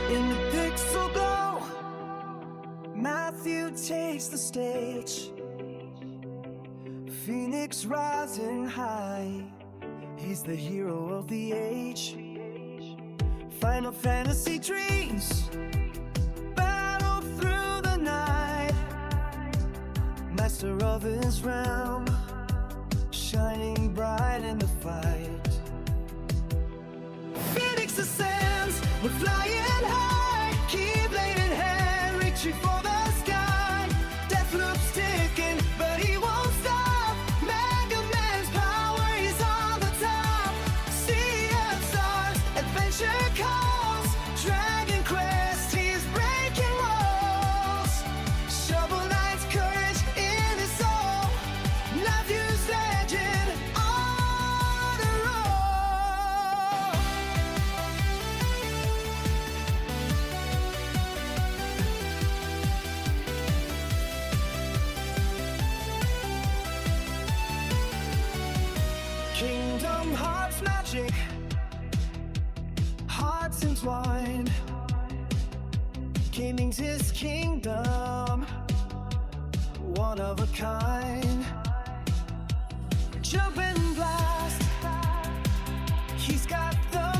In the pixel glow, Matthew takes the stage. Phoenix rising high, he's the hero of the age. Final Fantasy dreams battle through the night. Master of his realm, shining bright in the fight. Phoenix ascends, we're flying high. Keyblade in hand, reaching for the sky. Deathloop's ticking, but he won't stop. Mega Man's power, he's on the top. Sea of stars, adventure calls. Dragon Quest, he's breaking walls. Shovel Knight's courage in his soul. Matthew's legend on a roll. Kingdom Hearts magic, hearts entwined. Gaming's his kingdom, one of a kind. Jump and blast, he's got the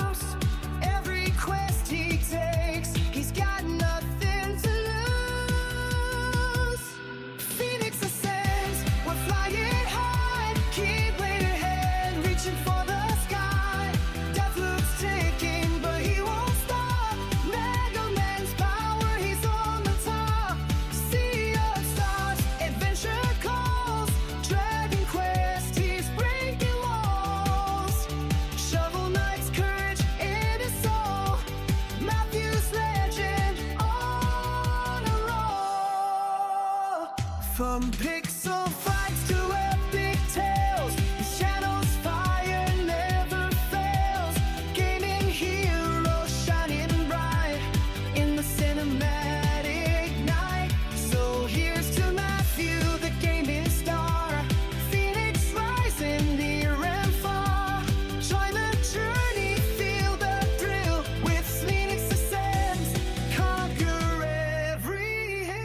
moves. Every quest he takes, he's got nothing to lose. Phoenix ascends, we're flying high. Keyblade in hand, reaching for the sky. Deathloop's ticking, but he won't stop. Mega Man's power, he's on the top. Sea of stars, adventure calls. Dragon Quest, he's breaking walls. Shovel Knight's courage in his soul. Matthew's legend on a roll. From pixel fights to epic tales, his channel's fire never fails. Gaming hero shining bright in the cinematic night. So here's to Matthew, the gaming star. Phoenix rising near and far. Join the journey, feel the thrill. With Phoenix ascends, conquer every hill.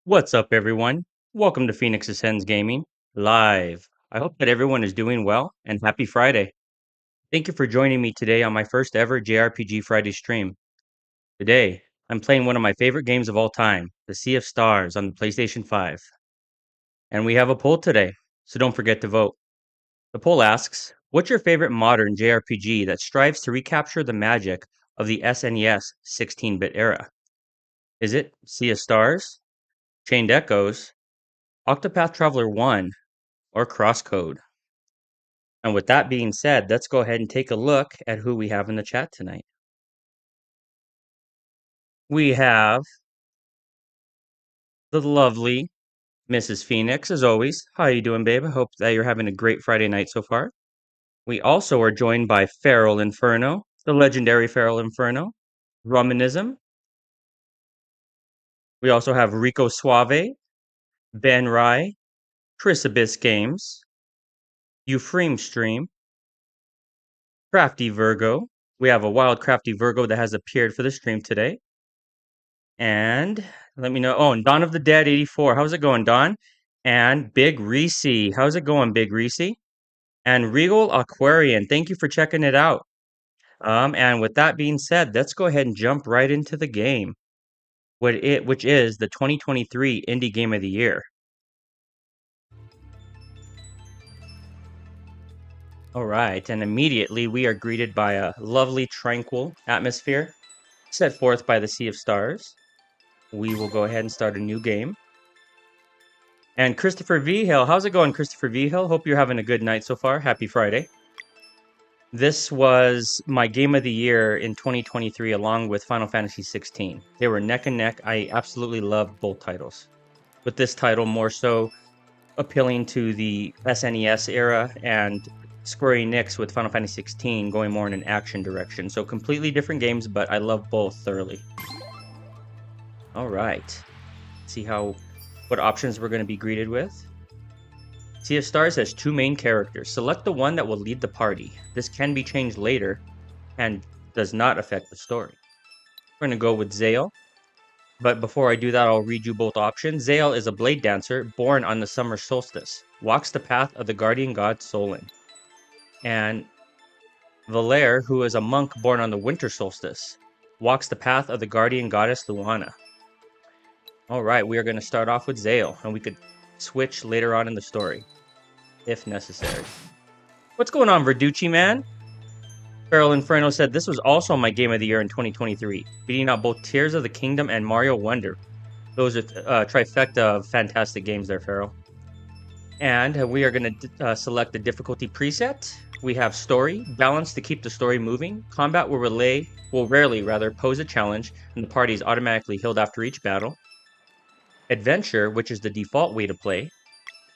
What's up, everyone? Welcome to Phoenix Ascends Gaming live. I hope that everyone is doing well and happy Friday. Thank you for joining me today on my first ever JRPG Friday stream. Today, I'm playing one of my favorite games of all time, The Sea of Stars on the PlayStation 5. And we have a poll today, so don't forget to vote. The poll asks, what's your favorite modern JRPG that strives to recapture the magic of the SNES 16-bit era? Is it Sea of Stars, Chained Echoes, Octopath Traveler 1, or Crosscode? And with that being said, let's go ahead and take a look at who we have in the chat tonight. We have the lovely Mrs. Phoenix, as always. How you doing, babe? I hope that you're having a great Friday night so far. We also are joined by Feral Inferno, the legendary Feral Inferno, Rumanism. We also have Rico Suave, Ben Rye, Chris Abyss Games, Euphreme Stream, Crafty Virgo. We have a wild Crafty Virgo that has appeared for the stream today. And let me know. Oh, and Dawn of the Dead 84. How's it going, Dawn? And Big Reese. How's it going, Big Reese? And Regal Aquarian. Thank you for checking it out. And with that being said, let's go ahead and jump right into the game. which is the 2023 Indie Game of the Year. All right, and immediately we are greeted by a lovely, tranquil atmosphere set forth by the Sea of Stars. We will go ahead and start a new game. And Christopher Vigil, how's it going, Christopher Vigil? Hope you're having a good night so far. Happy Friday. This was my game of the year in 2023 along with Final Fantasy 16. They were neck and neck. I absolutely loved both titles. With this title more so appealing to the SNES era, and Square Enix with Final Fantasy 16 going more in an action direction. So completely different games, but I love both thoroughly. All right. See what options we're going to be greeted with. Sea of Stars has two main characters. Select the one that will lead the party. This can be changed later and does not affect the story. We're going to go with Zale. But before I do that, I'll read you both options. Zale is a blade dancer born on the summer solstice. Walks the path of the guardian god Solon. And Valere, who is a monk born on the winter solstice. Walks the path of the guardian goddess Luana. Alright, we are going to start off with Zale, and we could switch later on in the story, if necessary. What's going on, Verducci, man? Feral Inferno said, this was also my game of the year in 2023, beating out both Tears of the Kingdom and Mario Wonder. Those are trifecta of fantastic games there, Feral. And we are going to select the difficulty preset. We have Story, balance to keep the story moving. Combat will rarely pose a challenge, and the party is automatically healed after each battle. Adventure, which is the default way to play,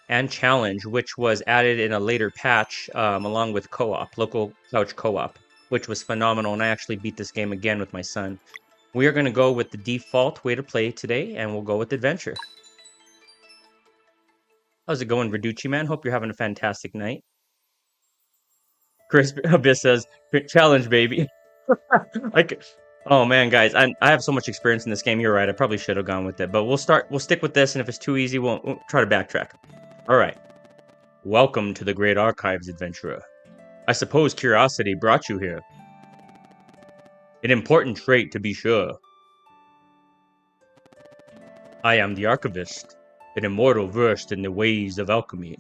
and Challenge, which was added in a later patch along with co-op, local couch co-op, which was phenomenal, and I actually beat this game again with my son. We are going to go with the default way to play today, and we'll go with Adventure. How's it going, Verducci, man? Hope you're having a fantastic night. Chris Abyss says, Challenge, baby. Oh man, guys, I have so much experience in this game. You're right. I probably should have gone with it, but we'll stick with this, and if it's too easy, we'll try to backtrack. All right. Welcome to the Great Archives, adventurer. I suppose curiosity brought you here. An important trait, to be sure. I am the archivist, an immortal versed in the ways of alchemy.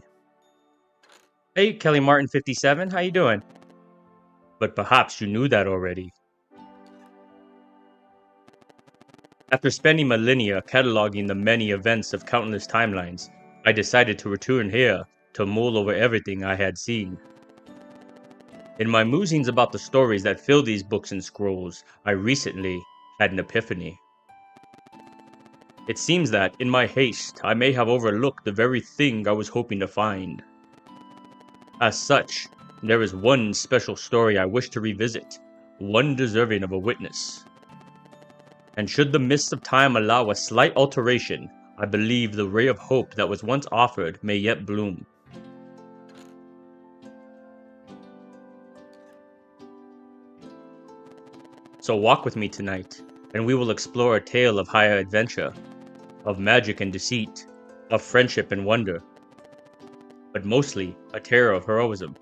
Hey, Kelly Martin 57, how you doing? But perhaps you knew that already. After spending millennia cataloging the many events of countless timelines, I decided to return here to mull over everything I had seen. In my musings about the stories that fill these books and scrolls, I recently had an epiphany. It seems that, in my haste, I may have overlooked the very thing I was hoping to find. As such, there is one special story I wish to revisit, one deserving of a witness. And should the mists of time allow a slight alteration, I believe the ray of hope that was once offered may yet bloom. So walk with me tonight, and we will explore a tale of higher adventure, of magic and deceit, of friendship and wonder, but mostly a tale of heroism,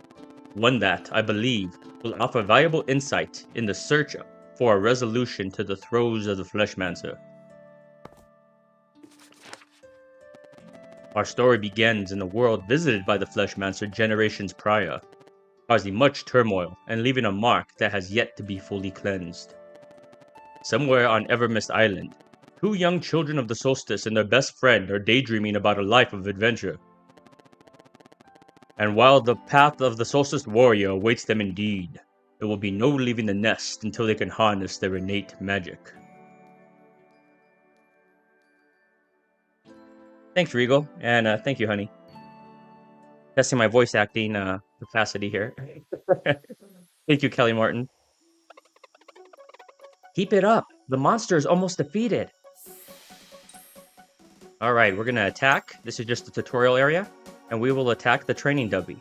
one that, I believe, will offer valuable insight in the search for a resolution to the throes of the Fleshmancer. Our story begins in a world visited by the Fleshmancer generations prior, causing much turmoil and leaving a mark that has yet to be fully cleansed. Somewhere on Evermist Island, two young children of the solstice and their best friend are daydreaming about a life of adventure. And while the path of the solstice warrior awaits them indeed, there will be no leaving the nest until they can harness their innate magic. Thanks, Regal, and thank you, honey. Testing my voice acting capacity here. Thank you, Kelly Martin. Keep it up. The monster is almost defeated. Alright, we're going to attack. This is just the tutorial area, and we will attack the training dummy.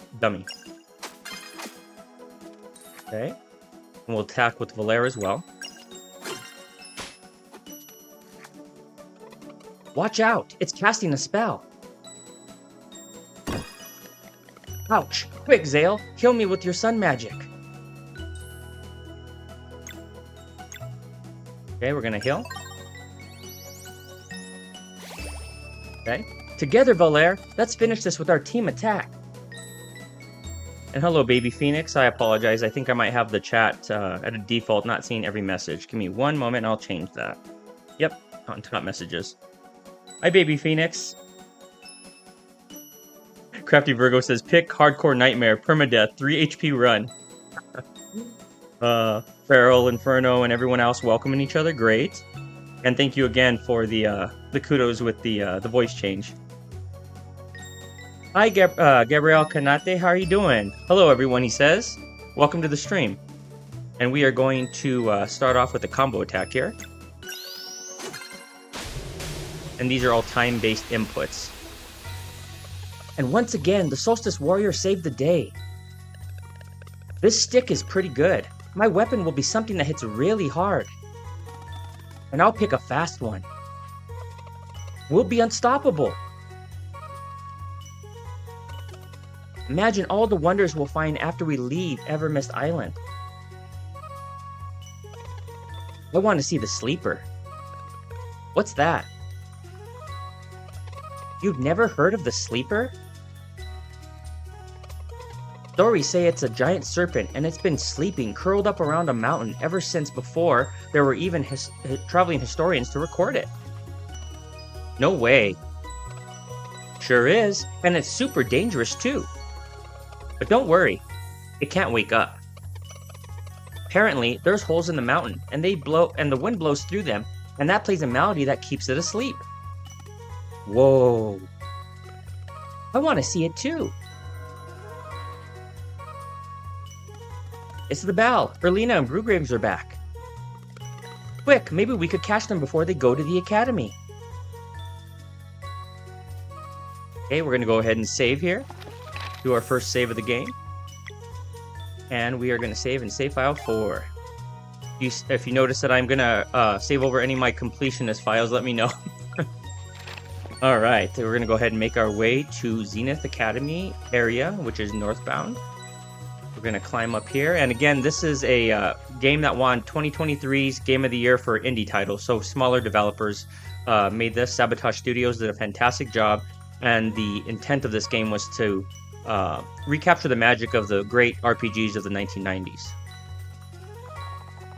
Okay. And we'll attack with Valere as well. Watch out! It's casting a spell! Ouch! Quick, Zale! Kill me with your sun magic! Okay, we're gonna heal. Together, Valere, let's finish this with our team attack. And hello, Baby Phoenix. I apologize. I think I might have the chat at a default, not seeing every message. Give me one moment and I'll change that. Yep, on top messages. Hi, Baby Phoenix. Crafty Virgo says, pick Hardcore Nightmare, Permadeath, 3 HP run. Feral, Inferno, and everyone else welcoming each other. Great. And thank you again for the kudos with the voice change. Hi, Gabriel Canate. How are you doing? Hello, everyone, he says. Welcome to the stream. And we are going to start off with a combo attack here. And these are all time-based inputs. And once again, the Solstice Warrior saved the day. This stick is pretty good. My weapon will be something that hits really hard. And I'll pick a fast one. We'll be unstoppable. Imagine all the wonders we'll find after we leave Evermist Island. I want to see the sleeper. What's that? You've never heard of the sleeper? Stories say it's a giant serpent and it's been sleeping curled up around a mountain ever since before there were even traveling historians to record it. No way. Sure is, and it's super dangerous too. But don't worry, it can't wake up. Apparently, there's holes in the mountain, and the wind blows through them, and that plays a melody that keeps it asleep. Whoa. I want to see it too. It's the bell. Erlina and Brewgraves are back. Quick, maybe we could catch them before they go to the academy. Okay, we're going to go ahead and save here. Do our first save of the game. And we are going to save in save file 4. If you notice that I'm going to save over any of my completionist files, let me know. Alright, so we're going to go ahead and make our way to Zenith Academy area, which is northbound. We're going to climb up here. And again, this is a game that won 2023's Game of the Year for indie titles. So smaller developers made this. Sabotage Studios did a fantastic job. And the intent of this game was to recapture the magic of the great RPGs of the 1990s.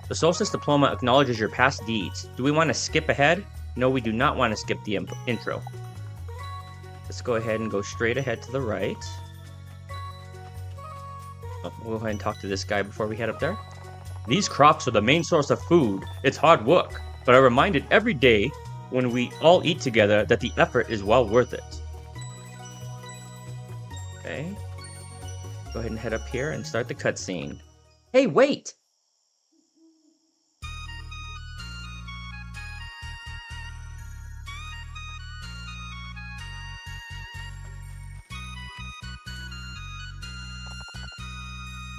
The Solstice Diploma acknowledges your past deeds. Do we want to skip ahead? No, we do not want to skip the intro. Let's go ahead and go straight ahead to the right. Oh, we'll go ahead and talk to this guy before we head up there. These crops are the main source of food. It's hard work, but I'm reminded every day when we all eat together that the effort is well worth it. Okay. Go ahead and head up here and start the cutscene. Hey, wait!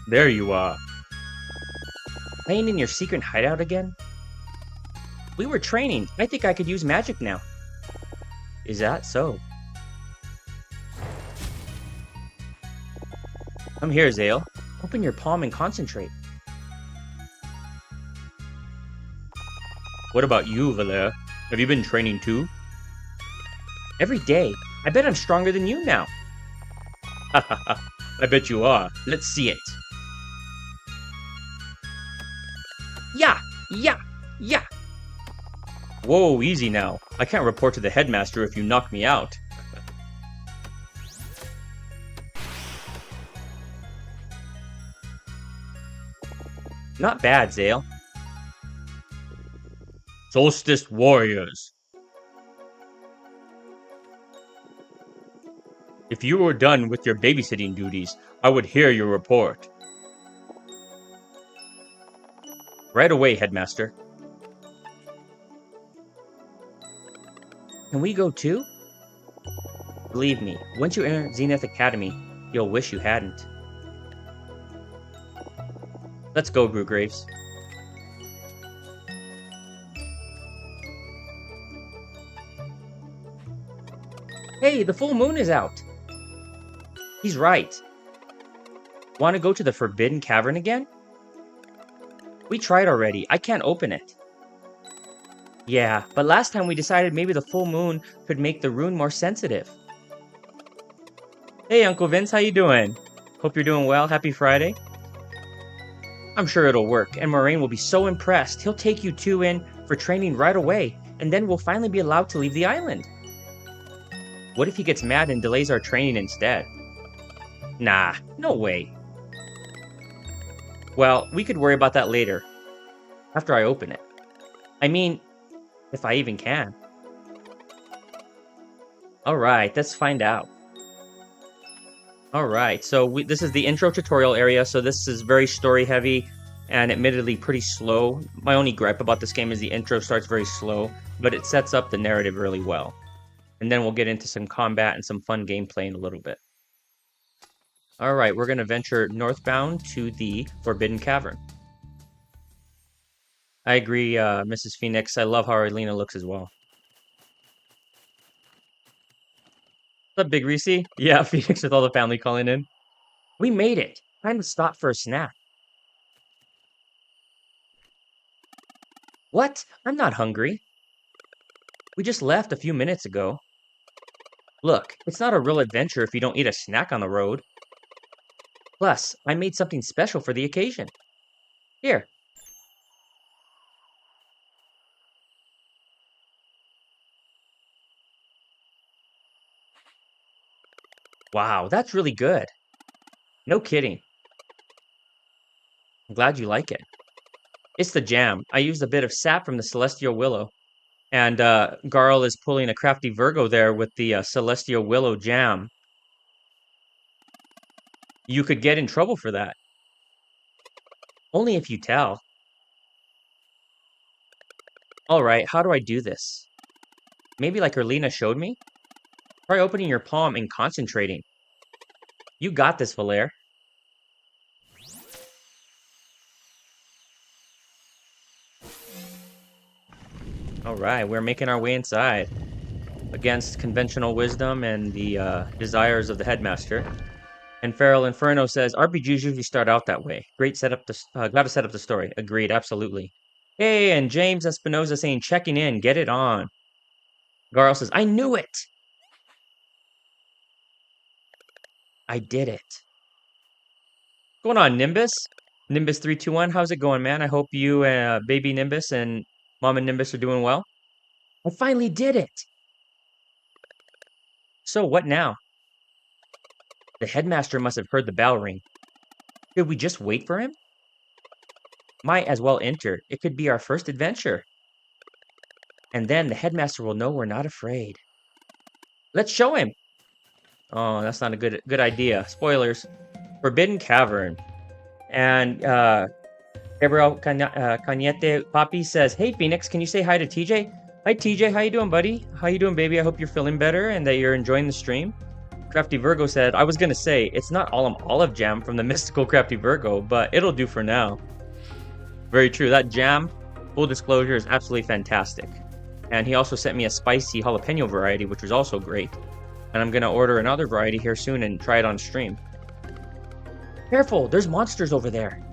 There you are. Playing in your secret hideout again? We were training. I think I could use magic now. Is that so? Come here, Zale. Open your palm and concentrate. What about you, Valere? Have you been training too? Every day. I bet I'm stronger than you now. I bet you are. Let's see it. Yeah! Yeah! Yeah! Whoa, easy now. I can't report to the headmaster if you knock me out. Not bad, Zale. Solstice Warriors. If you were done with your babysitting duties, I would hear your report. Right away, Headmaster. Can we go too? Believe me, once you enter Zenith Academy, you'll wish you hadn't. Let's go, Brewgraves. Hey, the full moon is out! He's right. Want to go to the Forbidden Cavern again? We tried already. I can't open it. Yeah, but last time we decided maybe the full moon could make the rune more sensitive. Hey, Uncle Vince, how you doing? Hope you're doing well. Happy Friday. I'm sure it'll work, and Moraine will be so impressed. He'll take you two in for training right away, and then we'll finally be allowed to leave the island. What if he gets mad and delays our training instead? Nah, no way. Well, we could worry about that later, after I open it. I mean, if I even can. Alright, let's find out. Alright, so this is the intro tutorial area, so this is very story heavy and admittedly pretty slow. My only gripe about this game is the intro starts very slow, but it sets up the narrative really well. And then we'll get into some combat and some fun gameplay in a little bit. Alright, we're going to venture northbound to the Forbidden Cavern. I agree, Mrs. Phoenix. I love how Arlena looks as well. What's up, Big Reese? Yeah, Phoenix with all the family calling in. We made it. Time to stop for a snack. What? I'm not hungry. We just left a few minutes ago. Look, it's not a real adventure if you don't eat a snack on the road. Plus, I made something special for the occasion. Here. Wow, that's really good. No kidding. I'm glad you like it. It's the jam. I used a bit of sap from the Celestial Willow. And Garl is pulling a crafty Virgo there with the Celestial Willow jam. You could get in trouble for that. Only if you tell. Alright, how do I do this? Maybe like Erlina showed me? Try opening your palm and concentrating. You got this, Valaire. Alright, we're making our way inside. Against conventional wisdom and the desires of the headmaster. And Feral Inferno says, RPGs usually start out that way. Great setup, gotta set up the story. Agreed, absolutely. Hey, and James Espinoza saying, checking in, get it on. Garl says, I knew it! I did it. What's going on, Nimbus? Nimbus321, how's it going, man? I hope you, baby Nimbus and Mom and Nimbus are doing well. I finally did it! So, what now? The headmaster must have heard the bell ring. Should we just wait for him? Might as well enter. It could be our first adventure. And then the headmaster will know we're not afraid. Let's show him! Oh, that's not a good idea. Spoilers. Forbidden Cavern. And Gabriel Cañete Papi says, hey Phoenix, can you say hi to TJ? Hi TJ, how you doing, buddy? How you doing, baby? I hope you're feeling better and that you're enjoying the stream. Crafty Virgo said, I was gonna say, it's not olive jam from the mystical Crafty Virgo, but it'll do for now. Very true. That jam, full disclosure, is absolutely fantastic. And he also sent me a spicy jalapeno variety, which was also great. And I'm gonna order another variety here soon and try it on stream. Careful, there's monsters over there.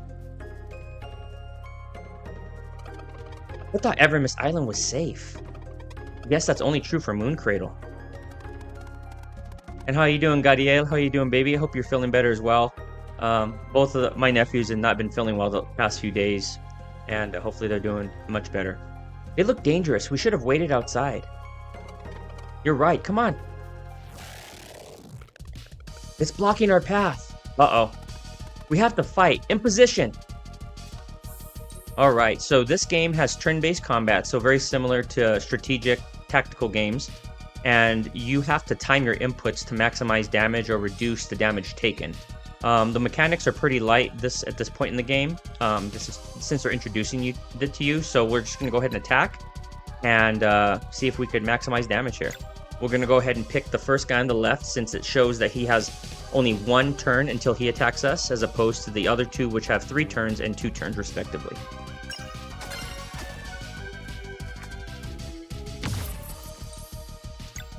I thought Evermist Island was safe. I guess that's only true for Moon Cradle. And how you doing, Gadiel? How you doing, baby? I hope you're feeling better as well. Both of my nephews have not been feeling well the past few days, and hopefully they're doing much better. They look dangerous. We should have waited outside. You're right. Come on. It's blocking our path. Uh-oh. We have to fight. In position. Alright, so this game has turn-based combat, so very similar to strategic tactical games. And you have to time your inputs to maximize damage or reduce the damage taken. The mechanics are pretty light at this point in the game. This is since they're introducing it to you, so we're just going to go ahead and attack and see if we could maximize damage here. We're going to go ahead and pick the first guy on the left since it shows that he has only one turn until he attacks us, as opposed to the other two which have 3 turns and 2 turns respectively.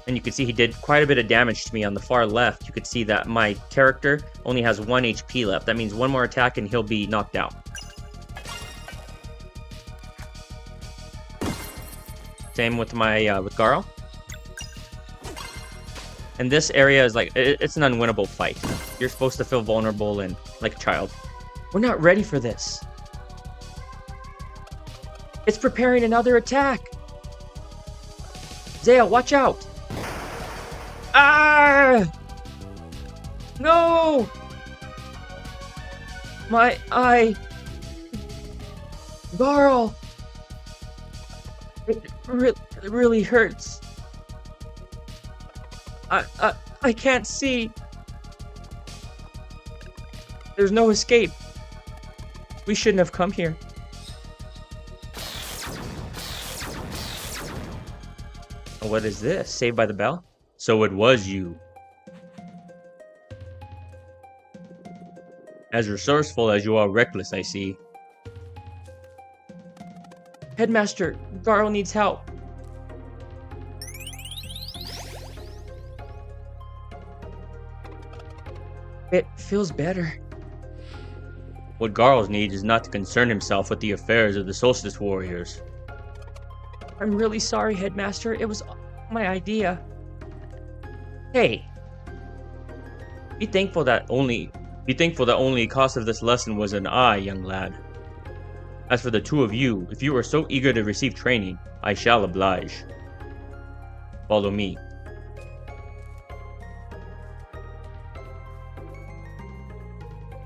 And you can see he did quite a bit of damage to me on the far left. You could see that my character only has 1 HP left. That means one more attack and he'll be knocked out. Same with my with Garl. And this area is like it's an unwinnable fight. You're supposed to feel vulnerable and like a child. We're not ready for this. It's preparing another attack. Zaya, watch out! Ah! No! My eye. Garl. It really hurts. I can't see. There's no escape. We shouldn't have come here. What is this? Saved by the Bell? So it was you. As resourceful as you are reckless, I see. Headmaster, Garl needs help. It feels better. What Garl needs is not to concern himself with the affairs of the Solstice Warriors. I'm really sorry, Headmaster. It was my idea. Hey. Be thankful that only cost of this lesson was an eye, young lad. As for the two of you, if you are so eager to receive training, I shall oblige. Follow me.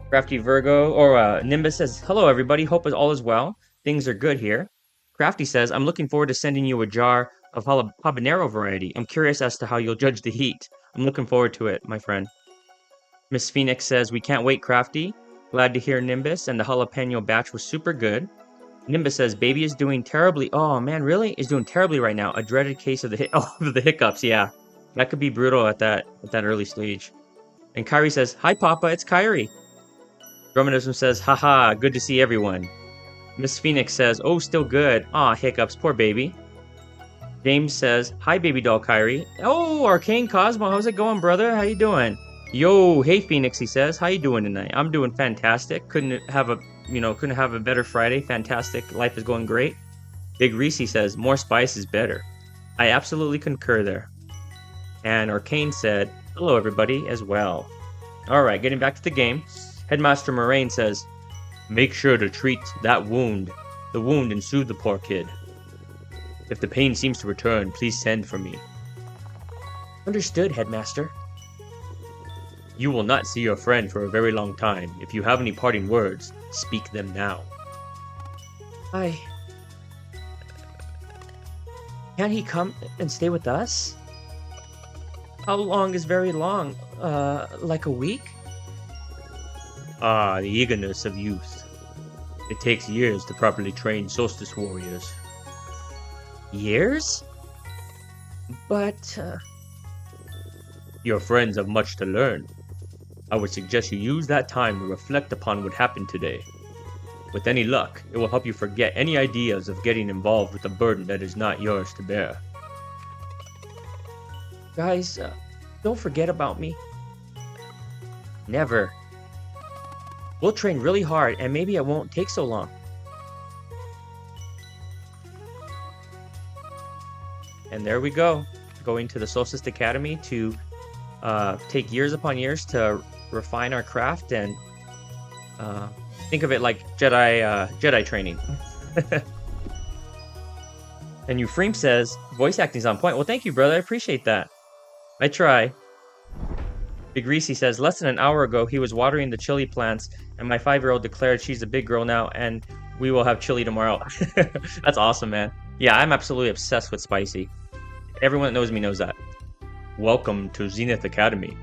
Crafty Virgo, or Nimbus says, hello everybody, hope all is well. Things are good here. Crafty says, I'm looking forward to sending you a jar of habanero variety. I'm curious as to how you'll judge the heat. I'm looking forward to it, my friend. Miss Phoenix says, we can't wait, Crafty. Glad to hear Nimbus, and the jalapeno batch was super good. Nimbus says, baby is doing terribly. Oh man, really? Is doing terribly right now. A dreaded case of the hiccups, yeah. That could be brutal at that early stage. And Kyrie says, hi Papa, it's Kyrie. Drumanism says, haha, good to see everyone. Miss Phoenix says, oh, still good. Aw, hiccups, poor baby. James says, hi baby doll Kyrie. Oh, Arcane Cosmo, how's it going, brother? How you doing? Yo, hey Phoenix, he says, how you doing tonight? I'm doing fantastic. Couldn't have a better Friday. Fantastic. Life is going great. Big Reese says, more spice is better. I absolutely concur there. And Arcane said, hello everybody as well. Alright, getting back to the game. Headmaster Moraine says, make sure to treat the wound and soothe the poor kid. If the pain seems to return, please send for me. Understood, Headmaster. You will not see your friend for a very long time. If you have any parting words, speak them now. Can he come and stay with us? How long is very long? Like a week? Ah, the eagerness of youth. It takes years to properly train Solstice Warriors. Years? But, your friends have much to learn. I would suggest you use that time to reflect upon what happened today. With any luck, it will help you forget any ideas of getting involved with a burden that is not yours to bear. Guys, don't forget about me. Never. We'll train really hard, and maybe it won't take so long. And there we go. Going to the Solstice Academy to take years upon years to refine our craft and think of it like Jedi training. And Euphraim says, voice acting's on point. Well, thank you, brother. I appreciate that. I try. Big Reese says, less than an hour ago, he was watering the chili plants, and my 5-year-old declared she's a big girl now, and we will have chili tomorrow. That's awesome, man. Yeah, I'm absolutely obsessed with spicy. Everyone that knows me knows that. Welcome to Zenith Academy.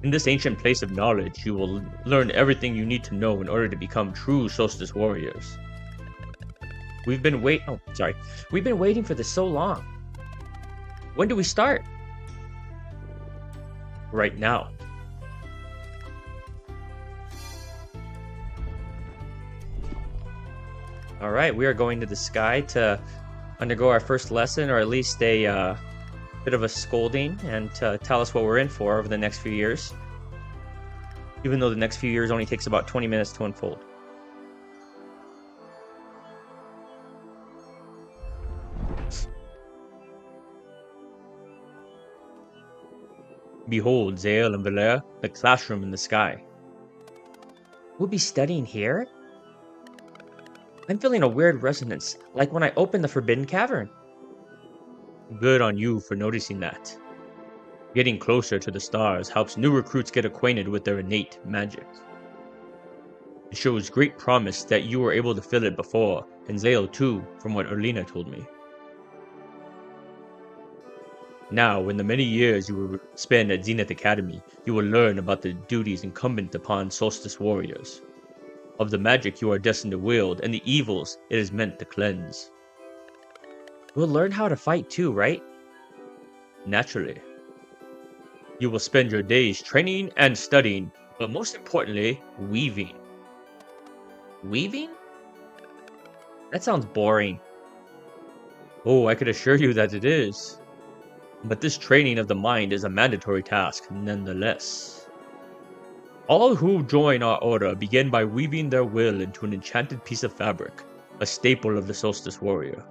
In this ancient place of knowledge, you will learn everything you need to know in order to become true Solstice Warriors. We've been waiting for this so long. When do we start? Right now. Alright, we are going to the sky to undergo our first lesson, or at least a bit of a scolding, and to tell us what we're in for over the next few years. Even though the next few years only takes about 20 minutes to unfold. Behold, Zael and Valera, the classroom in the sky. We'll be studying here? I'm feeling a weird resonance, like when I opened the Forbidden Cavern. Good on you for noticing that. Getting closer to the stars helps new recruits get acquainted with their innate magic. It shows great promise that you were able to feel it before, and Zael too, from what Erlina told me. Now, in the many years you will spend at Zenith Academy, you will learn about the duties incumbent upon Solstice Warriors, of the magic you are destined to wield, and the evils it is meant to cleanse. We'll learn how to fight too, right? Naturally. You will spend your days training and studying, but most importantly, weaving. Weaving? That sounds boring. Oh, I could assure you that it is. But this training of the mind is a mandatory task, nonetheless. All who join our order begin by weaving their will into an enchanted piece of fabric, a staple of the Solstice Warrior.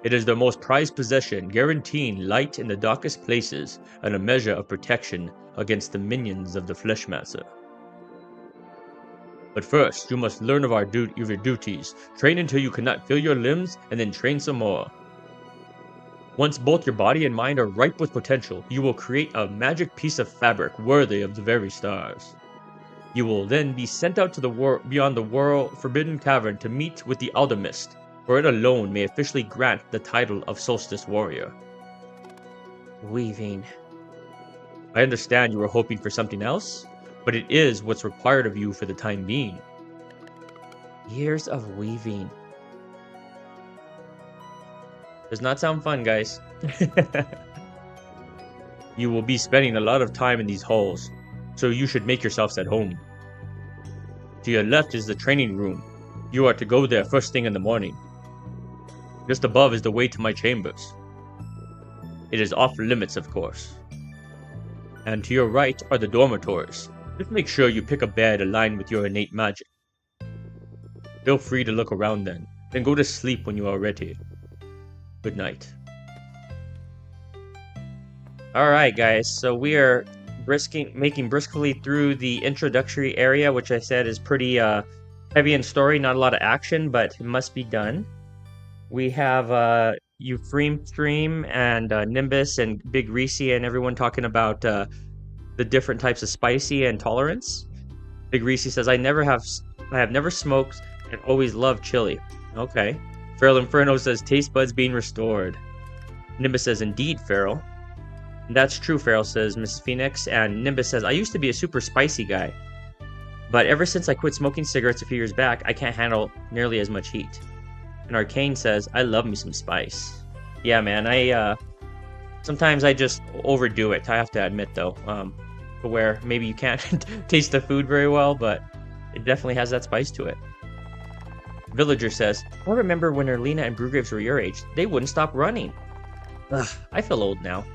It is their most prized possession, guaranteeing light in the darkest places and a measure of protection against the minions of the Fleshmaster. But first, you must learn of your duties, train until you cannot feel your limbs, and then train some more. Once both your body and mind are ripe with potential, you will create a magic piece of fabric worthy of the very stars. You will then be sent out to the beyond the Forbidden Cavern to meet with the Alchemist, for it alone may officially grant the title of Solstice Warrior. Weaving. I understand you were hoping for something else, but it is what's required of you for the time being. Years of weaving. Does not sound fun, guys. You will be spending a lot of time in these halls, so you should make yourselves at home. To your left is the training room. You are to go there first thing in the morning. Just above is the way to my chambers. It is off limits, of course. And to your right are the dormitories. Just make sure you pick a bed aligned with your innate magic. Feel free to look around then go to sleep when you are ready. Good night. Alright guys, so we are making briskly through the introductory area, which I said is pretty heavy in story, not a lot of action, but it must be done. We have Euphraim and Nimbus and Big Reese and everyone talking about the different types of spicy and tolerance. Big Reese says, I have never smoked and always loved chili. Okay. Feral Inferno says, taste buds being restored. Nimbus says, indeed, Feral. That's true, Feral, says Miss Phoenix. And Nimbus says, I used to be a super spicy guy, but ever since I quit smoking cigarettes a few years back, I can't handle nearly as much heat. And Arcane says, I love me some spice. Yeah, man, sometimes I just overdo it, I have to admit, though. Where maybe you can't taste the food very well, but it definitely has that spice to it. Villager says, I remember when Erlina and Brewgraves were your age, they wouldn't stop running. Ugh, I feel old now.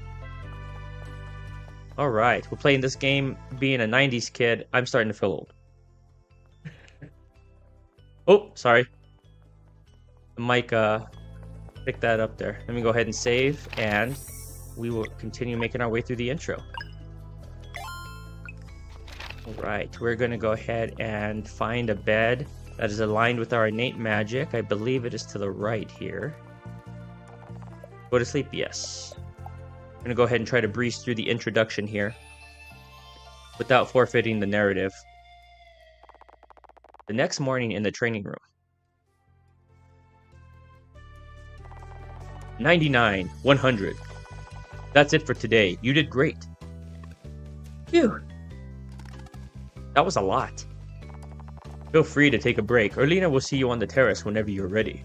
Alright, we're playing this game. Being a 90s kid, I'm starting to feel old. Oh, sorry. The mic picked that up there. Let me go ahead and save, and we will continue making our way through the intro. Alright, we're going to go ahead and find a bed that is aligned with our innate magic. I believe it is to the right here. Go to sleep? Yes. I'm going to go ahead and try to breeze through the introduction here without forfeiting the narrative. The next morning in the training room. 99, 100. That's it for today. You did great. Phew. That was a lot. Feel free to take a break. Erlina will see you on the terrace whenever you're ready.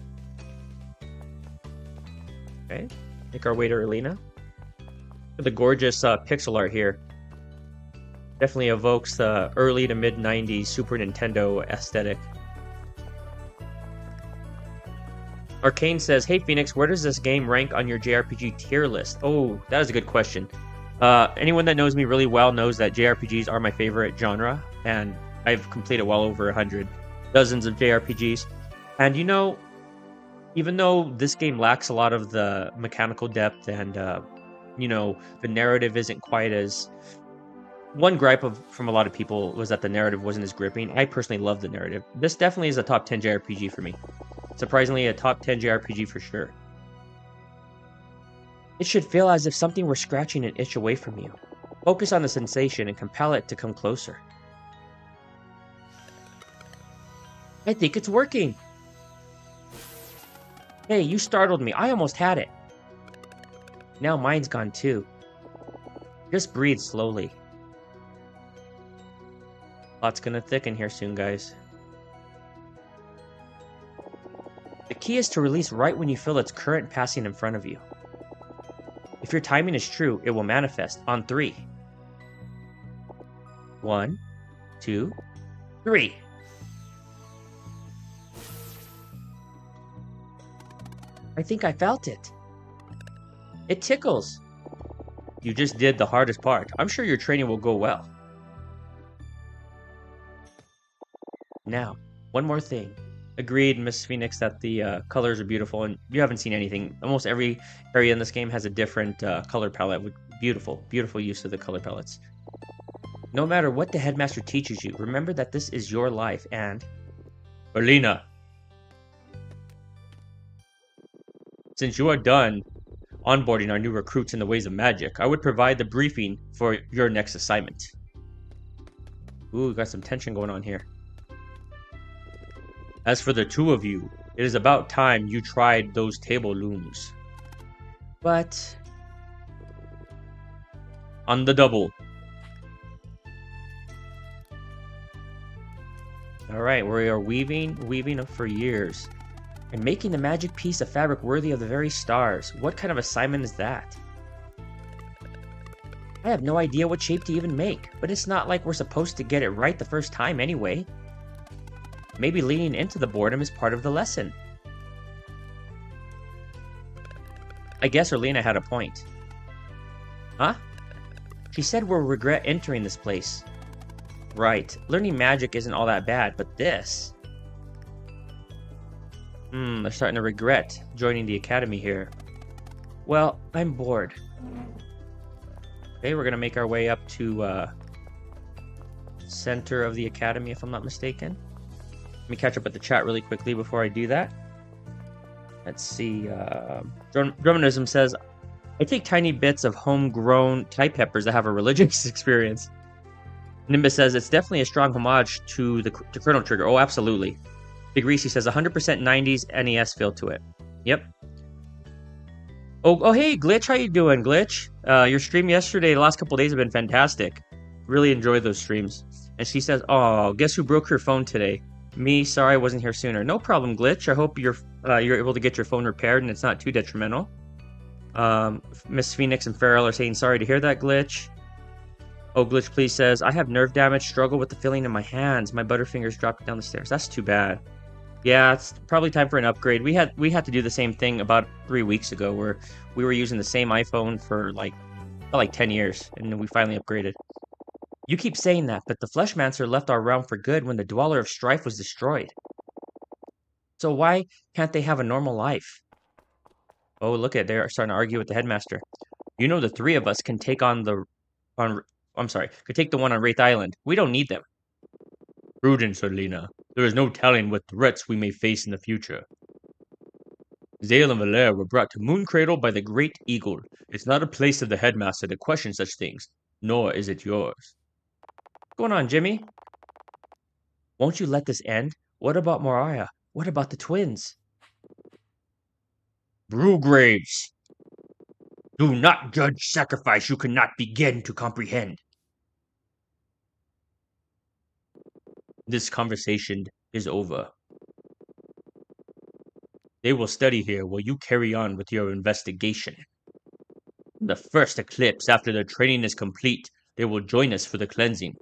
Okay, make our way to Erlina. The gorgeous pixel art here definitely evokes the early to mid 90s Super Nintendo aesthetic. Arcane says, hey Phoenix, where does this game rank on your JRPG tier list? Oh, that is a good question. Anyone that knows me really well knows that JRPGs are my favorite genre, and I've completed well over 100, dozens of JRPGs. And you know, even though this game lacks a lot of the mechanical depth and the narrative isn't quite as... One gripe from a lot of people was that the narrative wasn't as gripping. I personally love the narrative. This definitely is a top 10 JRPG for me. Surprisingly, a top 10 JRPG for sure. It should feel as if something were scratching an itch away from you. Focus on the sensation and compel it to come closer. I think it's working! Hey, you startled me. I almost had it. Now mine's gone too. Just breathe slowly. Plot's gonna thicken here soon, guys. The key is to release right when you feel its current passing in front of you. If your timing is true, it will manifest on 3. 1, 2, 3. I think I felt it. It tickles. You just did the hardest part. I'm sure your training will go well. Now, one more thing. Agreed, Miss Phoenix, that the colors are beautiful, and you haven't seen anything. Almost every area in this game has a different color palette with beautiful use of the color palettes. No matter what the headmaster teaches you, remember that this is your life, and... Berlina! Since you are done onboarding our new recruits in the ways of magic, I would provide the briefing for your next assignment. Ooh, we got some tension going on here. As for the 2 of you, it is about time you tried those table looms. But... on the double. Alright, we are weaving for years. And making the magic piece of fabric worthy of the very stars. What kind of assignment is that? I have no idea what shape to even make, but it's not like we're supposed to get it right the first time anyway. Maybe leaning into the boredom is part of the lesson. I guess Erlina had a point. Huh? She said we'll regret entering this place. Right, learning magic isn't all that bad, but this... they're starting to regret joining the academy here. Well, I'm bored. Okay, we're gonna make our way up to center of the academy, if I'm not mistaken. Let me catch up with the chat really quickly before I do that. Let's see. Drumanism says, I take tiny bits of homegrown type peppers that have a religious experience. Nimbus says, it's definitely a strong homage to Chrono Trigger. Oh, absolutely. Big Reese says 100% 90s NES feel to it. Yep. Oh, hey, Glitch, how you doing, Glitch? Your stream yesterday, the last couple days have been fantastic. Really enjoyed those streams. And she says, oh, guess who broke her phone today? Me, sorry I wasn't here sooner. No problem, Glitch. I hope you're able to get your phone repaired and it's not too detrimental. Miss Phoenix and Farrell are saying sorry to hear that, Glitch. Oh, Glitch please says, I have nerve damage, struggle with the feeling in my hands. My butterfingers dropped down the stairs. That's too bad. Yeah, it's probably time for an upgrade. We had to do the same thing about 3 weeks ago where we were using the same iPhone for like 10 years and then we finally upgraded. You keep saying that, but the Fleshmancer left our realm for good when the Dweller of Strife was destroyed. So why can't they have a normal life? Oh, look at, they're starting to argue with the headmaster. You know the 3 of us can take could take the one on Wraith Island. We don't need them. Prudence, Erlina. There is no telling what threats we may face in the future. Zale and Valere were brought to Mooncradle by the Great Eagle. It's not a place of the headmaster to question such things, nor is it yours. What's going on, Jimmy? Won't you let this end? What about Mariah? What about the twins? Brewgraves! Do not judge sacrifice you cannot begin to comprehend. This conversation is over. They will study here while you carry on with your investigation. The first eclipse after their training is complete, they will join us for the cleansing.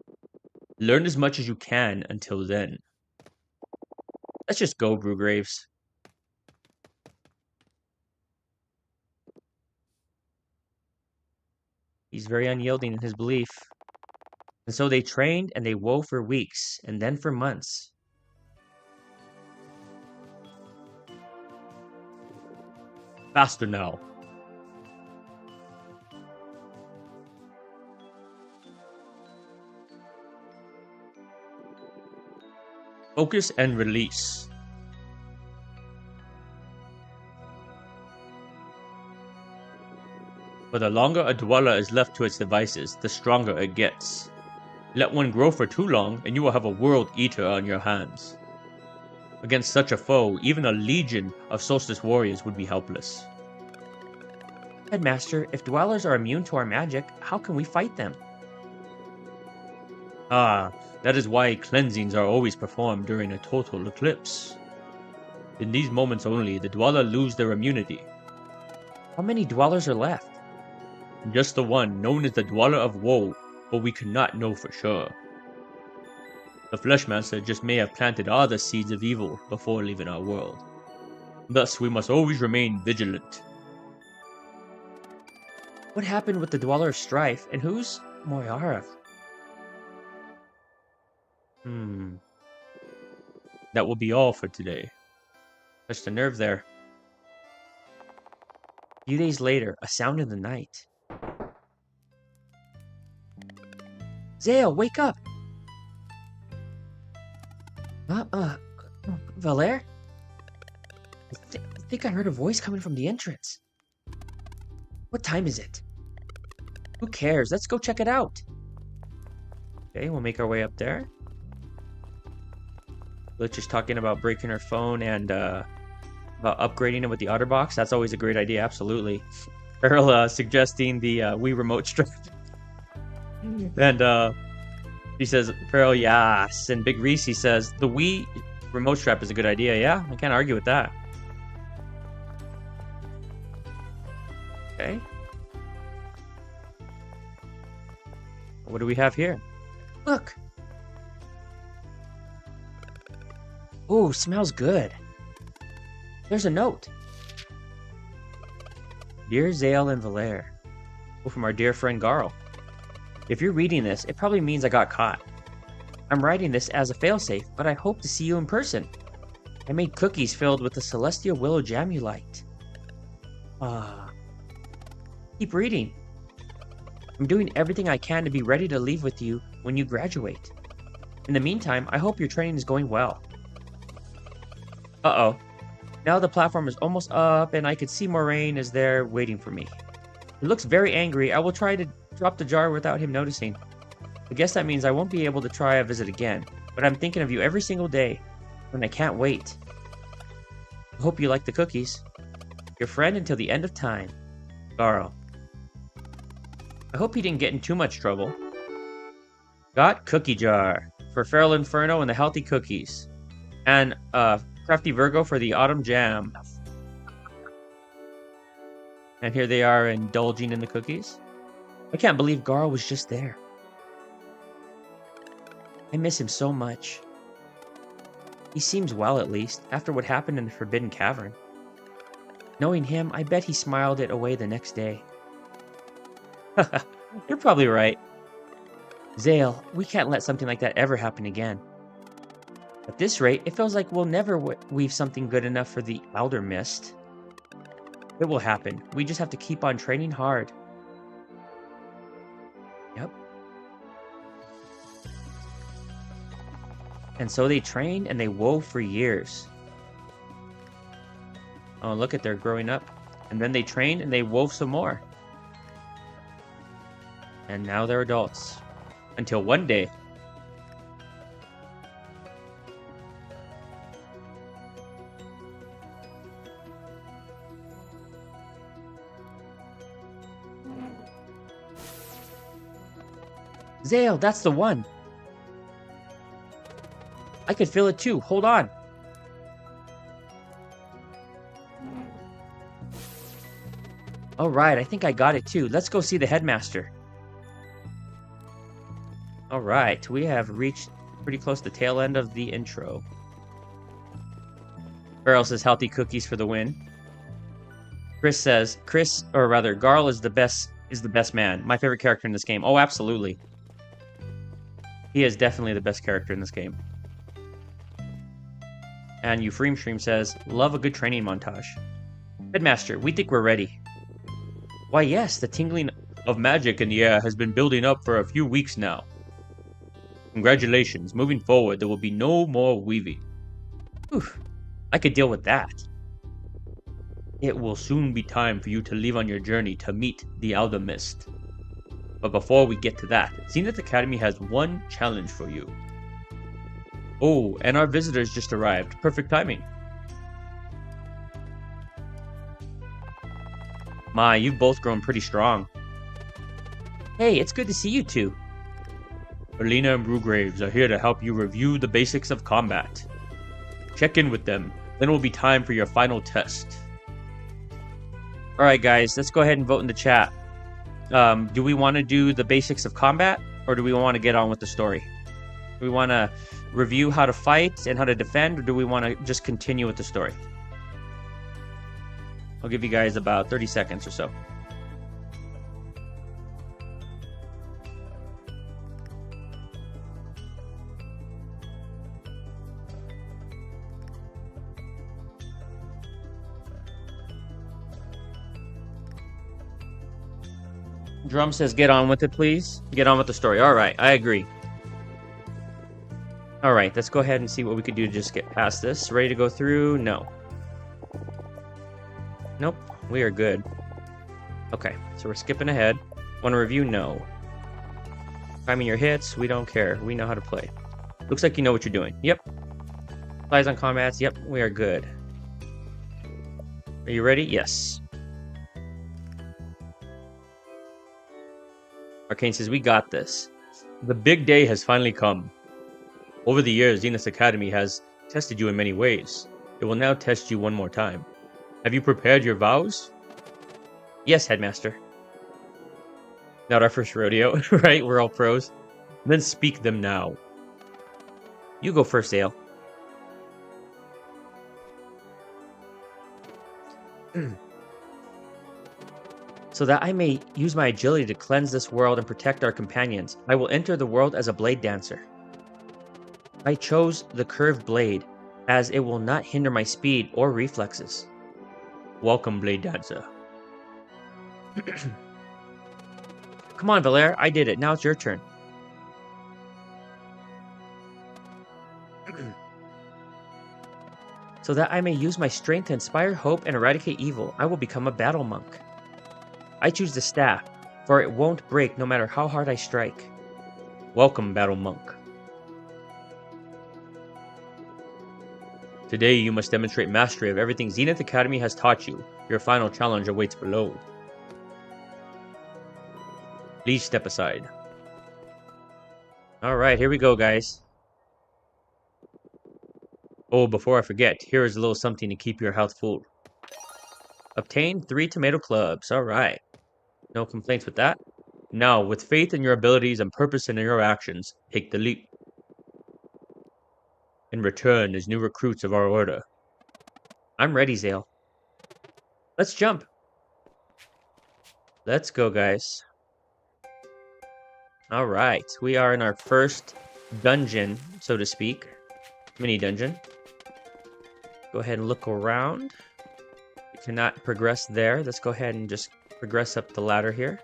Learn as much as you can until then. Let's just go, Brewgraves. He's very unyielding in his belief. And so they trained and they wove for weeks, and then for months. Faster now. Focus and release. But the longer a dweller is left to its devices, the stronger it gets. Let one grow for too long, and you will have a world eater on your hands. Against such a foe, even a legion of solstice warriors would be helpless. Headmaster, if dwellers are immune to our magic, how can we fight them? Ah, that is why cleansings are always performed during a total eclipse. In these moments only, the dweller lose their immunity. How many dwellers are left? Just the one, known as the Dweller of Woe, but we cannot know for sure. The Fleshmaster just may have planted all the seeds of evil before leaving our world. Thus, we must always remain vigilant. What happened with the Dweller of Strife, and who's Moyara? That will be all for today. Touched a nerve there. A few days later, a sound in the night. Zale, wake up! Valere? I think I heard a voice coming from the entrance. What time is it? Who cares? Let's go check it out. Okay, we'll make our way up there. Let's just talking about breaking her phone and about upgrading it with the OtterBox. That's always a great idea, absolutely. Earl suggesting the Wii remote strap. And he says, Pearl, yes. And Big Reese, he says, the Wii remote strap is a good idea. Yeah, I can't argue with that. Okay. What do we have here? Look! Ooh, smells good. There's a note. Dear Zale and Valere. From our dear friend Garl. If you're reading this, it probably means I got caught. I'm writing this as a failsafe, but I hope to see you in person. I made cookies filled with the celestial willow jam you liked. Keep reading. I'm doing everything I can to be ready to leave with you when you graduate. In the meantime, I hope your training is going well. Uh-oh. Now the platform is almost up, and I can see Moraine is there waiting for me. He looks very angry. I will try to drop the jar without him noticing. I guess that means I won't be able to try a visit again, but I'm thinking of you every single day, and I can't wait. I hope you like the cookies. Your friend until the end of time, Garl. I hope he didn't get in too much trouble. Got cookie jar for Feral Inferno and the healthy cookies. And Crafty Virgo for the autumn jam. And here they are indulging in the cookies. I can't believe Garl was just there. I miss him so much. He seems well, at least, after what happened in the Forbidden Cavern. Knowing him, I bet he smiled it away the next day. You're probably right. Zale, we can't let something like that ever happen again. At this rate, it feels like we'll never weave something good enough for the Elder Mist. It will happen. We just have to keep on training hard. Yep. And so they trained and they wove for years. Oh, look at they're growing up. And then they trained and they wove some more. And now they're adults. Until one day. Zale, that's the one. I could feel it too. Hold on. Alright, I think I got it too. Let's go see the headmaster. Alright, we have reached pretty close to the tail end of the intro. Beryl says healthy cookies for the win. Chris says, Garl is the best man. My favorite character in this game. Oh, absolutely. He is definitely the best character in this game. And Euphrem Stream says, love a good training montage. Headmaster, we think we're ready. Why yes, the tingling of magic in the air has been building up for a few weeks now. Congratulations. Moving forward, there will be no more weaving. Whew, I could deal with that. It will soon be time for you to leave on your journey to meet the Alchemist. But before we get to that, Zenith Academy has one challenge for you. Oh, and our visitors just arrived. Perfect timing. My, you've both grown pretty strong. Hey, it's good to see you two. Erlina and Brugraves are here to help you review the basics of combat. Check in with them, then it will be time for your final test. Alright guys, let's go ahead and vote in the chat. Do we want to do the basics of combat, or do we want to get on with the story? Do we want to review how to fight and how to defend, or do we want to just continue with the story? I'll give you guys about 30 seconds or so. Drum says get on with it, please. Get on with the story. Alright, I agree. Alright, let's go ahead and see what we could do to just get past this. Ready to go through? No. Nope, we are good. Okay, so we're skipping ahead. Want to review? No. Timing your hits? We don't care. We know how to play. Looks like you know what you're doing. Yep. Applies on combats? Yep, we are good. Are you ready? Yes. Arcane says, we got this. The big day has finally come. Over the years, Zenith Academy has tested you in many ways. It will now test you one more time. Have you prepared your vows? Yes, Headmaster. Not our first rodeo, right? We're all pros. Then speak them now. You go first, Zale. So that I may use my agility to cleanse this world and protect our companions, I will enter the world as a blade dancer. I chose the curved blade, as it will not hinder my speed or reflexes. Welcome, Blade Dancer. Come on, Valere, I did it. Now it's your turn. So that I may use my strength to inspire hope and eradicate evil, I will become a battle monk. I choose the staff, for it won't break no matter how hard I strike. Welcome, Battle Monk. Today you must demonstrate mastery of everything Zenith Academy has taught you. Your final challenge awaits below. Please step aside. Alright, here we go, guys. Oh, before I forget, here is a little something to keep your health full. Obtain 3 tomato clubs. Alright. No complaints with that. Now, with faith in your abilities and purpose in your actions, take the leap. In return as new recruits of our order. I'm ready, Zale. Let's jump. Let's go, guys. Alright, we are in our first dungeon, so to speak. Mini dungeon. Go ahead and look around. We cannot progress there. Let's go ahead and just progress up the ladder here.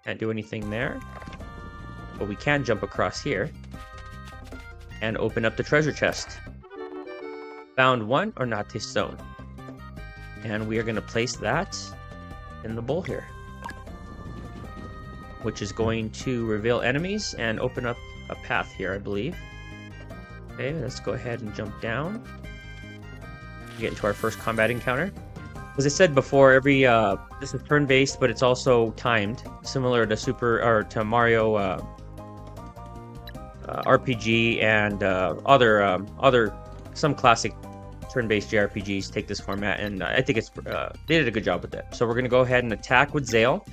Can't do anything there. But we can jump across here. And open up the treasure chest. Found 1 ornate stone. And we are going to place that in the bowl here. Which is going to reveal enemies and open up a path here, I believe. Okay, let's go ahead and jump down. Get into our first combat encounter. As I said before, every this is turn-based, but it's also timed, similar to Mario RPG and some classic turn-based JRPGs take this format, and I think they did a good job with it. So we're gonna go ahead and attack with Zale.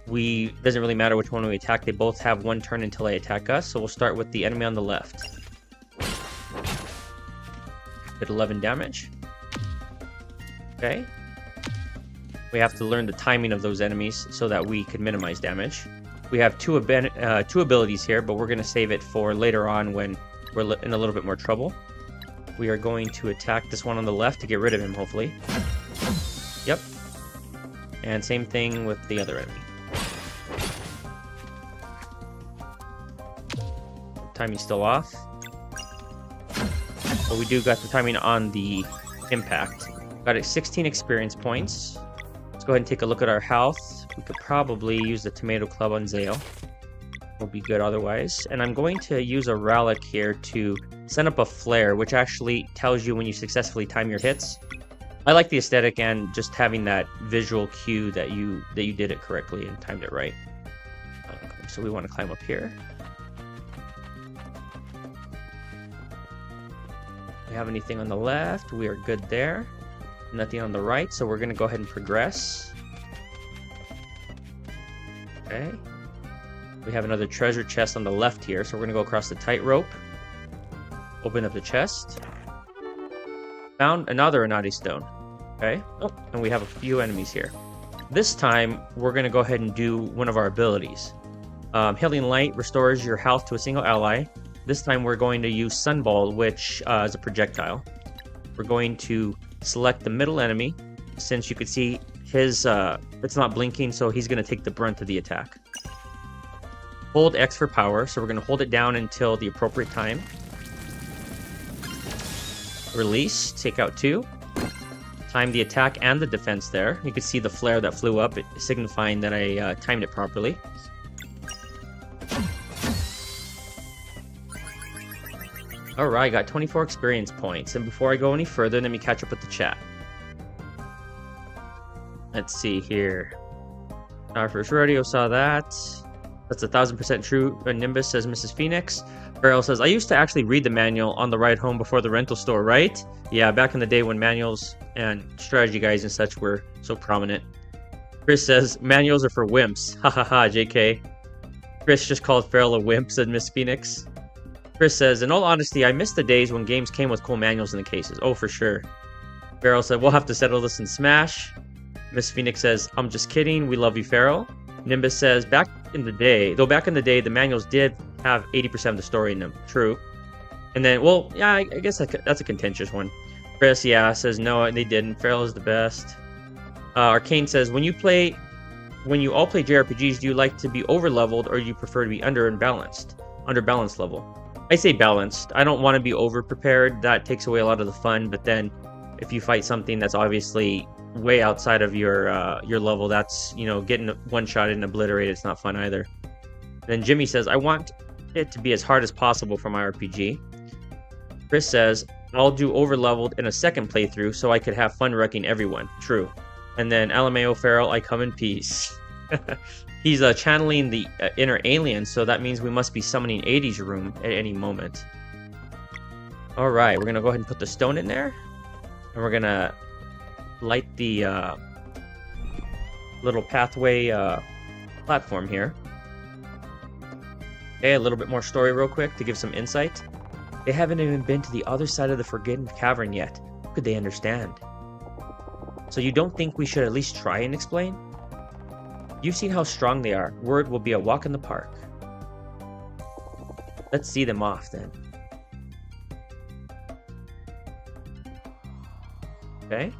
Doesn't really matter which one we attack. They both have 1 turn until they attack us. So we'll start with the enemy on the left. Did 11 damage. Okay. We have to learn the timing of those enemies so that we can minimize damage. We have two abilities here, but we're going to save it for later on when we're in a little bit more trouble. We are going to attack this one on the left to get rid of him, hopefully. Yep. And same thing with the other enemy. timing's still off. But we do got the timing on the impact. Got it 16 experience points. Let's go ahead and take a look at our health. We could probably use the tomato club on Zale. Will be good otherwise. And I'm going to use a relic here to send up a flare, which actually tells you when you successfully time your hits. I like the aesthetic and just having that visual cue that you did it correctly and timed it right. Okay, so we want to climb up here. We have anything on the left? We are good there. Nothing on the right, so we're going to go ahead and progress. Okay. We have another treasure chest on the left here, so we're going to go across the tightrope. Open up the chest. Found another Anati stone. Okay. Oh, and we have a few enemies here. This time, we're going to go ahead and do one of our abilities. Healing Light restores your health to a single ally. This time, we're going to use Sunball, which is a projectile. We're going to select the middle enemy. Since you could see his, it's not blinking, so he's going to take the brunt of the attack. Hold X for power, so we're going to hold it down until the appropriate time. Release, take out 2. Time the attack and the defense there. You can see the flare that flew up, signifying that I timed it properly. Alright, got 24 experience points. And before I go any further, let me catch up with the chat. Let's see here. Our first rodeo saw that. That's 1000% true. Nimbus says Mrs. Phoenix. Farrell says, I used to actually read the manual on the ride home before the rental store, right? Yeah, back in the day when manuals and strategy guides and such were so prominent. Chris says, manuals are for wimps. Ha ha ha, JK. Chris just called Farrell a wimp, said Miss Phoenix. Chris says, in all honesty, I miss the days when games came with cool manuals in the cases. Oh, for sure. Farrell said, we'll have to settle this in Smash. Miss Phoenix says, I'm just kidding. We love you, Farrell. Nimbus says, back in the day, the manuals did have 80% of the story in them. True. And then, well, yeah, I guess that's a contentious one. Chris, yeah, says, no, they didn't. Farrell is the best. Arcane says, when you all play JRPGs, do you like to be over-leveled or do you prefer to be under balanced level? I say balanced. I don't want to be over-prepared. That takes away a lot of the fun, but then if you fight something that's obviously way outside of your level, that's, you know, getting one shot and obliterated. It's not fun either. Then Jimmy says, I want it to be as hard as possible for my RPG. Chris says, I'll do over-leveled in a second playthrough so I could have fun wrecking everyone. True. And then Alameo Farrell, I come in peace. He's channeling the inner alien, so that means we must be summoning 80's room at any moment. Alright, we're going to go ahead and put the stone in there. And we're going to light the little pathway platform here. Okay, a little bit more story real quick to give some insight. They haven't even been to the other side of the Forgotten Cavern yet. How could they understand? So you don't think we should at least try and explain? You've seen how strong they are. Word will be a walk in the park. Let's see them off then. Okay.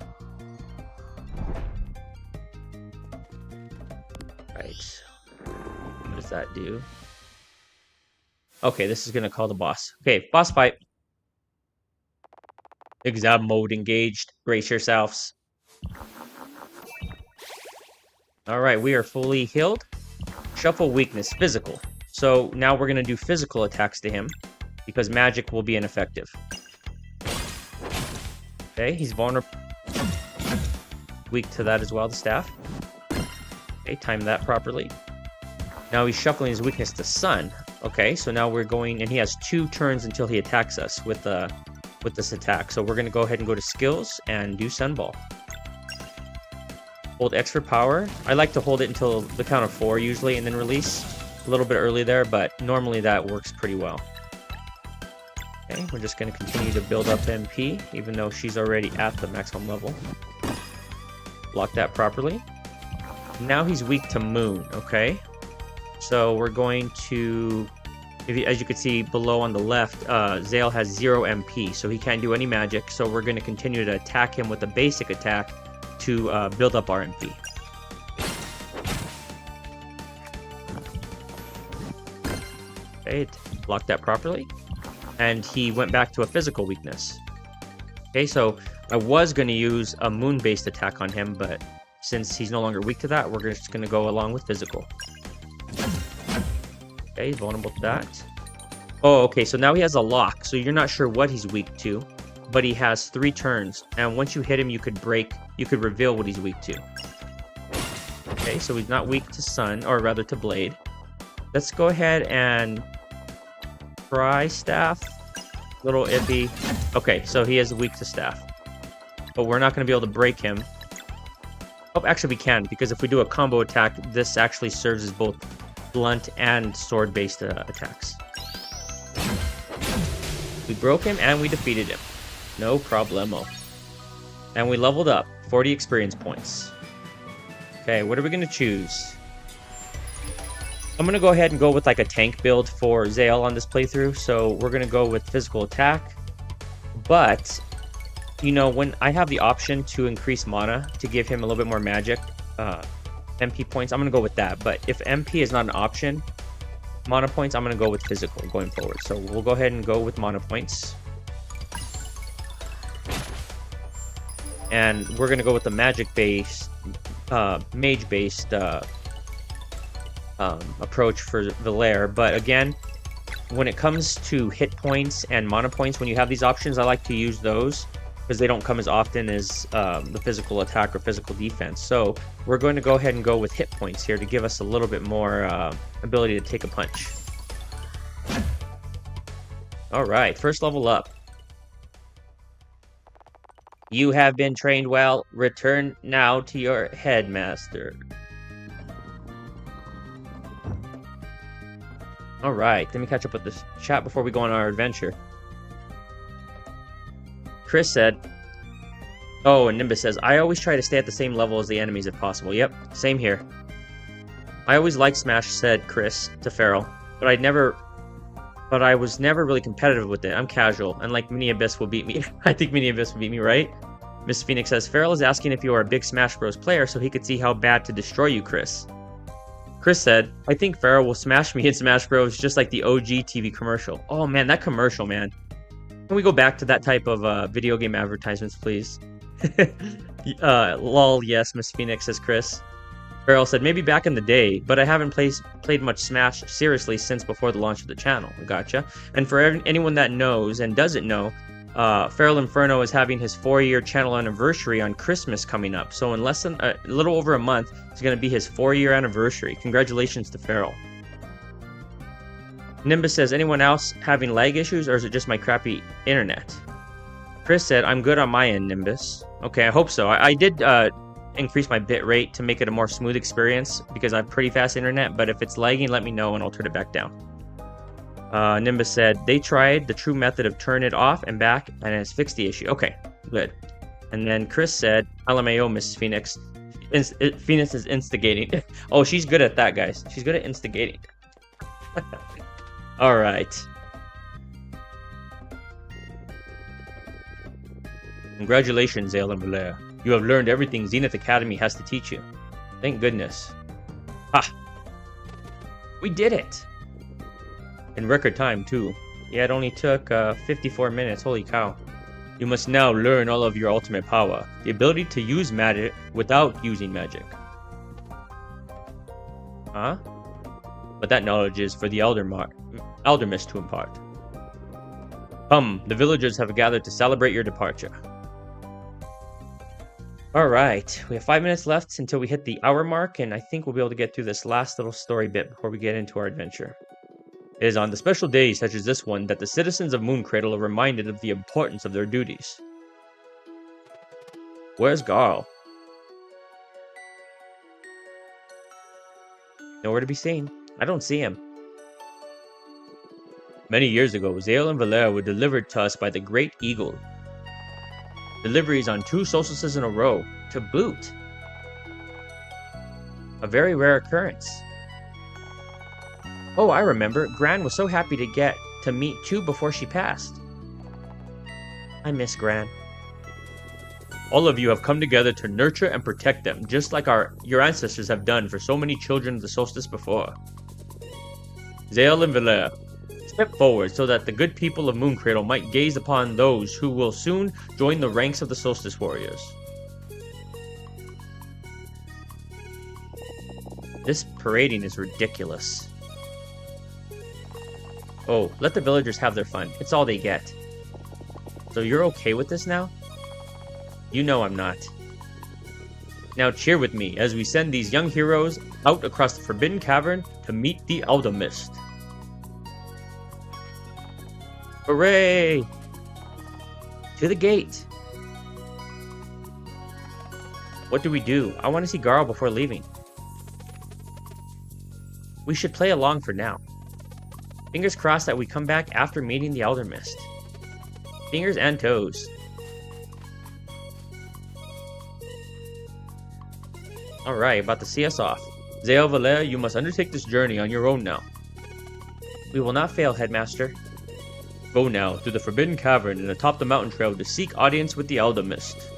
Right. What does that do? Okay, this is going to call the boss. Okay, boss fight. Exam mode engaged. Brace yourselves. Alright, we are fully healed. Shuffle weakness, physical. So now we're going to do physical attacks to him because magic will be ineffective. Okay, he's vulnerable. Weak to that as well, the staff. Okay, time that properly. Now he's shuffling his weakness to sun. Okay, so now we're going, and he has 2 turns until he attacks us with this attack. So we're going to go ahead and go to skills and do Sunball. Hold X for power. I like to hold it until the count of 4 usually, and then release a little bit early there, but normally that works pretty well. Okay, we're just going to continue to build up MP, even though she's already at the maximum level. Block that properly. Now he's weak to moon, okay? So we're going to, as you can see below on the left, Zale has 0 MP, so he can't do any magic. So we're going to continue to attack him with a basic attack to build up our MP. Okay, blocked that properly. And he went back to a physical weakness. Okay, so I was going to use a moon-based attack on him, but since he's no longer weak to that, we're just going to go along with physical. Okay, he's vulnerable to that. Oh, okay, so now he has a lock, so you're not sure what he's weak to, but he has 3 turns, and once you hit him, you could reveal what he's weak to. Okay, so he's not weak to sun, or rather to blade. Let's go ahead and try staff. Little iffy. Okay, so he is weak to staff, but we're not going to be able to break him. Oh, actually we can, because if we do a combo attack, this actually serves as both blunt and sword-based attacks. We broke him and we defeated him. No problemo. And we leveled up. 40 experience points. Okay, what are we going to choose? I'm going to go ahead and go with like a tank build for Zale on this playthrough. So we're going to go with physical attack. But, you know, when I have the option to increase mana to give him a little bit more magic, MP points, I'm going to go with that. But if MP is not an option, mana points, I'm going to go with physical going forward. So we'll go ahead and go with mana points. And we're going to go with the magic-based, mage-based approach for Valair. But again, when it comes to hit points and mana points, when you have these options, I like to use those because they don't come as often as the physical attack or physical defense. So we're going to go ahead and go with hit points here to give us a little bit more ability to take a punch. All right, first level up. You have been trained well. Return now to your headmaster. All right, let me catch up with this chat before we go on our adventure. Chris said, oh, and Nimbus says, I always try to stay at the same level as the enemies if possible. Yep, same here. I always liked Smash, said Chris to Farrell, but I was never really competitive with it. I'm casual, and like Mini Abyss will beat me. I think Mini Abyss will beat me, right? Miss Phoenix says, Farrell is asking if you are a big Smash Bros. Player so he could see how bad to destroy you, Chris. Chris said, I think Farrell will smash me in Smash Bros. Just like the OG TV commercial. Oh man, that commercial, man. Can we go back to that type of video game advertisements, please? Lol, yes, Miss Phoenix, says Chris. Farrell said, maybe back in the day, but I haven't played much Smash seriously since before the launch of the channel. Gotcha. And for anyone that knows and doesn't know, Feral Inferno is having his 4-year channel anniversary on Christmas coming up. So in less than a little over a month, it's going to be his 4-year anniversary. Congratulations to Feral. Nimbus says, anyone else having lag issues, or is it just my crappy internet? Chris said, I'm good on my end, Nimbus. Okay, I hope so. I did increase my bit rate to make it a more smooth experience because I have pretty fast internet, but if it's lagging, let me know and I'll turn it back down. Nimbus said, they tried the true method of turn it off and back and it's fixed the issue. Okay, good. And then Chris said, LMAO, Mrs. Phoenix. Phoenix is instigating. Oh, she's good at that, guys. She's good at instigating. All right. Congratulations, Zale and Valair. You have learned everything Zenith Academy has to teach you. Thank goodness. Ha! We did it! In record time, too. Yeah, it only took 54 minutes. Holy cow. You must now learn all of your ultimate power. The ability to use magic without using magic. Huh? But that knowledge is for the Eldermist to impart. Come, the villagers have gathered to celebrate your departure. Alright, we have 5 minutes left until we hit the hour mark, and I think we'll be able to get through this last little story bit before we get into our adventure. It is on the special days such as this one that the citizens of Mooncradle are reminded of the importance of their duties. Where's Garl? Nowhere to be seen. I don't see him. Many years ago, Zale and Valair were delivered to us by the Great Eagle. Deliveries on 2 solstices in a row, to boot. A very rare occurrence. Oh, I remember. Gran was so happy to get to meet 2 before she passed. I miss Gran. All of you have come together to nurture and protect them, just like your ancestors have done for so many children of the solstice before. Zale and Valair, Step forward so that the good people of Mooncradle might gaze upon those who will soon join the ranks of the Solstice Warriors. This parading is ridiculous. Oh, let the villagers have their fun. It's all they get. So you're okay with this now? You know I'm not. Now cheer with me as we send these young heroes out across the Forbidden Cavern to meet the Alchemist. Hooray! To the gate. What do we do? I want to see Garl before leaving. We should play along for now. Fingers crossed that we come back after meeting the Elder Mist. Fingers and toes. Alright, about to see us off. Zale Valere, you must undertake this journey on your own now. We will not fail, Headmaster. Go now through the Forbidden Cavern and atop the mountain trail to seek audience with the Elder Mist.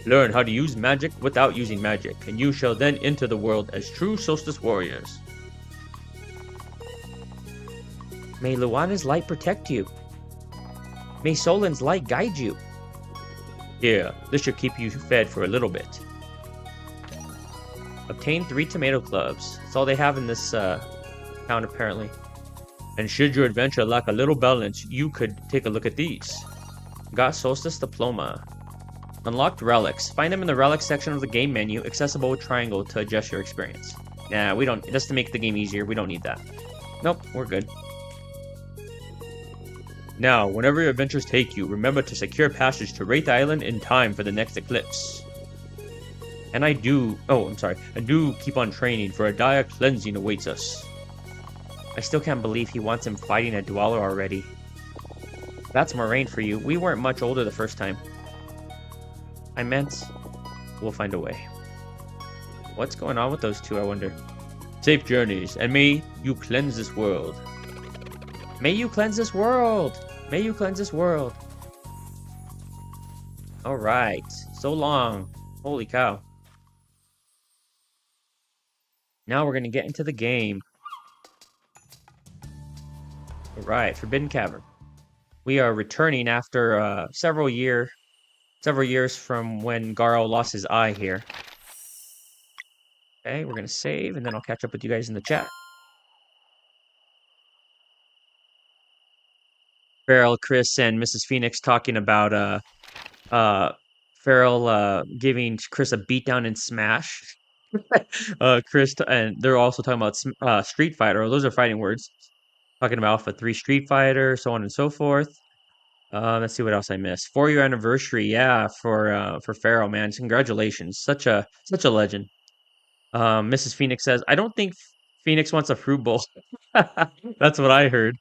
Learn how to use magic without using magic, and you shall then enter the world as true Solstice Warriors. May Luana's light protect you. May Solin's light guide you. Here, this should keep you fed for a little bit. Obtain 3 tomato clubs. That's all they have in this town, apparently. And should your adventure lack a little balance, you could take a look at these. Got Solstice Diploma. Unlocked relics. Find them in the relics section of the game menu, accessible with triangle to adjust your experience. Nah, we don't. Just to make the game easier, we don't need that. Nope, we're good. Now, whenever your adventures take you, remember to secure passage to Wraith Island in time for the next eclipse. And I do keep on training, for a dire cleansing awaits us. I still can't believe he wants him fighting a Dweller already. That's Moraine for you. We weren't much older the first time. I meant, we'll find a way. What's going on with those two, I wonder? Safe journeys, and may you cleanse this world. May you cleanse this world! May you cleanse this world! Alright, so long. Holy cow. Now we're gonna get into the game. Alright, Forbidden Cavern. We are returning after several years from when Garl lost his eye here. Okay, we're gonna save, and then I'll catch up with you guys in the chat. Farrell, Chris, and Mrs. Phoenix talking about Farrell giving Chris a beatdown in Smash. And they're also talking about Street Fighter. Those are fighting words. Talking about Alpha 3 Street Fighter, so on and so forth. Let's see what else I missed. 4-year anniversary, yeah, for Farrell, man. Congratulations. Such a legend. Mrs. Phoenix says, I don't think Phoenix wants a fruit bowl. That's what I heard.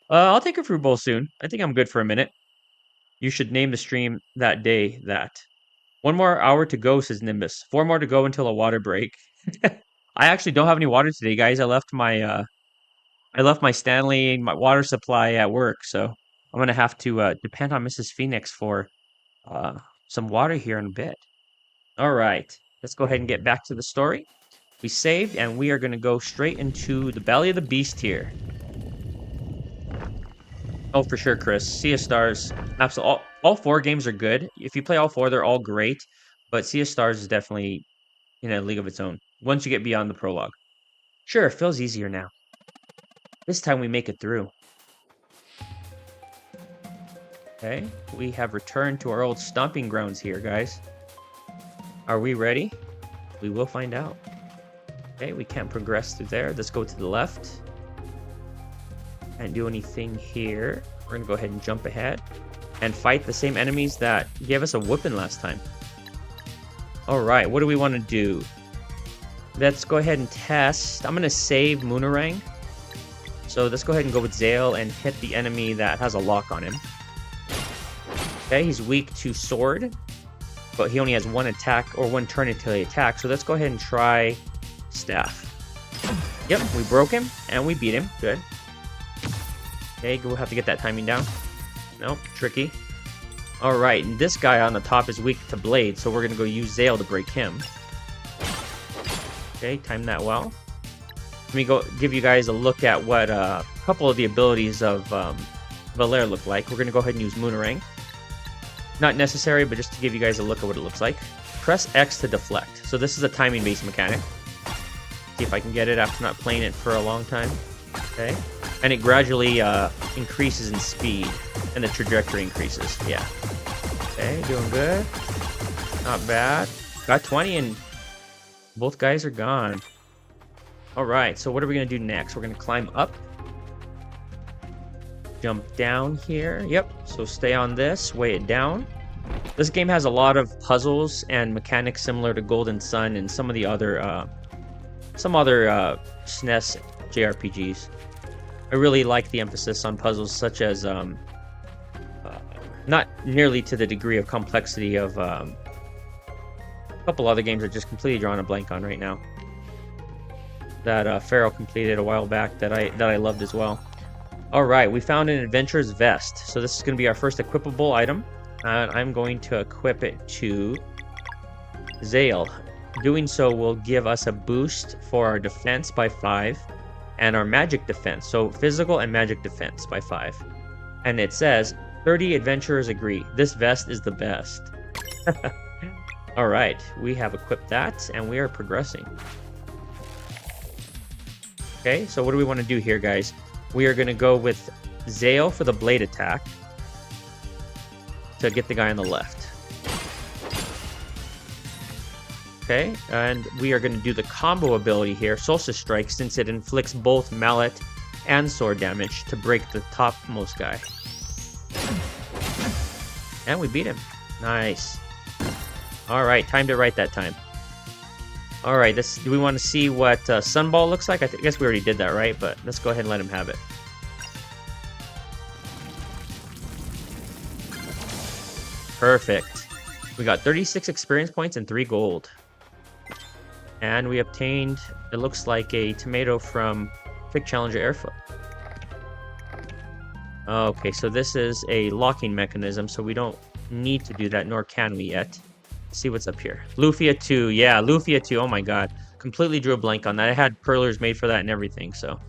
I'll take a fruit bowl soon. I think I'm good for a minute. You should name the stream that day that. 1 more hour to go, says Nimbus. 4 more to go until a water break. I actually don't have any water today, guys. I left my Stanley, my water supply at work, so I'm gonna have to depend on Mrs. Phoenix for some water here in a bit. All right, let's go ahead and get back to the story. We saved, and we are gonna go straight into the belly of the beast here. Oh, for sure, Chris. Sea of Stars, absolutely. All 4 games are good. If you play all 4, they're all great. But Sea of Stars is definitely in a league of its own. Once you get beyond the prologue. Sure, it feels easier now. This time we make it through. Okay, we have returned to our old stomping grounds here, guys. Are we ready? We will find out. Okay, we can't progress through there. Let's go to the left. Can't do anything here. We're gonna go ahead and jump ahead and fight the same enemies that gave us a whooping last time. Alright, what do we want to do? Let's go ahead and test. I'm gonna save Moonerang. So let's go ahead and go with Zale and hit the enemy that has a lock on him. Okay, he's weak to sword, but he only has 1 attack or 1 turn until he attacks. So let's go ahead and try staff. Yep, we broke him and we beat him. Good. Okay, we'll have to get that timing down. Nope, tricky. Alright, and this guy on the top is weak to blade, so we're going to go use Zale to break him. Okay, time that well. let me go give you guys a look at what a couple of the abilities of Valere look like. We're going to go ahead and use Moonerang. Not necessary, but just to give you guys a look at what it looks like. Press X to deflect. So this is a timing-based mechanic. See if I can get it after not playing it for a long time. Okay. And it gradually increases in speed, and the trajectory increases. Yeah. Okay, doing good. Not bad. Got 20, and both guys are gone. All right, so what are we going to do next? We're going to climb up. Jump down here. Yep, so stay on this, weigh it down. This game has a lot of puzzles and mechanics similar to Golden Sun and some of the other, SNES JRPGs. I really like the emphasis on puzzles such as, not nearly to the degree of complexity of a couple other games that just completely drawing a blank on right now. That Farrell completed a while back that I loved as well. All right, we found an adventurer's vest. So this is going to be our first equipable item. And I'm going to equip it to Zale. Doing so will give us a boost for our defense by 5 and our magic defense. So physical and magic defense by 5. And it says 30 adventurers agree. This vest is the best. All right, we have equipped that and we are progressing. Okay, so what do we want to do here, guys? We are going to go with Zale for the blade attack to get the guy on the left. Okay, and we are going to do the combo ability here, Solstice Strike, since it inflicts both mallet and sword damage to break the topmost guy. And we beat him. Nice. All right, timed it right that time. All right, do we want to see what Sunball looks like? I guess we already did that, right? But let's go ahead and let him have it. Perfect. We got 36 experience points and 3 gold. And we obtained, it looks like a tomato from Quick Challenger Airfoot. Okay, so this is a locking mechanism, so we don't need to do that, nor can we yet. See what's up here. Lufia 2. Yeah, Lufia 2. Oh my god. Completely drew a blank on that. I had perlers made for that and everything, so.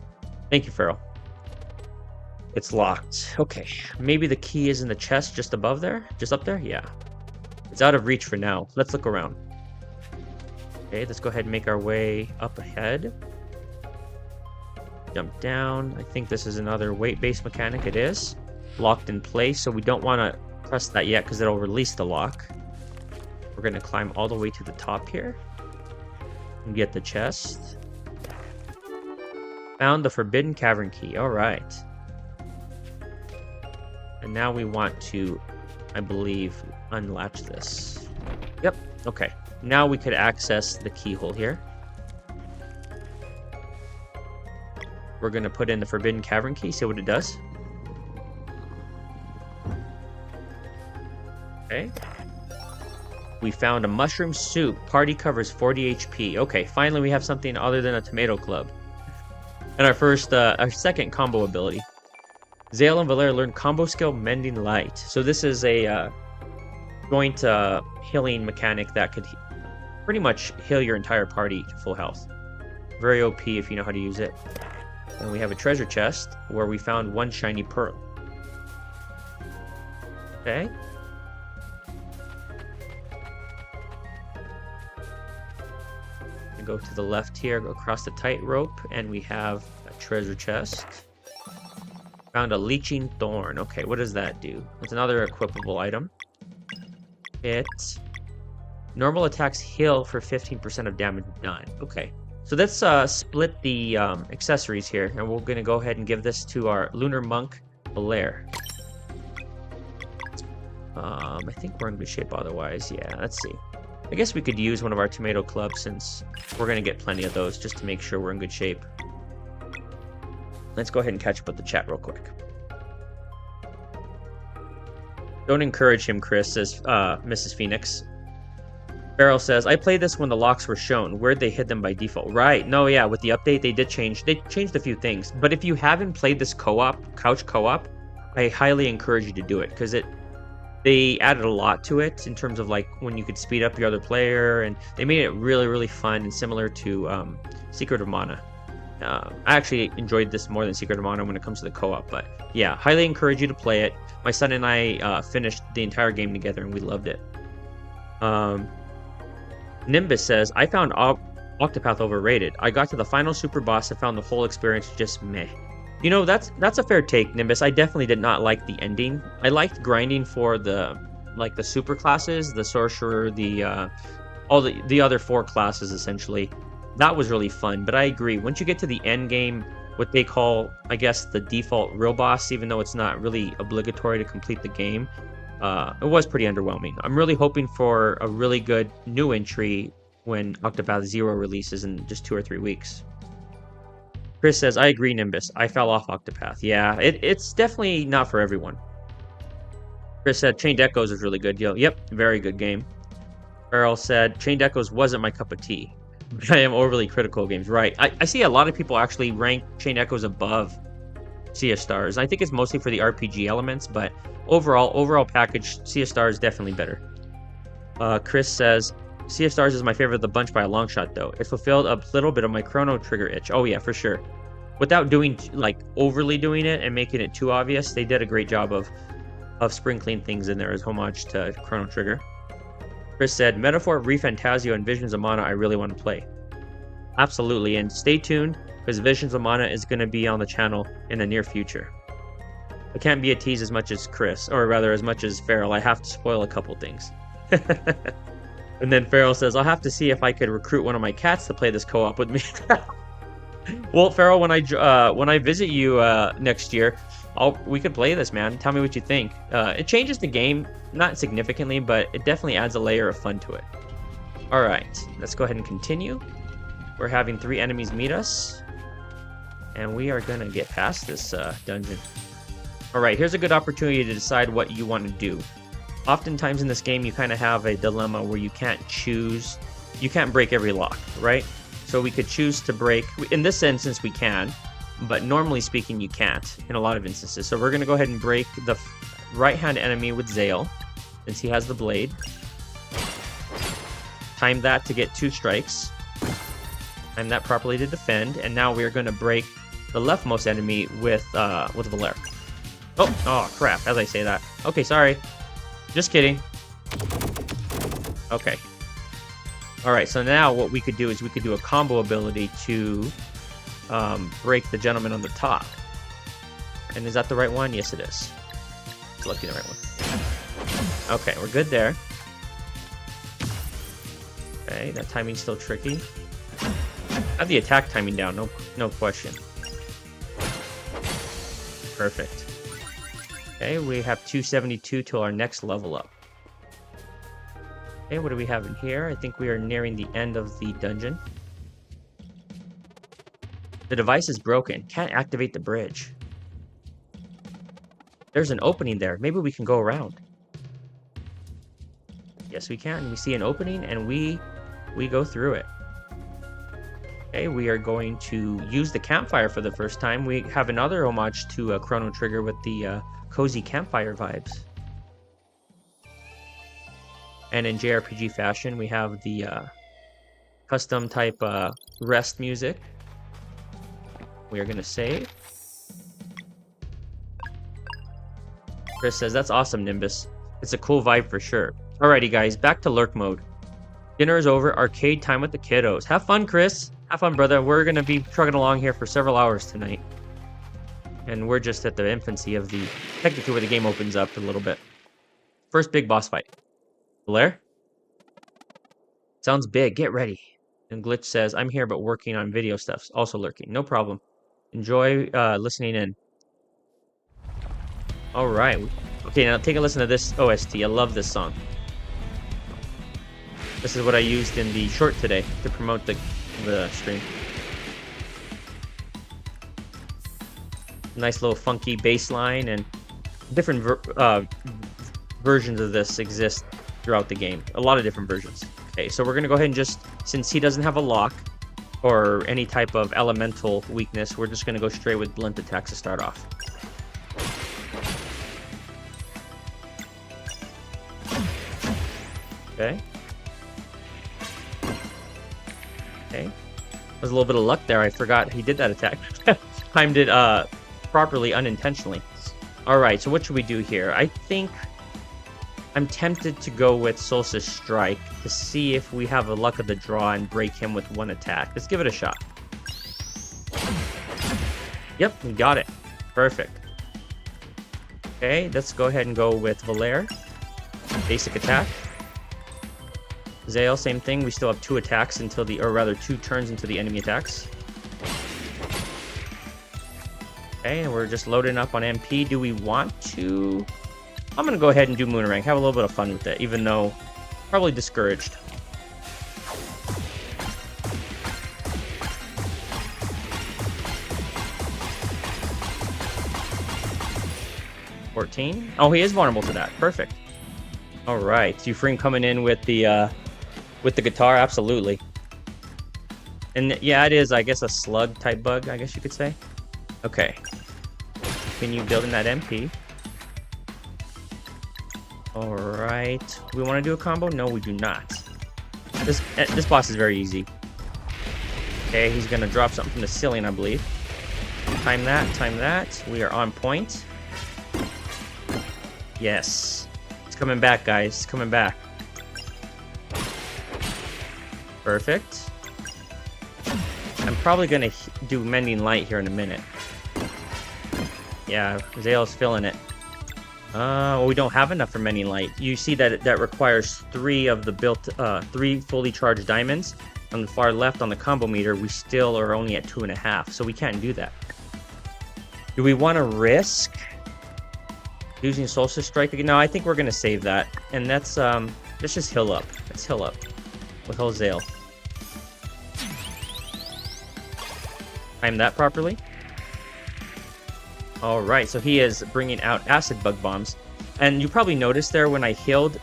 Thank you, Farrell. It's locked. Okay. Maybe the key is in the chest just above there? Just up there? Yeah. It's out of reach for now. Let's look around. Okay, let's go ahead and make our way up ahead. Jump down. I think this is another weight-based mechanic. It is. Locked in place, so we don't want to press that yet because it'll release the lock. We're going to climb all the way to the top here and get the chest. Found the forbidden cavern key. All right. And now we want to, I believe, unlatch this. Yep. Okay. Now we could access the keyhole here. We're going to put in the forbidden cavern key, see what it does. Okay. We found a mushroom soup. Party covers 40 HP. Okay, finally we have something other than a tomato club. And our second combo ability. Zale and Valere learn combo skill Mending Light. So this is a joint healing mechanic that could pretty much heal your entire party to full health. Very OP if you know how to use it. And we have a treasure chest where we found 1 shiny pearl. Okay. Go to the left here, go across the tightrope, and we have a treasure chest. Found a leeching thorn. Okay, what does that do? It's another equipable item. It normal attacks heal for 15% of damage done. Okay, so let's split the accessories here, and we're going to go ahead and give this to our lunar monk Valere. I think we're in good shape otherwise. Yeah, let's see. I guess we could use one of our tomato clubs since we're going to get plenty of those just to make sure we're in good shape. Let's go ahead and catch up with the chat real quick. Don't encourage him, Chris, says Mrs. Phoenix. Farrell says, I played this when the locks were shown. Where'd they hid them by default? Right. No, yeah, with the update, they changed a few things. But if you haven't played this couch co-op, I highly encourage you to do it because they added a lot to it in terms of like when you could speed up your other player, and they made it really, really fun and similar to Secret of Mana. I actually enjoyed this more than Secret of Mana when it comes to the co-op, but yeah, highly encourage you to play it. My son and I finished the entire game together and we loved it. Nimbus says, I found Octopath overrated. I got to the final super boss and found the whole experience just meh. You know, that's a fair take, Nimbus. I definitely did not like the ending. I liked grinding for the super classes, the sorcerer, all the other 4 classes essentially. That was really fun, but I agree. Once you get to the end game, what they call, I guess, the default real boss, even though it's not really obligatory to complete the game, it was pretty underwhelming. I'm really hoping for a really good new entry when Octopath Zero releases in just 2 or 3 weeks. Chris says, I agree, Nimbus. I fell off Octopath. Yeah, it's definitely not for everyone. Chris said, Chained Echoes is really good. Yep, very good game. Earl said, Chained Echoes wasn't my cup of tea. But I am overly critical of games. Right. I see a lot of people actually rank Chained Echoes above Sea of Stars. I think it's mostly for the RPG elements, but overall package, Sea of Stars is definitely better. Chris says, Sea of Stars is my favorite of the bunch by a long shot, though. It fulfilled a little bit of my Chrono Trigger itch. Oh yeah, for sure. Without doing, overly doing it and making it too obvious, they did a great job of sprinkling things in there as homage to Chrono Trigger. Chris said, Metaphor, ReFantazio, and Visions of Mana I really want to play. Absolutely, and stay tuned, because Visions of Mana is going to be on the channel in the near future. I can't be a tease as much as Chris, or rather as much as Farrell. I have to spoil a couple things. And then Farrell says, I'll have to see if I could recruit one of my cats to play this co-op with me. Well, Farrell, when I visit you next year, we could play this, man. Tell me what you think. It changes the game, not significantly, but it definitely adds a layer of fun to it. All right, let's go ahead and continue. We're having 3 enemies meet us, and we are gonna get past this dungeon. All right, here's a good opportunity to decide what you want to do. Oftentimes in this game, you kind of have a dilemma where you can't break every lock, right? So we could choose to break, in this instance we can, but normally speaking you can't in a lot of instances. So we're going to go ahead and break the right-hand enemy with Zale, since he has the blade. Time that to get 2 strikes. Time that properly to defend, and now we're going to break the leftmost enemy with Valer. Oh crap, as I say that. Okay, sorry. Just kidding. Okay. Alright, so now what we could do is we could do a combo ability to break the gentleman on the top. And is that the right one? Yes, it is. It's lucky the right one. Okay, we're good there. Okay, that timing's still tricky. I have the attack timing down, no question. Perfect. Okay, we have 272 till our next level up. Okay, what do we have in here? I think we are nearing the end of the dungeon. The device is broken. Can't activate the bridge. There's an opening there. Maybe we can go around. Yes, we can. We see an opening and we go through it. Okay, we are going to use the campfire for the first time. We have another homage to Chrono Trigger with the cozy campfire vibes. And in JRPG fashion, we have the custom type rest music. We are going to save. Chris says, that's awesome, Nimbus. It's a cool vibe for sure. Alrighty, guys, back to lurk mode. Dinner is over. Arcade time with the kiddos. Have fun, Chris. Have fun, brother. We're going to be trucking along here for several hours tonight. And we're just at the infancy of technically where the game opens up a little bit. First big boss fight. Blair? Sounds big. Get ready. And Glitch says, I'm here but working on video stuff. Also lurking. No problem. Enjoy listening in. Alright. Okay, now take a listen to this OST. I love this song. This is what I used in the short today to promote the stream. Nice little funky bass line, and different versions of this exist throughout the game. A lot of different versions. Okay, so we're going to go ahead and just, since he doesn't have a lock or any type of elemental weakness, we're just going to go straight with blunt attacks to start off. Okay. Okay. There's a little bit of luck there. I forgot he did that attack. Timed it properly, unintentionally. All right, so what should we do here? I think I'm tempted to go with Solstice Strike to see if we have the luck of the draw and break him with one attack. Let's give it a shot. Yep, we got it. Perfect. Okay, let's go ahead and go with Valere. Basic attack. Zale, same thing. We still have 2 attacks until the, or rather 2 turns until the enemy attacks. Okay, and we're just loading up on MP. Do we want to? I'm gonna go ahead and do Moonerang. Have a little bit of fun with it, even though probably discouraged. $14. Oh, he is vulnerable to that. Perfect. All right, Euphraim coming in with the guitar, absolutely. And yeah, it is, I guess, a slug type bug, I guess you could say. Okay. Continue building that MP. All right. Do we want to do a combo? No, we do not. This boss is very easy. Okay, he's gonna drop something from the ceiling, I believe. Time that. Time that. We are on point. Yes. It's coming back, guys. It's coming back. Perfect. I'm probably going to do Mending Light here in a minute. Yeah, Zale's feeling it. Well, we don't have enough for Mending Light. You see that that requires 3 of the built, 3 fully charged diamonds. On the far left on the combo meter, we still are only at 2.5, so we can't do that. Do we want to risk using Solstice Strike again? No, I think we're going to save that. And that's, let's just heal up. Let's heal up with Zale. Time that properly. All right, so he is bringing out acid bug bombs. And you probably noticed there when I healed,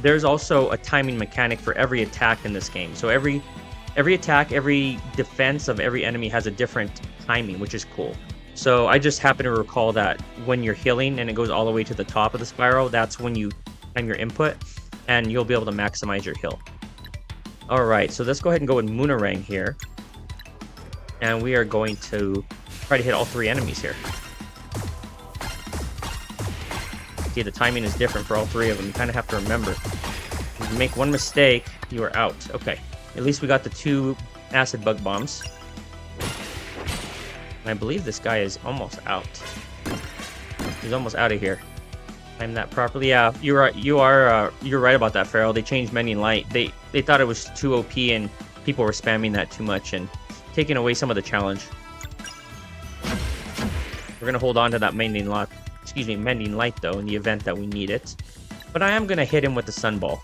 there's also a timing mechanic for every attack in this game. So every attack, every defense of every enemy has a different timing, which is cool. So I just happen to recall that when you're healing and it goes all the way to the top of the spiral, that's when you time your input and you'll be able to maximize your heal. All right, so let's go ahead and go with Moonerang here. And we are going to try to hit all 3 enemies here. See, the timing is different for all 3 of them. You kind of have to remember. If you make one mistake, you are out. Okay, at least we got the 2 acid bug bombs. And I believe this guy is almost out. He's almost out of here. Time that properly. Yeah, you're right about that, Farrell. They changed Mending Light. They thought it was too OP and people were spamming that too much and taking away some of the challenge. We're gonna hold on to that Mending Light though in the event that we need it. But I am gonna hit him with the Sunball.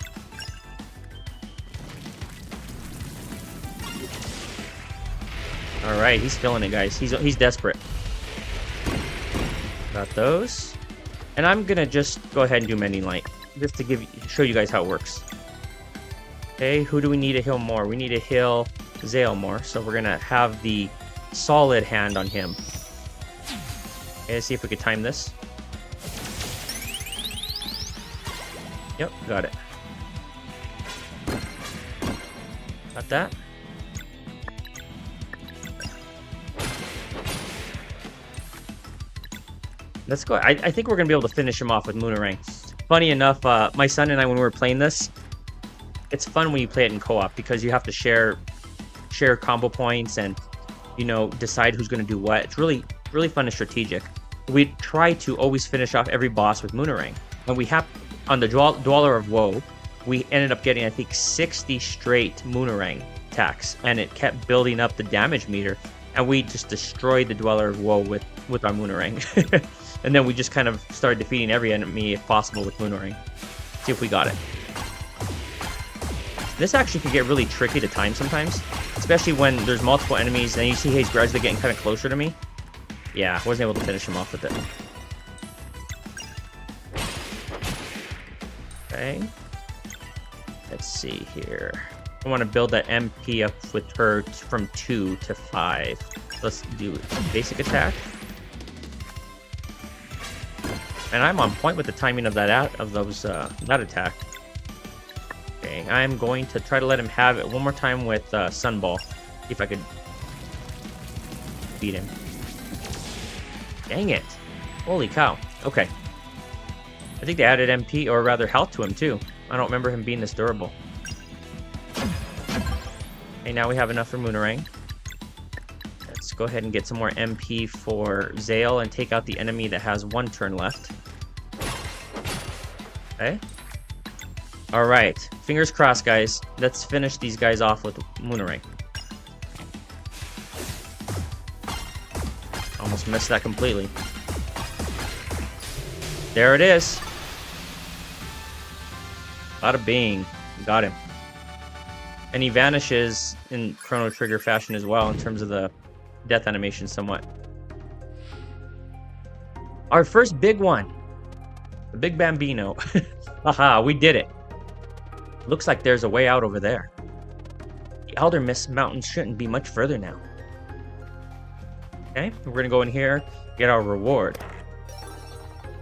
All right, he's feeling it, guys. He's desperate. Got those, and I'm gonna just go ahead and do Mending Light just to show you guys how it works. Okay, who do we need to heal more? We need to heal Zale more, so we're gonna have the solid hand on him. Okay, let's see if we can time this. Yep, got it. Got that. Let's go. I think we're gonna be able to finish him off with Moonerang. Funny enough, my son and I, when we were playing this, it's fun when you play it in co-op because you have to share combo points and, you know, decide who's going to do what. It's really fun and strategic. We try to always finish off every boss with Moonerang. And we have, on the Dweller of Woe, we ended up getting, I think, 60 straight Moonerang attacks. And it kept building up the damage meter. And we just destroyed the Dweller of Woe with our Moonerang. And then we just kind of started defeating every enemy if possible with Moonerang. See if we got it. This actually can get really tricky to time sometimes, especially when there's multiple enemies and you see he's gradually getting kind of closer to me. Yeah, I wasn't able to finish him off with it. Okay. Let's see here. I want to build that MP up with her from 2 to 5. Let's do basic attack. And I'm on point with the timing of that that attack. Okay, I'm going to try to let him have it one more time with Sunball. See if I could beat him. Dang it. Holy cow. Okay. I think they added MP, or rather health to him too. I don't remember him being this durable. Okay, now we have enough for Moonerang. Let's go ahead and get some more MP for Zale and take out the enemy that has 1 turn left. Okay. Alright. Fingers crossed, guys. Let's finish these guys off with Moonerang. Almost missed that completely. There it is. Bada bing. Got him. And he vanishes in Chrono Trigger fashion as well in terms of the death animation somewhat. Our first big one. The Big Bambino. Haha, we did it. Looks like there's a way out over there. The Elder Mist Mountains shouldn't be much further now. Okay, we're gonna go in here, get our reward.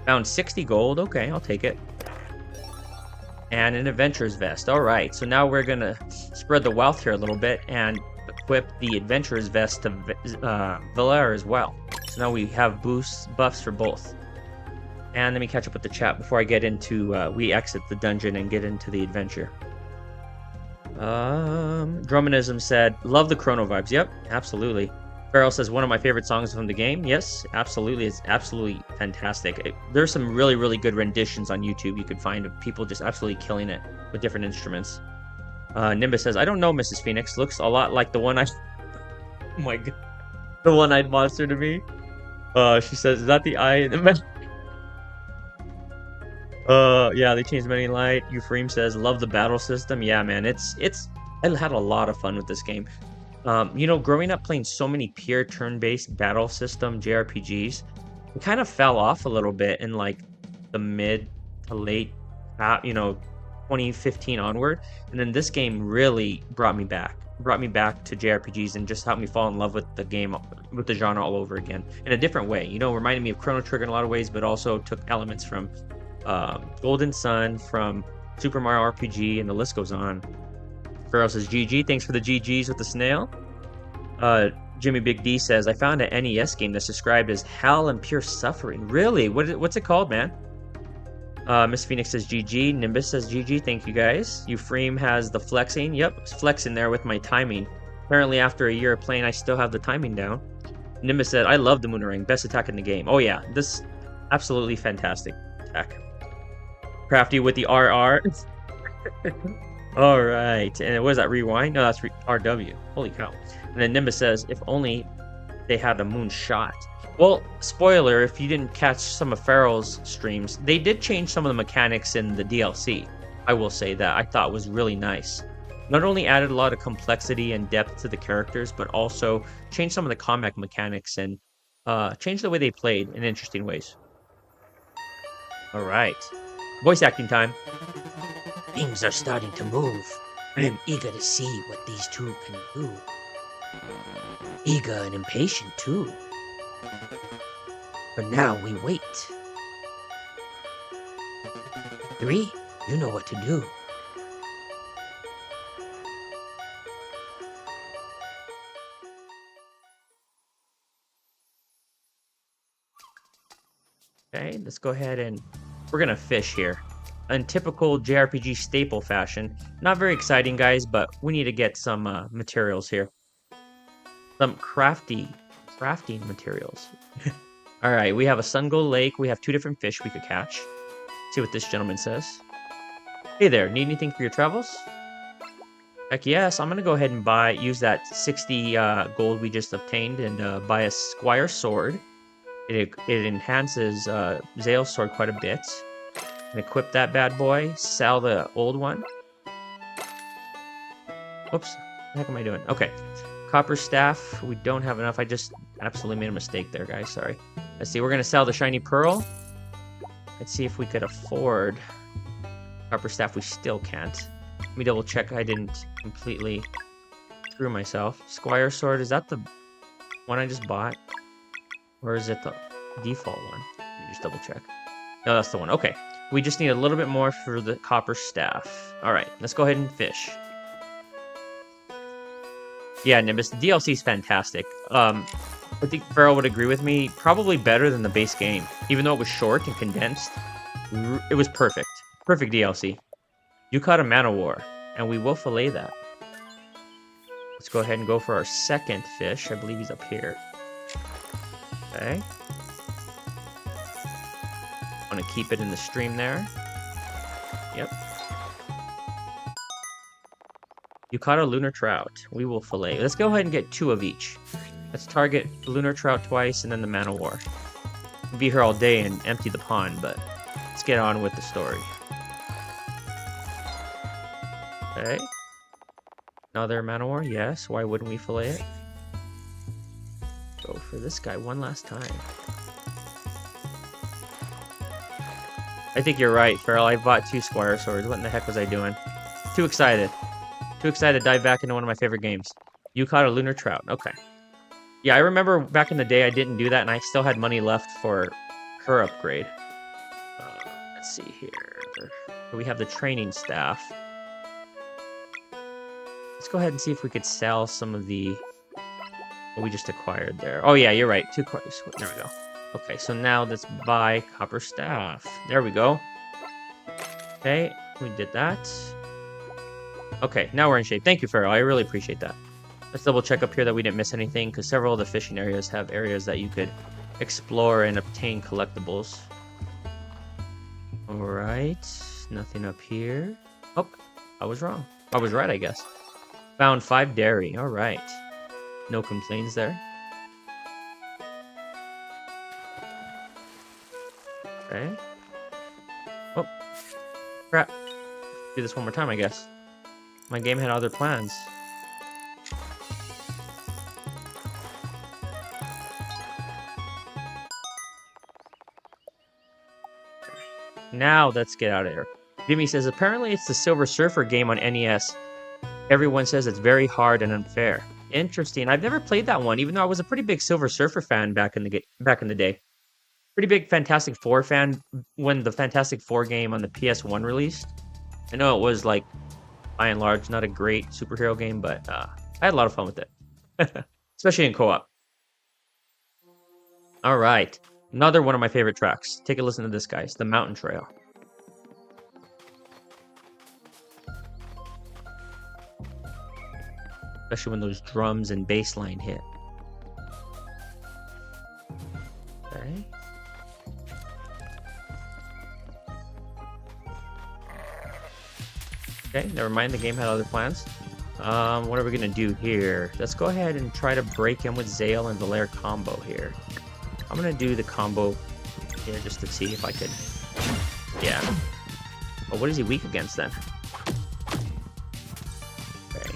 Found 60 gold. Okay, I'll take it. And an adventurer's vest. Alright, so now we're gonna spread the wealth here a little bit and equip the adventurer's vest to Valera as well. So now we have buffs for both. And let me catch up with the chat before I get into, we exit the dungeon and get into the adventure. Drumanism said, love the Chrono vibes. Yep, absolutely. Farrell says, one of my favorite songs from the game. Yes, absolutely. It's absolutely fantastic. There's some really, really good renditions on YouTube you could find of people just absolutely killing it with different instruments. Nimbus says, I don't know, Mrs. Phoenix. Looks a lot like the one I... Oh my god. The one-eyed monster to me. She says, is that the eye in the... Yeah, they changed many light. Euphrem says, love the battle system. Yeah, man, I had a lot of fun with this game. You know, growing up playing so many pure turn-based battle system JRPGs, it kind of fell off a little bit in like the mid to late, 2015 onward. And then this game really brought me back to JRPGs and just helped me fall in love with the game, with the genre all over again in a different way. You know, reminded me of Chrono Trigger in a lot of ways, but also took elements from Golden Sun, from Super Mario RPG, and the list goes on. Farrell says, GG, thanks for the GGs with the snail. Jimmy Big D says, I found an NES game that's described as hell and pure suffering. Really? What's it called, man? Miss Phoenix says GG. Nimbus says GG. Thank you, guys. Euphrem has the flexing. Yep, it's flexing there with my timing. Apparently, after a year of playing, I still have the timing down. Nimbus said, I love the Moonerang. Best attack in the game. Oh, yeah. This absolutely fantastic attack. Crafty with the RR. All right, and what is that, rewind? No, that's RW. Holy cow. And then Nimbus says, if only they had a moon shot. Well, spoiler, if you didn't catch some of Farrell's streams, they did change some of the mechanics in the DLC. I will say that I thought was really nice. Not only added a lot of complexity and depth to the characters, but also changed some of the combat mechanics and changed the way they played in interesting ways. All right, voice acting time. Things are starting to move. I am eager to see what these two can do. Eager and impatient, too. But now we wait. 3, you know what to do. Okay, let's go ahead and we're gonna fish here. In typical JRPG staple fashion. Not very exciting, guys, but we need to get some materials here. Some crafting materials. All right, we have a Sungold Lake. We have 2 different fish we could catch. See what this gentleman says. Hey there, need anything for your travels? Heck yes, I'm gonna go ahead and use that 60 gold we just obtained and buy a Squire sword. It enhances Zale's sword quite a bit. And equip that bad boy, sell the old one. Whoops, what the heck am I doing? Okay, copper staff, we don't have enough. I just absolutely made a mistake there, guys, sorry. Let's see, we're gonna sell the shiny pearl. Let's see if we could afford copper staff. We still can't. Let me double check I didn't completely screw myself. Squire sword, is that the one I just bought? Or is it the default one? Let me just double check. No, that's the one, okay. We just need a little bit more for the copper staff. All right, let's go ahead and fish. Yeah, Nimbus, the DLC is fantastic. I think Farrell would agree with me. Probably better than the base game. Even though it was short and condensed, it was perfect. Perfect DLC. You caught a mana war, and we will fillet that. Let's go ahead and go for our second fish. I believe he's up here. Okay. I'm gonna keep it in the stream there. Yep. You caught a lunar trout. We will fillet. Let's go ahead and get 2 of each. Let's target the lunar trout twice and then the mana war. We'll be here all day and empty the pond, but let's get on with the story. Okay. Another mana war, yes. Why wouldn't we fillet it? Go for this guy one last time. I think you're right, Farrell. I bought 2 Squire Swords. What in the heck was I doing? Too excited. Too excited to dive back into one of my favorite games. You caught a lunar trout. Okay. Yeah, I remember back in the day I didn't do that, and I still had money left for her upgrade. Let's see here. We have the training staff. Let's go ahead and see if we could sell some of the... what we just acquired there. Oh yeah, you're right. 2 quarters. There we go. Okay, so now let's buy copper staff. There we go. Okay, we did that. Okay, now we're in shape. Thank you, Farrell. I really appreciate that. Let's double check up here that we didn't miss anything, because several of the fishing areas have areas that you could explore and obtain collectibles. Alright, nothing up here. Oh, I was wrong. I was right, I guess. Found 5 dairy. Alright. No complaints there. Okay. Oh, crap. Do this one more time, I guess. My game had other plans. Now let's get out of here. Jimmy says, apparently it's the Silver Surfer game on NES. Everyone says it's very hard and unfair. Interesting. I've never played that one, even though I was a pretty big Silver Surfer fan back in the day. Pretty big Fantastic Four fan when the Fantastic Four game on the PS1 released. I know it was, like, by and large, not a great superhero game, but I had a lot of fun with it. Especially in co-op. Alright. Another one of my favorite tracks. Take a listen to this, guys. The Mountain Trail. Especially when those drums and bass line hit. Okay. Okay, never mind. The game had other plans. What are we going to do here? Let's go ahead and try to break in with Zale and Valaire combo here. I'm going to do the combo here just to see if I could... yeah. Well, what is he weak against then? Okay,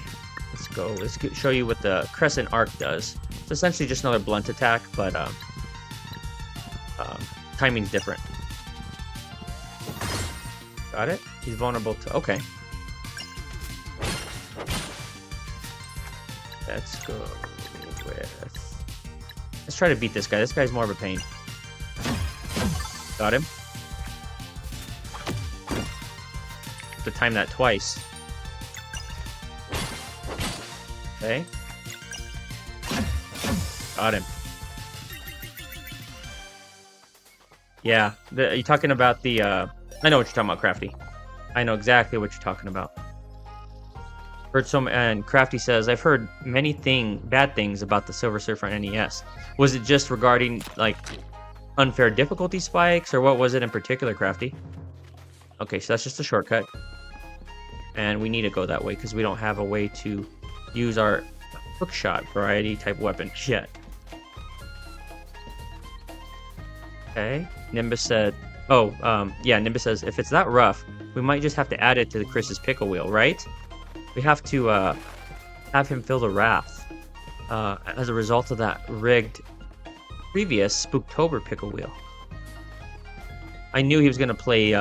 let's go. Let's show you what the Crescent Arc does. It's essentially just another blunt attack, but timing's different. Got it? He's vulnerable to... okay. Let's go with... let's try to beat this guy. This guy's more of a pain. Got him. To time that twice. Okay. Got him. Yeah. Are you talking about the... I know what you're talking about, Crafty. I know exactly what you're talking about. Heard some, and Crafty says, I've heard many bad things about the Silver Surfer on NES. Was it just regarding, like, unfair difficulty spikes, or what was it in particular, Crafty? Okay, so that's just a shortcut. And we need to go that way, because we don't have a way to use our hookshot variety type weapon yet. Okay, Nimbus said, yeah, Nimbus says, if it's that rough, we might just have to add it to the Chris's pickle wheel, right? We have to have him feel the wrath as a result of that rigged previous Spooktober pickle wheel. I knew he was going to play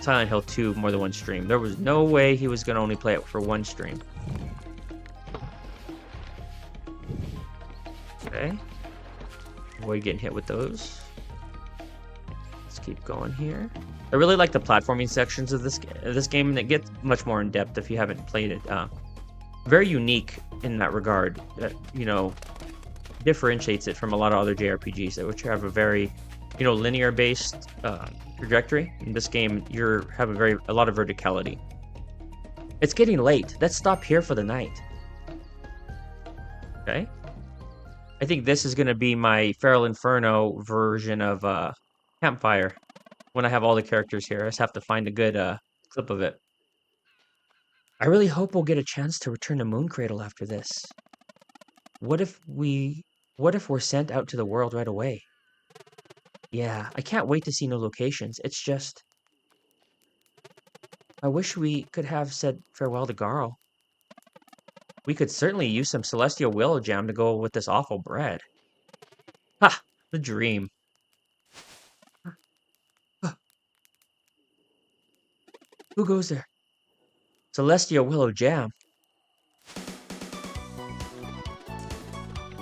Silent Hill 2 more than one stream. There was no way he was going to only play it for one stream. Okay. Avoid getting hit with those. Let's keep going here. I really like the platforming sections of this game, and it gets much more in depth if you haven't played it very unique in that regard. That, differentiates it from a lot of other JRPGs, which have a very, linear-based trajectory. In this game, you have a lot of verticality. It's getting late. Let's stop here for the night. Okay. I think this is going to be my Feral Inferno version of Campfire. When I have all the characters here, I just have to find a good clip of it. I really hope we'll get a chance to return to Moon Cradle after this. What if we're sent out to the world right away? Yeah, I can't wait to see new locations. It's just, I wish we could have said farewell to Garl. We could certainly use some celestial willow jam to go with this awful bread. Ha! The dream. Who goes there? Celestial willow jam.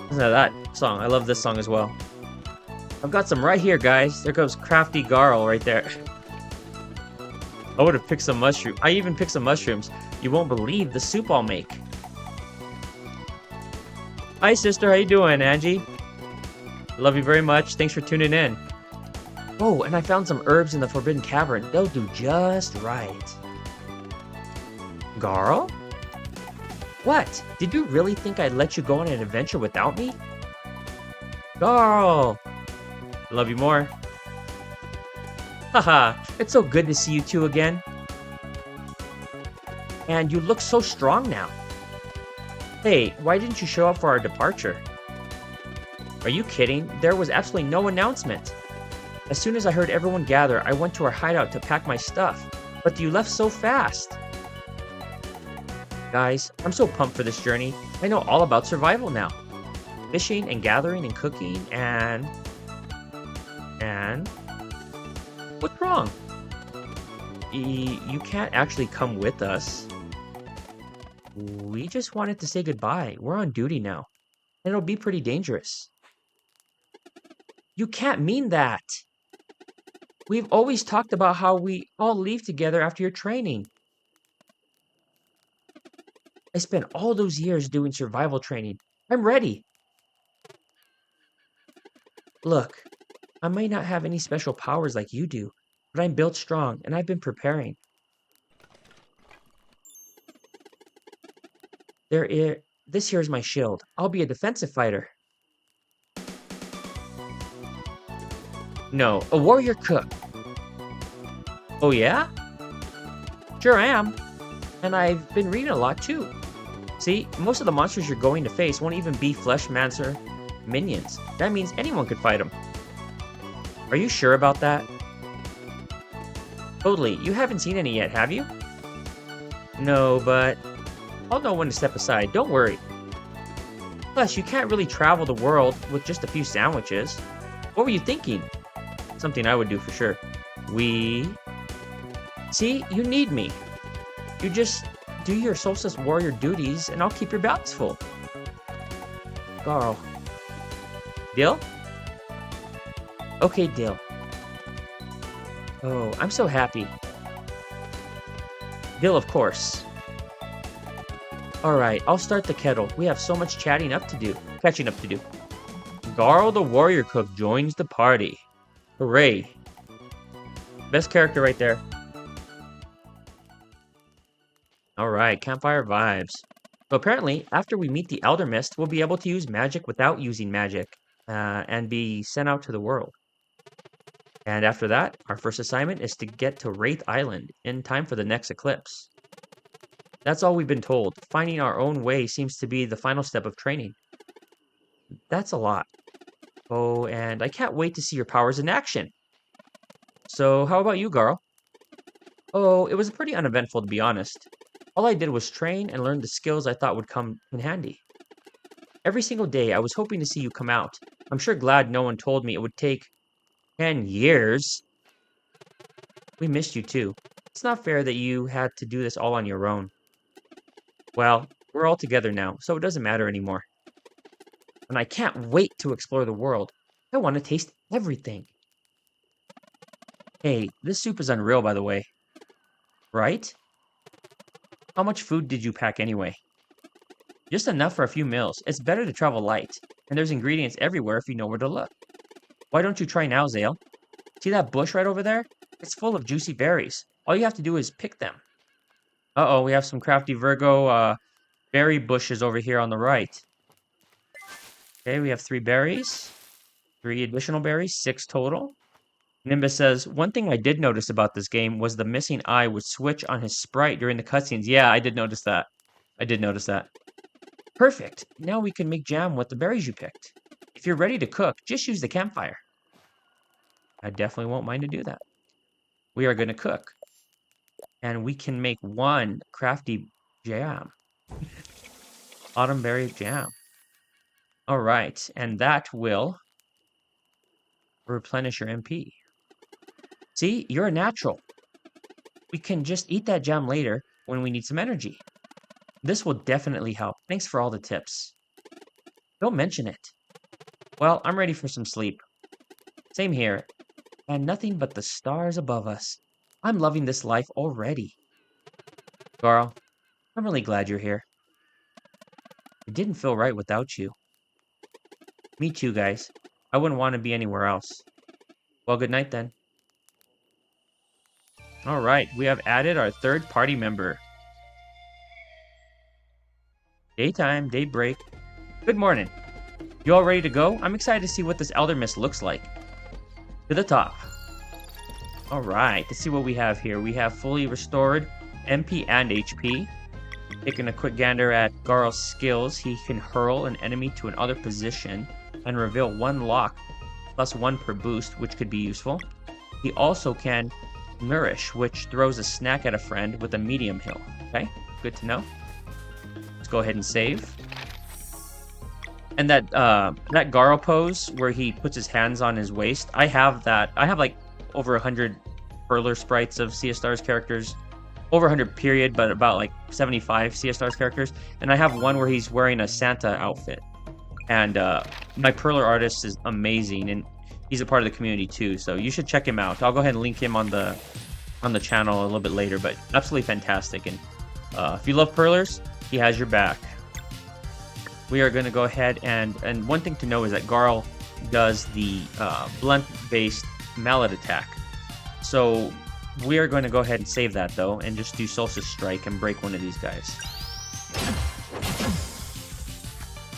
Listen to that song. I love this song as well. I've got some right here, guys. There goes Crafty Garl right there. I would have picked some mushrooms. I even picked some mushrooms. You won't believe the soup I'll make. Hi, sister. How you doing, Angie? Love you very much. Thanks for tuning in. Oh, and I found some herbs in the Forbidden Cavern. They'll do just right. Garl? What? Did you really think I'd let you go on an adventure without me? Garl! Love you more. Haha, it's so good to see you two again. And you look so strong now. Hey, why didn't you show up for our departure? Are you kidding? There was absolutely no announcement. As soon as I heard everyone gather, I went to our hideout to pack my stuff. But you left so fast. Guys, I'm so pumped for this journey. I know all about survival now. Fishing and gathering and cooking and... What's wrong? You can't actually come with us. We just wanted to say goodbye. We're on duty now. And it'll be pretty dangerous. You can't mean that. We've always talked about how we all leave together after your training. I spent all those years doing survival training. I'm ready. Look, I might not have any special powers like you do, but I'm built strong and I've been preparing. This here's my shield. I'll be a defensive fighter. No, a warrior cook. Oh yeah? Sure am. And I've been reading a lot too. See, most of the monsters you're going to face won't even be Fleshmancer minions. That means anyone could fight them. Are you sure about that? Totally. You haven't seen any yet, have you? No, but I'll know when to step aside. Don't worry. Plus, you can't really travel the world with just a few sandwiches. What were you thinking? Something I would do for sure. See, you need me. You just do your Solstice Warrior duties, and I'll keep your balance full. Garl. Dill? Okay, Dill. Oh, I'm so happy. Dill, of course. Alright, I'll start the kettle. We have so much catching up to do. Garl the Warrior Cook joins the party. Hooray. Best character right there. Alright, campfire vibes. So apparently, after we meet the Elder Mist, we'll be able to use magic without using magic, and be sent out to the world. And after that, our first assignment is to get to Wraith Island in time for the next eclipse. That's all we've been told. Finding our own way seems to be the final step of training. That's a lot. Oh, and I can't wait to see your powers in action. So, how about you, Garl? Oh, it was pretty uneventful, to be honest. All I did was train and learn the skills I thought would come in handy. Every single day, I was hoping to see you come out. I'm sure glad no one told me it would take 10 years. We missed you too. It's not fair that you had to do this all on your own. Well, we're all together now, so it doesn't matter anymore. And I can't wait to explore the world. I want to taste everything. Hey, this soup is unreal, by the way. Right? How much food did you pack anyway? Just enough for a few meals. It's better to travel light, and there's ingredients everywhere if you know where to look. Why don't you try now, Zale? See that bush right over there? It's full of juicy berries. All you have to do is pick them. Uh-oh, we have some crafty Virgo berry bushes over here on the right. Okay, we have 3 berries. 3 additional berries, 6 total. Nimbus says, one thing I did notice about this game was the missing eye would switch on his sprite during the cutscenes. Yeah, I did notice that. Perfect. Now we can make jam with the berries you picked. If you're ready to cook, just use the campfire. I definitely won't mind to do that. We are going to cook. And we can make 1 crafty jam. Autumn berry jam. All right, and that will replenish your MP. See, you're a natural. We can just eat that jam later when we need some energy. This will definitely help. Thanks for all the tips. Don't mention it. Well, I'm ready for some sleep. Same here. And nothing but the stars above us. I'm loving this life already. Garl, I'm really glad you're here. It didn't feel right without you. Me too, guys. I wouldn't want to be anywhere else. Well, good night then. All right, we have added our 3rd party member. Daytime, daybreak. Good morning. You all ready to go? I'm excited to see what this Elder Mist looks like. To the top. All right, let's see what we have here. We have fully restored MP and HP. Taking a quick gander at Garl's skills, he can hurl an enemy to another position and reveal 1 lock plus 1 per boost, which could be useful. He also can nourish, which throws a snack at a friend with a medium heal. Okay, good to know. Let's go ahead and save. And that Garl pose where he puts his hands on his waist, I have that. I have like over 100 Perler sprites of Sea of Stars characters. Over 100 period, but about like 75 Sea of Stars characters. And I have one where he's wearing a Santa outfit. And my Perler artist is amazing, and he's a part of the community too, so you should check him out. I'll go ahead and link him on the channel a little bit later, but absolutely fantastic. And if you love Perlers, he has your back. We are going to go ahead and one thing to know is that Garl does the blunt-based mallet attack. So we are going to go ahead and save that though, and just do Solstice Strike and break one of these guys.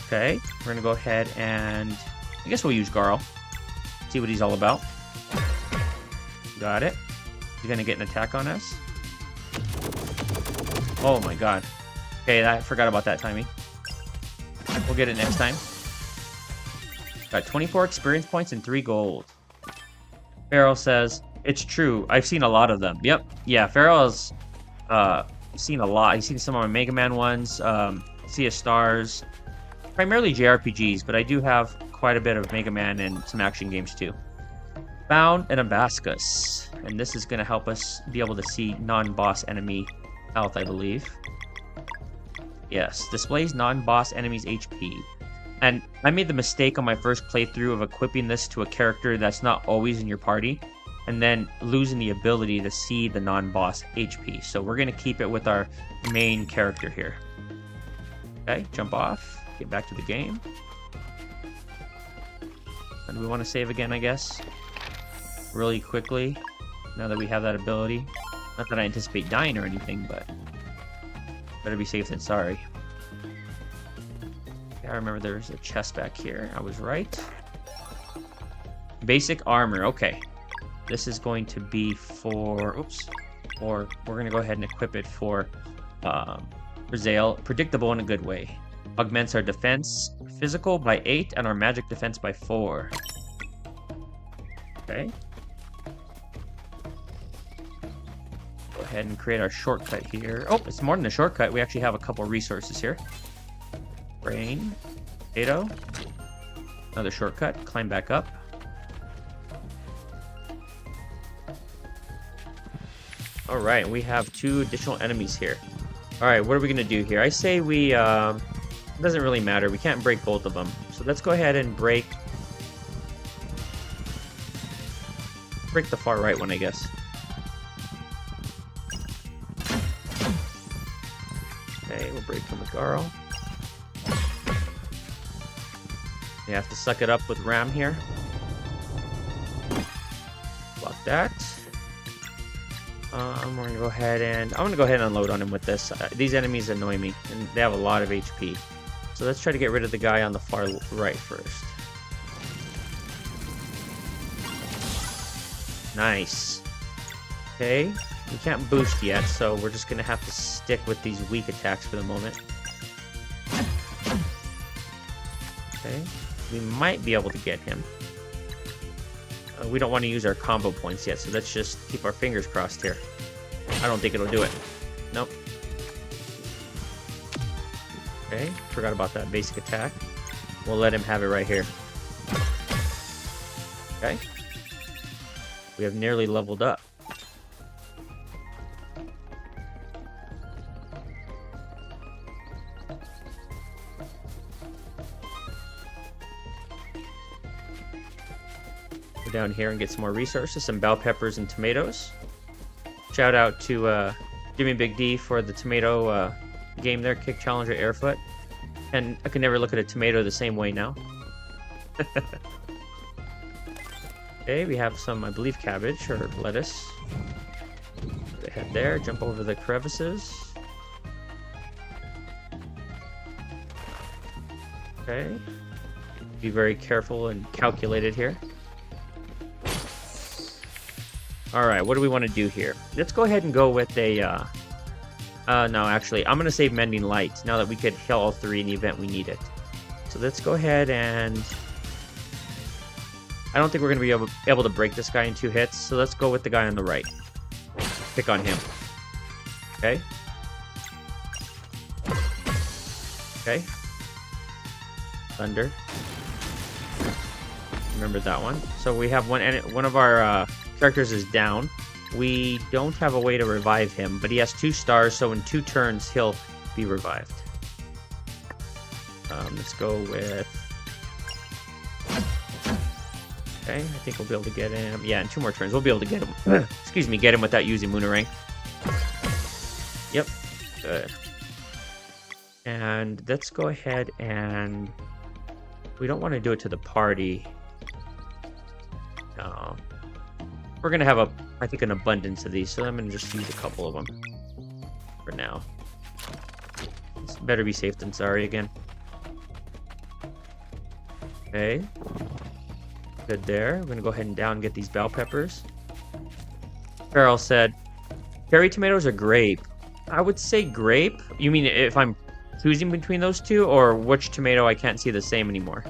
Okay, we're going to go ahead and I guess we'll use Garl. See what he's all about. Got it. He's going to get an attack on us. Oh my god. Okay, I forgot about that timing. We'll get it next time. Got 24 experience points and 3 gold. Farrell says, it's true. I've seen a lot of them. Yep. Yeah, Farrell's seen a lot. He's seen some of my Mega Man ones, Sea of Stars, primarily JRPGs, but I do have quite a bit of Mega Man and some action games too. Found an Abascus, and this is going to help us be able to see non-boss enemy health, I believe. Yes, displays non-boss enemies' HP. And I made the mistake on my first playthrough of equipping this to a character that's not always in your party, and then losing the ability to see the non-boss HP. So we're going to keep it with our main character here. Okay, jump off, get back to the game. And we want to save again, I guess, really quickly, now that we have that ability. Not that I anticipate dying or anything, but better be safe than sorry. I remember there's a chest back here. I was right. Basic armor. Okay. This is going to be for... Oops. Or we're going to go ahead and equip it for Zale. Predictable in a good way. Augments our defense physical by 8 and our magic defense by 4. Okay. Go ahead and create our shortcut here. Oh, it's more than a shortcut. We actually have a couple resources here. Brain, potato, another shortcut, climb back up. Alright, we have 2 additional enemies here. Alright, what are we going to do here? I say we, it doesn't really matter, we can't break both of them. So let's go ahead and break the far right one, I guess. Okay, we'll break from the Garl. You have to suck it up with Ram here. Block that. I'm gonna go ahead and unload on him with this. These enemies annoy me, and they have a lot of HP. So let's try to get rid of the guy on the far right first. Nice. Okay, we can't boost yet, so we're just gonna have to stick with these weak attacks for the moment. Okay, we might be able to get him. We don't want to use our combo points yet, so let's just keep our fingers crossed here. I don't think it'll do it. Nope. Okay, forgot about that basic attack. We'll let him have it right here. Okay. We have nearly leveled up. Go down here and get some more resources, some bell peppers and tomatoes. Shout out to Jimmy Big D for the tomato game there, Kick Challenger Airfoot. And I can never look at a tomato the same way now. Okay, we have some, I believe, cabbage or lettuce. Head there, jump over the crevices. Okay. Be very careful and calculated here. Alright, what do we want to do here? Let's go ahead and go with a, no, actually, I'm going to save Mending Light, now that we could kill all three in the event we need it. So let's go ahead and... I don't think we're going to be able to break this guy in 2 hits, so let's go with the guy on the right. Pick on him. Okay. Okay. Thunder. Remember that one. So we have one of our characters is down. We don't have a way to revive him, but he has 2 stars, so in 2 turns he'll be revived. Let's go with... Okay, I think we'll be able to get him. Yeah, in 2 more turns we'll be able to get him. Excuse me, get him without using Moonerang. Yep. Good. And let's go ahead and... We don't want to do it to the party. No. We're going to have, I think, an abundance of these, so I'm going to just use a couple of them for now. It's better be safe than sorry again. Okay. Good there. We're going to go ahead and down and get these bell peppers. Farrell said, cherry tomatoes or grape? I would say grape. You mean if I'm choosing between those two, or which tomato I can't see the same anymore?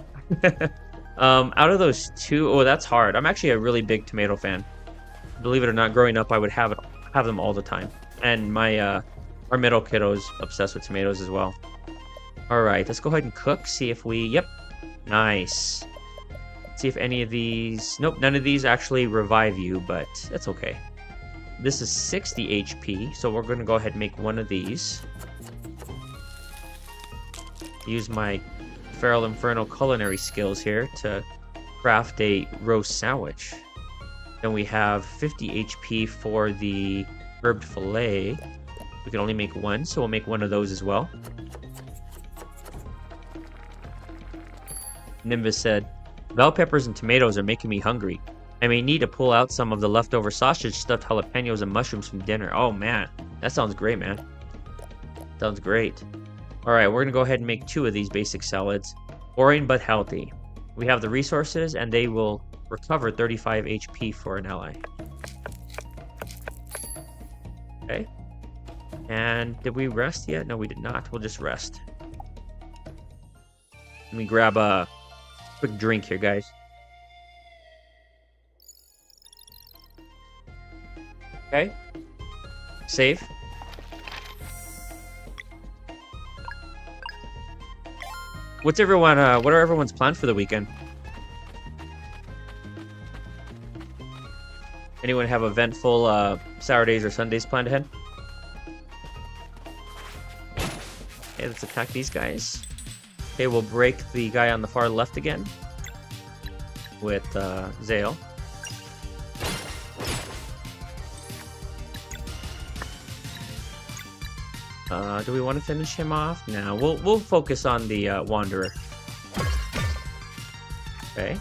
Out of those 2, oh, that's hard. I'm actually a really big tomato fan. Believe it or not, growing up, I would have them all the time. And my our middle kiddo's obsessed with tomatoes as well. All right, let's go ahead and cook. See if we... Yep. Nice. See if any of these... Nope, none of these actually revive you, but that's okay. This is 60 HP, so we're going to go ahead and make one of these. Use my Feral Inferno culinary skills here to craft a roast sandwich. Then we have 50 HP for the herbed fillet. We can only make one, so we'll make one of those as well. Nimbus said, bell peppers and tomatoes are making me hungry. I may need to pull out some of the leftover sausage, stuffed jalapenos, and mushrooms from dinner. Oh man, that sounds great, man. Sounds great. Alright, we're going to go ahead and make 2 of these basic salads. Boring but healthy. We have the resources, and they will recover 35 HP for an ally. Okay. And did we rest yet? No, we did not. We'll just rest. Let me grab a quick drink here, guys. Okay. Save. What are everyone's plans for the weekend? Anyone have eventful Saturdays or Sundays planned ahead? Okay, let's attack these guys. Okay, we'll break the guy on the far left again with Zale. Do we want to finish him off? No, we'll focus on the Wanderer. Okay.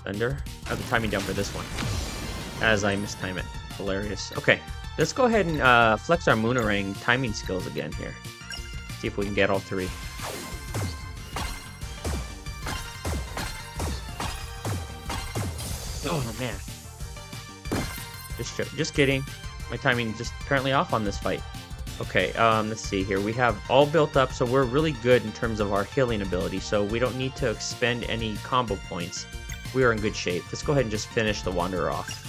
Thunder. I have the timing down for this one, as I mistime it. Hilarious. Okay, let's go ahead and flex our Moonerang timing skills again here. See if we can get all three. Oh man. Just kidding. My timing just apparently off on this fight. Okay, let's see here. We have all built up, so we're really good in terms of our healing ability, so we don't need to expend any combo points. We are in good shape. Let's go ahead and just finish the Wanderer off.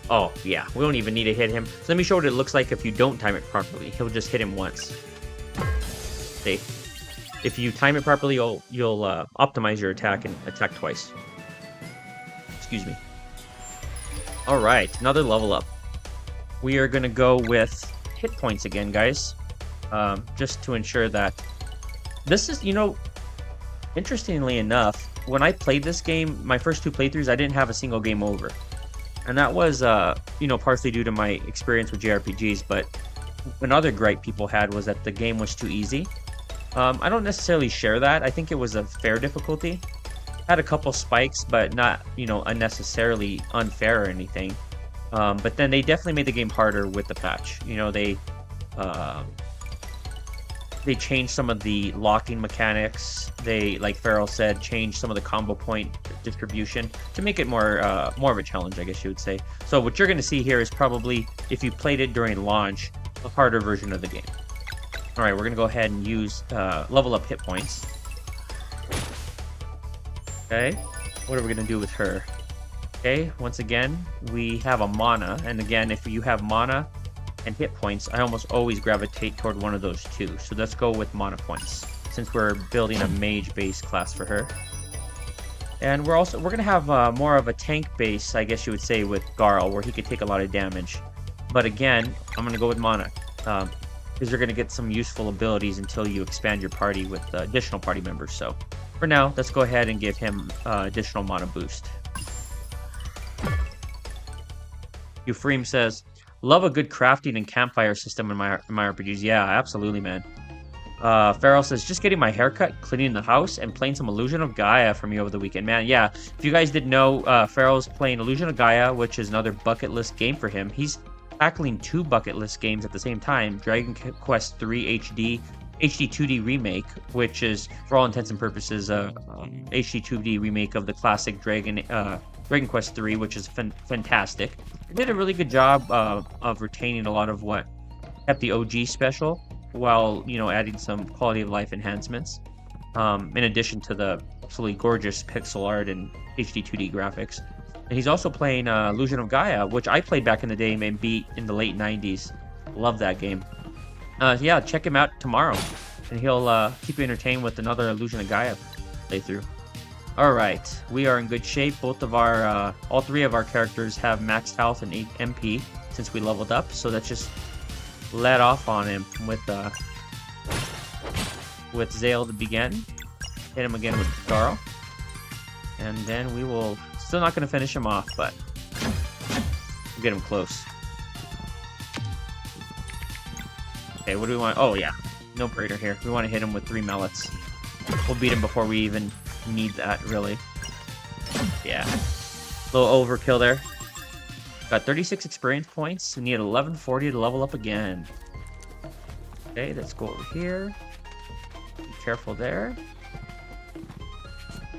Oh, yeah, we don't even need to hit him. So let me show what it looks like if you don't time it properly. He'll just hit him once. See? If you time it properly, you'll optimize your attack and attack twice. Excuse me. Alright, another level up. We are going to go with hit points again, guys. Just to ensure that... This is, you know, interestingly enough, when I played this game, my first 2 playthroughs, I didn't have a single game over. And that was, you know, partially due to my experience with JRPGs, but another gripe people had was that the game was too easy. I don't necessarily share that. I think it was a fair difficulty. Had a couple spikes, but not, you know, unnecessarily unfair or anything. But then they definitely made the game harder with the patch. You know, they changed some of the locking mechanics. They, like Farrell said, changed some of the combo point distribution to make it more of a challenge, I guess you would say. So what you're going to see here is probably, if you played it during launch, a harder version of the game. All right, we're going to go ahead and use level up hit points. Okay, what are we going to do with her? Okay, once again, we have a mana, and again, if you have mana and hit points, I almost always gravitate toward one of those two. So let's go with mana points, since we're building a mage base class for her. And we're gonna have more of a tank base, I guess you would say, with Garl, where he could take a lot of damage. But again, I'm gonna go with mana, because you're gonna get some useful abilities until you expand your party with additional party members. So for now, let's go ahead and give him additional mana boost. Euphrem says, love a good crafting and campfire system in my RPGs. Yeah, absolutely, man. Farrell says, just getting my haircut, cleaning the house, and playing some Illusion of Gaia for me over the weekend. Man, yeah, if you guys didn't know, Farrell's playing Illusion of Gaia, which is another bucket list game for him. He's tackling 2 bucket list games at the same time. Dragon Quest III HD 2D remake, which is, for all intents and purposes, HD 2D remake of the classic Dragon Quest III, which is fantastic. They did a really good job of retaining a lot of what kept the OG special, while, you know, adding some quality of life enhancements. In addition to the absolutely gorgeous pixel art and HD 2D graphics. And he's also playing Illusion of Gaia, which I played back in the day and beat in the late 90s. Love that game. Yeah, check him out tomorrow, and he'll keep you entertained with another Illusion of Gaia playthrough. Alright, we are in good shape. Both of our, all 3 of our characters have maxed health and 8 MP since we leveled up, so let's just let off on him with Zale to begin. Hit him again with Garl. And then we will, still not going to finish him off, but we'll get him close. Okay, what do we want? Oh yeah, no brainer here. We want to hit him with 3 mallets. We'll beat him before we even need that, really. Yeah. A little overkill there. Got 36 experience points. We need 1140 to level up again. Okay, let's go over here. Be careful there.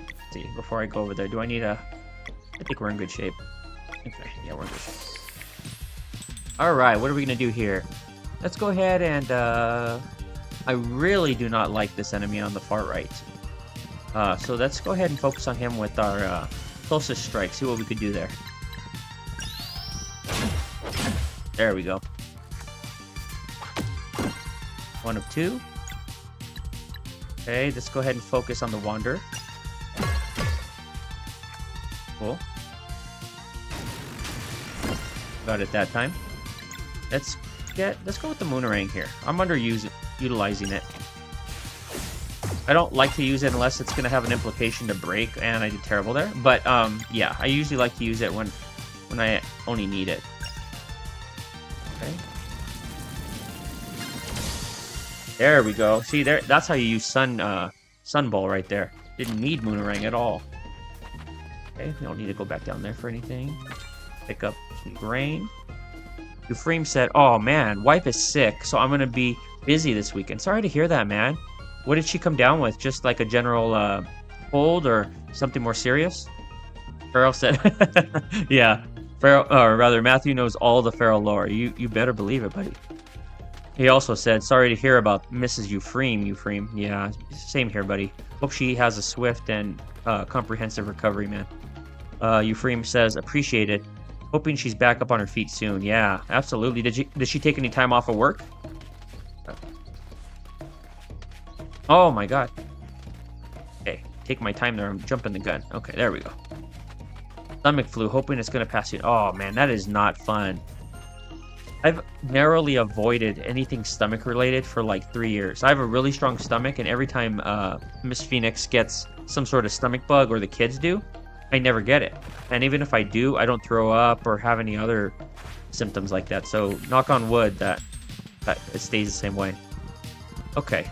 Let's see, before I go over there, do I need a... I think we're in good shape. Okay, yeah, we're in good shape. Alright, what are we going to do here? Let's go ahead and... I really do not like this enemy on the far right. So let's go ahead and focus on him with our closest strike. See what we could do there. There we go. 1 of 2. Okay, let's go ahead and focus on the Wanderer. Cool. Got it that time. Let's go with the Moonerang here. I'm utilizing it. I don't like to use it unless it's going to have an implication to break, and I did terrible there. But yeah, I usually like to use it when I only need it. Okay. There we go. See, that's how you use sun Sunball right there. Didn't need Moonerang at all. Okay, we don't need to go back down there for anything. Pick up some grain. Euphrem said, oh man, wife is sick, so I'm going to be busy this weekend. Sorry to hear that, man. What did she come down with? Just like a general cold or something more serious? Farrell said, yeah, Farrell, or rather, Matthew knows all the Farrell lore. You better believe it, buddy. He also said, sorry to hear about Mrs. Euphrem. Yeah, same here, buddy. Hope she has a swift and comprehensive recovery, man. Euphrem says, appreciate it. Hoping she's back up on her feet soon. Yeah, absolutely. Did she take any time off of work? Oh my god. Okay, take my time there. I'm jumping the gun. Okay, there we go. Stomach flu. Hoping it's going to pass you. Oh man, that is not fun. I've narrowly avoided anything stomach related for like 3 years. I have a really strong stomach, and every time Miss Phoenix gets some sort of stomach bug, or the kids do, I never get it. And even if I do, I don't throw up or have any other symptoms like that. So knock on wood that it stays the same way. Okay.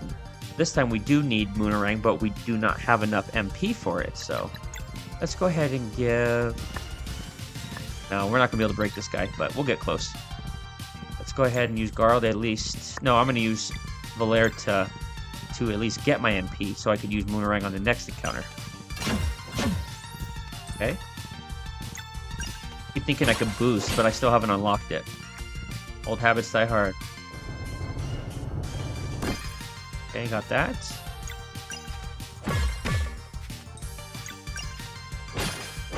This time we do need Moonerang, but we do not have enough MP for it. So let's go ahead and give... No, we're not going to be able to break this guy, but we'll get close. Let's go ahead and use Garl to at least... No, I'm going to use Valere to at least get my MP so I could use Moonerang on the next encounter. Okay. Keep thinking I can boost, but I still haven't unlocked it. Old habits die hard. Okay, got that.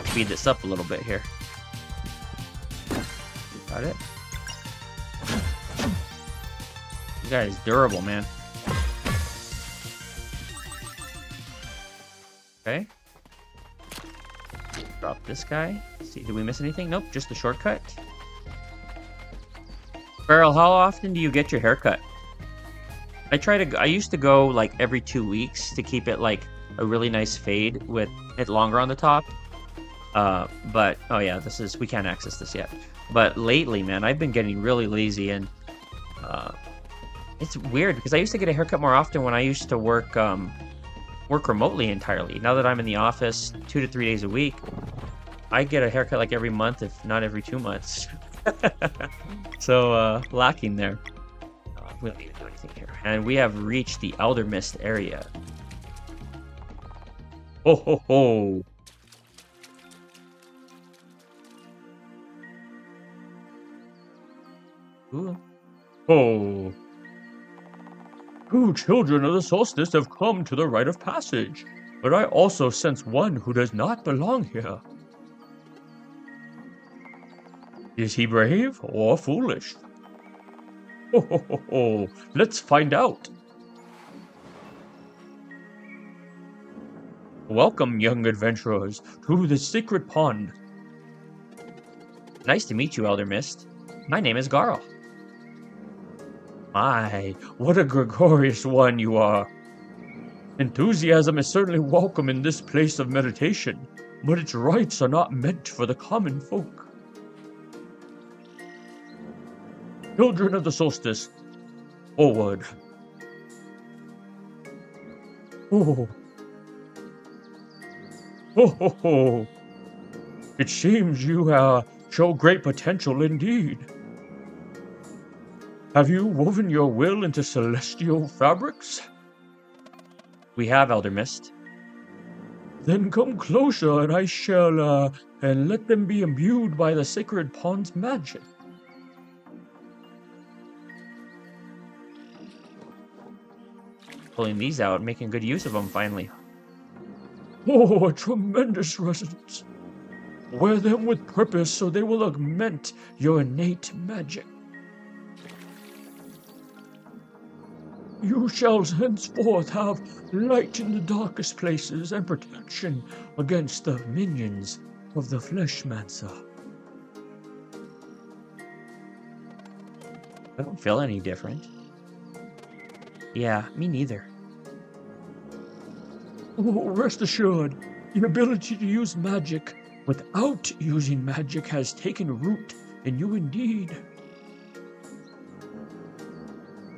Speed this up a little bit here. Got it. This guy is durable, man. Okay. Drop this guy. Let's see, did we miss anything? Nope, just the shortcut. Farrell, how often do you get your haircut? I used to go like every 2 weeks to keep it like a really nice fade with it longer on the top. But oh yeah, we can't access this yet. But lately, man, I've been getting really lazy, and it's weird because I used to get a haircut more often when I used to work remotely entirely. Now that I'm in the office 2 to 3 days a week, I get a haircut like every month, if not every 2 months. So lacking there. We don't need to do anything here. And we have reached the Elder Mist area. Ho ho ho! Ooh. Oh. 2 children of the solstice have come to the rite of passage, but I also sense one who does not belong here. Is he brave or foolish? Ho ho ho ho! Let's find out! Welcome, young adventurers, to the Secret Pond. Nice to meet you, Elder Mist. My name is Garl. My, what a gregarious one you are. Enthusiasm is certainly welcome in this place of meditation, but its rites are not meant for the common folk. Children of the solstice, forward. Oh. Ho ho ho. It seems you show great potential indeed. Have you woven your will into celestial fabrics? We have, Elder Mist. Then come closer, and I shall, and let them be imbued by the sacred pond's magic. Pulling these out, making good use of them, finally. Oh, a tremendous resonance. Wear them with purpose so they will augment your innate magic. You shall henceforth have light in the darkest places and protection against the minions of the Fleshmancer. I don't feel any different. Yeah, me neither. Oh, rest assured, your ability to use magic without using magic has taken root in you indeed.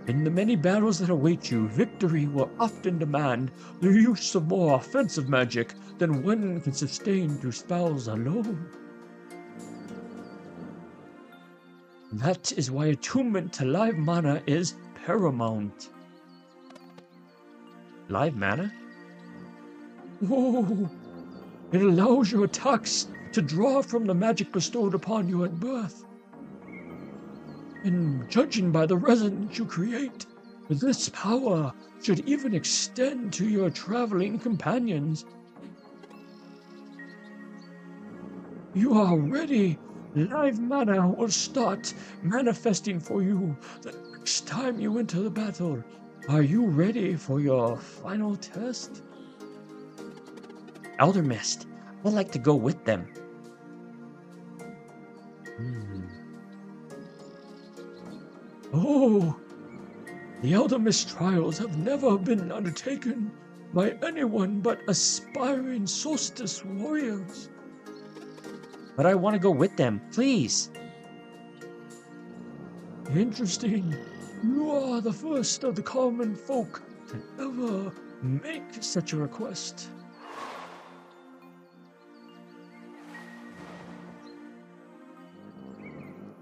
In the many battles that await you, victory will often demand the use of more offensive magic than one can sustain through spells alone. That is why attunement to live mana is paramount. Live mana? Oh, it allows your attacks to draw from the magic bestowed upon you at birth. And judging by the resonance you create, this power should even extend to your traveling companions. You are ready. Live mana will start manifesting for you the next time you enter the battle. Are you ready for your final test? Elder Mist, I'd like to go with them. Oh, the Elder Mist trials have never been undertaken by anyone but aspiring solstice warriors. But I want to go with them, please. Interesting. You are the first of the common folk to ever make such a request.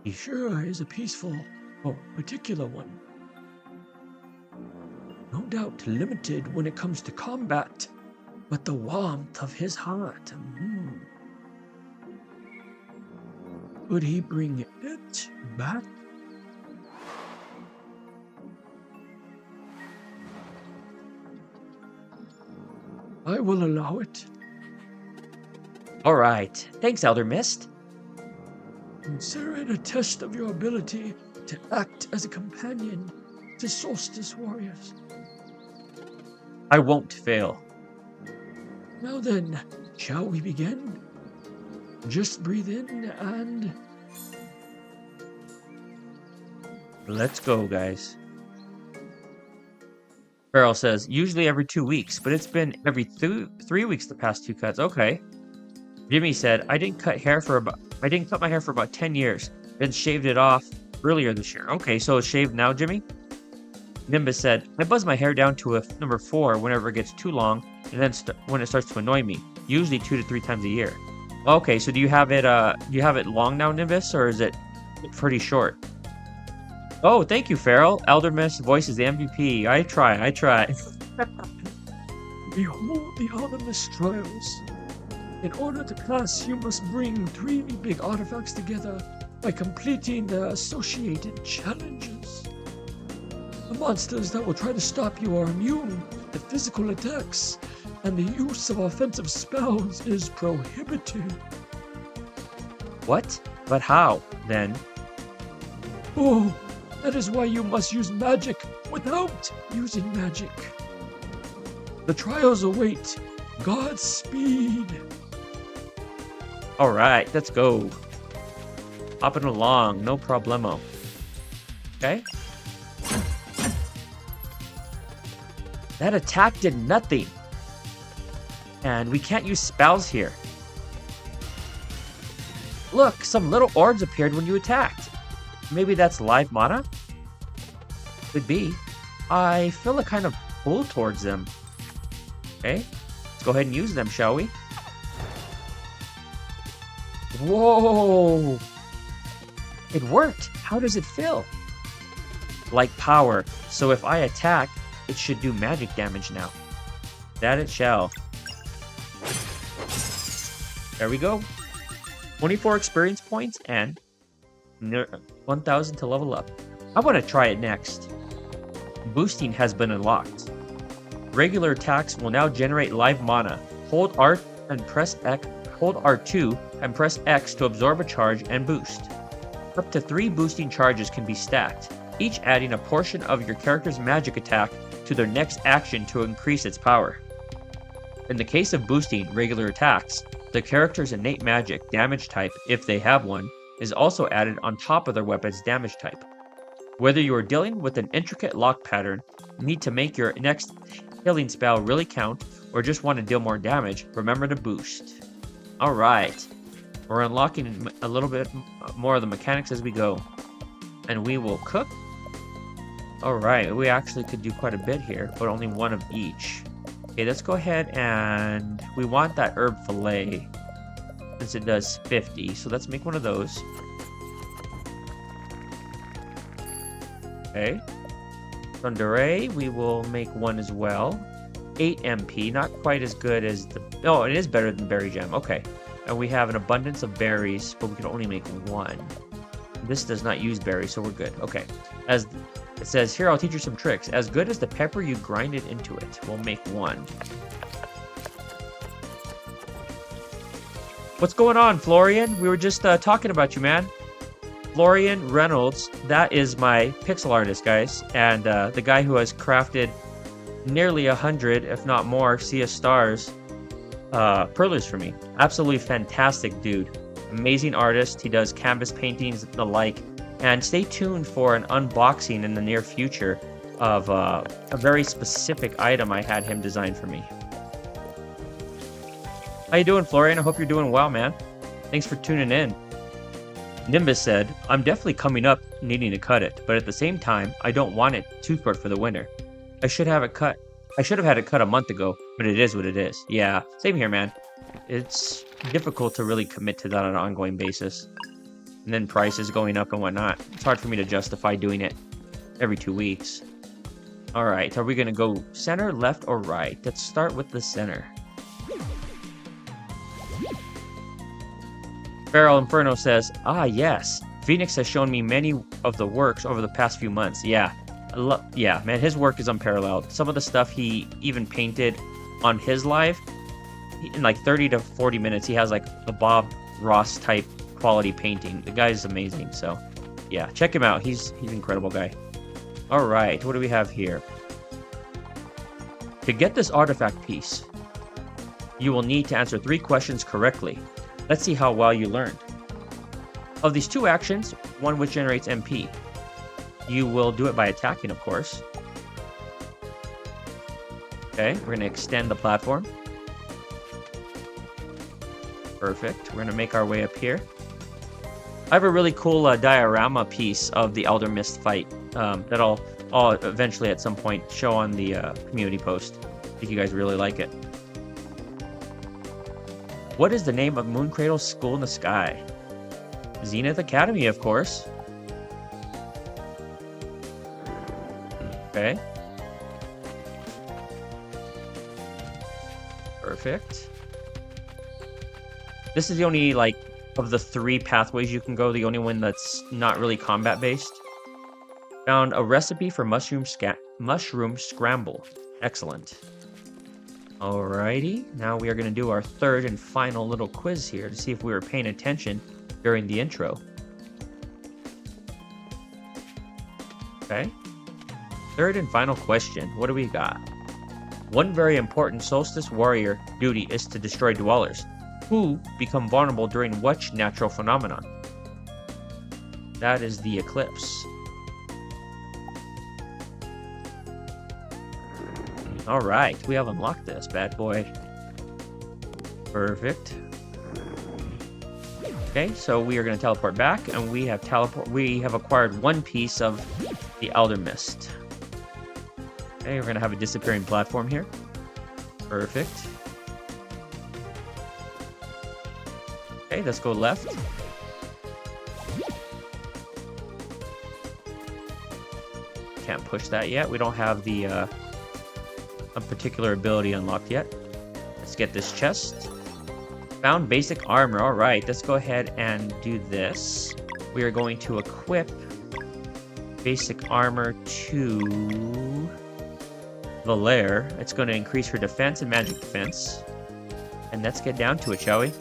He sure is a peaceful or particular one. No doubt limited when it comes to combat, but the warmth of his heart. Would he bring it back? I will allow it. All right. Thanks, Elder Mist. Consider it a test of your ability to act as a companion to solstice warriors. I won't fail. Now then, shall we begin? Just breathe in and... Let's go, guys. Farrell says, usually every 2 weeks, but it's been every 3 weeks the past 2 cuts. Okay. Jimmy said, I didn't cut my hair for about 10 years, then shaved it off earlier this year. Okay, so it's shaved now, Jimmy? Nimbus said, I buzz my hair down to a number 4 whenever it gets too long, and then when it starts to annoy me, usually 2 to 3 times a year. Okay, so do you have it long now, Nimbus, or is it pretty short? Oh, thank you, Farrell. Elder Mist voice is the MVP. I try. Behold the Elder Mist trials. In order to pass, you must bring 3 big artifacts together by completing the associated challenges. The monsters that will try to stop you are immune to physical attacks, and the use of offensive spells is prohibited. What? But how, then? Oh, that is why you must use magic without using magic. The trials await. Godspeed. Alright, let's go. Hopping along, no problemo. Okay. That attack did nothing. And we can't use spells here. Look, some little orbs appeared when you attacked. Maybe that's live mana? Could be. I feel a kind of pull towards them. Okay, let's go ahead and use them, shall we? Whoa! It worked! How does it feel? Like power, so if I attack, it should do magic damage now. That it shall. There we go. 24 experience points and 1,000 to level up. I want to try it next. Boosting has been unlocked. Regular attacks will now generate live mana. Hold R and press X. Hold R2 and press X to absorb a charge and boost. Up to 3 boosting charges can be stacked, each adding a portion of your character's magic attack to their next action to increase its power. In the case of boosting regular attacks, the character's innate magic damage type, if they have one, is also added on top of their weapon's damage type. Whether you are dealing with an intricate lock pattern, need to make your next healing spell really count, or just want to deal more damage, remember to boost. Alright, we're unlocking a little bit more of the mechanics as we go. And we will cook. Alright, we actually could do quite a bit here, but only one of each. Okay, let's go ahead and we want that herb fillet since it does 50. So let's make one of those. Okay. Thundere, we will make one as well. 8 MP, not quite as good as the... Oh, it is better than berry jam. Okay. And we have an abundance of berries, but we can only make one. This does not use berries, so we're good. Okay. As it says here, I'll teach you some tricks. As good as the pepper, you grind it into it. We'll make one. What's going on, Florian? We were just talking about you, man. Florian Reynolds, that is my pixel artist, guys. And the guy who has crafted nearly 100, if not more, Sea of Stars perlers for me. Absolutely fantastic dude. Amazing artist. He does canvas paintings and the like. And stay tuned for an unboxing in the near future of a very specific item I had him design for me. How you doing, Florian? I hope you're doing well, man. Thanks for tuning in. Nimbus said, I'm definitely coming up needing to cut it, but at the same time, I don't want it too short for the winter. I should have it cut. I should have had it cut a month ago, but it is what it is. Yeah, same here, man. It's difficult to really commit to that on an ongoing basis. And then prices going up and whatnot. It's hard for me to justify doing it every 2 weeks. Alright, are we going to go center, left, or right? Let's start with the center. Feral Inferno says, ah, yes. Phoenix has shown me many of the works over the past few months. Yeah. Yeah, man, his work is unparalleled. Some of the stuff he even painted on his live, in like 30 to 40 minutes, he has like a Bob Ross type quality painting. The guy's amazing. So, yeah, check him out. He's an incredible guy. All right, what do we have here? To get this artifact piece, you will need to answer 3 questions correctly. Let's see how well you learned. Of these 2 actions, one which generates MP. You will do it by attacking, of course. Okay, we're going to extend the platform. Perfect. We're going to make our way up here. I have a really cool diorama piece of the Elder Mist fight that I'll eventually at some point show on the community post. I think you guys really like it. What is the name of Mooncradle's school in the sky? Zenith Academy, of course. Okay. Perfect. This is the only, like, of the 3 pathways you can go, the only one that's not really combat-based. Found a recipe for mushroom scramble. Excellent. Alrighty, now we are going to do our 3rd and final little quiz here to see if we were paying attention during the intro. Okay. 3rd and final question. What do we got? One very important Solstice Warrior duty is to destroy dwellers, who become vulnerable during which natural phenomenon? That is the eclipse. Alright, we have unlocked this bad boy. Perfect. Okay, so we are going to teleport back, and we have acquired 1 piece of the Elder Mist. Okay, we're going to have a disappearing platform here. Perfect. Okay, let's go left. Can't push that yet. We don't have the a particular ability unlocked yet. Let's get this chest. Found basic armor. All right, let's go ahead and do this. We are going to equip basic armor to Valere. It's going to increase her defense and magic defense. And let's get down to it, shall we?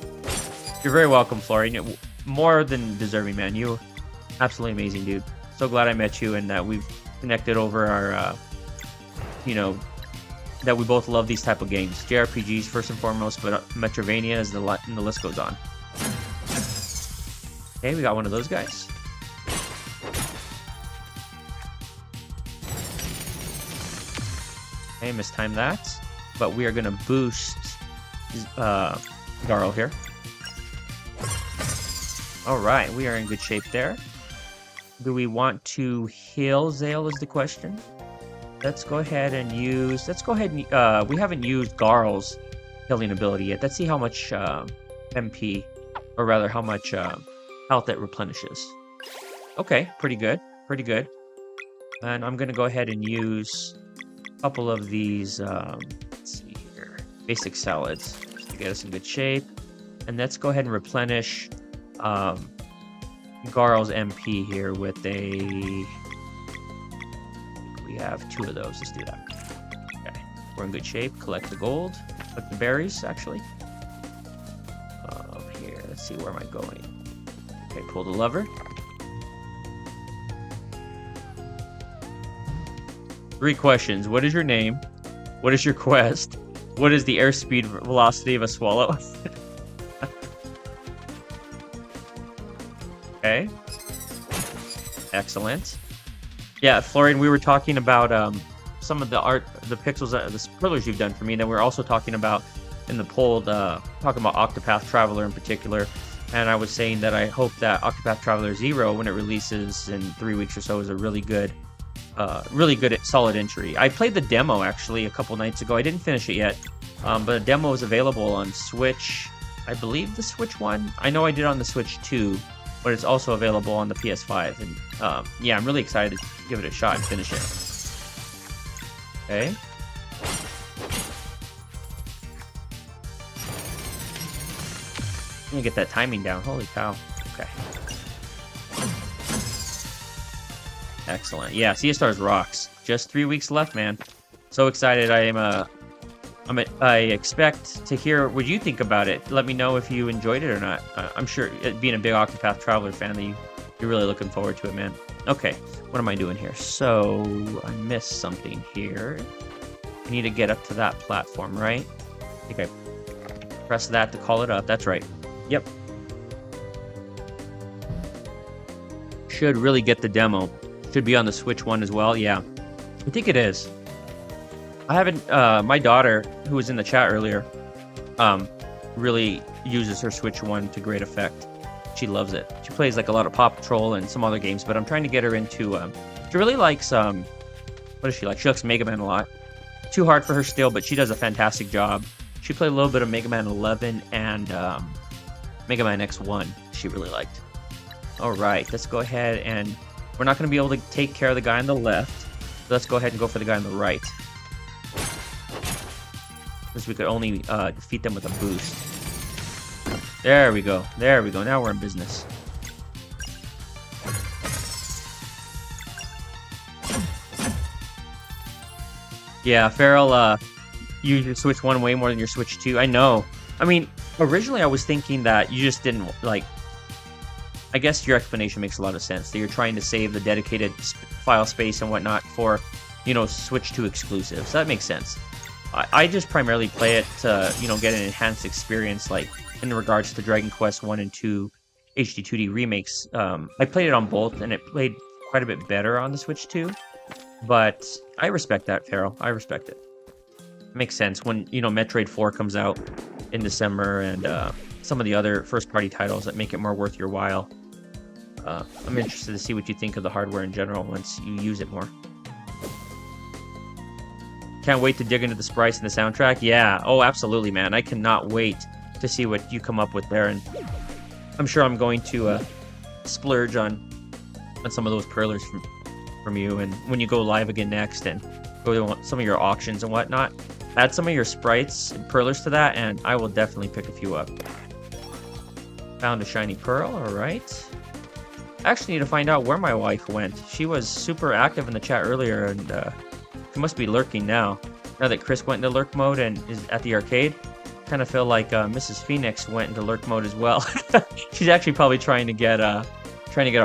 You're very welcome, Florian. You're more than deserving, man. You're absolutely amazing, dude. So glad I met you and that we've connected over our, that we both love these type of games. JRPGs first and foremost, but Metroidvania and the list goes on. Okay, we got one of those guys. Okay, mistimed that. But we are going to boost Garl here. Alright, we are in good shape there. Do we want to heal Zale is the question. Let's go ahead and use... we haven't used Garl's healing ability yet. Let's see how much MP, or rather how much health it replenishes. Okay, pretty good. Pretty good. And I'm going to go ahead and use a couple of these, let's see here, basic salads to get us in good shape. And let's go ahead and replenish Garl's MP here with a... We have 2 of those. Let's do that. Okay, we're in good shape. Collect the gold. Collect the berries, actually. Here, let's see, where am I going? Okay, pull the lever. 3 questions. What is your name? What is your quest? What is the airspeed velocity of a swallow? Okay. Excellent. Yeah, Florian, we were talking about some of the art, the pixels, the spoilers you've done for me. And then we're also talking about, in the poll, talking about Octopath Traveler in particular. And I was saying that I hope that Octopath Traveler 0, when it releases in 3 weeks or so, is a really good, solid entry. I played the demo, actually, a couple nights ago. I didn't finish it yet, but the demo is available on Switch. I believe the Switch 1. I know I did on the Switch 2. But it's also available on the PS5. And yeah, I'm really excited to give it a shot and finish it. Okay. Let me get that timing down. Holy cow. Okay. Excellent. Yeah, Sea of Stars rocks. Just 3 weeks left, man. So excited. I expect to hear what you think about it. Let me know if you enjoyed it or not. I'm sure, being a big Octopath Traveler fan, that you're really looking forward to it, man. Okay, what am I doing here? So, I missed something here. I need to get up to that platform, right? I think I press that to call it up. That's right. Yep. Should really get the demo. Should be on the Switch 1 as well. Yeah, I think it is. I haven't, my daughter, who was in the chat earlier, really uses her Switch 1 to great effect. She loves it. She plays like a lot of Paw Patrol and some other games, but I'm trying to get her into, she really likes, what does she like? She likes Mega Man a lot. Too hard for her still, but she does a fantastic job. She played a little bit of Mega Man 11 and Mega Man X1 she really liked. Alright, let's go ahead and, we're not going to be able to take care of the guy on the left, so let's go ahead and go for the guy on the right. Because we could only defeat them with a boost. There we go. There we go. Now we're in business. Yeah, Farrell, use your Switch 1 way more than your Switch 2. I know. I mean, originally I was thinking that you just didn't, like... I guess your explanation makes a lot of sense. That you're trying to save the dedicated file space and whatnot for, you know, Switch 2 exclusives. That makes sense. I just primarily play it to, you know, get an enhanced experience, like, in regards to Dragon Quest 1 and 2 HD 2D remakes. I played it on both, and it played quite a bit better on the Switch 2. But I respect that, Farrell. I respect it. It makes sense when, you know, Metroid 4 comes out in December, and some of the other first-party titles that make it more worth your while. I'm interested to see what you think of the hardware in general once you use it more. Can't wait to dig into the sprites and the soundtrack. Yeah, oh, absolutely, man. I cannot wait to see what you come up with there, and I'm sure I'm going to splurge on some of those perlers from you, and when you go live again next and go to some of your auctions and whatnot, add some of your sprites and perlers to that, and I will definitely pick a few up. Found a shiny pearl, alright. I actually need to find out where my wife went. She was super active in the chat earlier, and she must be lurking now. Now that Chris went into lurk mode and is at the arcade, kind of feel like Mrs. Phoenix went into lurk mode as well. She's actually probably trying to get our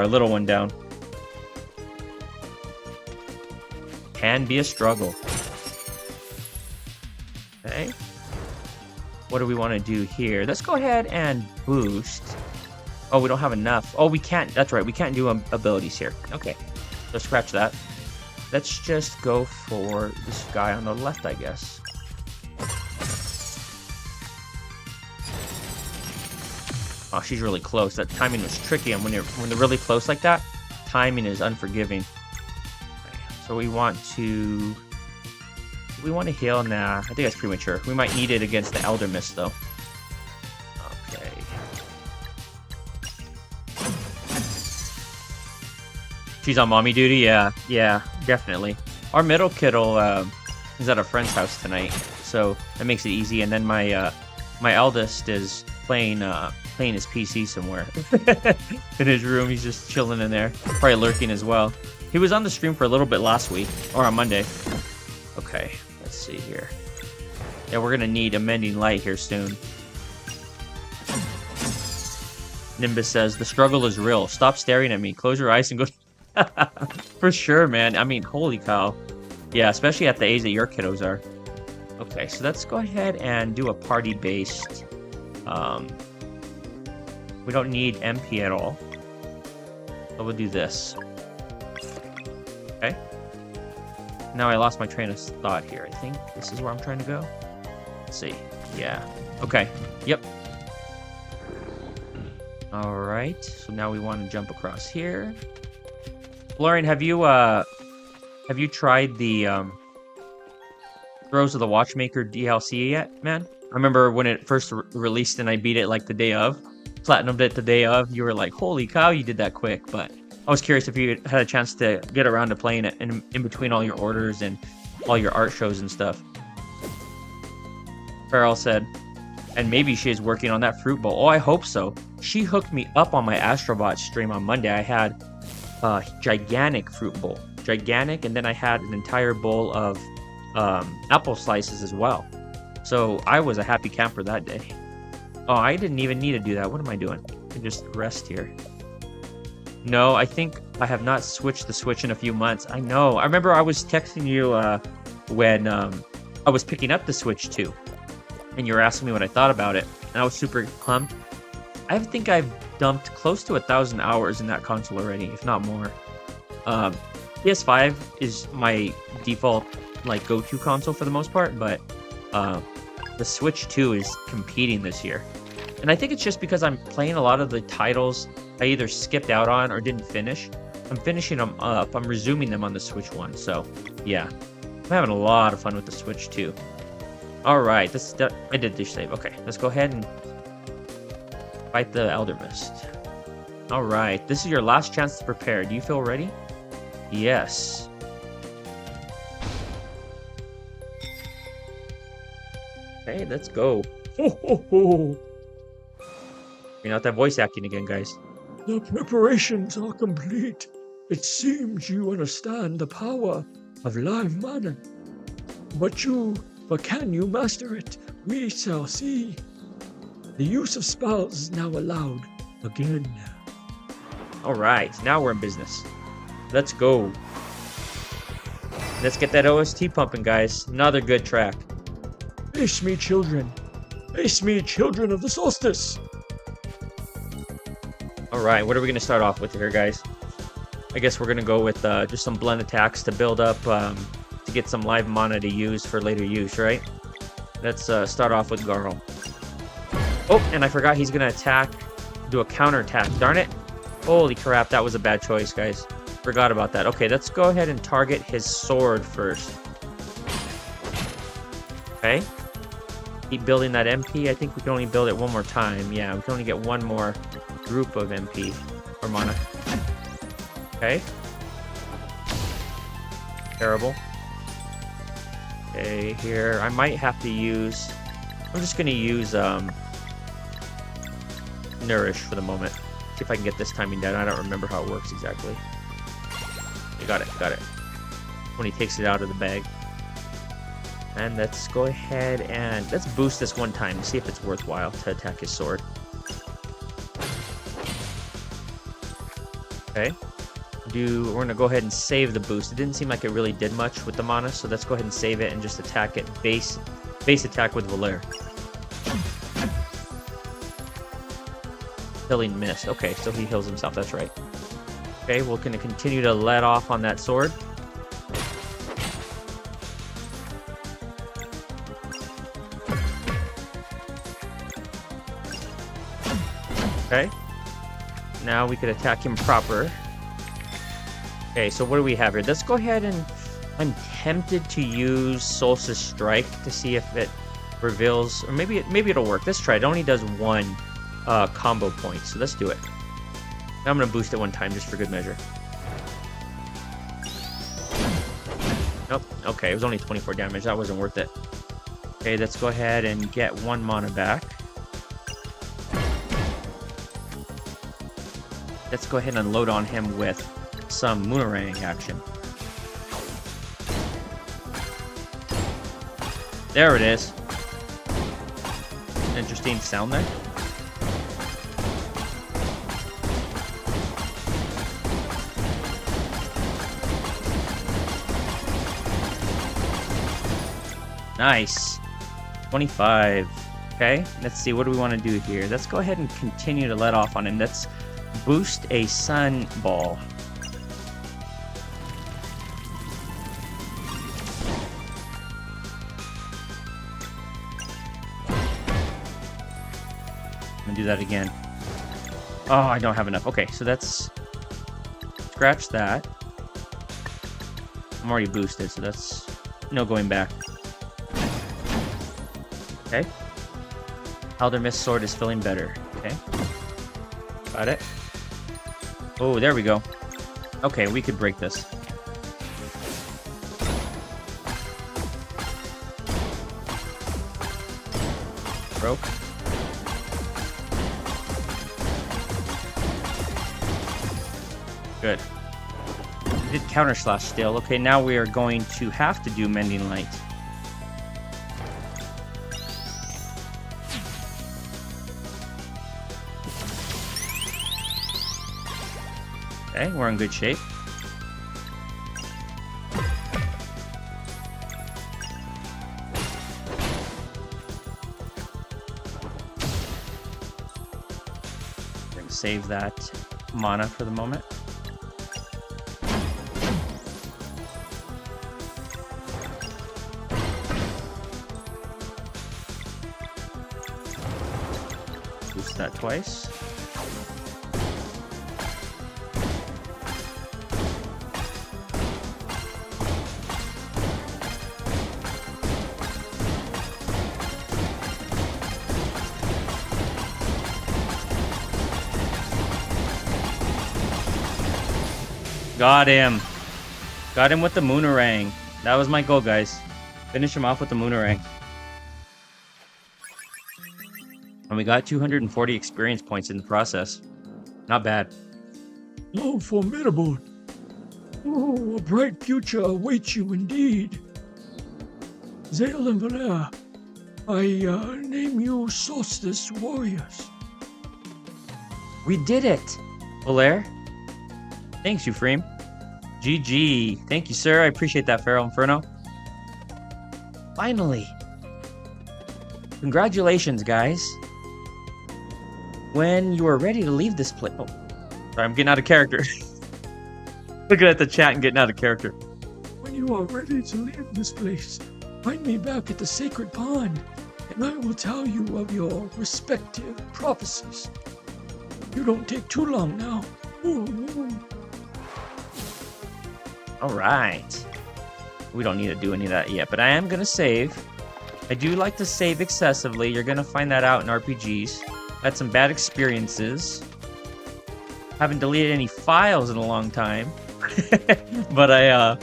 little one down. Can be a struggle. Okay. What do we want to do here? Let's go ahead and boost. Oh, we don't have enough. Oh, we can't. That's right. We can't do abilities here. Okay. So scratch that. Let's just go for this guy on the left, I guess. Oh, she's really close. That timing was tricky, and when they're really close like that, timing is unforgiving. Okay, so we want to heal. Nah, I think that's premature. We might need it against the Elder Mist though. Okay. She's on mommy duty? Yeah, definitely. Our middle kiddo is at a friend's house tonight, so that makes it easy. And then my eldest is playing his PC somewhere in his room. He's just chilling in there, probably lurking as well. He was on the stream for a little bit last week, or on Monday. Okay, let's see here. Yeah, we're gonna need a mending light here soon. Nimbus says, the struggle is real. Stop staring at me. Close your eyes and go. For sure, man. I mean, holy cow. Yeah, especially at the age that your kiddos are. Okay, so let's go ahead and do a party-based. We don't need MP at all. So we'll do this. Okay. Now I lost my train of thought here. I think this is where I'm trying to go. Let's see. Yeah. Okay. Yep. All right. So now we want to jump across here. Florian, have you tried the Throes of the Watchmaker DLC yet, man? I remember when it first released and I beat it like the day of. Platinumed it the day of. You were like, holy cow, you did that quick. But I was curious if you had a chance to get around to playing it in between all your orders and all your art shows and stuff. Farrell said, and maybe she is working on that fruit bowl. Oh, I hope so. She hooked me up on my Astrobot stream on Monday. I had a gigantic fruit bowl. Gigantic, and then I had an entire bowl of apple slices as well. So I was a happy camper that day. Oh, I didn't even need to do that. What am I doing? I can just rest here. No, I think I have not switched the Switch in a few months. I know. I remember I was texting you when I was picking up the Switch 2. And you were asking me what I thought about it. And I was super pumped. I think I've dumped close to 1,000 hours in that console already, if not more. PS5 is my default like go-to console for the most part, but the Switch 2 is competing this year. And I think it's just because I'm playing a lot of the titles I either skipped out on or didn't finish. I'm finishing them up. I'm resuming them on the Switch 1. So, yeah. I'm having a lot of fun with the Switch 2. Alright, I did this save. Okay, let's go ahead and fight the Elder Mist. Alright, this is your last chance to prepare. Do you feel ready? Yes. Okay, let's go. Ho, ho, ho. You're not that voice acting again, guys. The preparations are complete. It seems you understand the power of live mana. But can you master it? We shall see. The use of spells is now allowed again. Alright, now we're in business. Let's go. Let's get that OST pumping, guys. Another good track. Face me, children. Face me, children of the solstice. Alright, what are we going to start off with here, guys? I guess we're going to go with just some blend attacks to build up, to get some live mana to use for later use, right? Let's start off with Garl. Oh, and I forgot he's going to attack, do a counter attack. Darn it. Holy crap, that was a bad choice, guys. Forgot about that. Okay, let's go ahead and target his sword first. Okay. Keep building that MP. I think we can only build it one more time. Yeah, we can only get one more group of MP or mana. Okay. Terrible. Okay, here I might have to use. I'm just gonna use Nourish for the moment. See if I can get this timing down. I don't remember how it works exactly. You got it. When he takes it out of the bag. And let's go ahead and let's boost this one time. See if it's worthwhile to attack his sword. Okay. We're gonna go ahead and save the boost. It didn't seem like it really did much with the mana, so let's go ahead and save it and just attack it. Base attack with Valer. Healing miss. Okay, so he heals himself. That's right. Okay, we're gonna continue to let off on that sword. Okay. Now we could attack him proper. Okay, so what do we have here? Let's go ahead and... I'm tempted to use Solstice Strike to see if it reveals... Or maybe it'll work. Let's try it. It only does one combo point, so let's do it. Now I'm going to boost it one time just for good measure. Nope. Okay, it was only 24 damage. That wasn't worth it. Okay, let's go ahead and get 1 mana back. Let's go ahead and load on him with some Moonerang action. There it is. Interesting sound there. Nice. 25. Okay, let's see. What do we want to do here? Let's go ahead and continue to let off on him. Let's boost a Sun Ball. I'm gonna do that again. Oh, I don't have enough. Okay, so that's... Scratch that. I'm already boosted, so that's no going back. Okay. Elder Mist Sword is feeling better. Okay. Got it. Oh, there we go. Okay, we could break this. Broke. Good. We did counter slash still. Okay, now we are going to have to do Mending Light. Okay, we're in good shape. We're going to save that mana for the moment. Boost that twice. Got him. Got him with the Moonerang. That was my goal, guys. Finish him off with the Moonerang. And we got 240 experience points in the process. Not bad. Oh, formidable. Oh, a bright future awaits you indeed. Zale and Valera, I name you Solstice Warriors. We did it! Valaire. Thanks, Euphrem. GG. Thank you, sir. I appreciate that, Feral Inferno. Finally. Congratulations, guys. When you are ready to leave this place... Oh, sorry, I'm getting out of character. Looking at the chat and getting out of character. When you are ready to leave this place, find me back at the Sacred Pond, and I will tell you of your respective prophecies. You don't take too long now. Ooh. Alright. We don't need to do any of that yet, but I am going to save. I do like to save excessively. You're going to find that out in RPGs. Had some bad experiences. Haven't deleted any files in a long time. but I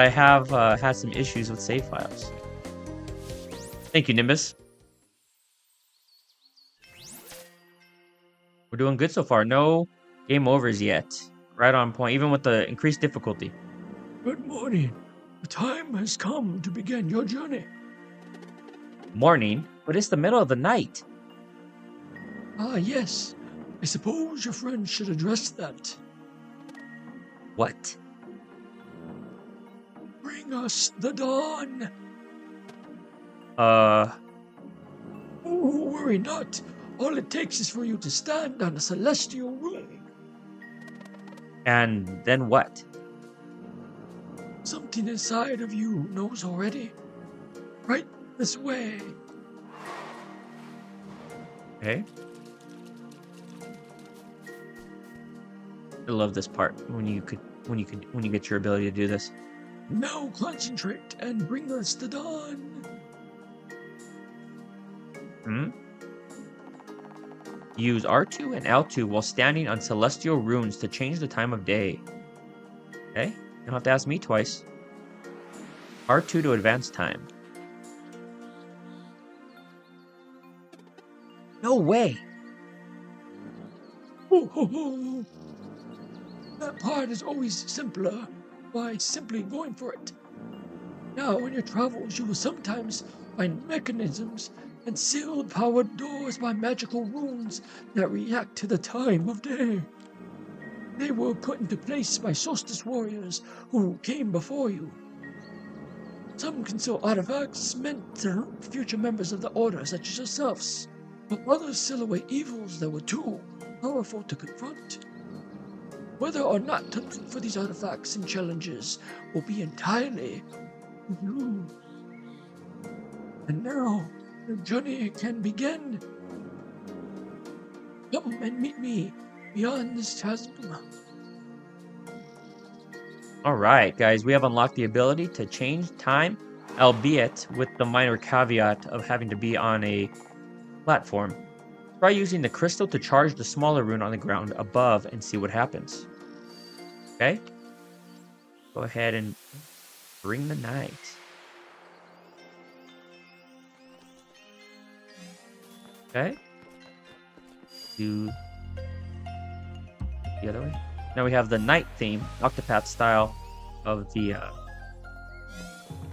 have had some issues with save files. Thank you, Nimbus. We're doing good so far. No game overs yet. Right on point, even with the increased difficulty. Good morning. The time has come to begin your journey. Morning? But it's the middle of the night. Ah, yes. I suppose your friend should address that. What? Bring us the dawn. Uh, Oh, worry not. All it takes is for you to stand on a celestial room. and then what? Something inside of you knows already. Right this way. Okay. I love this part when you get your ability to do this. Now concentrate and bring us the dawn. Hmm? Use R2 and L2 while standing on celestial runes to change the time of day. Okay, you don't have to ask me twice. R2 to advance time. No way! Ho, ho, ho. That part is always simpler by simply going for it. Now, in your travels, you will sometimes find mechanisms and sealed powered doors by magical runes that react to the time of day. They were put into place by solstice warriors who came before you. Some conceal artifacts meant to help future members of the Order, such as yourselves, but others seal away evils that were too powerful to confront. Whether or not to look for these artifacts and challenges will be entirely with you. And now, the journey can begin. Come and meet me beyond this chasm. Alright, guys, we have unlocked the ability to change time, albeit with the minor caveat of having to be on a platform. Try using the crystal to charge the smaller rune on the ground above and see what happens. Okay? Go ahead and bring the night. Okay? Do the other way. Now we have the night theme, Octopath style of the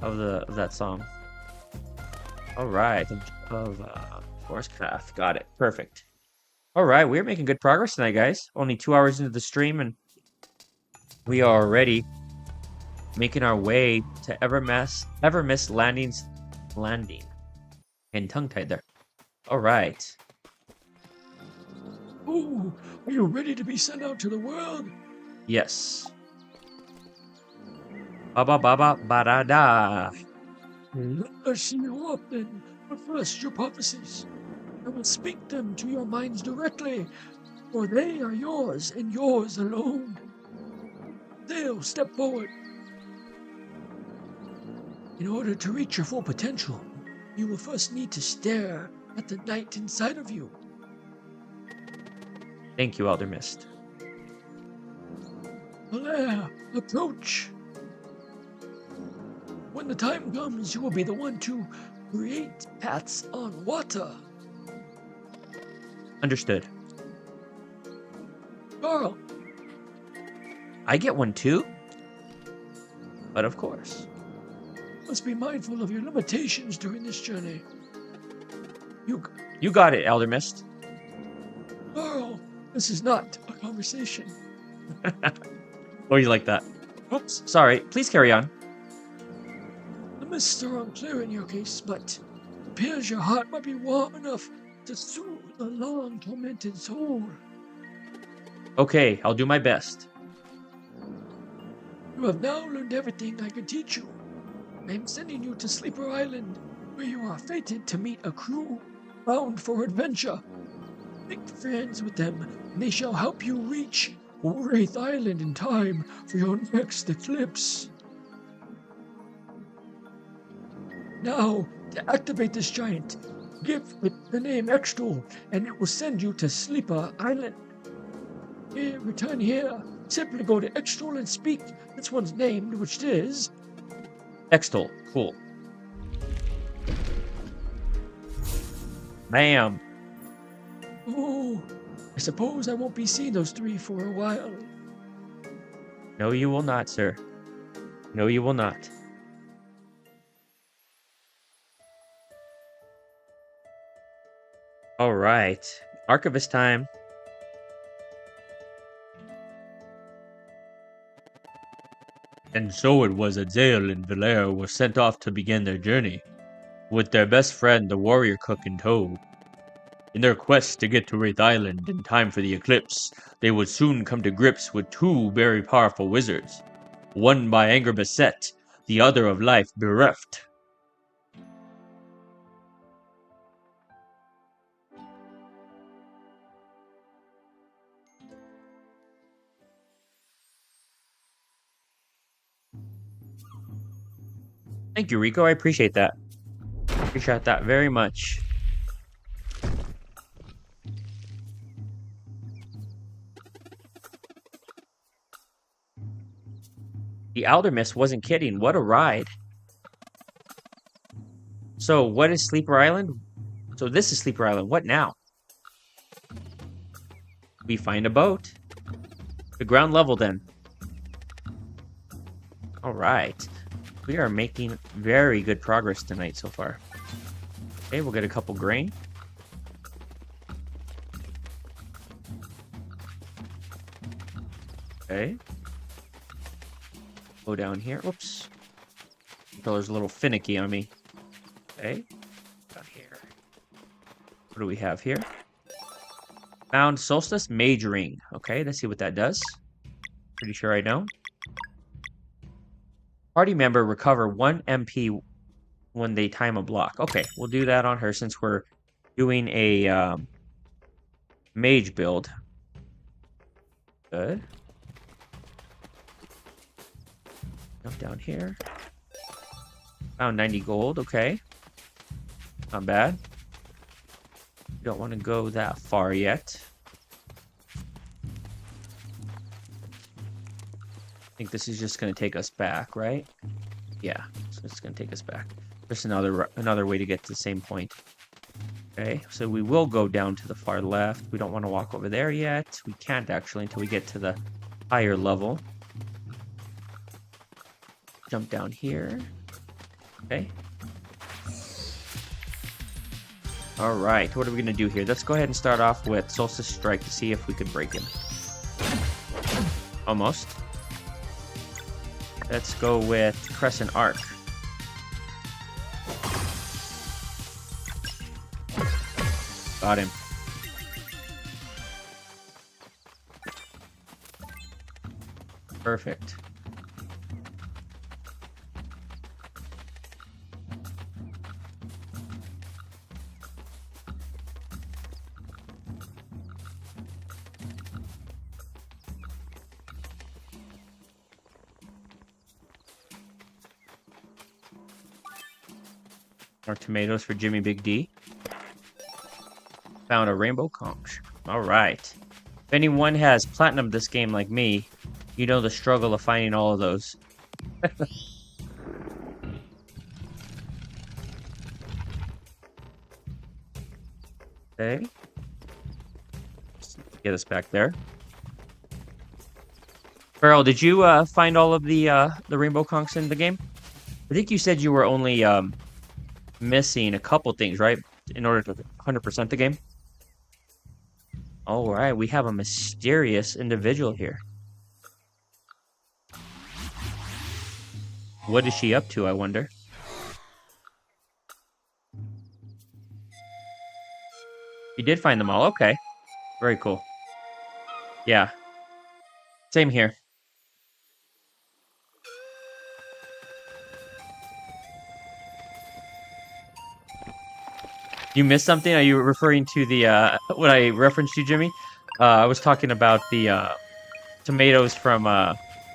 of that song. All right, of Forest Craft. Got it. Perfect. All right, we're making good progress tonight, guys. Only 2 hours into the stream, and we are already making our way to Evermiss landing. And tongue-tied there. All right. Oh, are you ready to be sent out to the world? Yes. Baba baba barada. Let us see you up then, but first your prophecies. I will speak them to your minds directly, for they are yours and yours alone. They'll step forward. In order to reach your full potential, you will first need to stare at the night inside of you. Thank you, Elder Mist. Blair, approach. When the time comes, you will be the one to create paths on water. Understood. Carl, I get one too? But of course. must be mindful of your limitations during this journey. You got it, Elder Mist. Carl, this is not a conversation. Oh, you like that? Oops, sorry. Please carry on. The mists are unclear in your case, but it appears your heart might be warm enough to soothe a long tormented soul. Okay, I'll do my best. You have now learned everything I could teach you. I am sending you to Sleeper Island, where you are fated to meet a crew bound for adventure. Make friends with them, and they shall help you reach Wraith Island in time for your next eclipse. Now, to activate this giant, give it the name Extol, and it will send you to Sleeper Island. Here, return here. Simply go to Extol and speak this one's name, which is... Extol. Cool. Bam. Oh, I suppose I won't be seeing those three for a while. No, you will not, sir. No, you will not. All right. Archivist time. And so it was that Zale and Valere were sent off to begin their journey, with their best friend, the warrior cook, in tow. In their quest to get to Wraith Island in time for the eclipse, they would soon come to grips with two very powerful wizards, one by anger beset, the other of life bereft. Thank you, Rico. I appreciate that. Appreciate that very much. The Elder Mist wasn't kidding. What a ride. So, what is Sleeper Island? So, this is Sleeper Island. What now? We find a boat. The ground level, then. All right. We are making very good progress tonight so far. Okay, we'll get a couple grain. Okay. Go down here. Oops. Controller's a little finicky on me. Okay. Down here. What do we have here? Found Solstice Mage Ring. Okay, let's see what that does. Pretty sure I know. Party member recover 1 MP when they time a block. Okay, we'll do that on her since we're doing a mage build. Good. Jump down here. Found 90 gold. Okay. Not bad. Don't want to go that far yet. I think this is just going to take us back, right? Yeah, so it's going to take us back. There's another way to get to the same point. Okay, so we will go down to the far left. We don't want to walk over there yet. We can't actually until we get to the higher level. Jump down here. Okay. All right, what are we going to do here? Let's go ahead and start off with Solstice Strike to see if we can break him. Almost. Let's go with Crescent Arc. Got him. Perfect. More tomatoes for Jimmy Big D. Found a rainbow conch. All right. If anyone has platinum this game like me, you know the struggle of finding all of those. Okay. Get us back there. Farrell, did you find all of the rainbow conchs in the game? I think you said you were only missing a couple things, right? In order to 100% the game. All right, we have a mysterious individual here. What is she up to, I wonder? You did find them all. Okay. Very cool. Yeah. Same here. You missed something? Are you referring to the what I referenced you, Jimmy? I was talking about the tomatoes from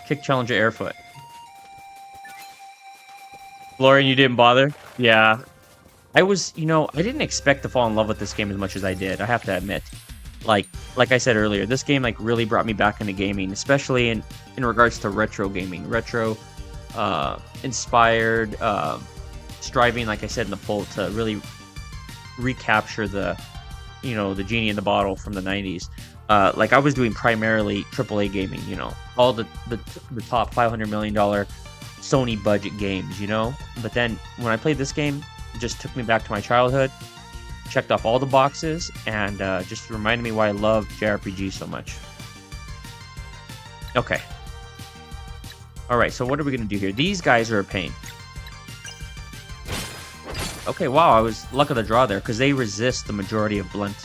Kick Challenger Airfoot. Lauren, you didn't bother? Yeah. I was, I didn't expect to fall in love with this game as much as I did, I have to admit. Like I said earlier, this game really brought me back into gaming, especially in regards to retro gaming. Retro inspired, striving, like I said in the poll, to really recapture the genie in the bottle from the 90s. I was doing primarily AAA gaming, all the top $500 million Sony budget games, but then when I played this game, it just took me back to my childhood, checked off all the boxes, and just reminded me why I love JRPG so much. Okay. Alright, so what are we going to do here? These guys are a pain. Okay, wow, I was luck of the draw there, because they resist the majority of blunt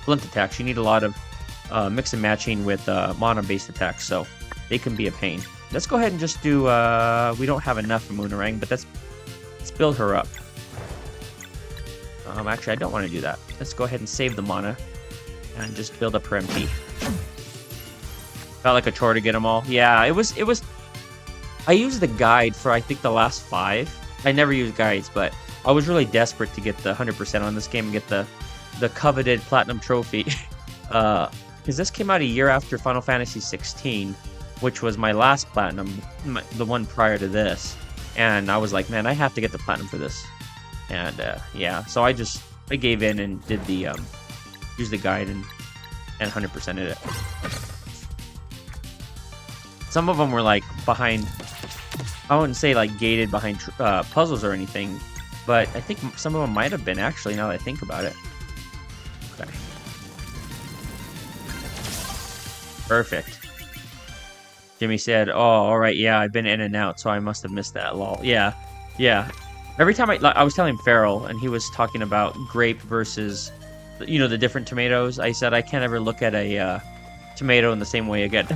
attacks. You need a lot of mix and matching with mono-based attacks, so they can be a pain. Let's go ahead and just do, we don't have enough for Moonerang, but let's build her up. Actually, I don't want to do that. Let's go ahead and save the mana and just build up her MP. Felt like a chore to get them all. Yeah, it was I used the guide for I think the last 5. I never use guides, but I was really desperate to get the 100% on this game and get the coveted platinum trophy. Because this came out a year after Final Fantasy 16, which was my last platinum, the one prior to this. And I was like, man, I have to get the platinum for this. And yeah, so I gave in and did the used the guide and 100%ed it. Some of them were like behind. I wouldn't say like gated behind puzzles or anything, but I think some of them might have been actually. Now that I think about it. Okay. Perfect. Jimmy said, "Oh, all right, yeah, I've been in and out, so I must have missed that. Lol. Yeah, yeah. Every time I was telling Farrell, and he was talking about grape versus, you know, the different tomatoes. I said I can't ever look at a tomato in the same way again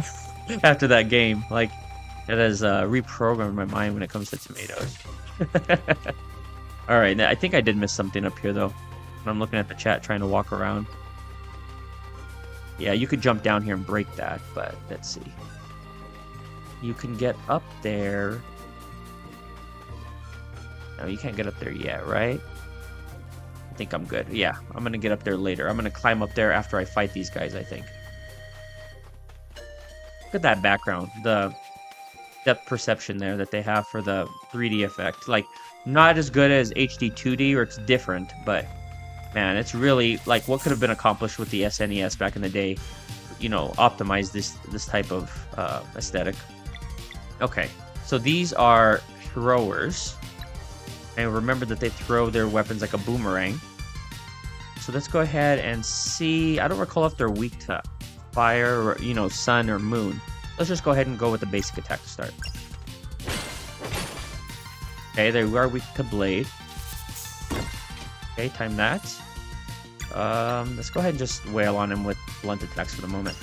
after that game. Like, it has reprogrammed my mind when it comes to tomatoes." All right, I think I did miss something up here though. I'm looking at the chat, trying to walk around. Yeah, you could jump down here and break that, but let's see. You can get up there. No, you can't get up there yet, right? I think I'm good. Yeah, I'm gonna get up there later. I'm gonna climb up there after I fight these guys, I think. Look at that background, the depth perception there that they have for the 3D effect. Like, not as good as HD 2D, or it's different, but man, it's really like what could have been accomplished with the SNES back in the day. You know, optimize this type of aesthetic. Okay, so these are throwers, and remember that they throw their weapons like a boomerang. So let's go ahead and see. I don't recall if they're weak to fire or, you know, sun or moon. Let's just go ahead and go with the basic attack to start. Okay, they are weak to blade. Okay, time that. Let's go ahead and just wail on him with blunt attacks for the moment.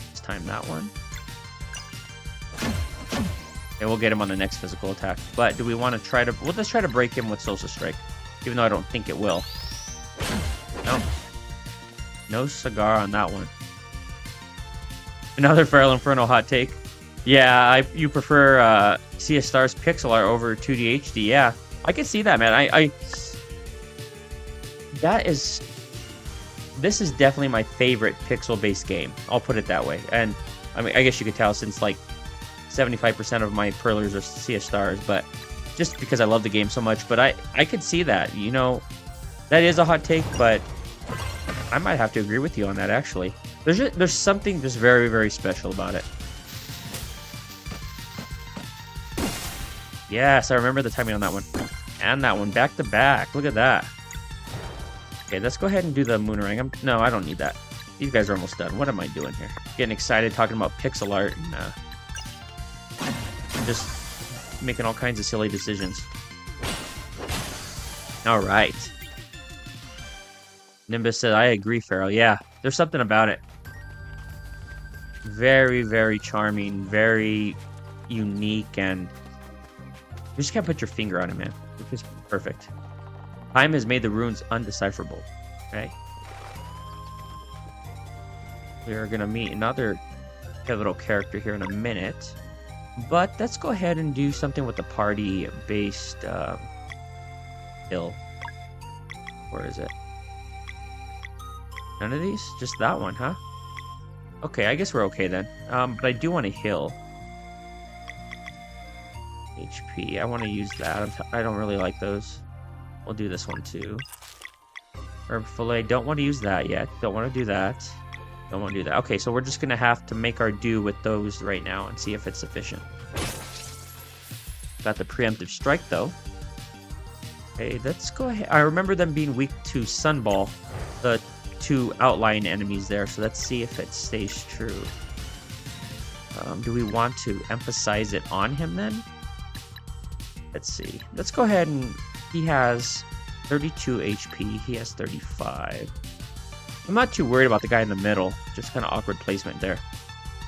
Let's time that one. Okay, we'll get him on the next physical attack. But do we want to try to... Well, let's try to break him with Social Strike. Even though I don't think it will. No. No cigar on that one. Another Feral Inferno hot take. Yeah, you prefer CS Star's pixel art over 2D HD. Yeah, I can see that, man. This is definitely my favorite pixel-based game. I'll put it that way. And I mean, I guess you could tell since like 75% of my perlers are CS Stars, but just because I love the game so much. But I could see that. You know, that is a hot take, but I might have to agree with you on that, actually. There's something just very, very special about it. Yes, I remember the timing on that one. And that one, back to back. Look at that. Okay, let's go ahead and do the Moonerang. No, I don't need that. These guys are almost done. What am I doing here? Getting excited talking about pixel art and just making all kinds of silly decisions. All right. Nimbus said, I agree, Farrell. Yeah, there's something about it. Very, very charming, very unique, and you just can't put your finger on it, man. It's just perfect. Time has made the runes undecipherable. Okay. We are going to meet another pivotal character here in a minute. But let's go ahead and do something with the party-based hill. Where is it? None of these? Just that one, huh? Okay, I guess we're okay then. But I do want a hill. HP. I want to use that. I don't really like those. We'll do this one too. Herb fillet. Don't want to use that yet. Don't want to do that. Don't want to do that. Okay, so we're just going to have to make our do with those right now and see if it's sufficient. Got the preemptive strike though. Okay, let's go ahead. I remember them being weak to Sunball, the two outlying enemies there, so let's see if it stays true. Do we want to emphasize it on him then? Let's see. Let's go ahead and... He has 32 HP. He has 35. I'm not too worried about the guy in the middle. Just kind of awkward placement there.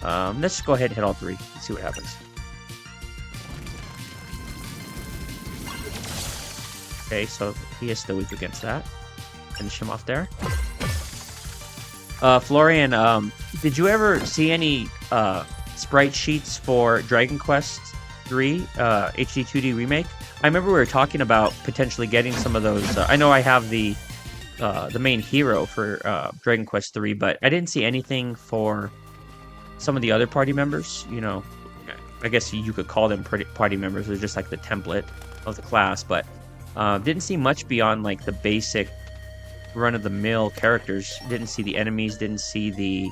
Let's just go ahead and hit all three and see what happens. Okay, so he is still weak against that. Finish him off there. Florian, did you ever see any sprite sheets for Dragon Quest 3 HD 2D remake? I remember we were talking about potentially getting some of those. I know I have the main hero for Dragon Quest 3, but I didn't see anything for some of the other party members. You know, I guess you could call them party members. They're just like the template of the class, but didn't see much beyond like the basic run-of-the-mill characters. Didn't see the enemies, didn't see the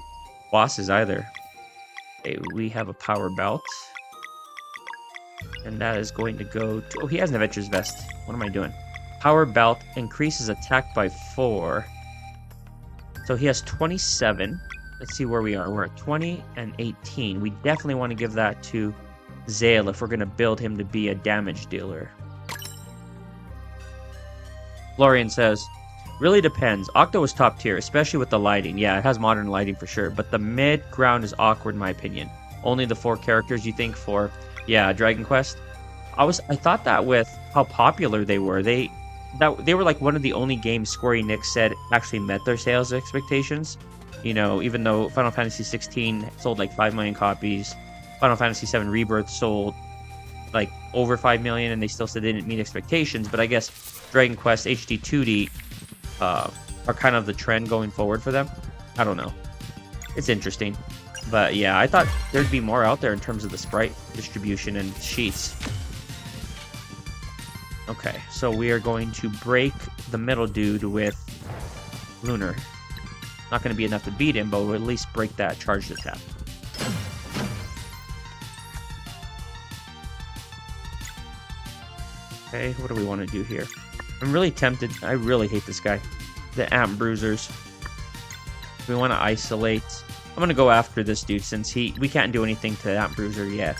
bosses either. Okay, we have a power belt. And that is going to go to... Oh, he has an adventurer's vest. What am I doing? Power belt increases attack by 4. So he has 27. Let's see where we are. We're at 20 and 18. We definitely want to give that to Zale if we're going to build him to be a damage dealer. Florian says, really depends. Octo is top tier, especially with the lighting. Yeah, it has modern lighting for sure, but the mid-ground is awkward in my opinion. Only the 4 characters you think for, yeah, Dragon Quest? I thought that with how popular they were, they were like one of the only games Square Enix said actually met their sales expectations. You know, even though Final Fantasy 16 sold like 5 million copies, Final Fantasy 7 Rebirth sold like over 5 million, and they still said they didn't meet expectations. But I guess Dragon Quest HD 2D are kind of the trend going forward for them. I don't know. It's interesting. But yeah, I thought there'd be more out there in terms of the sprite distribution and sheets. Okay, so we are going to break the middle dude with Lunar. Not going to be enough to beat him, but we'll at least break that charged attack. Okay, what do we want to do here? I'm really tempted. I really hate this guy. The Amp Bruisers. We want to isolate. I'm going to go after this dude since we can't do anything to Amp Bruiser yet.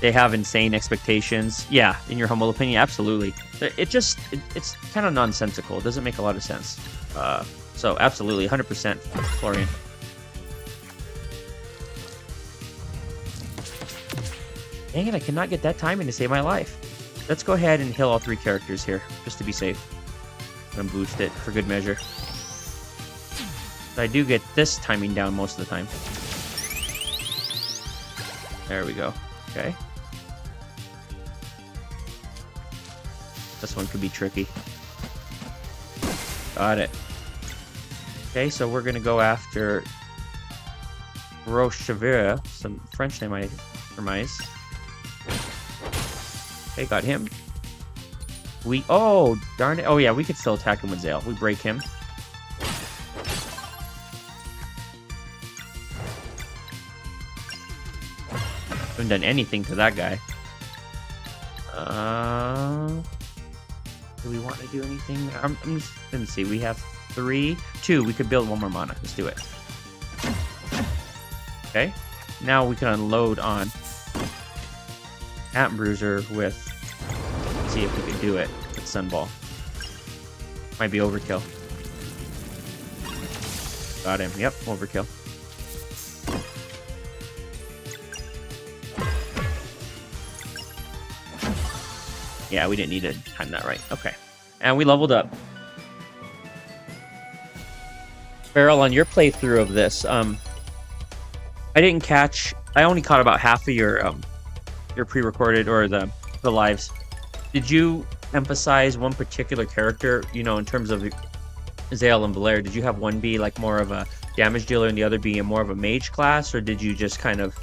They have insane expectations. Yeah, in your humble opinion, absolutely. It's kind of nonsensical. It doesn't make a lot of sense. So absolutely, 100% Florian. Dang it, I cannot get that timing to save my life. Let's go ahead and heal all 3 characters here, just to be safe. I'm gonna boost it for good measure. But I do get this timing down most of the time. There we go. Okay. This one could be tricky. Got it. Okay, so we're gonna go after Rochevera, some French name I surmise. Okay, got him. Oh, darn it. Oh, yeah, we could still attack him with Zale. We break him. Haven't done anything to that guy. Do we want to do anything? I'm just gonna see. We have 2. We could build 1 more mana. Let's do it. Okay. Now we can unload on Amp Bruiser with... Let's see if we can do it with Sunball. Might be overkill. Got him. Yep, overkill. Yeah, we didn't need to time that right. Okay. And we leveled up. Beryl, on your playthrough of this, I didn't catch... I only caught about half of your pre-recorded or the lives. Did you emphasize one particular character, you know, in terms of Zale and Blair? Did you have one be like more of a damage dealer and the other be more of a mage class, or did you just kind of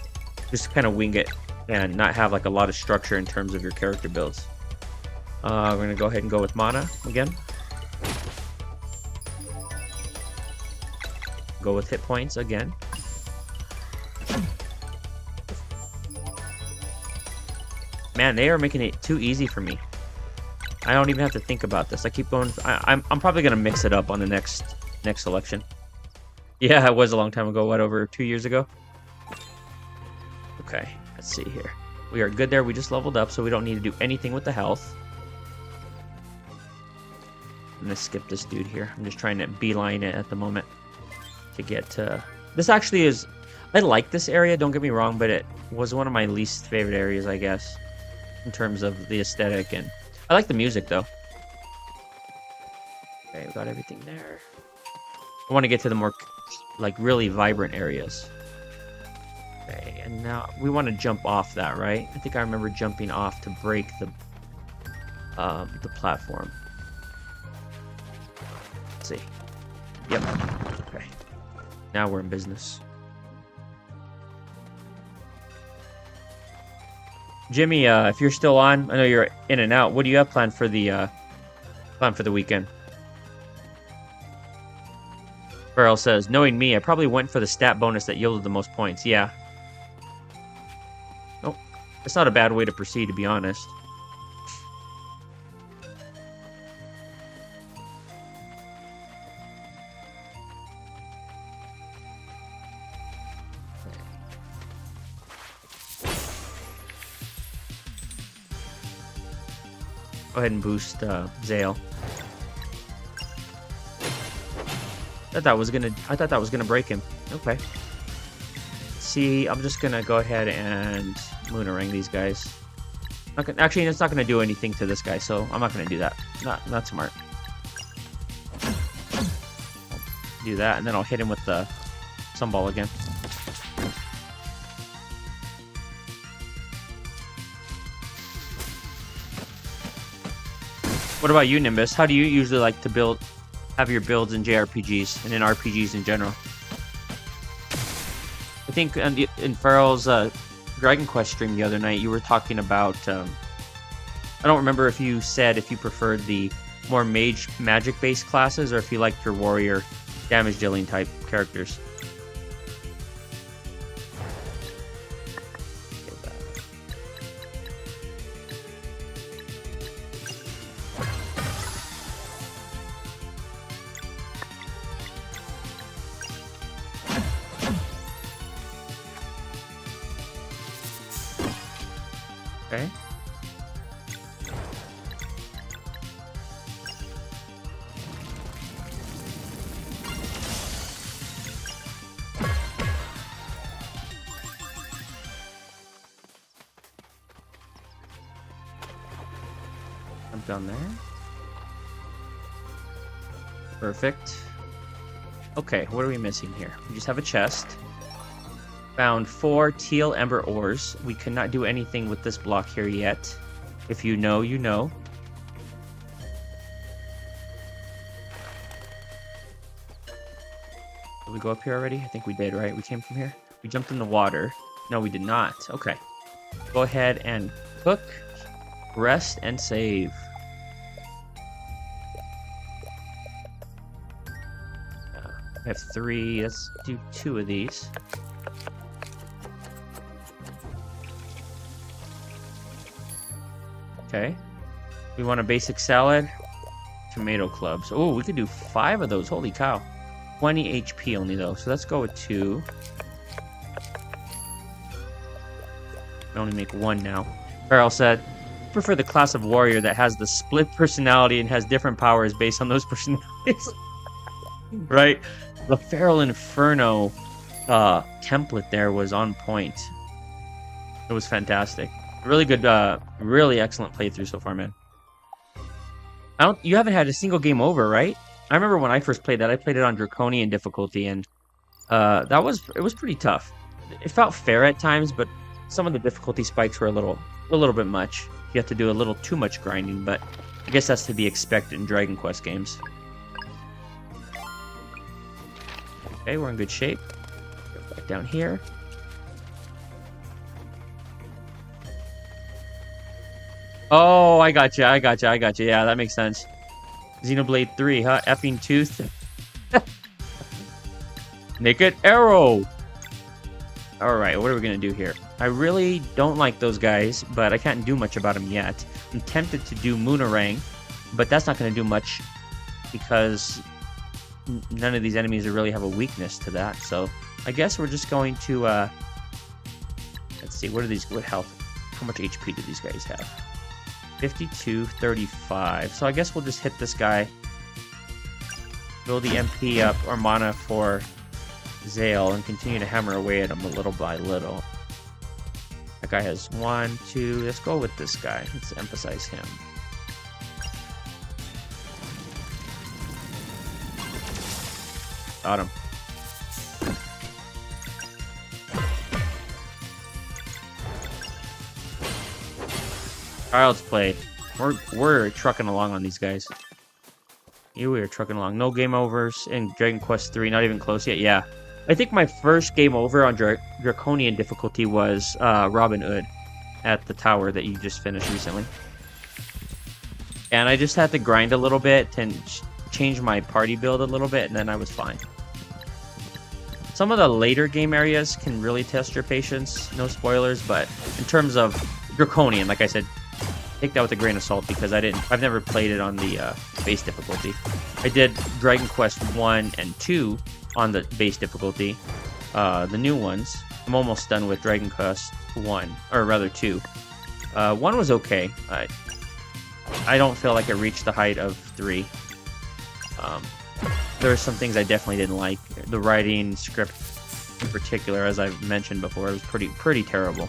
wing it and not have like a lot of structure in terms of your character builds? We're gonna go ahead and go with mana again. Go with hit points again. Man, they are making it too easy for me. I don't even have to think about this. I keep going. I'm probably gonna mix it up on the next selection. Yeah, it was a long time ago. What, over 2 years ago? Okay, let's see here. We are good there. We just leveled up, so we don't need to do anything with the health. I'm gonna skip this dude here. I'm just trying to beeline it at the moment to get to... This actually is... I like this area, don't get me wrong, but it was one of my least favorite areas, I guess, in terms of the aesthetic. And I like the music though. Okay, we got everything there. I want to get to the more like really vibrant areas. Okay, and now we want to jump off that, right? I think I remember jumping off to break the platform. Let's see. Yep. Okay. Now we're in business. Jimmy, if you're still on, I know you're in and out. What do you have planned for the weekend? Farrell says, knowing me, I probably went for the stat bonus that yielded the most points. Yeah. Nope. It's not a bad way to proceed, to be honest. Go ahead and boost Zale. I thought that was gonna break him. Okay. See, I'm just gonna go ahead and Moonerang these guys. Actually, it's not gonna do anything to this guy, so I'm not gonna do that. Not smart. Do that, and then I'll hit him with the sunball again. What about you, Nimbus? How do you usually like to have your builds in JRPGs and in RPGs in general? I think in Farrell's Dragon Quest stream the other night, you were talking about. I don't remember if you said if you preferred the more magic-based classes or if you liked your warrior damage dealing type characters. Okay. I'm done there. Perfect. Okay, what are we missing here? We just have a chest. Found 4 teal ember ores. We cannot do anything with this block here yet. If you know, you know. Did we go up here already? I think we did, right? We came from here. We jumped in the water. No, we did not. Okay. Go ahead and cook, rest, and save. I have 3. Let's do 2 of these. Okay. We want a basic salad. Tomato clubs. Oh, we could do 5 of those. Holy cow. 20 HP only, though. So let's go with 2. I only make 1 now. Farrell said, prefer the class of warrior that has the split personality and has different powers based on those personalities. Right? The Feral Inferno template there was on point. It was fantastic. Really good, really excellent playthrough so far, man. You haven't had a single game over, right? I remember when I first played that, I played it on Draconian difficulty, and it was pretty tough. It felt fair at times, but some of the difficulty spikes were a little bit much. You have to do a little too much grinding, but I guess that's to be expected in Dragon Quest games. Okay, we're in good shape. Go back down here. Oh, I gotcha. Yeah, that makes sense. Xenoblade 3, huh? Effing tooth. Naked arrow. Alright, what are we going to do here? I really don't like those guys, but I can't do much about them yet. I'm tempted to do Moonerang, but that's not going to do much because none of these enemies really have a weakness to that. So I guess we're just going to... let's see, what health? How much HP do these guys have? 52, 35. So I guess we'll just hit this guy. Build the MP up, or mana for Zale, and continue to hammer away at him little by little. That guy has 1, 2. Let's go with this guy. Let's emphasize him. Got him. Child's Play. We're trucking along on these guys. Here we are trucking along. No game overs in Dragon Quest 3. Not even close yet. Yeah. I think my first game over on Draconian difficulty was Robin Hood at the tower that you just finished recently. And I just had to grind a little bit and change my party build a little bit, and then I was fine. Some of the later game areas can really test your patience. No spoilers, but in terms of Draconian, like I said, take that with a grain of salt because I've never played it on the base difficulty. I did Dragon Quest 1 and 2 on the base difficulty. The new ones. I'm almost done with Dragon Quest 1, or rather 2. 1 was okay. I don't feel like it reached the height of 3. There are some things I definitely didn't like. The writing script in particular, as I've mentioned before, it was pretty terrible.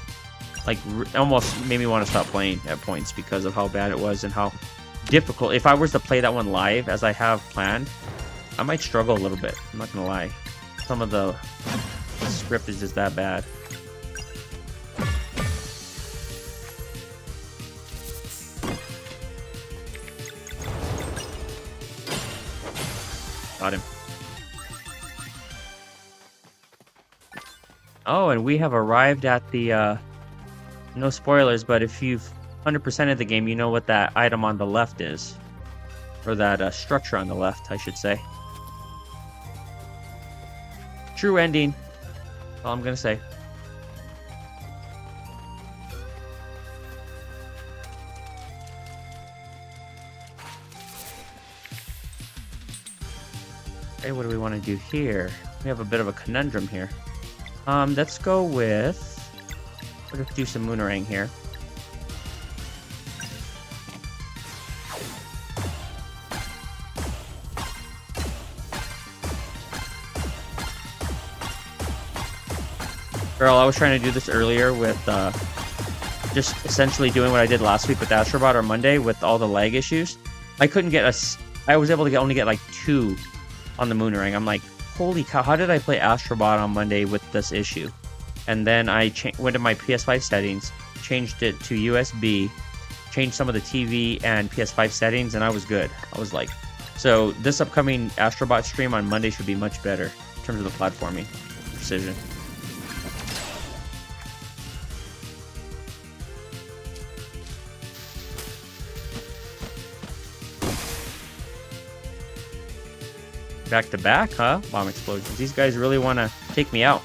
Like, almost made me want to stop playing at points because of how bad it was and how difficult. If I was to play that one live, as I have planned, I might struggle a little bit. I'm not going to lie. Some of the script is just that bad. Got him. Oh, and we have arrived at the, no spoilers, but if you've 100%ed the game, you know what that item on the left is. Or that structure on the left, I should say. True ending. That's all I'm gonna say. Okay, what do we want to do here? We have a bit of a conundrum here. Let's go with... Let's do some Moonerang here. Girl, I was trying to do this earlier with just essentially doing what I did last week with Astrobot or Monday with all the lag issues. I couldn't get I was able to only get like 2 on the Moonerang. I'm like, holy cow, how did I play Astrobot on Monday with this issue? And then I went to my PS5 settings, changed it to USB, changed some of the TV and PS5 settings, and I was good. I was like, so this upcoming Astrobot stream on Monday should be much better in terms of the platforming precision. Back to back, huh? Bomb explosions. These guys really want to take me out.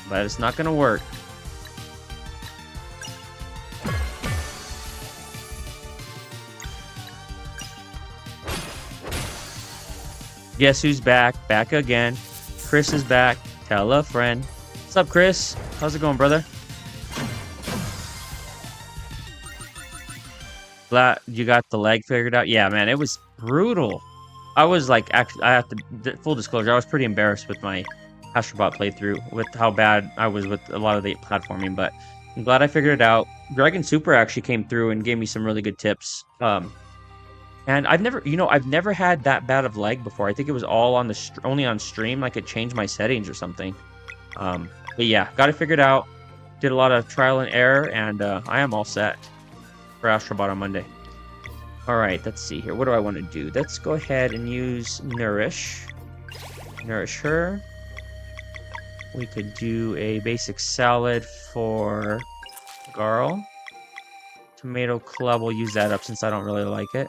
But it's not going to work. Guess who's back? Back again. Chris is back. Tell a friend. What's up, Chris? How's it going, brother? Glad you got the leg figured out. Yeah, man, it was brutal. I was like, actually, I have to, full disclosure, I was pretty embarrassed with my Astrobot playthrough with how bad I was with a lot of the platforming, but I'm glad I figured it out. Dragon Super actually came through and gave me some really good tips. And I've never had that bad of lag before. I think it was all on only on stream, like it changed my settings or something. But yeah, got it figured out. Did a lot of trial and error, and I am all set for Astrobot on Monday. Alright, let's see here. What do I want to do? Let's go ahead and use Nourish. Nourish her. We could do a basic salad for Garl. Tomato club, we'll use that up since I don't really like it.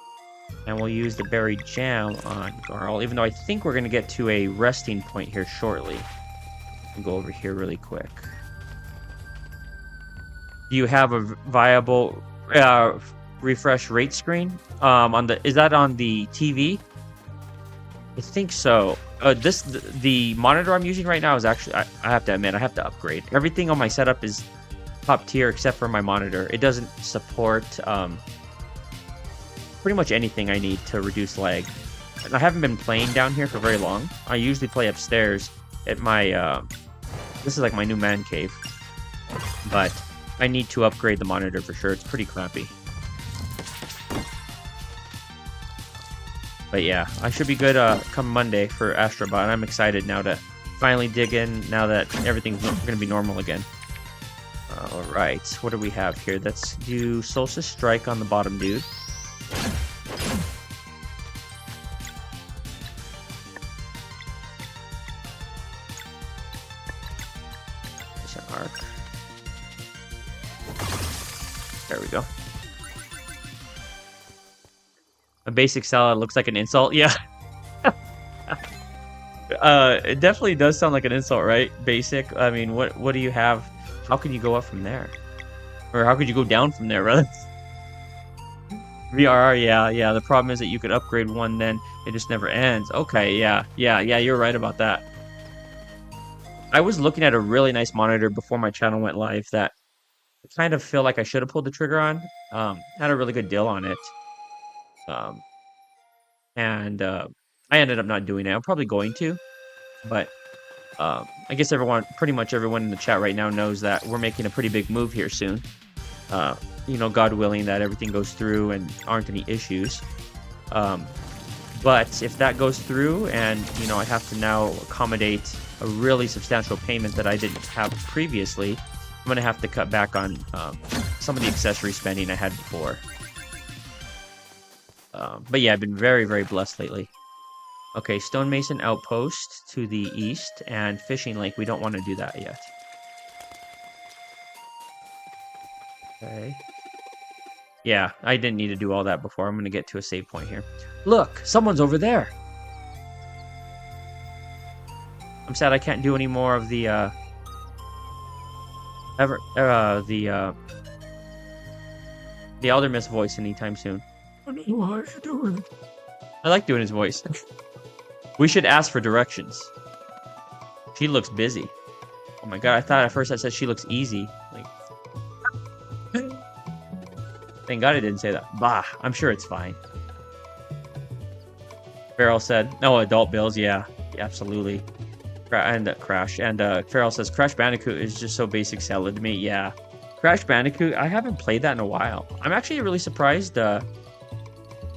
And we'll use the berry jam on Garl, even though I think we're going to get to a resting point here shortly. I'll go over here really quick. Do you have a viable refresh rate screen? Is that on the TV? I think so. The monitor I'm using right now is actually, I have to admit, I have to upgrade. Everything on my setup is top tier except for my monitor. It doesn't support pretty much anything I need to reduce lag. And I haven't been playing down here for very long. I usually play upstairs at my, this is like my new man cave. But I need to upgrade the monitor for sure. It's pretty crappy. But yeah, I should be good come Monday for Astrobot. I'm excited now to finally dig in now that everything's going to be normal again. All right, what do we have here? Let's do Solstice Strike on the bottom dude. There's an arc. There we go. A basic salad looks like an insult. Yeah. It definitely does sound like an insult, right? Basic. I mean, what do you have? How can you go up from there? Or how could you go down from there, rather? VRR, yeah. The problem is that you could upgrade one, then it just never ends. Okay, yeah. You're right about that. I was looking at a really nice monitor before my channel went live that I kind of feel like I should have pulled the trigger on. Had a really good deal on it. I ended up not doing it. I'm probably going to, but I guess pretty much everyone in the chat right now knows that we're making a pretty big move here soon. You know, God willing that everything goes through and aren't any issues. But if that goes through and, you know, I have to now accommodate a really substantial payment that I didn't have previously, I'm going to have to cut back on some of the accessory spending I had before. But yeah, I've been very, very blessed lately. Okay, Stonemason Outpost to the east, and Fishing Lake. We don't want to do that yet. Okay. Yeah, I didn't need to do all that before. I'm going to get to a save point here. Look, someone's over there. I'm sad I can't do any more of the Elder Mist voice anytime soon. I don't know how you're doing. I like doing his voice. We should ask for directions. She looks busy. Oh my god, I thought at first I said she looks easy. Like, thank god I didn't say that. Bah, I'm sure it's fine. Farrell said, no, adult bills, yeah, absolutely. Crash. And Farrell says, Crash Bandicoot is just so basic salad to me. Yeah. Crash Bandicoot, I haven't played that in a while. I'm actually really surprised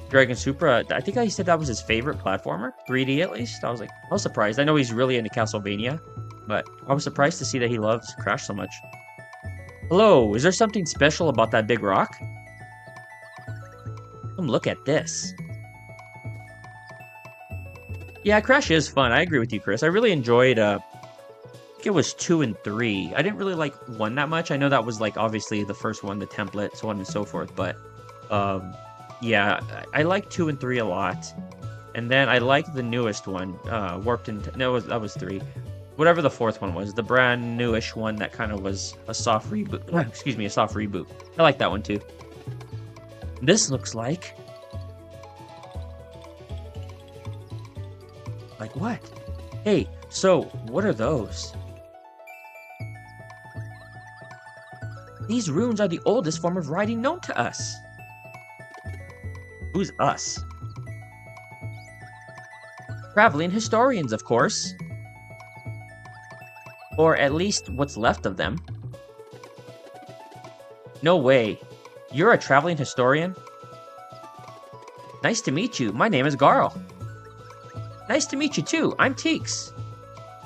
Dragon Supra, I think he said that was his favorite platformer, 3D at least. I was surprised. I know he's really into Castlevania, but I was surprised to see that he loves Crash so much. Hello, is there something special about that big rock? Come look at this. Yeah, Crash is fun. I agree with you, Chris. I really enjoyed, I think it was 2 and 3. I didn't really like 1 that much. I know that was like obviously the first one, the template, so on and so forth, but yeah, I like 2 and 3 a lot. And then I like the newest one, Warped into... No, that was 3. Whatever the 4th one was, the brand newish one that kind of was a soft reboot. Excuse me, a soft reboot. I like that one too. This looks like... Like what? Hey, so what are those? These runes are the oldest form of writing known to us. Who's us? Traveling historians, of course. Or at least what's left of them. No way. You're a traveling historian? Nice to meet you. My name is Garl. Nice to meet you too. I'm Teeks.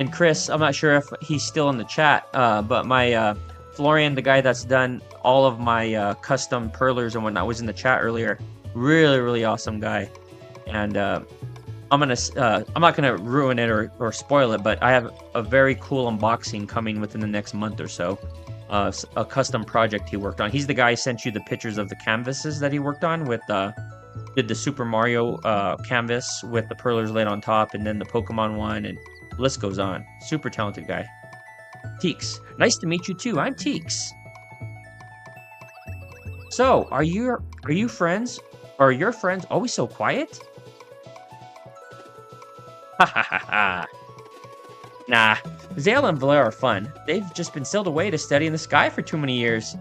And Chris, I'm not sure if he's still in the chat, but my Florian, the guy that's done all of my custom perlers and whatnot, was in the chat earlier. Really awesome guy. And I'm not gonna ruin it or spoil it, but I have a very cool unboxing coming within the next month or so. A custom project he worked on. He's the guy I sent you the pictures of the canvases that he worked on with did the Super Mario canvas with the perlers laid on top, and then the Pokemon one, and the list goes on. Super talented guy. Teeks. Nice to meet you too. I'm Teeks. So, are you friends? Are your friends always so quiet? Ha ha ha ha. Nah, Zale and Valera are fun. They've just been sailed away to study in the sky for too many years.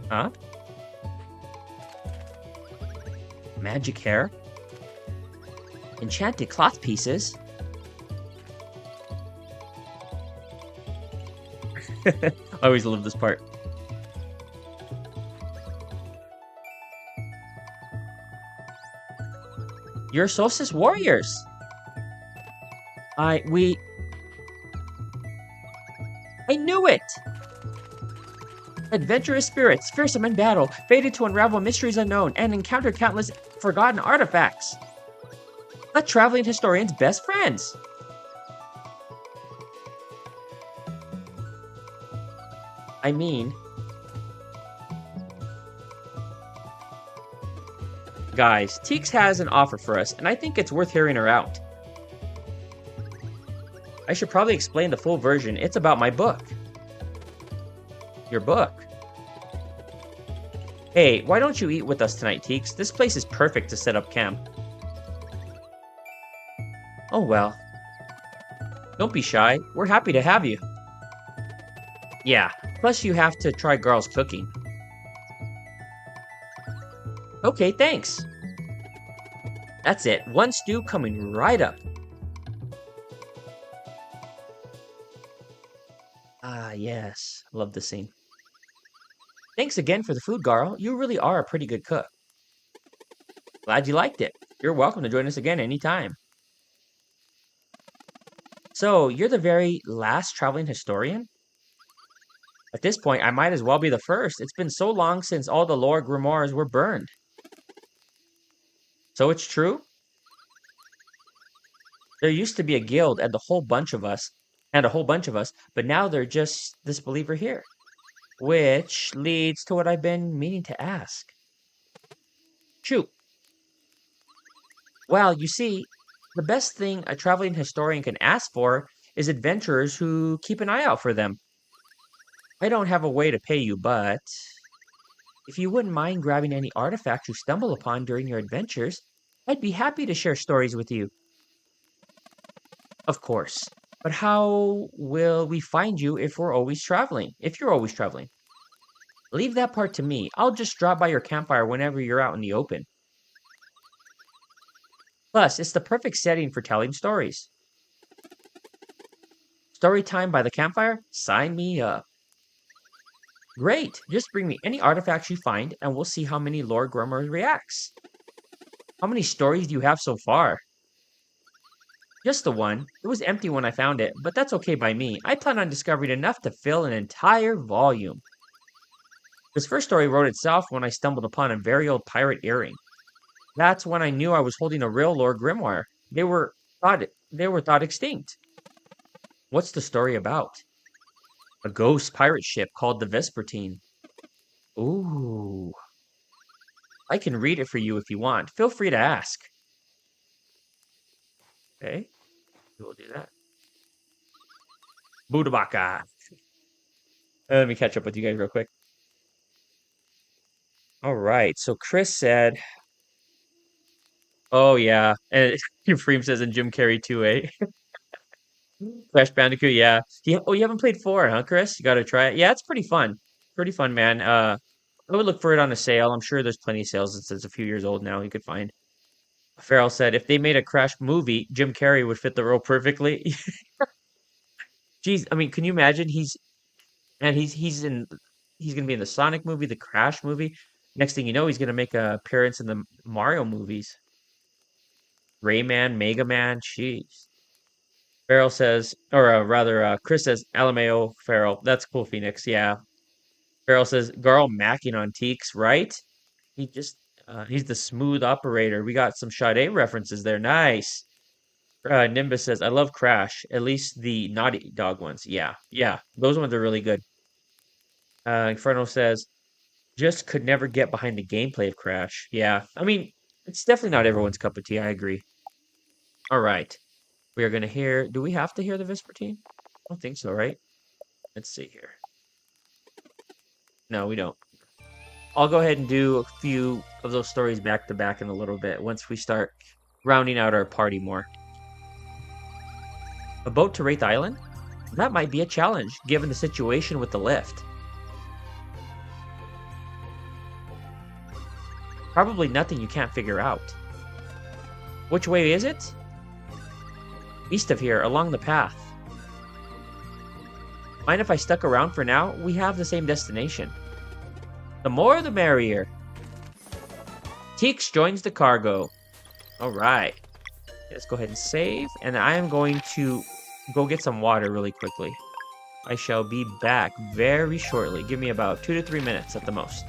Huh? Magic hair? Enchanted cloth pieces? I always love this part. You're Solstice Warriors. I knew it! Adventurous spirits, fearsome in battle, fated to unravel mysteries unknown, and encounter countless forgotten artifacts. A traveling historian's best friends. I mean... Guys, Teeks has an offer for us, and I think it's worth hearing her out. I should probably explain the full version. It's about my book. Your book? Hey, why don't you eat with us tonight, Teeks? This place is perfect to set up camp. Oh well. Don't be shy. We're happy to have you. Yeah, plus you have to try Garl's cooking. Okay, thanks. That's it. One stew coming right up. Ah, yes. Love the scene. Thanks again for the food, Garl. You really are a pretty good cook. Glad you liked it. You're welcome to join us again anytime. So, you're the very last traveling historian? At this point, I might as well be the first. It's been so long since all the lore grimoires were burned. So it's true? There used to be a guild and a whole bunch of us, but now they're just this believer here. Which leads to what I've been meaning to ask. Shoot. Well, you see, the best thing a traveling historian can ask for is adventurers who keep an eye out for them. I don't have a way to pay you, but if you wouldn't mind grabbing any artifacts you stumble upon during your adventures, I'd be happy to share stories with you. Of course. But how will we find you if you're always traveling? Leave that part to me. I'll just drop by your campfire whenever you're out in the open. Plus, it's the perfect setting for telling stories. Story time by the campfire? Sign me up. Great! Just bring me any artifacts you find, and we'll see how many Lord Grummer reacts. How many stories do you have so far? Just the one. It was empty when I found it, but that's okay by me. I plan on discovering enough to fill an entire volume. This first story wrote itself when I stumbled upon a very old pirate earring. That's when I knew I was holding a real Lord Grimoire. They were thought extinct. What's the story about? A ghost pirate ship called the Vespertine. Ooh. I can read it for you if you want. Feel free to ask. Okay. We'll do that. Budabaka. Let me catch up with you guys real quick. All right. So Chris said, oh, yeah. And Freem says, and Jim Carrey too, eh? Crash Bandicoot, yeah. Oh, you haven't played 4, huh, Chris? You got to try it. Yeah, it's pretty fun. Pretty fun, man. I would look for it on a sale. I'm sure there's plenty of sales. It's a few years old now. You could find. Farrell said, if they made a Crash movie, Jim Carrey would fit the role perfectly. Jeez, I mean, can you imagine? He's gonna be in the Sonic movie, the Crash movie. Next thing you know, he's gonna make an appearance in the Mario movies. Rayman, Mega Man, jeez. Farrell says, or rather, Chris says, LMAO, Farrell. That's cool, Phoenix. Yeah. Farrell says, Garl macking on Teeks, right? He's the smooth operator. We got some Sade references there. Nice. Nimbus says, I love Crash. At least the Naughty Dog ones. Yeah. Those ones are really good. Inferno says, just could never get behind the gameplay of Crash. Yeah. I mean, it's definitely not everyone's cup of tea. I agree. All right. We are going to hear... Do we have to hear the Vespertine? I don't think so, right? Let's see here. No, we don't. I'll go ahead and do a few of those stories back to back in a little bit once we start rounding out our party more. A boat to Wraith Island? That might be a challenge, given the situation with the lift. Probably nothing you can't figure out. Which way is it? East of here, along the path. Mind if I stuck around for now? We have the same destination. The more the merrier. Teeks joins the cargo. Alright. Let's go ahead and save. And I am going to go get some water really quickly. I shall be back very shortly. Give me about 2 to 3 minutes at the most.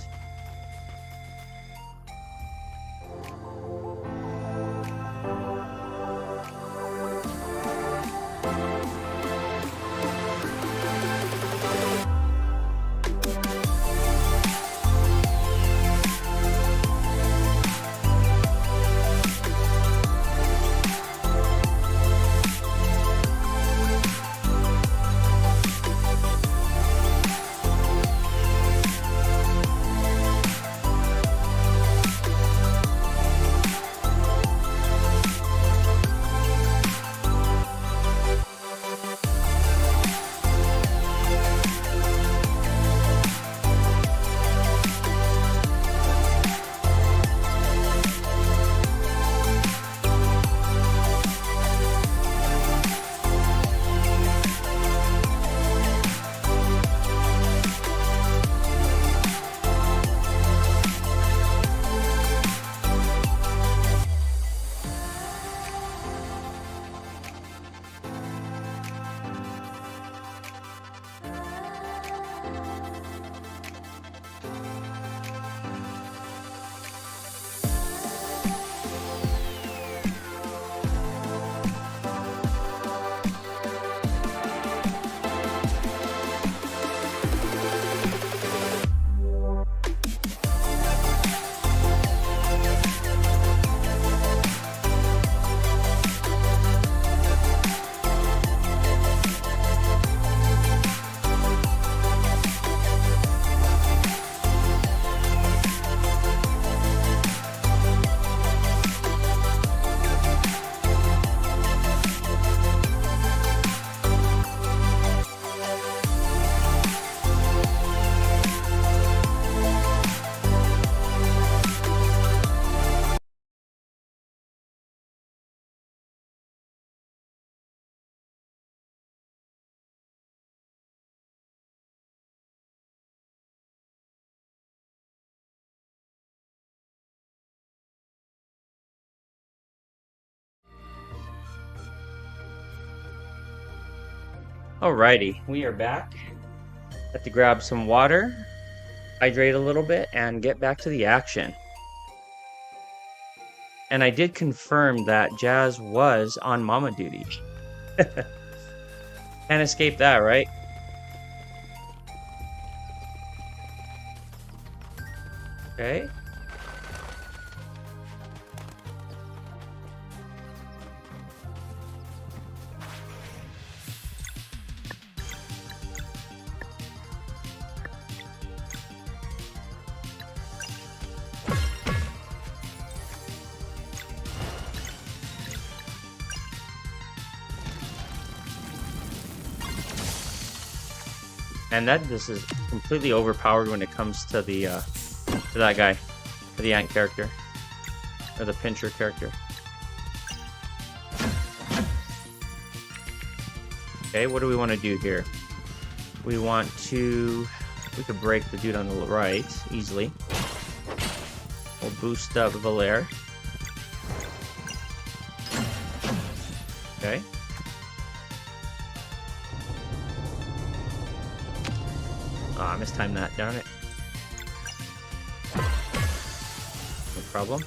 Alrighty, we are back. Have to grab some water, hydrate a little bit, and get back to the action. And I did confirm that Jazz was on mama duty. Can't escape that, right? Okay. And this is completely overpowered when it comes to the to that guy, to the ant character, or the pincher character. Okay, what do we want to do here? We could break the dude on the right easily. We'll boost up Valere. Okay. I mistimed that, darn it. No problem.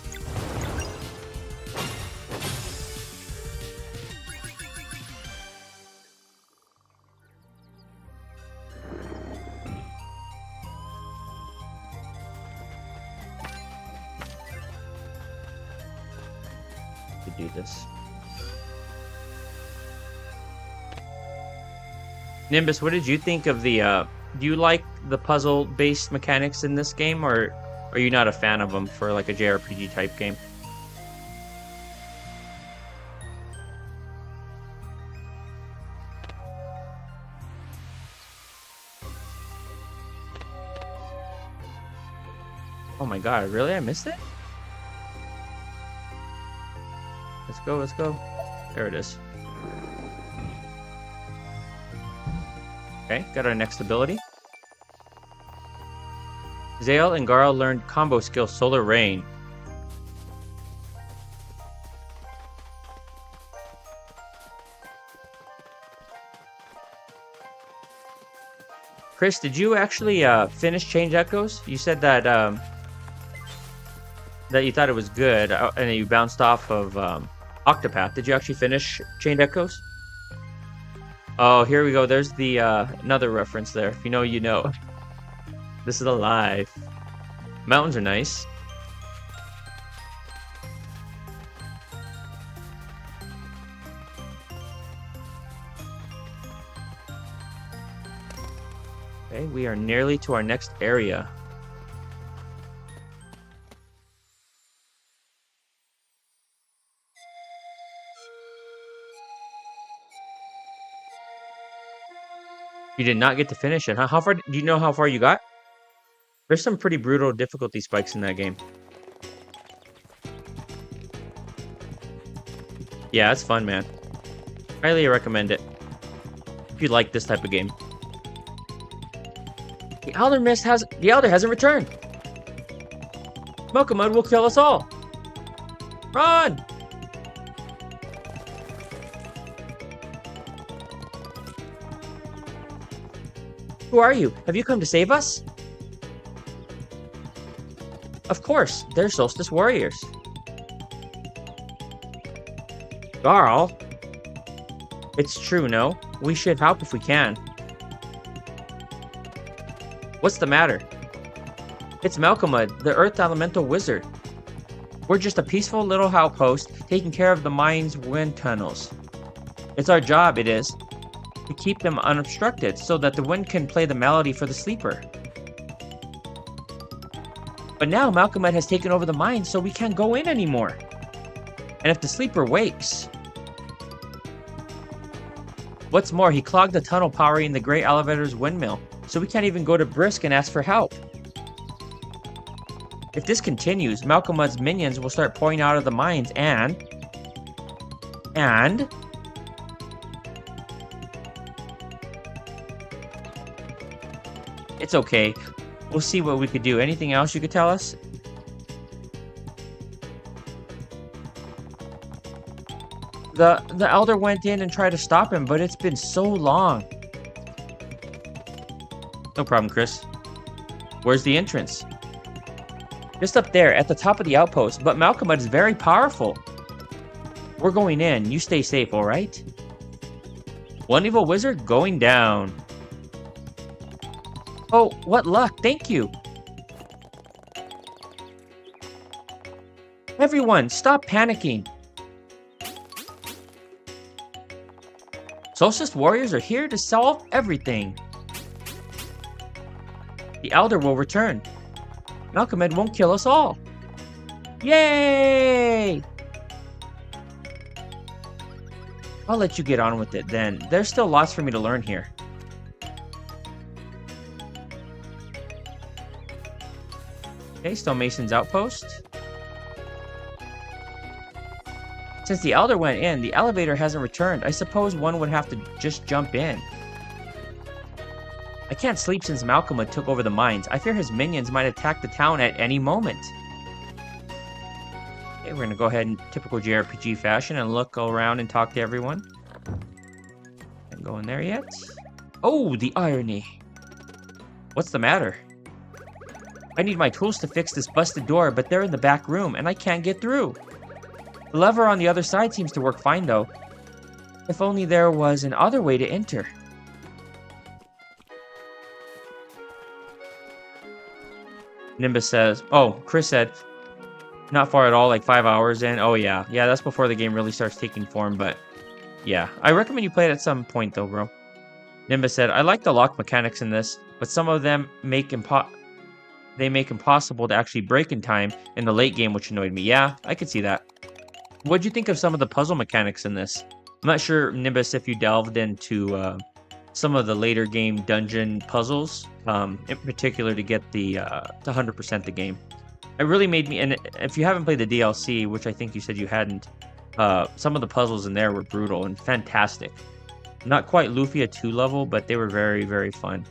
To do this. Nimbus, what did you think of the do you like the puzzle-based mechanics in this game, or are you not a fan of them for like a JRPG type game? Oh my god, really? I missed it? Let's go, let's go. There it is. Okay, got our next ability. Zale and Garl learned combo skill Solar Rain. Chris, did you actually finish Change Echoes? You said that that you thought it was good, and you bounced off of Octopath. Did you actually finish Chained Echoes? Oh, here we go. There's the another reference there. If you know, you know. This is alive. Mountains are nice. Okay, we are nearly to our next area. You did not get to finish it, huh? How far? Do you know how far you got? There's some pretty brutal difficulty spikes in that game. Yeah, it's fun, man. Highly recommend it if you like this type of game. The Elder hasn't returned. Mokamud will kill us all. Run! Who are you? Have you come to save us? Of course, they're Solstice Warriors. Garl? It's true, no? We should help if we can. What's the matter? It's Malcolmud, the Earth Elemental Wizard. We're just a peaceful little outpost taking care of the mine's wind tunnels. It's our job, it is, to keep them unobstructed so that the wind can play the melody for the sleeper. But now Malcolmud has taken over the mine, so we can't go in anymore. And if the sleeper wakes... What's more, he clogged the tunnel powering the Great Elevator's windmill, so we can't even go to Brisk and ask for help. If this continues, Malcolmud's minions will start pouring out of the mines and... It's okay. We'll see what we could do. Anything else you could tell us? The Elder went in and tried to stop him, but it's been so long. No problem, Chris. Where's the entrance? Just up there, at the top of the outpost, but Malcolmud is very powerful. We're going in. You stay safe, alright? One evil wizard going down. Oh, what luck. Thank you. Everyone, stop panicking. Solstice Warriors are here to solve everything. The Elder will return. Malcolmud won't kill us all. Yay! I'll let you get on with it then. There's still lots for me to learn here. Okay, Stonemason's outpost. Since the Elder went in, the elevator hasn't returned. I suppose one would have to just jump in. I can't sleep since Malcolmud took over the mines. I fear his minions might attack the town at any moment. Okay, we're gonna go ahead in typical JRPG fashion and look around and talk to everyone. Can't go in there yet. Oh, the irony. What's the matter? I need my tools to fix this busted door, but they're in the back room and I can't get through. The lever on the other side seems to work fine though. If only there was another way to enter. Nimbus says, oh, Chris said, not far at all, like 5 hours in. Oh yeah, that's before the game really starts taking form, but yeah. I recommend you play it at some point though, bro. Nimbus said, I like the lock mechanics in this, but some of them make impossible to actually break in time in the late game, which annoyed me. Yeah, I could see that. What'd you think of some of the puzzle mechanics in this? I'm not sure, Nimbus, if you delved into some of the later game dungeon puzzles, in particular to get the to 100% the game. It really made me, and if you haven't played the DLC, which I think you said you hadn't, some of the puzzles in there were brutal and fantastic. Not quite Lufia 2 level, but they were very, very fun.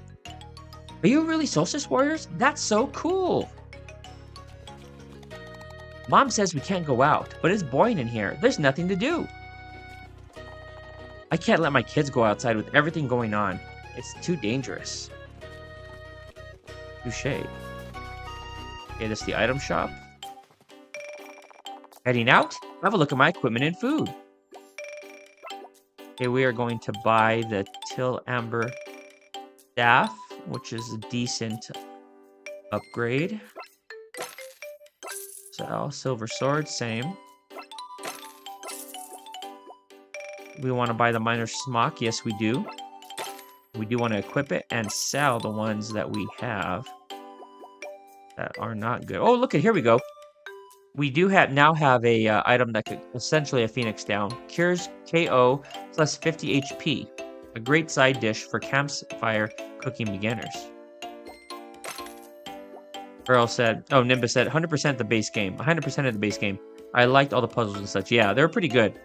Are you really Solstice Warriors? That's so cool! Mom says we can't go out, but it's boring in here. There's nothing to do. I can't let my kids go outside with everything going on. It's too dangerous. Touche. Okay, this is the item shop. Heading out? Have a look at my equipment and food. Okay, we are going to buy the Till Amber Staff, which is a decent upgrade. So, Silver Sword, same. We want to buy the Miner's Smock. Yes, we do. We do want to equip it and sell the ones that we have that are not good. Oh, look at, here we go. We do now have a item that could essentially a Phoenix down. Cures KO plus 50 HP. A great side dish for campfire cooking beginners. Earl said, oh, Nimbus said 100% the base game. 100% of the base game. I liked all the puzzles and such. Yeah, they're pretty good.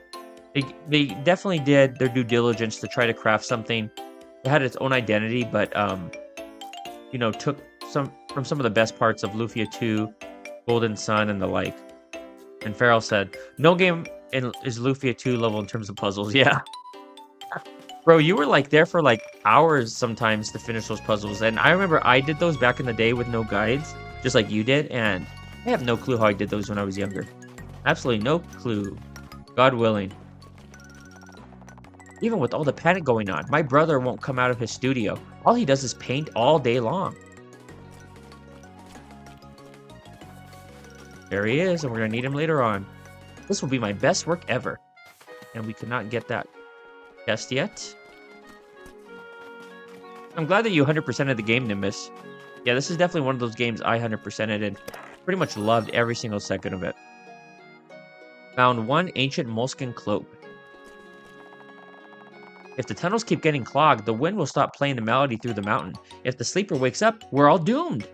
They definitely did their due diligence to try to craft something. It had its own identity, but you know, took some of the best parts of Lufia 2, Golden Sun, and the like. And Farrell said, no game is Lufia 2 level in terms of puzzles. Yeah. Bro, you were like there for like hours sometimes to finish those puzzles. And I remember I did those back in the day with no guides, just like you did. And I have no clue how I did those when I was younger. Absolutely no clue. God willing. Even with all the panic going on, my brother won't come out of his studio. All he does is paint all day long. There he is, and we're going to need him later on. This will be my best work ever. And we could not get that test yet. I'm glad that you 100%ed the game, Nimbus. Yeah, this is definitely one of those games I 100%ed and pretty much loved every single second of it. Found one ancient moleskin cloak. If the tunnels keep getting clogged, the wind will stop playing the melody through the mountain. If the sleeper wakes up, we're all doomed.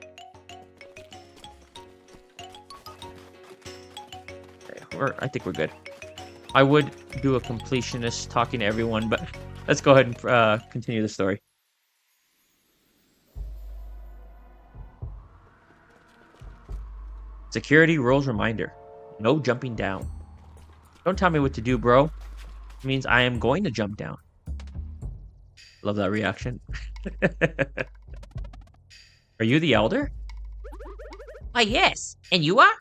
Okay, I think we're good. I would do a completionist talking to everyone, but let's go ahead and continue the story. Security rules reminder. No jumping down. Don't tell me what to do, bro. It means I am going to jump down. Love that reaction. Are you the elder? Why, yes. And you are?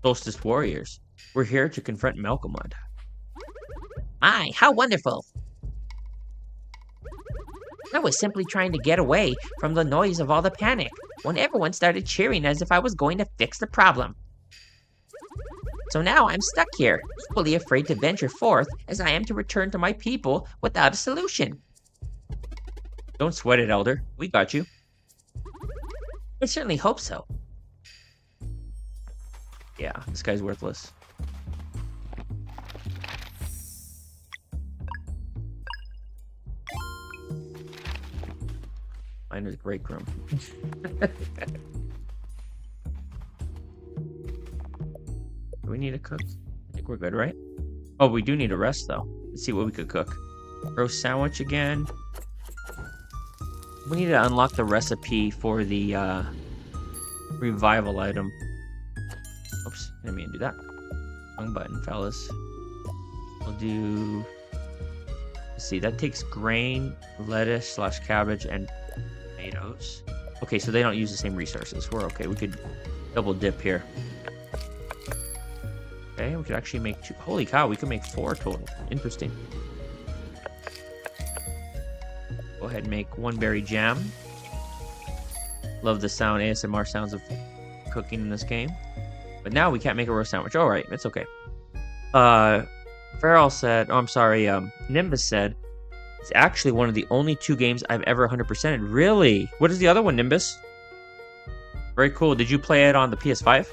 Solstice warriors. We're here to confront Malcolmud. My, how wonderful. I was simply trying to get away from the noise of all the panic when everyone started cheering as if I was going to fix the problem. So now I'm stuck here, equally afraid to venture forth as I am to return to my people without a solution. Don't sweat it, Elder. We got you. I certainly hope so. Yeah, this guy's worthless. Mine is break room. Do we need to cook? I think we're good, right? Oh, we do need a rest, though. Let's see what we could cook. Roast sandwich again. We need to unlock the recipe for the revival item. Oops, didn't mean to do that. Wrong button, fellas. We'll do... Let's see, that takes grain, lettuce / cabbage, and tomatoes. Okay, so they don't use the same resources. We're okay. We could double dip here. Okay, we could actually make 2. Holy cow, we could make 4 total. Interesting. Go ahead and make 1 berry jam. Love the sound, ASMR sounds of cooking in this game. But now we can't make a roast sandwich. All right, it's okay. Farrell said, oh, I'm sorry, Nimbus said, it's actually one of the only 2 games I've ever 100%ed. Really? What is the other one, Nimbus? Very cool. Did you play it on the PS5?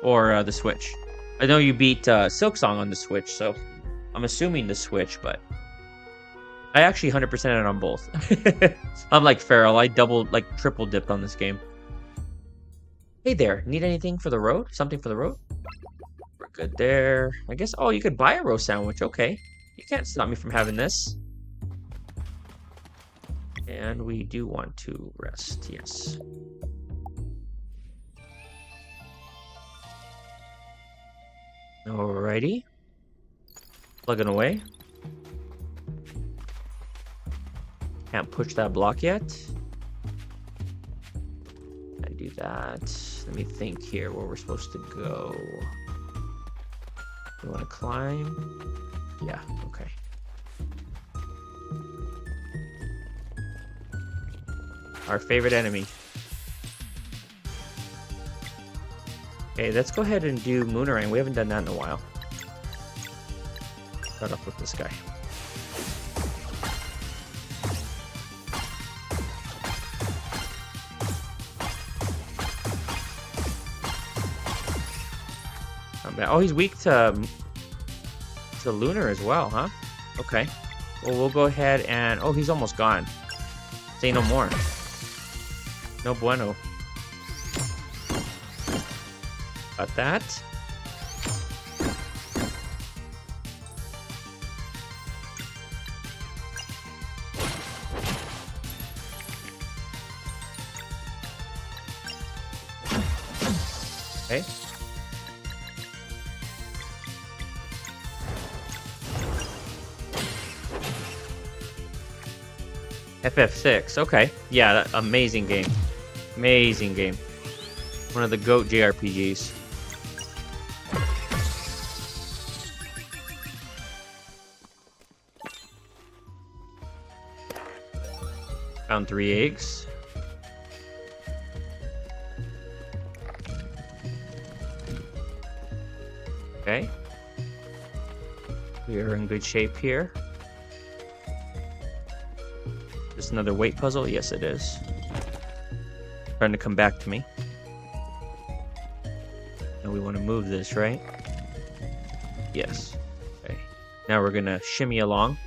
Or the Switch? I know you beat Silksong on the Switch, so I'm assuming the Switch, but I actually 100%ed it on both. I'm like Farrell. I triple dipped on this game. Hey there, need anything for the road? Something for the road? We're good there. I guess, oh, you could buy a roast sandwich. Okay. You can't stop me from having this. And we do want to rest, yes. Alrighty. Plugging away. Can't push that block yet. do that. Let me think here where we're supposed to go. We want to climb? Yeah, okay. Our favorite enemy. Okay, let's go ahead and do Moonerang. We haven't done that in a while. Start off with this guy. Oh, he's weak to Lunar as well, huh? Okay. Well, we'll go ahead and... Oh, he's almost gone. Say no more. No bueno. Got that. Okay. FF6, okay. Yeah, that, amazing game. Amazing game. One of the GOAT JRPGs. Found 3 eggs. Okay. We are in good shape here. Just another weight puzzle? Yes, it is. Trying to come back to me. And we want to move this, right? Yes. Okay. Now we're gonna shimmy along.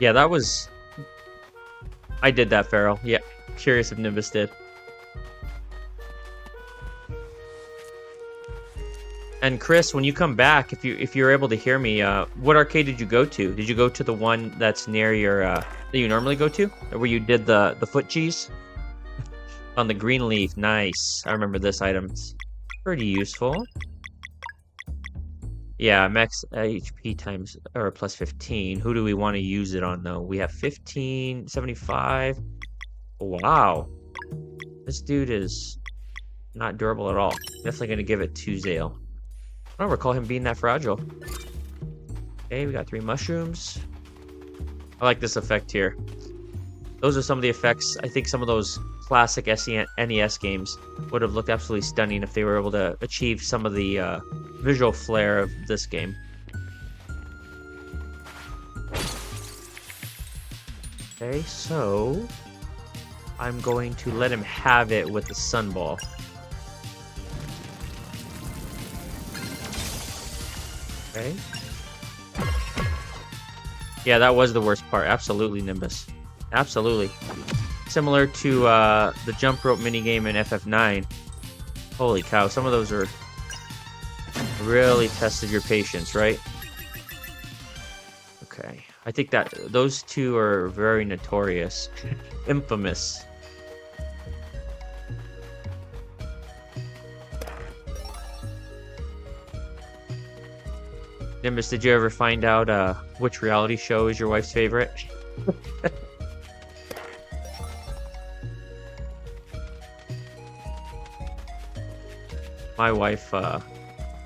Yeah, that was... I did that, Farrell. Yeah. Curious if Nimbus did. And Chris, when you come back, if you're able to hear me, what arcade did you go to? Did you go to the one that's near your that you normally go to, or where you did the foot cheese on the green leaf? Nice. I remember this item. It's pretty useful. Yeah, max HP times or plus 15. Who do we want to use it on though? We have 15, 75. Wow, this dude is not durable at all. Definitely gonna give it 2 Zale. I don't recall him being that fragile. Okay, we got 3 mushrooms. I like this effect here. Those are some of the effects. I think some of those classic NES games would have looked absolutely stunning if they were able to achieve some of the visual flair of this game. Okay, so I'm going to let him have it with the sunball. Okay. Yeah, that was the worst part. Absolutely, Nimbus. Absolutely. Similar to the jump rope minigame in FF9. Holy cow, some of those are really tested your patience, right? Okay. I think that those two are very notorious. Infamous. Nimbus, did you ever find out which reality show is your wife's favorite? My wife,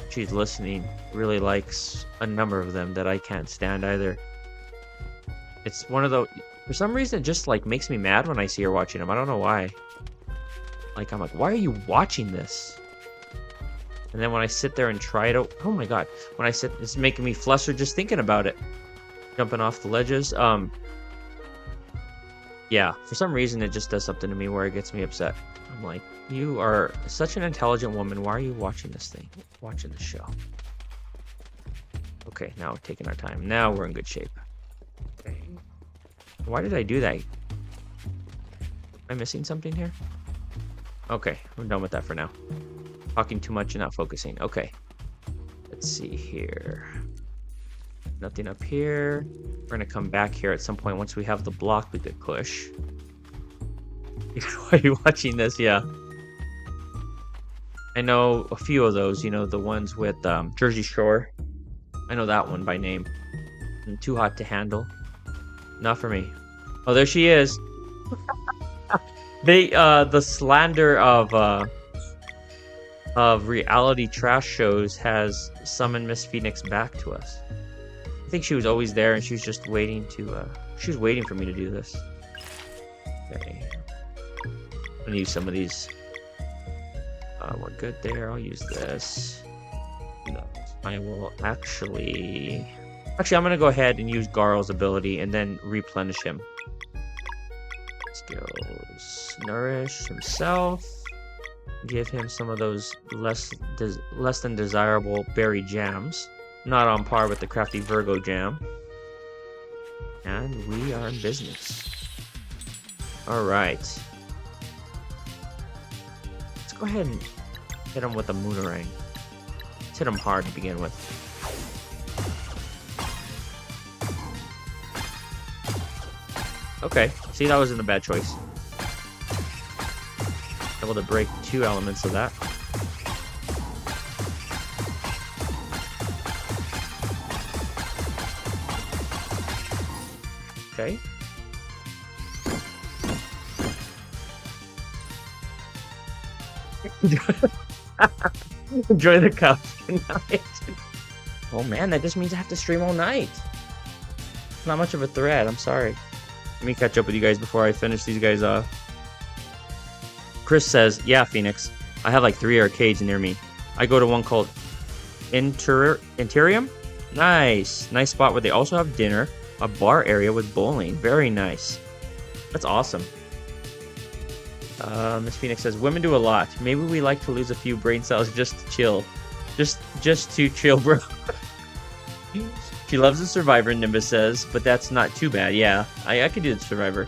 she's listening, really likes a number of them that I can't stand either. It's one of the... For some reason, it just like makes me mad when I see her watching them. I don't know why. Like, I'm like, why are you watching this? And then when I sit there and try it out, oh my god, when I sit, it's making me flustered just thinking about it. Jumping off the ledges. Yeah, for some reason it just does something to me where it gets me upset. I'm like, you are such an intelligent woman. Why are you watching this thing? Watching this show. Okay, now we're taking our time. Now we're in good shape. Okay. Why did I do that? Am I missing something here? Okay, we're done with that for now. Talking too much and not focusing. Okay. Let's see here. Nothing up here. We're going to come back here at some point once we have the block we could push. Why are you watching this? Yeah. I know a few of those, you know, the ones with Jersey Shore. I know that one by name. And Too Hot to Handle. Not for me. Oh, there she is. The slander of reality trash shows has summoned Miss Phoenix back to us. I think she was always there, and she was just waiting to. She was waiting for me to do this. Okay, I'm gonna use some of these. We're good there. I'll use this. No, I will actually. Actually, I'm gonna go ahead and use Garl's ability and then replenish him. Skills. Nourish himself. Give him some of those less than desirable berry jams. Not on par with the crafty Virgo jam. And we are in business. Alright. Let's go ahead and hit him with a Moonerang. Let's hit him hard to begin with. Okay, see, that wasn't a bad choice. Able to break 2 elements of that. Okay. Enjoy the cup. Oh man, that just means I have to stream all night. Not much of a threat, I'm sorry. Let me catch up with you guys before I finish these guys off. Chris says, yeah, Phoenix. I have like 3 arcades near me. I go to one called Interium. Nice. Nice spot where they also have dinner, a bar area with bowling. Very nice. That's awesome. Miss Phoenix says, women do a lot. Maybe we like to lose a few brain cells just to chill. Just to chill, bro. She loves the Survivor, Nimbus says, but that's not too bad. Yeah, I could do the Survivor.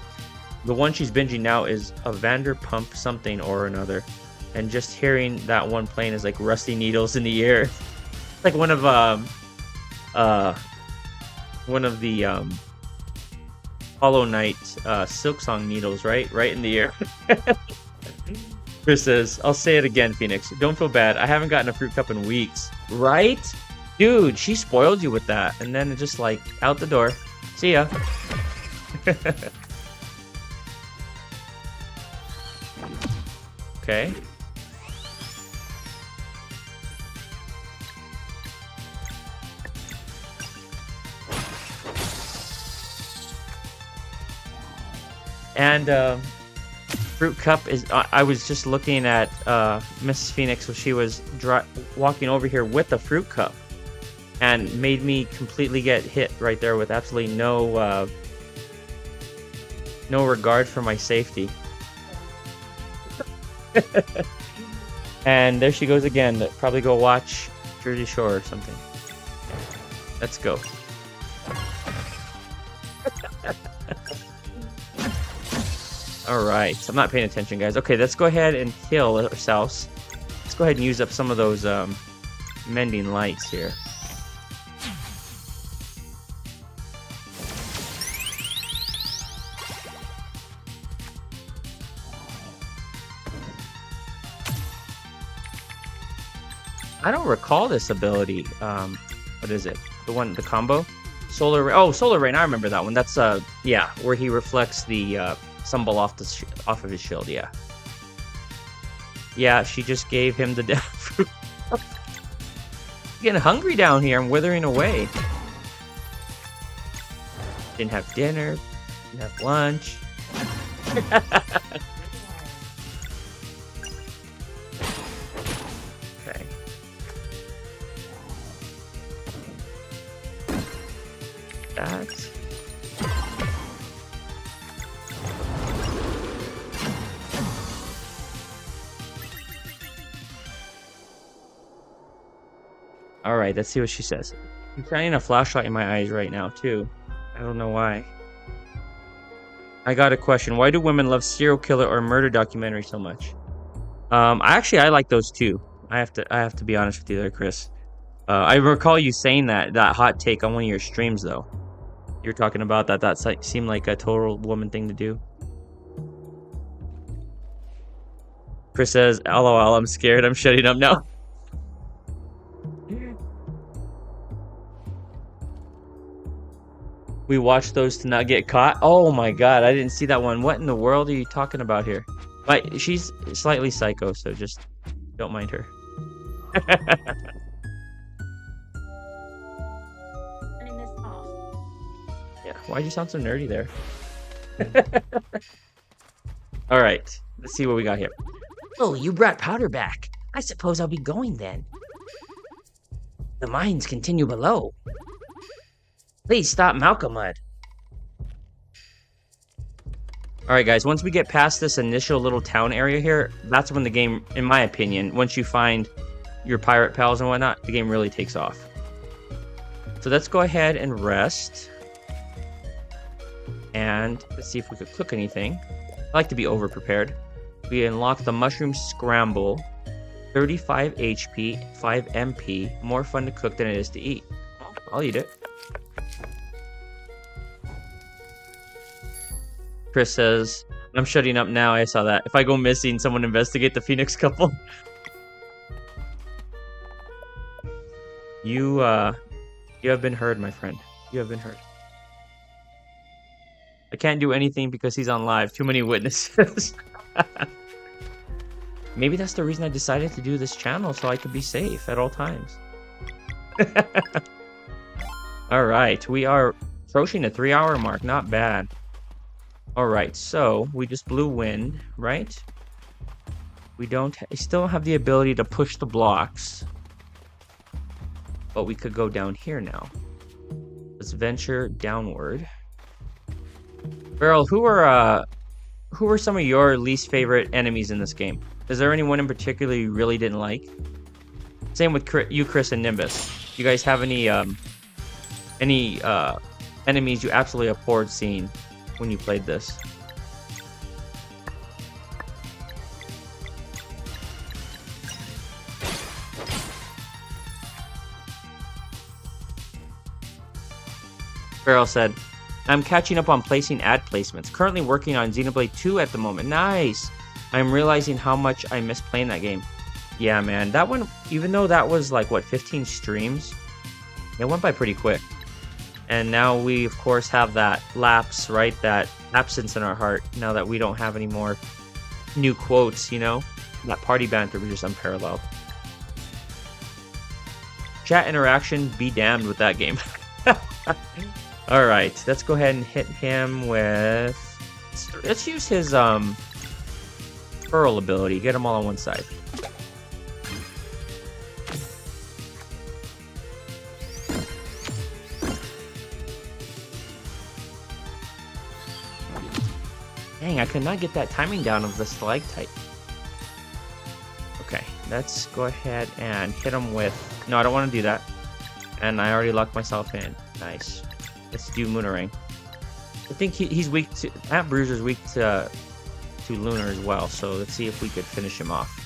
The one she's binging now is a Vanderpump something or another. And just hearing that one playing is like rusty needles in the ear. Like one of the Hollow Knight Silksong needles, right? Right in the ear. Chris says, I'll say it again, Phoenix. Don't feel bad. I haven't gotten a fruit cup in weeks. Right? Dude, she spoiled you with that. And then just like out the door. See ya. Okay. And fruit cup is I was just looking at Mrs. Phoenix when she was walking over here with the fruit cup and made me completely get hit right there with absolutely no regard for my safety. And there she goes again. Probably go watch Jersey Shore or something. Let's go. Alright, I'm not paying attention, guys. Okay, let's go ahead and heal ourselves. Let's go ahead and use up some of those mending lights here. I don't recall this ability. What is it? The combo? Solar Rain. Oh, Solar Rain. I remember that one. That's yeah, where he reflects the symbol off of his shield. Yeah. Yeah, she just gave him the death fruit. Getting hungry down here. I'm withering away. Didn't have dinner. Didn't have lunch. Okay. That. All right, let's see what she says. I'm shining a flashlight in my eyes right now, too. I don't know why. I got a question. Why do women love serial killer or murder documentaries so much? I like those too. I have to be honest with you there, Chris. I recall you saying that hot take on one of your streams, though. You're talking about that seemed like a total woman thing to do. Chris says, "LOL, I'm scared. I'm shutting up now." We watch those to not get caught. Oh my god, I didn't see that one. What in the world are you talking about here? But she's slightly psycho, so just don't mind her. Turning this off. Yeah, why'd you sound so nerdy there? All right, let's see what we got here. Oh, you brought powder back. I suppose I'll be going then. The mines continue below. Please stop Malcolmud. All right, guys, once we get past this initial little town area here, that's when the game, in my opinion, once you find your pirate pals and whatnot, the game really takes off. So let's go ahead and rest. And let's see if we could cook anything. I like to be over-prepared. We unlock the mushroom scramble. 35 HP, 5 MP. More fun to cook than it is to eat. I'll eat it. Chris says, I'm shutting up now. I saw that. If I go missing, someone investigate the Phoenix couple. You have been heard, my friend. You have been heard. I can't do anything because he's on live. Too many witnesses. Maybe that's the reason I decided to do this channel, so I could be safe at all times. All right, we are approaching the 3-hour mark. Not bad. All right, so we just blew wind, right? We still don't have the ability to push the blocks, but we could go down here now. Let's venture downward. Beryl, who are some of your least favorite enemies in this game? Is there anyone in particular you really didn't like? Same with you, Chris, and Nimbus. You guys have any enemies you absolutely abhorred seeing when you played this? Beryl said, I'm catching up on placing ad placements. Currently working on Xenoblade 2 at the moment. Nice! I'm realizing how much I miss playing that game. Yeah, man. That one, even though that was like, what, 15 streams? It went by pretty quick. And now we, of course, have that lapse, right? That absence in our heart. Now that we don't have any more new quotes, you know? That party banter was just unparalleled. Chat interaction, be damned with that game. Alright, let's go ahead and hit him with... Let's use his, Pearl ability. Get them all on one side. Dang, I could not get that timing down of the stalactite. Okay, let's go ahead and hit him with... No, I don't want to do that. And I already locked myself in. Nice. Let's do Moonerang. I think he's weak to... Matt Bruiser's weak to Lunar as well, so let's see if we could finish him off.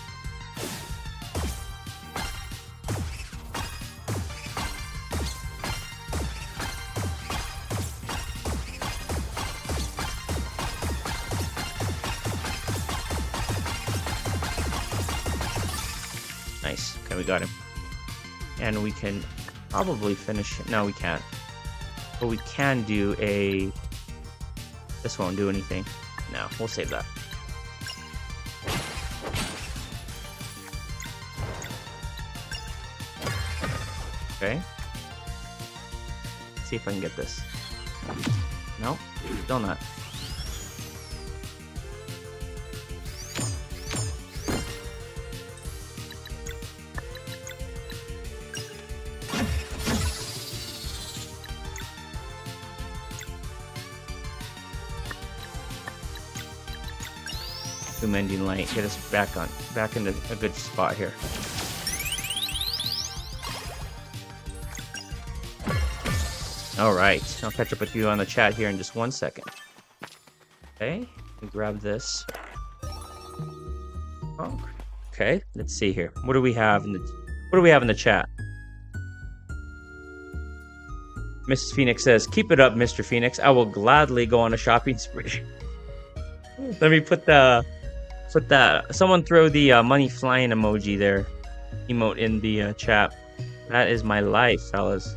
Nice. Okay, we got him. And we can probably finish... No, we can't. But we can do a... This won't do anything. No, we'll save that. Okay. Let's see if I can get this. Nope, still not. Mending light, get us back into a good spot here. All right, I'll catch up with you on the chat here in just 1 second. Okay, we grab this. Oh, okay, let's see here. What do we have in the chat? Mrs. Phoenix says, "Keep it up, Mr. Phoenix. I will gladly go on a shopping spree." Let me put that. Someone throw the money flying emoji there, emote in the chat. That is my life, fellas.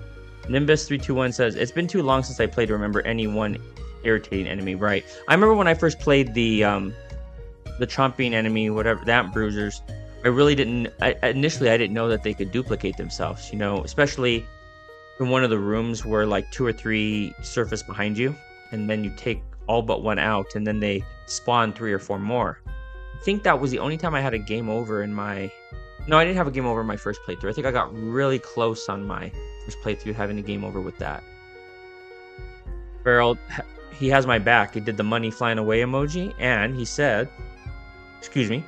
Nimbus321 says, it's been too long since I played to remember any one irritating enemy. Right. I remember when I first played the chomping enemy, whatever, the amp bruisers. I really didn't. Initially, I didn't know that they could duplicate themselves. You know, especially in one of the rooms where like 2 or 3 surface behind you, and then you take all but one out, and then they spawn 3 or 4 more. I think that was the only time I had a game over in my. No, I didn't have a game over in my first playthrough. I think I got really close on my first playthrough having a game over with that. Farrell, he has my back. He did the money flying away emoji, and he said, excuse me,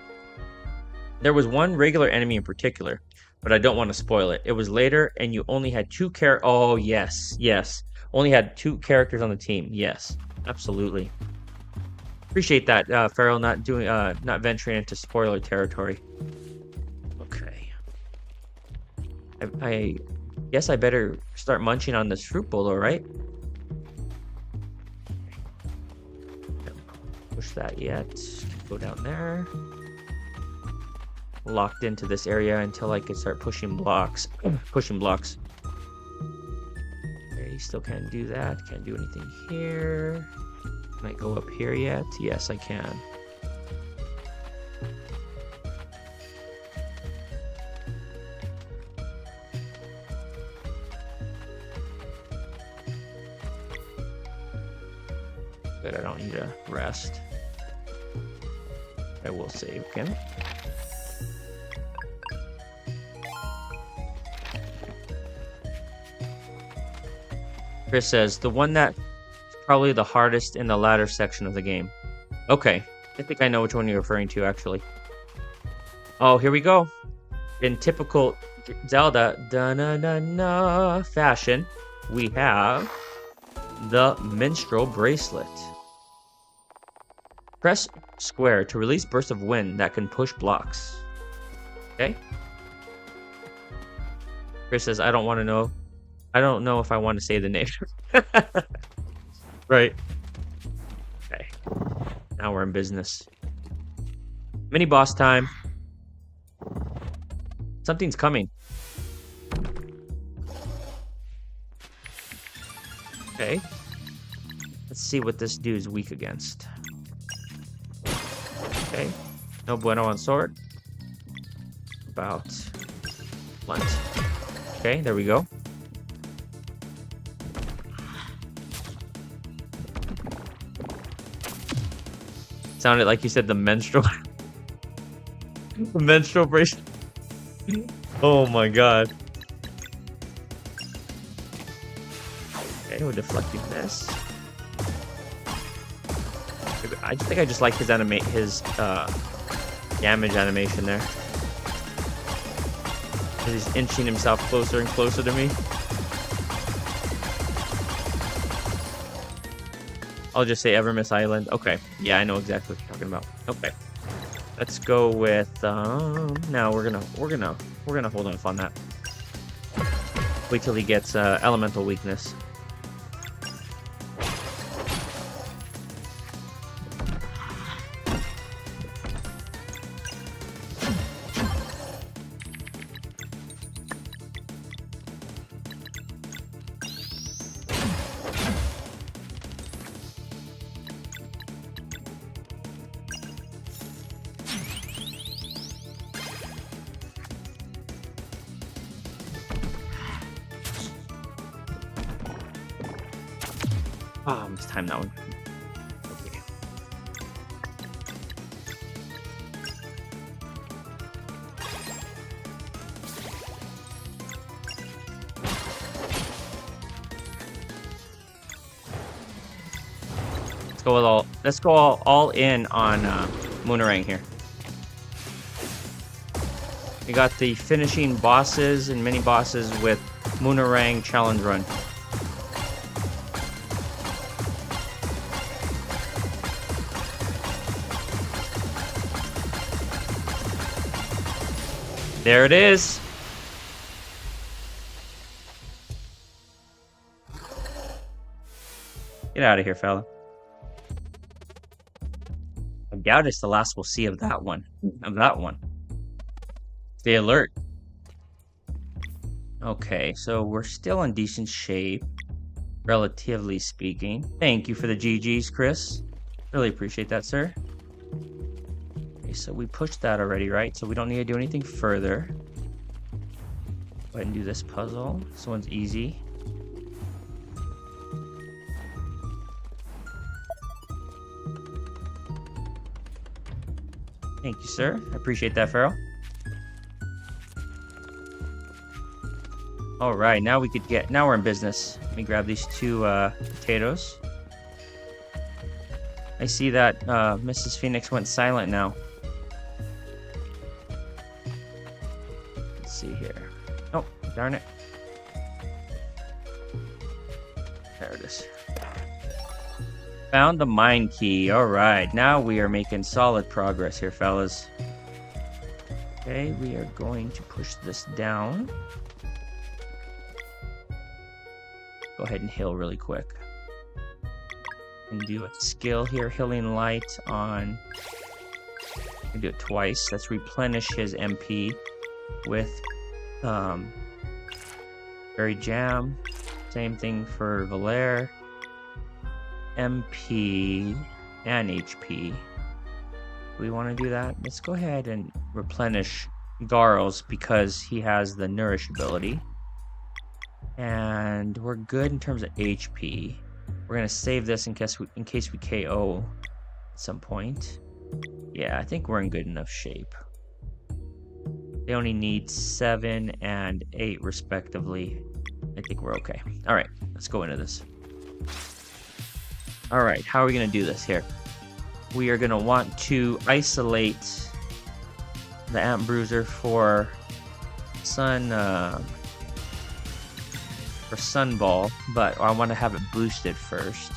there was one regular enemy in particular, but I don't want to spoil it. It was later, and you only had 2 characters. Oh, yes, yes. Only had 2 characters on the team. Yes, absolutely. Appreciate that, Farrell, not venturing into spoiler territory. Okay. I guess I better start munching on this fruit bowl, all right? Push that yet. Go down there. Locked into this area until I can start pushing blocks. Pushing blocks. Okay, still can't do that. Can't do anything here. Can I go up here yet? Yes, I can. Good, I don't need to rest. I will save again. Chris says, the one that's probably the hardest in the latter section of the game. Okay, I think I know which one you're referring to, actually. Oh, here we go. In typical Zelda da-na-na-na fashion, we have the minstrel bracelet. Press square to release bursts of wind that can push blocks. Okay? Chris says, I don't want to know. I don't know if I want to say the name. Right. Okay. Now we're in business. Mini boss time. Something's coming. Okay. Let's see what this dude's weak against. Okay. No bueno on sword. About blunt. Okay, there we go. Sounded like you said the menstrual. The menstrual bracelet. Oh my god. Okay, we're deflecting this. I think I just like his damage animation there. He's inching himself closer and closer to me. I'll just say Evermiss Island. Okay. Yeah, I know exactly what you're talking about. Okay. Let's go with now we're gonna hold off on that. Wait till he gets elemental weakness. Oh, it's time that one. Okay. Let's go all in on Moonerang here. We got the finishing bosses and mini bosses with Moonerang Challenge Run. There it is. Get out of here, fella. I doubt it's the last we'll see of that one. Stay alert. Okay, so we're still in decent shape, relatively speaking. Thank you for the GGs, Chris. Really appreciate that, sir. Okay, so we pushed that already, right? So we don't need to do anything further. Go ahead and do this puzzle. This one's easy. Thank you, sir. I appreciate that, Farrell. All right, now we're in business. Let me grab these two potatoes. I see that Mrs. Phoenix went silent now. Let's see here. Oh, darn it. There it is. Found the mine key. All right, now we are making solid progress here, fellas. Okay, we are going to push this down. Go ahead and heal really quick. And do a skill here, healing light on. Do it twice. Let's replenish his MP with berry jam. Same thing for Valere. MP and HP. We want to do that. Let's go ahead and replenish Garl's because he has the nourish ability. And we're good in terms of HP. We're gonna save this in case we KO at some point. Yeah, I think we're in good enough shape. They only need 7 and 8 respectively. I think we're okay. All right, let's go into this. All right, how are we gonna do this here? We are gonna want to isolate the Amp Bruiser for Sunball, but I want to have it boosted first.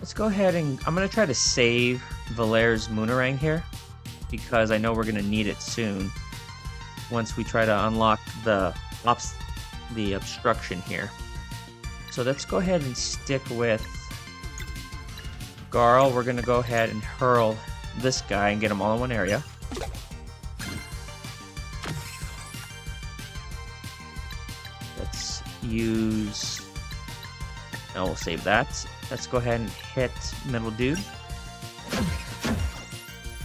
Let's go ahead and I'm going to try to save Valere's Moonerang here because I know we're going to need it soon once we try to unlock the obstruction here. So let's go ahead and stick with Garl. We're going to go ahead and hurl this guy and get them all in one area. Use. No, we'll save that. Let's go ahead and hit middle dude.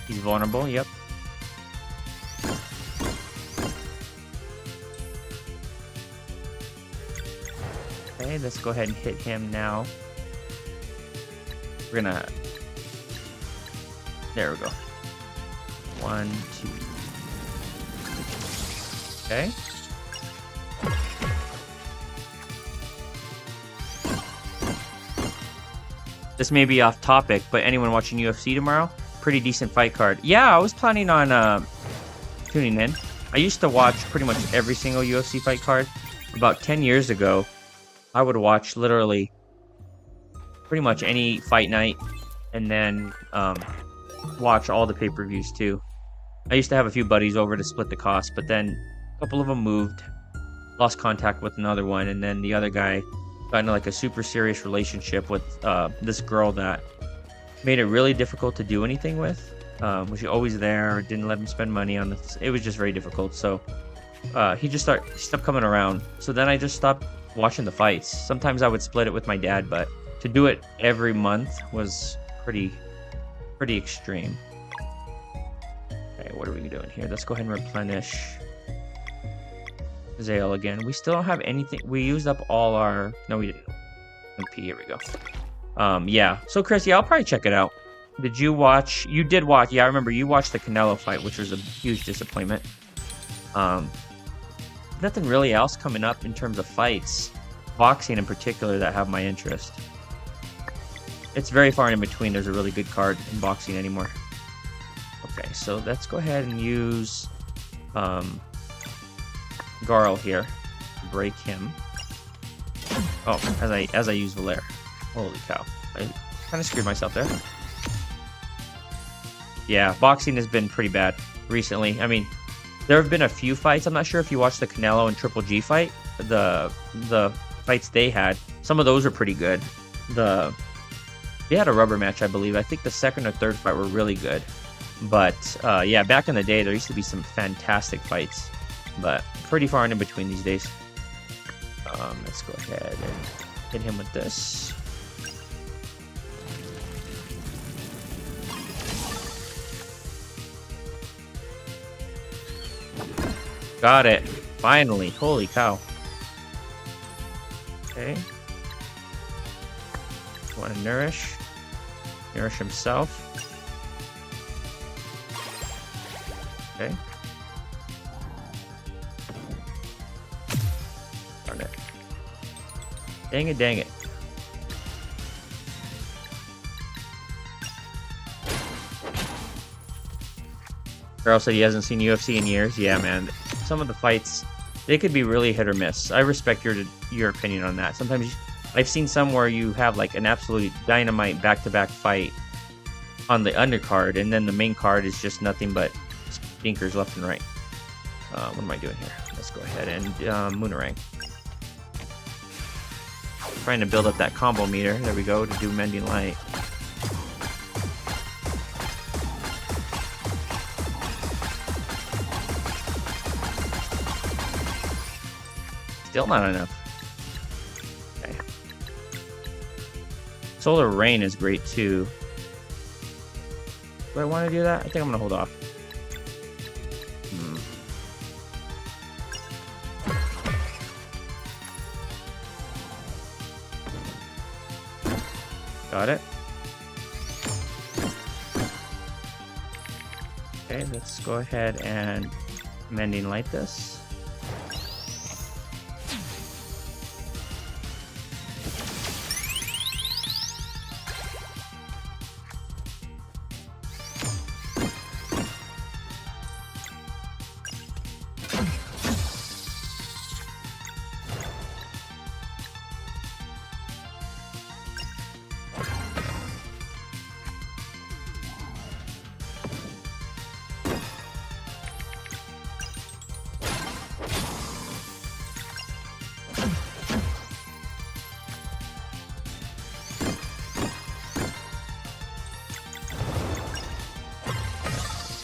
He's vulnerable. Yep. Okay, let's go ahead and hit him now. We're gonna. There we go. 1, 2. Okay. This may be off topic, but anyone watching UFC tomorrow, pretty decent fight card. Yeah, I was planning on tuning in. I used to watch pretty much every single UFC fight card. About 10 years ago, I would watch literally pretty much any fight night and then watch all the pay-per-views too. I used to have a few buddies over to split the cost, but then a couple of them moved, lost contact with another one, and then the other guy got into like a super serious relationship with this girl that made it really difficult to do anything with. Was she always there? Didn't let him spend money on this. It was just very difficult. So he stopped coming around. So then I just stopped watching the fights. Sometimes I would split it with my dad, but to do it every month was pretty extreme. Okay, what are we doing here? Let's go ahead and replenish Zale again. We still don't have anything. We used up all our. No, we didn't. MP. Here we go. Yeah. So Chris, yeah, I'll probably check it out. Did you watch? You did watch. Yeah, I remember you watched the Canelo fight, which was a huge disappointment. Nothing really else coming up in terms of fights, boxing in particular, that have my interest. It's very far in between. There's a really good card in boxing anymore. Okay, so let's go ahead and use Garl here to break him. Oh, as I use Valere. Holy cow! I kind of screwed myself there. Yeah, boxing has been pretty bad recently. I mean, there have been a few fights. I'm not sure if you watched the Canelo and Triple G fight. The fights they had, some of those are pretty good. They had a rubber match, I believe. I think the second or third fight were really good. But yeah, back in the day, there used to be some fantastic fights. but pretty far in between these days. Let's go ahead and hit him with this. Got it. Finally. Holy cow. Okay. Want to nourish. Nourish himself. Okay. Darn it. Dang it, dang it. Carl said he hasn't seen UFC in years. Yeah, man. Some of the fights, they could be really hit or miss. I respect your opinion on that. Sometimes I've seen some where you have like an absolute dynamite back-to-back fight on the undercard, and then the main card is just nothing but stinkers left and right. What am I doing here? Let's go ahead and Moonerang. Trying to build up that combo meter. There we go, to do Mending Light. Still not enough. Okay. Solar Rain is great too. Do I want to do that? I think I'm gonna hold off. Got it. Okay, let's go ahead and Mending Light this.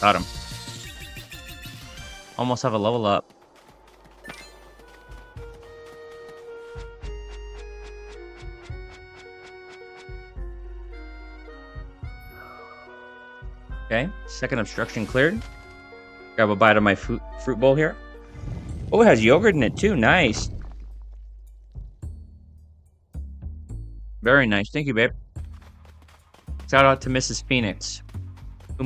Got him. Almost have a level up. Okay, second obstruction cleared. Grab a bite of my fruit bowl here. Oh, it has yogurt in it too. Nice. Very nice. Thank you, babe. Shout out to Mrs. Phoenix, who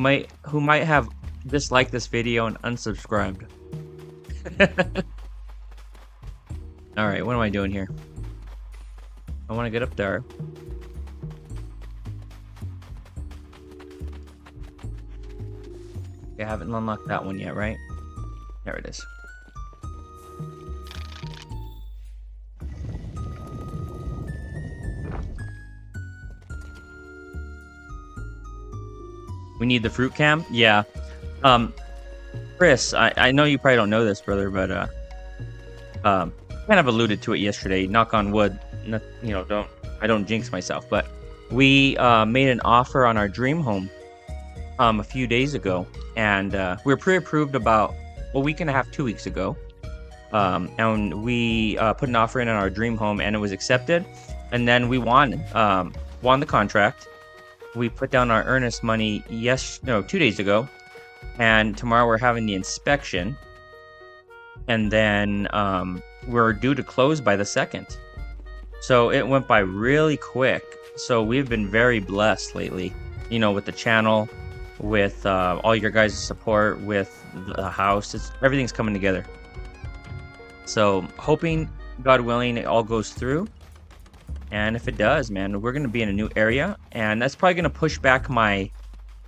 might have disliked this video and unsubscribed. All right, what am I doing here? I want to get up there. Okay, I haven't unlocked that one yet, right? There it is. We need the fruit cam? Yeah. Chris, I know you probably don't know this, brother, but kind of alluded to it yesterday. Knock on wood. You know, I don't jinx myself, but we made an offer on our dream home a few days ago, and we were pre-approved about a week and a half, 2 weeks ago. And we put an offer in on our dream home, and it was accepted. And then we won the contract. We put down our earnest money 2 days ago, and tomorrow we're having the inspection, and then we're due to close by the 2nd. So it went by really quick. So we've been very blessed lately, you know, with the channel, with all your guys' support, with the house. Everything's coming together. So hoping, God willing, it all goes through. And if it does, man, we're going to be in a new area. And that's probably going to push back my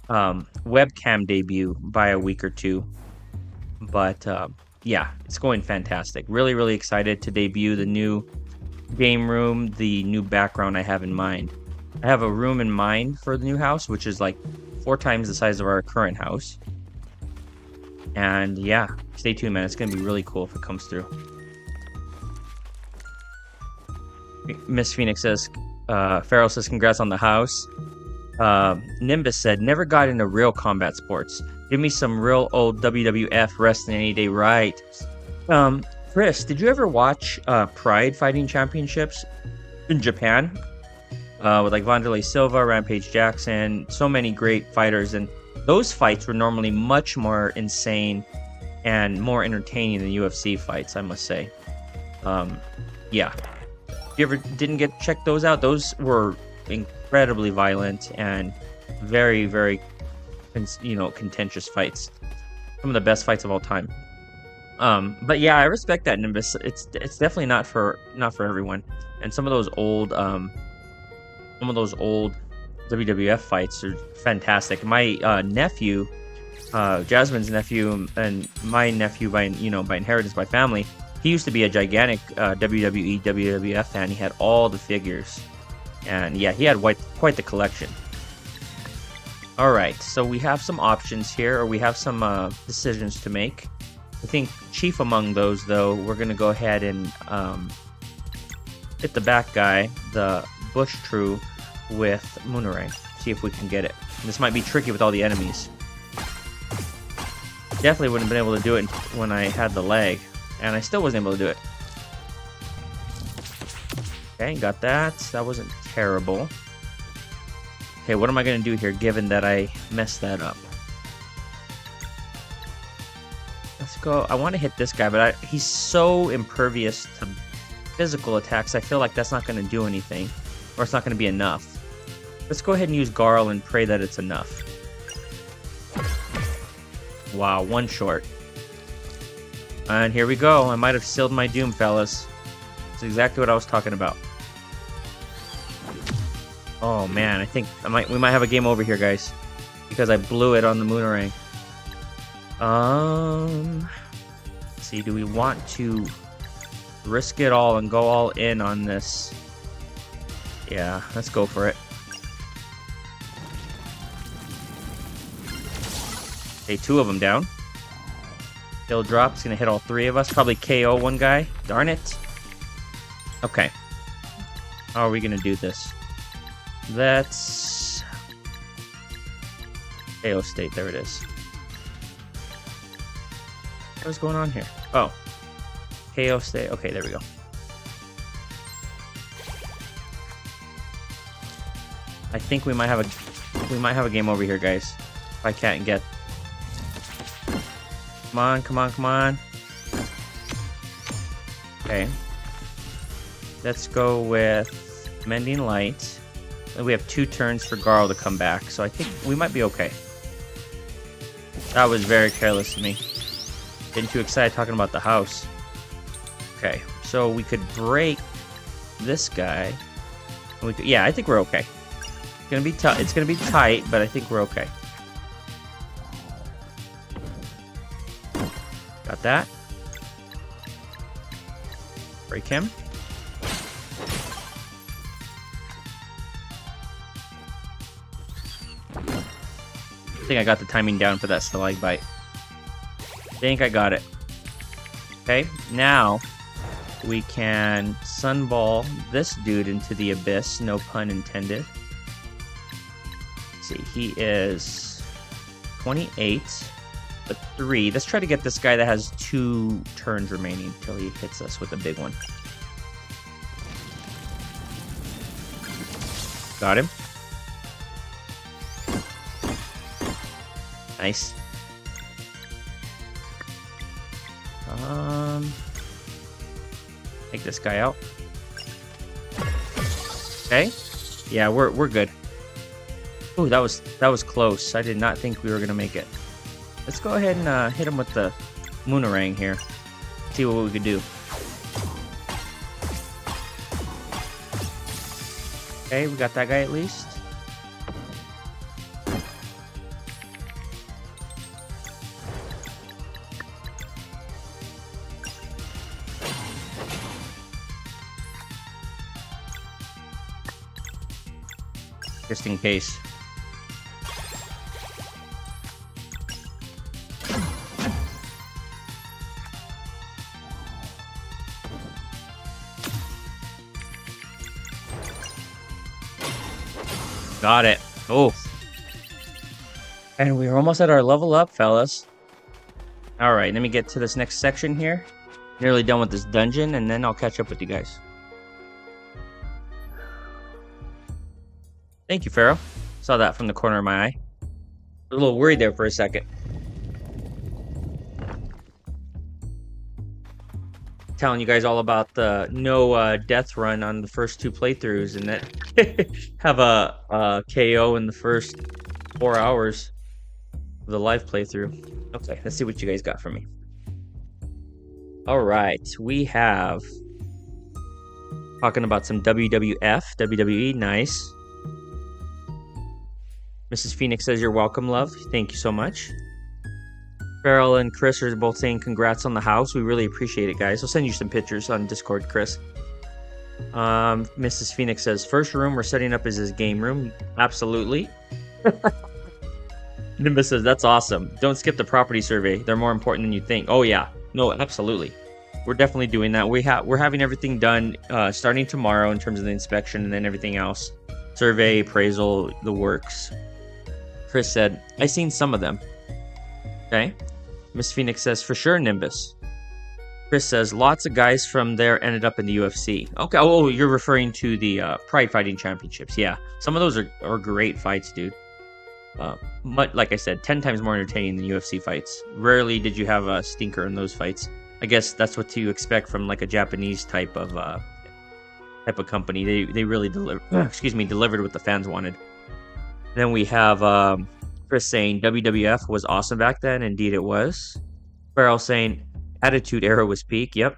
webcam debut by a week or two. But yeah, it's going fantastic. Really, really excited to debut the new game room, the new background I have in mind. I have a room in mind for the new house, which is like 4 times the size of our current house. And yeah, stay tuned, man. It's going to be really cool if it comes through. Miss Phoenix says, Farrell says, congrats on the house. Nimbus said, never got into real combat sports. Give me some real old WWF wrestling any day, right? Chris, did you ever watch Pride Fighting Championships in Japan? With like Wanderlei Silva, Rampage Jackson, so many great fighters, and those fights were normally much more insane and more entertaining than UFC fights, I must say. Yeah. If you ever didn't get check those out, those were incredibly violent and very, very, contentious fights. Some of the best fights of all time. But yeah, I respect that, Nimbus. It's definitely not for everyone. And some of those old WWF fights are fantastic. My nephew, Jasmine's nephew, and my nephew by inheritance, by family, he used to be a gigantic WWE, WWF fan. He had all the figures, and yeah, he had quite the collection. All right, so we have some options here, or we have some decisions to make. I think chief among those, though, we're gonna go ahead and hit the back guy, the Bush True, with Moonerang. See if we can get it. This might be tricky with all the enemies. Definitely wouldn't have been able to do it when I had the lag, and I still wasn't able to do it. Okay, got that. That wasn't terrible. Okay, what am I going to do here, given that I messed that up? Let's go. I want to hit this guy, but he's so impervious to physical attacks, I feel like that's not going to do anything, or it's not going to be enough. Let's go ahead and use Garl and pray that it's enough. Wow, one short. And here we go. I might have sealed my doom, fellas. That's exactly what I was talking about. Oh man, I think we might have a game over here, guys, because I blew it on the Moonerang. Let's see, do we want to risk it all and go all in on this? Yeah, let's go for it. Okay, 2 of them down. He'll drop. It's going to hit all 3 of us. Probably KO one guy. Darn it. Okay. How are we going to do this? Let's... KO state. There it is. What's going on here? Oh. KO state. Okay, there we go. I think we might have a game over here, guys. If I can't get... Come on, come on, come on. Okay. Let's go with Mending Light. And we have 2 turns for Garl to come back, so I think we might be okay. That was very careless of me. Getting too excited talking about the house. Okay, so we could break this guy. Yeah, I think we're okay. It's gonna be tough. It's gonna be tight, but I think we're okay. Got that. Break him. I think I got the timing down for that stalag bite. I think I got it. Okay, now we can sunball this dude into the abyss, no pun intended. Let's see, he is 28. But 3. Let's try to get this guy that has 2 turns remaining until he hits us with a big one. Got him. Nice. Take this guy out. Okay. Yeah, we're good. Ooh, that was close. I did not think we were gonna make it. Let's go ahead and hit him with the Moonerang here. See what we could do. Okay, we got that guy at least. Just in case. Got it. Oh. And we're almost at our level up, fellas. All right, let me get to this next section here. Nearly done with this dungeon, and then I'll catch up with you guys. Thank you, Pharaoh. Saw that from the corner of my eye. A little worried there for a second. Telling you guys all about the no death run on the first 2 playthroughs, and that have a KO in the first 4 hours of the live playthrough. Okay, let's see what you guys got for me. All right, we have talking about some WWE, nice. Mrs. Phoenix says you're welcome, love. Thank you so much. Farrell and Chris are both saying congrats on the house. We really appreciate it, guys. I'll send you some pictures on Discord, Chris. Mrs. Phoenix says, first room we're setting up is his game room. Absolutely. Nimbus says, that's awesome. Don't skip the property survey. They're more important than you think. Oh, yeah. No, absolutely. We're definitely doing that. We're having everything done starting tomorrow in terms of the inspection and then everything else. Survey, appraisal, the works. Chris said, I seen some of them. Okay. Miss Phoenix says, for sure, Nimbus. Chris says, lots of guys from there ended up in the UFC. Okay. Oh, you're referring to the Pride Fighting Championships. Yeah. Some of those are great fights, dude. Like I said, 10 times more entertaining than UFC fights. Rarely did you have a stinker in those fights. I guess that's what you expect from like a Japanese type of company. They really delivered what the fans wanted. Then we have Chris saying WWF was awesome back then. Indeed it was. Farrell saying Attitude Era was peak. Yep.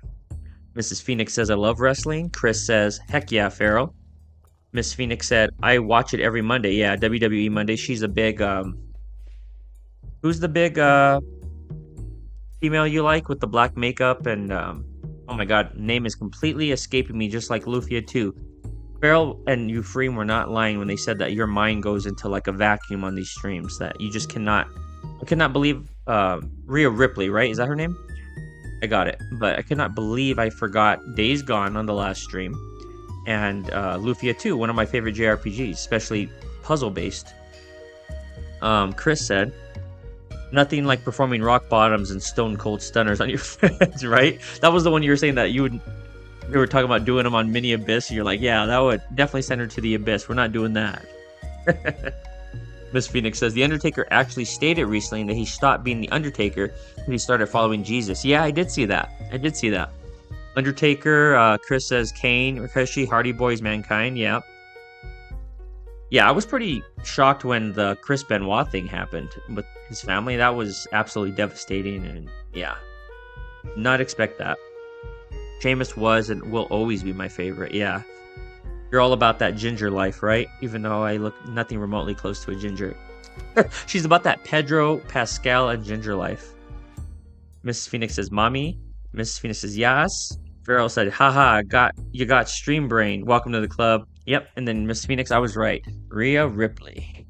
Mrs. Phoenix says I love wrestling. Chris says heck yeah, Farrell. Miss Phoenix said I watch it every Monday. Yeah, WWE Monday. She's a big who's the big female you like with the black makeup and oh my god, name is completely escaping me, just like Lufia too. Farrell and Euphrem were not lying when they said that your mind goes into like a vacuum on these streams, that you just cannot. I cannot believe Rhea Ripley, right? Is that her name? I got it. But I cannot believe I forgot Days Gone on the last stream. And Lufia 2, one of my favorite JRPGs, especially puzzle-based. Chris said, nothing like performing rock bottoms and stone cold stunners on your friends, right? That was the one you were saying that you were talking about doing them on Mini Abyss. You're like, yeah, that would definitely send her to the Abyss. We're not doing that. Miss Phoenix says, The Undertaker actually stated recently that he stopped being The Undertaker when he started following Jesus. Yeah, I did see that. Undertaker, Chris says Kane, Rikoshi, Hardy Boys, Mankind. Yeah. Yeah, I was pretty shocked when the Chris Benoit thing happened with his family. That was absolutely devastating, and yeah, not expect that. Sheamus was and will always be my favorite. Yeah, you're all about that ginger life, right? Even though I look nothing remotely close to a ginger. She's about that Pedro Pascal and ginger life. Mrs. Phoenix says, Mommy. Mrs. Phoenix says, yes. Farrell said, haha, you got stream brain. Welcome to the club. Yep. And then Miss Phoenix, I was right. Rhea Ripley.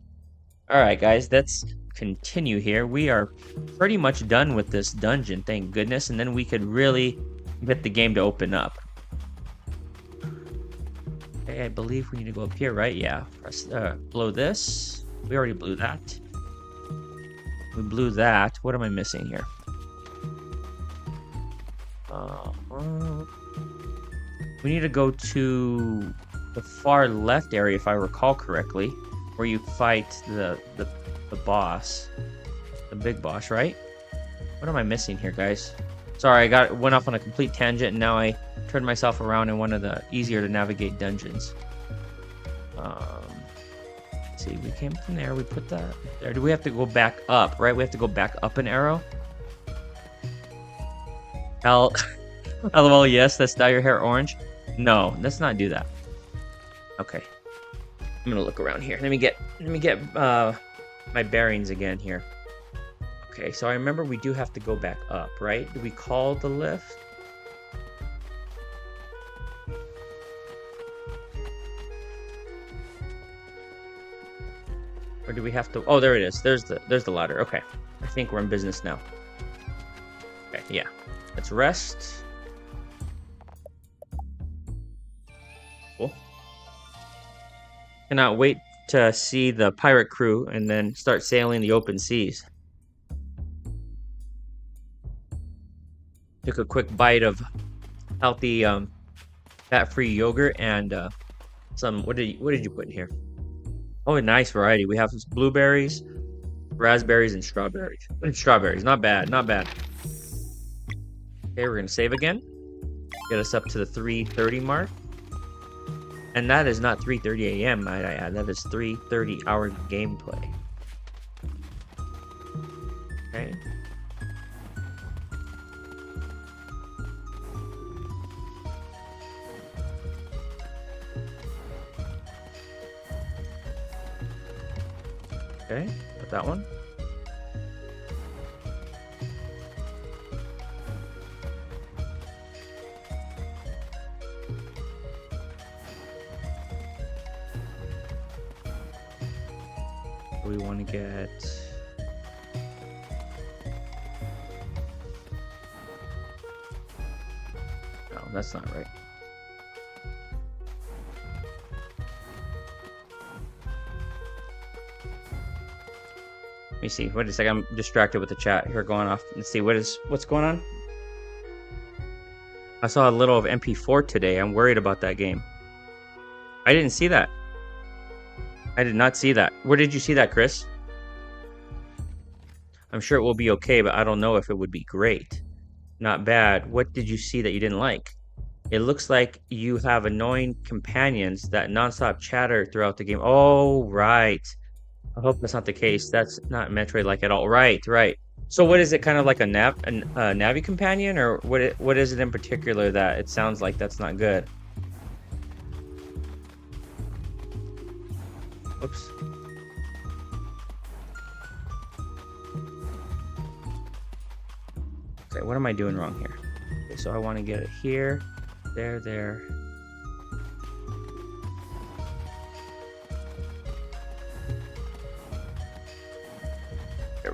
All right, guys, let's continue here. We are pretty much done with this dungeon, thank goodness. And then we could really get the game to open up. Okay, I believe we need to go up here, right? Yeah. Press, blow this. We already blew that. We blew that. What am I missing here? We need to go to the far left area, if I recall correctly, where you fight the boss, the big boss, right? What am I missing here, guys? Sorry, went off on a complete tangent, and now I turned myself around in one of the easier to navigate dungeons. Let's see, we came from there. We put that there. Do we have to go back up? Right, we have to go back up an arrow. LOL, yes, let's dye your hair orange. No, let's not do that. Okay. I'm gonna look around here. Let me get my bearings again here. Okay, so I remember we do have to go back up, right? Do we call the lift? Or do we have to? Oh, there it is. There's the ladder. Okay. I think we're in business now. Okay, yeah. Let's rest. Cool. Cannot wait to see the pirate crew and then start sailing the open seas. Took a quick bite of healthy fat-free yogurt and some. What did you put in here? Oh, a nice variety. We have some blueberries, raspberries, and strawberries. Strawberries, not bad, not bad. Okay, we're gonna save again. Get us up to the 3:30 mark. And that is not 3:30 a.m., might I add. That is 3:30 hour gameplay. Okay. Okay, put that one. We want to get... No, that's not right. Let me see. Wait a second. I'm distracted with the chat here going off. Let's see. What's going on? I saw a little of MP4 today. I'm worried about that game. I didn't see that. I did not see that. Where did you see that, Chris? I'm sure it will be okay, but I don't know if it would be great. Not bad. What did you see that you didn't like? It looks like you have annoying companions that nonstop chatter throughout the game. Oh, right. I hope that's not the case. That's not Metroid-like at all. Right, right. So what is it, kind of like a Navi companion? Or what is it in particular that it sounds like that's not good? Oops. Okay, what am I doing wrong here? Okay, so I want to get it here, there. There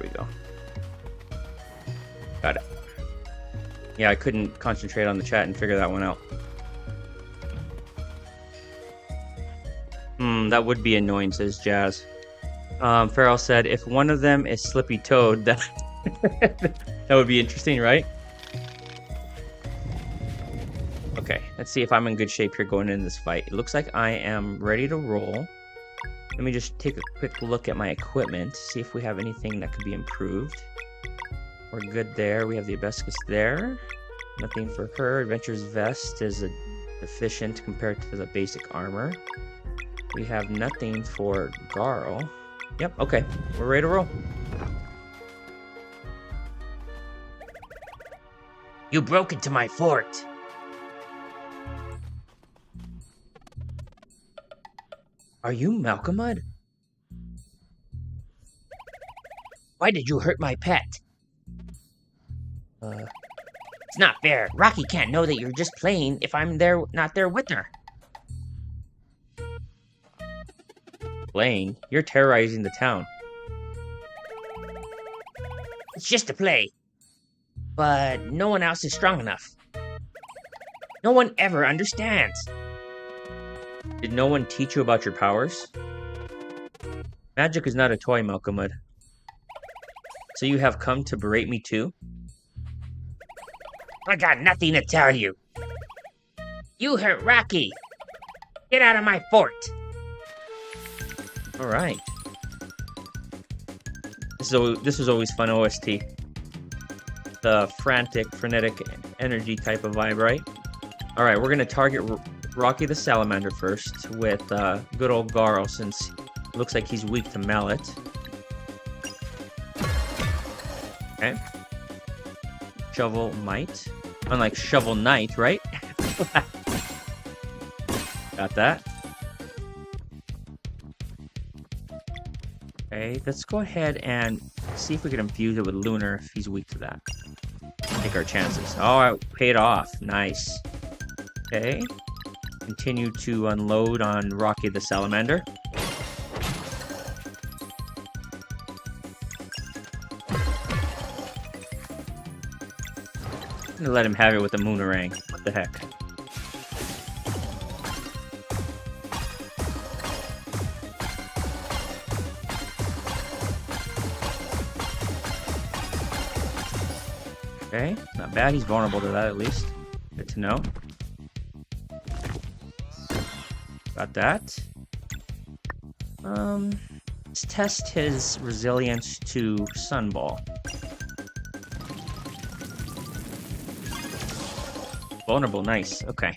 we go. Got it. Yeah, I couldn't concentrate on the chat and figure that one out. That would be annoying, says Jazz. Farrell said, if one of them is Slippy Toad, that that would be interesting, right? Okay, let's see if I'm in good shape here going into this fight. It looks like I am ready to roll. Let me just take a quick look at my equipment, see if we have anything that could be improved. We're good there. We have the Hibiscus there. Nothing for her. Adventurer's Vest is deficient compared to the basic armor. We have nothing for Garl. Yep, okay. We're ready to roll. You broke into my fort. Are you Malcolmud? Why did you hurt my pet? It's not fair. Rocky can't know that you're just playing if I'm not there with her. Playing? You're terrorizing the town. It's just a play. But no one else is strong enough. No one ever understands. Did no one teach you about your powers? Magic is not a toy, Malcolmud. So you have come to berate me too? I got nothing to tell you. You hurt Rocky. Get out of my fort. All right. This is always fun OST. The frantic, frenetic energy type of vibe, right? All right, we're gonna target Rocky the Salamander first with good old Garl, since it looks like he's weak to Mallet. Okay. Shovel Might. Unlike Shovel Knight, right? Got that. Okay, let's go ahead and see if we can infuse it with Lunar if he's weak to that. Take our chances. Oh, it paid off. Nice. Okay. Continue to unload on Rocky the Salamander. I'm gonna let him have it with the Moonerang. What the heck? Okay, not bad. He's vulnerable to that at least. Good to know. Got that. Let's test his resilience to Sunball. Vulnerable, nice. Okay.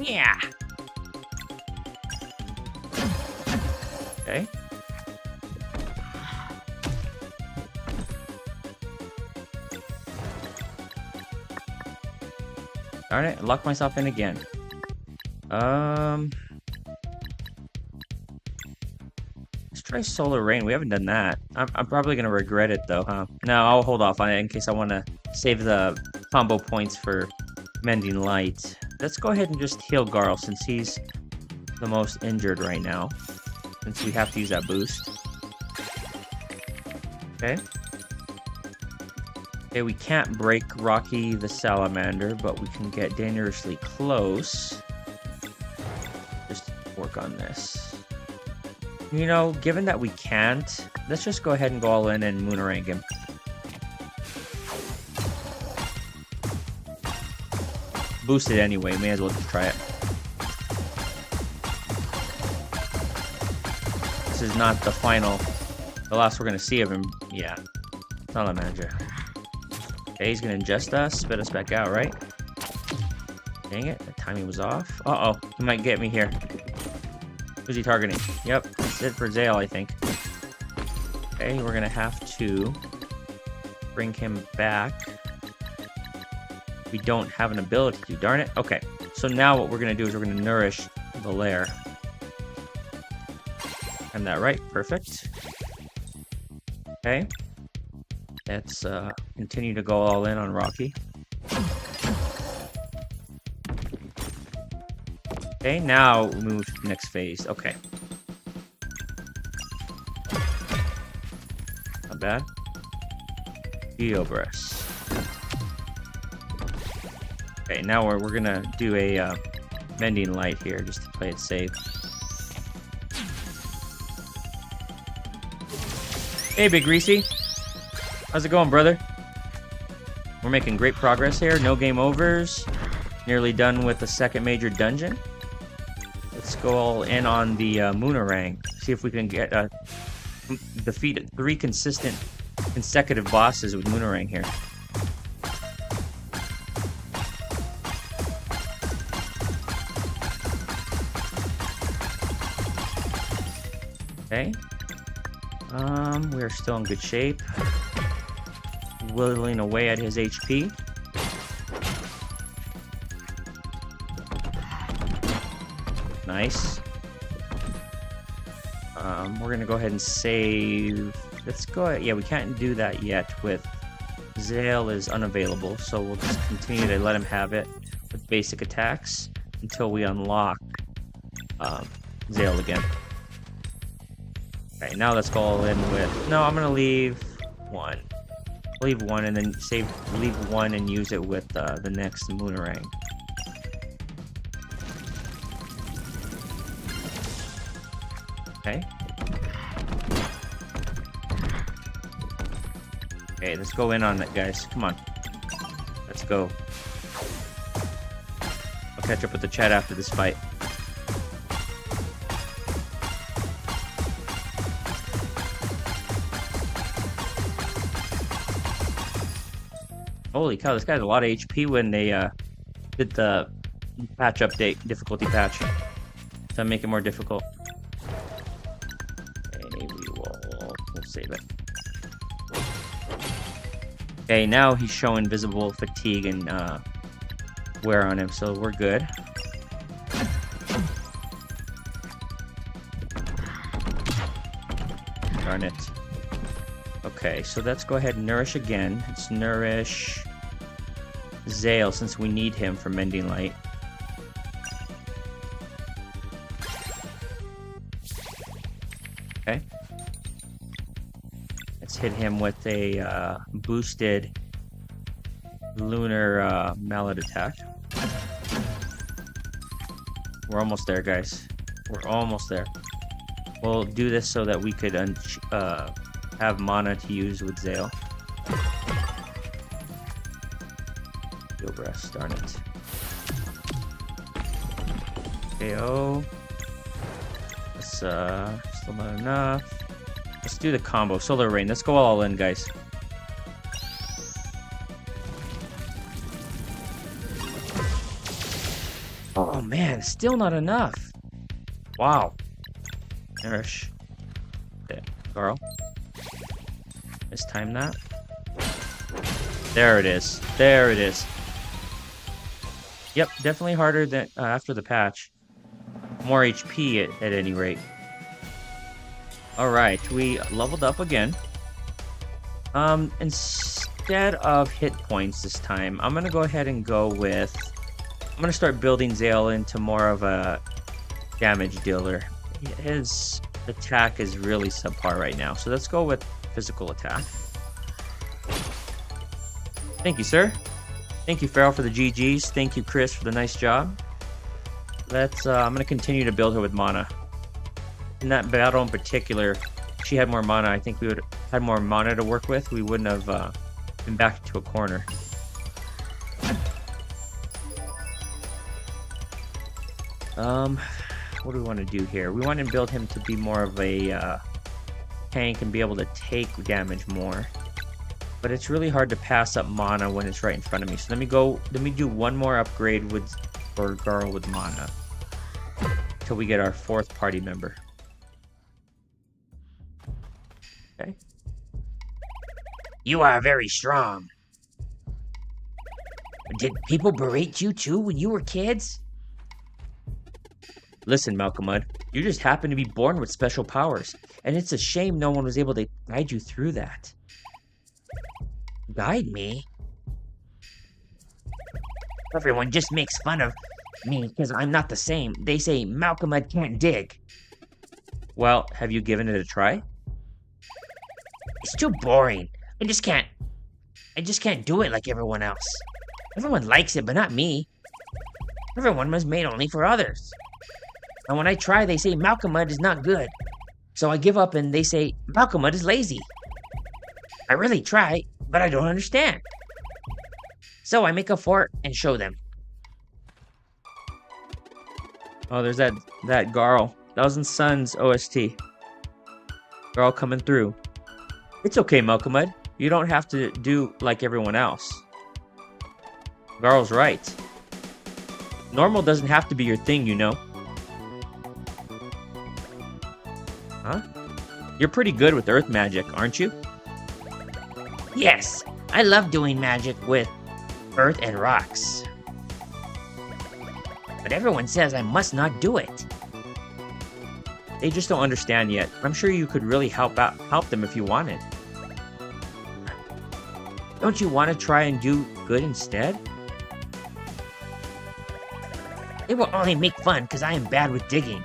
Yeah. Okay. Darn it, I locked myself in again. Let's try Solar Rain. We haven't done that. I'm probably gonna regret it though, huh? No, I'll hold off on it in case I want to save the combo points for Mending Light. Let's go ahead and just heal Garl since he's the most injured right now. Since we have to use that boost. Okay. Okay, we can't break Rocky the Salamander, but we can get dangerously close. Just work on this. You know, given that we can't, let's just go ahead and go all in and Moonerang him. Boosted anyway, may as well just try it. This is not the last we're gonna see of him. Yeah, Salamander. Okay, he's gonna ingest us, spit us back out, right? Dang it, the timing was off. Uh-oh, he might get me here. Who's he targeting? Yep, that's it for Zale, I think. Okay, we're gonna have to bring him back. We don't have an ability to, darn it. Okay, so now what we're gonna do is we're gonna nourish the lair. Am that right? Perfect. Okay. Let's continue to go all in on Rocky. Okay, now we move to the next phase. Okay. Not bad. Geobris. Okay, now we're gonna do a Mending Light here just to play it safe. Hey, Big Greasy. How's it going, brother? We're making great progress here. No game overs. Nearly done with the second major dungeon. Let's go all in on the Moonerang. See if we can get defeat 3 consecutive bosses with Moonerang here. Okay. We're still in good shape. Whittling away at his HP. Nice. We're gonna go ahead and save. Let's go ahead. Yeah, we can't do that yet with Zale is unavailable, so we'll just continue to let him have it with basic attacks until we unlock Zale again. Okay, now let's go all in with. No, I'm gonna leave 1. Leave 1 and then leave 1 and use it with the next Moonerang. Okay. Okay, let's go in on it, guys. Come on. Let's go. I'll catch up with the chat after this fight. Holy cow, this guy had a lot of HP when they did the patch update, difficulty patch. To make it more difficult. Okay, we'll save it. Okay, now he's showing visible fatigue and wear on him, so we're good. Darn it. Okay, so let's go ahead and nourish again. Let's nourish Zale since we need him for Mending Light. Okay. Let's hit him with a boosted lunar mallet attack. We're almost there, guys. We're almost there. We'll do this so that we could have mana to use with Zale. Steel breast, darn it. KO. That's still not enough. Let's do the combo. Solar Rain. Let's go all in, guys. Oh man, still not enough. Wow. Nourish. Okay, Carl. Let's time that. There it is. There it is. Yep, definitely harder than after the patch. More HP at any rate. Alright, we leveled up again. Instead of hit points this time, I'm gonna go ahead and go with... I'm gonna start building Zale into more of a damage dealer. His attack is really subpar right now, so let's go with physical attack. Thank you, sir. Thank you, Farrell, for the GGs. Thank you, Chris, for the nice job. Let's, I'm gonna continue to build her with mana. In that battle in particular, if she had more mana, I think we would have had more mana to work with. We wouldn't have been backed into a corner. What do we want to do here? We want to build him to be more of a tank and be able to take damage more. But it's really hard to pass up mana when it's right in front of me. So let me do one more upgrade for Garl with mana. Till we get our 4th party member. Okay. You are very strong. Did people berate you too when you were kids? Listen, Malcolmud, you just happen to be born with special powers, and it's a shame no one was able to guide you through that. Guide me? Everyone just makes fun of me because I'm not the same. They say Malcolmud can't dig. Well, have you given it a try? It's too boring. I just can't do it like everyone else. Everyone likes it, but not me. Everyone was made only for others. And when I try, they say Malcolmud is not good. So I give up and they say Malcolmud is lazy. I really try, but I don't understand. So I make a fort and show them. Oh, there's that Garl. Thousand Suns OST. Garl coming through. It's okay, Malcolmud. You don't have to do like everyone else. Garl's right. Normal doesn't have to be your thing, you know. Huh? You're pretty good with earth magic, aren't you? Yes, I love doing magic with earth and rocks. But everyone says I must not do it. They just don't understand yet. I'm sure you could really help them if you wanted. Don't you want to try and do good instead? They will only make fun because I am bad with digging.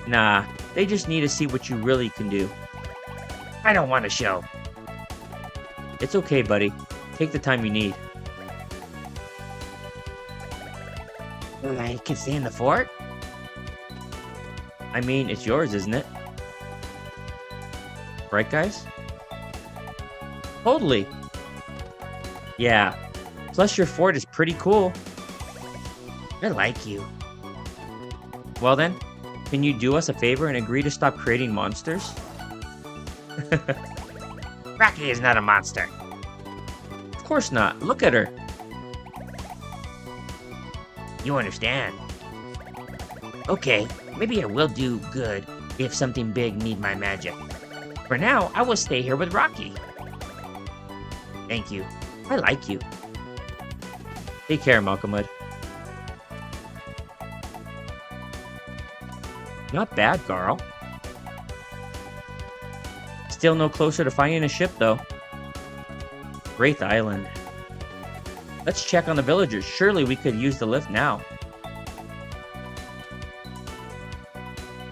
Nah, they just need to see what you really can do. I don't want to show. It's okay, buddy. Take the time you need. I can stay in the fort? I mean, it's yours, isn't it? Right, guys? Totally. Yeah. Plus, your fort is pretty cool. I like you. Well then, can you do us a favor and agree to stop creating monsters? Rocky is not a monster. Of course not. Look at her. You understand? Okay, maybe I will do good if something big need my magic. For now, I will stay here with Rocky. Thank you. I like you. Take care, Malcolmud. Not bad, Garl. Still no closer to finding a ship, though. Wraith Island. Let's check on the villagers. Surely we could use the lift now.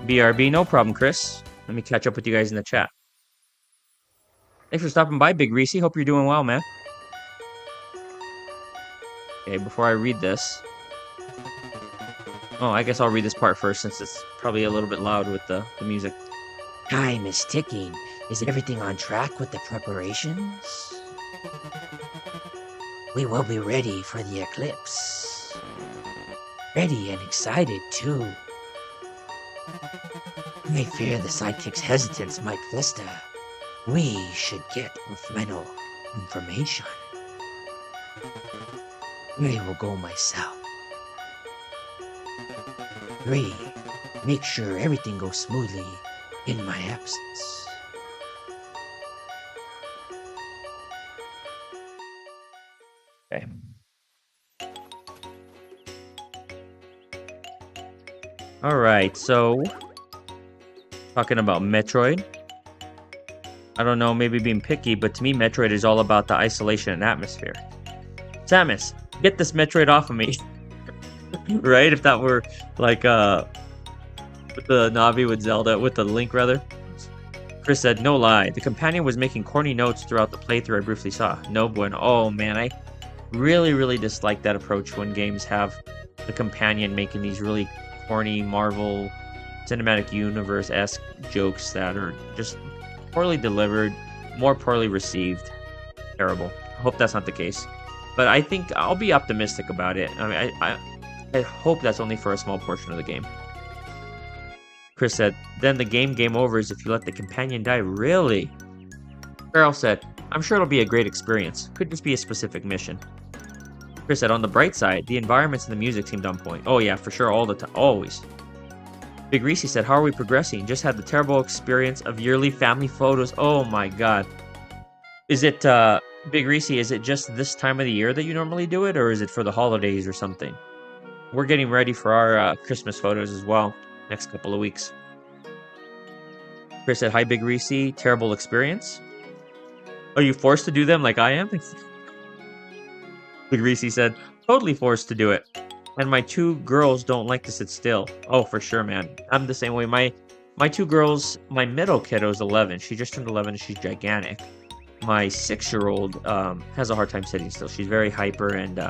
BRB, no problem, Chris. Let me catch up with you guys in the chat. Thanks for stopping by, Big Reese. Hope you're doing well, man. Okay, before I read this. Oh, I guess I'll read this part first since it's probably a little bit loud with the music. Time is ticking. Is everything on track with the preparations? We will be ready for the eclipse. Ready and excited, too. I fear the sidekick's hesitance might fester. We should get final information. I will go myself. 3. Make sure everything goes smoothly in my absence. Okay. All right, so talking about Metroid. I don't know, maybe being picky, but to me, Metroid is all about the isolation and atmosphere. Samus, get this Metroid off of me. Right? If that were like with the Navi with Zelda, with the Link rather. Chris said, no lie. The companion was making corny notes throughout the playthrough I briefly saw. No bueno. Oh man, I really dislike that approach when games have the companion making these really corny Marvel Cinematic Universe-esque jokes that are just poorly delivered, more poorly received. Terrible. I hope that's not the case. But I think I'll be optimistic about it. I mean, I hope that's only for a small portion of the game. Chris said, then the game over is if you let the companion die. Really? Farrell said, I'm sure it'll be a great experience. Could just be a specific mission. Chris said, on the bright side, the environments and the music seemed on point. Oh yeah, for sure, all the time, always. Big Reese said, how are we progressing? Just had the terrible experience of yearly family photos. Oh my god. Is it, Big Reese, is it just this time of the year that you normally do it, or is it for the holidays or something? We're getting ready for our Christmas photos as well, next couple of weeks. Chris said, hi Big Reese, terrible experience. Are you forced to do them like I am? Big Reese said, totally forced to do it. And my 2 girls don't like to sit still. Oh, for sure, man. I'm the same way. My 2 girls, my middle kiddo's 11. She just turned 11 and she's gigantic. My 6-year-old has a hard time sitting still. She's very hyper and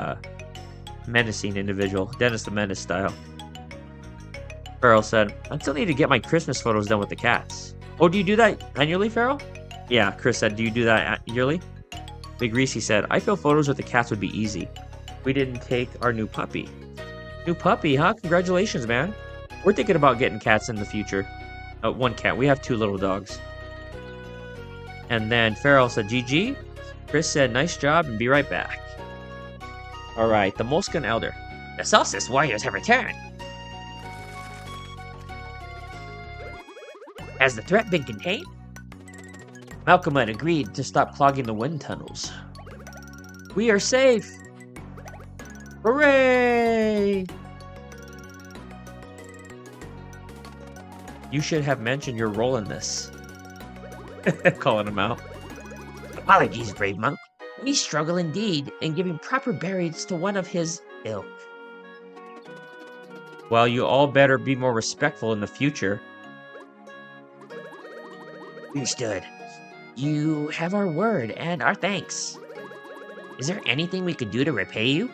menacing individual. Dennis the Menace style. Farrell said, I still need to get my Christmas photos done with the cats. Oh, do you do that annually, Farrell? Yeah, Chris said, do you do that yearly? Big Reese said, I feel photos with the cats would be easy. We didn't take our new puppy. New puppy, huh? Congratulations, man. We're thinking about getting cats in the future. 1 cat. We have 2 little dogs. And then Farrell said, GG. Chris said, nice job and be right back. All right, the Molskin Elder. The Solstice Warriors have returned. Has the threat been contained? Malcolm had agreed to stop clogging the wind tunnels. We are safe! Hooray! You should have mentioned your role in this. Calling him out. Apologies, brave monk. We struggle indeed in giving proper burials to one of his ilk. Well, you all better be more respectful in the future. Understood. You have our word and our thanks. Is there anything we could do to repay you?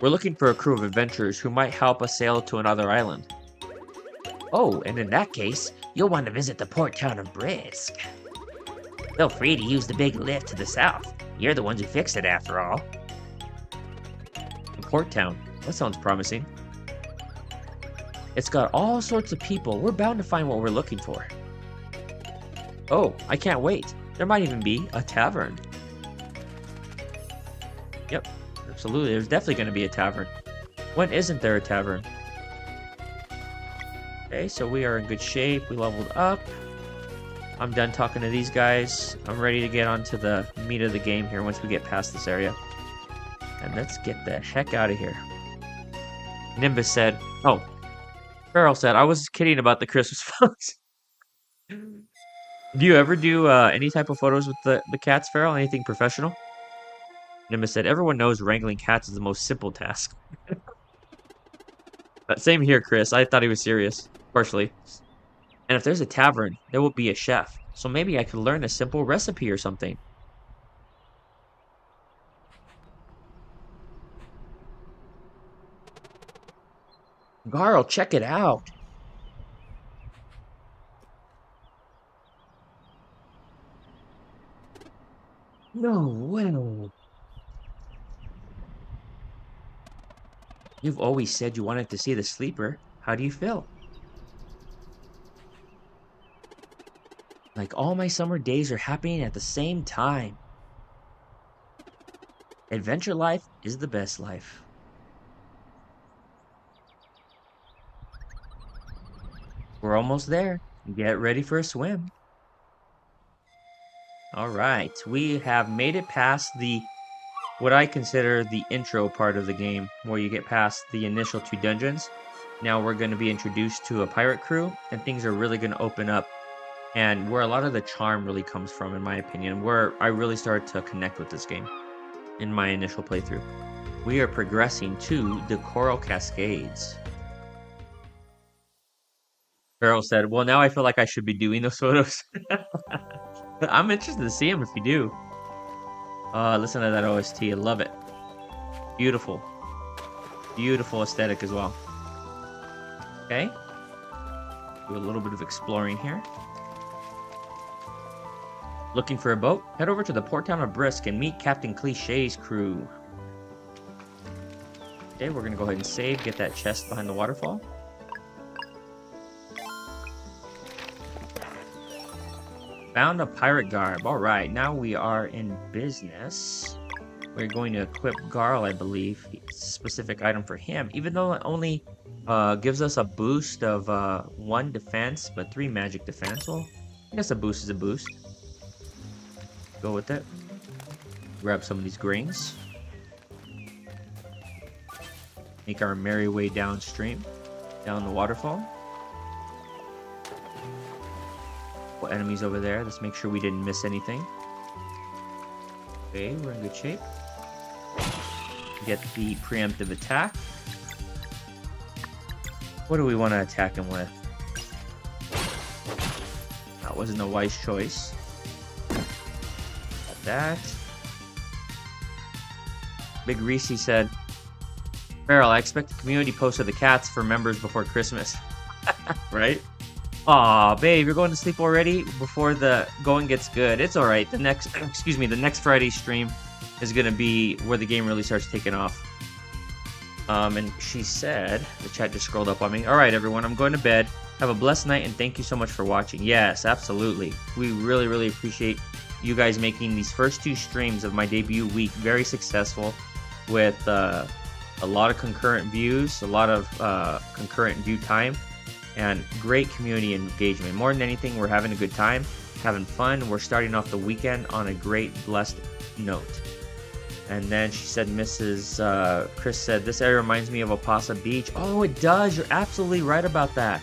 We're looking for a crew of adventurers who might help us sail to another island. Oh, and in that case, you'll want to visit the port town of Brisk. Feel free to use the big lift to the south. You're the ones who fixed it after all. A port town. That sounds promising. It's got all sorts of people. We're bound to find what we're looking for. Oh, I can't wait. There might even be a tavern. Yep, absolutely. There's definitely going to be a tavern. When isn't there a tavern? Okay, so we are in good shape. We leveled up. I'm done talking to these guys. I'm ready to get onto the meat of the game here once we get past this area. And let's get the heck out of here. Nimbus said, oh, Farrell said, I was kidding about the Christmas photos. Do you ever do any type of photos with the cats, Farrell? Anything professional? Nimbus said, everyone knows wrangling cats is the most simple task. Same here, Chris. I thought he was serious. Partially. And if there's a tavern, there will be a chef. So maybe I could learn a simple recipe or something. Garl, check it out. No way. You've always said you wanted to see the sleeper. How do you feel? Like all my summer days are happening at the same time. Adventure life is the best life. We're almost there. Get ready for a swim. All right, we have made it past what I consider the intro part of the game, where you get past the initial 2 dungeons. Now we're going to be introduced to a pirate crew, and things are really going to open up, and where a lot of the charm really comes from, in my opinion, where I really started to connect with this game in my initial playthrough. We are progressing to the Coral Cascades. Farrell said, well, now I feel like I should be doing those photos. I'm interested to see them if you do. Listen to that OST. I love it. Beautiful. Beautiful aesthetic as well. Okay. Do a little bit of exploring here. Looking for a boat? Head over to the port town of Brisk and meet Captain Cliché's crew. Okay, we're going to go ahead and save. Get that chest behind the waterfall. Found a pirate garb. All right, now we are in business. We're going to equip Garl, I believe. It's a specific item for him, even though it only gives us a boost of 1 defense, but 3 magic defense. Well, I guess a boost is a boost. Go with it. Grab some of these grains. Make our merry way downstream, down the waterfall. Enemies over there. Let's make sure we didn't miss anything. Okay, we're in good shape. Get the preemptive attack. What do we want to attack him with? That wasn't a wise choice. Got that. Big Reese said, Farrell, I expect a community post of the cats for members before Christmas. Right? Aw, babe, you're going to sleep already before the going gets good. It's all right. The next Friday stream is going to be where the game really starts taking off. And she said, the chat just scrolled up on me. All right, everyone, I'm going to bed. Have a blessed night, and thank you so much for watching. Yes, absolutely. We really, really appreciate you guys making these first 2 streams of my debut week very successful with a lot of concurrent views, a lot of concurrent view time, and great community engagement. More than anything, we're having a good time, having fun. We're starting off the weekend on a great, blessed note. And then she said, Chris said, this area reminds me of Opasa Beach. Oh, it does. You're absolutely right about that.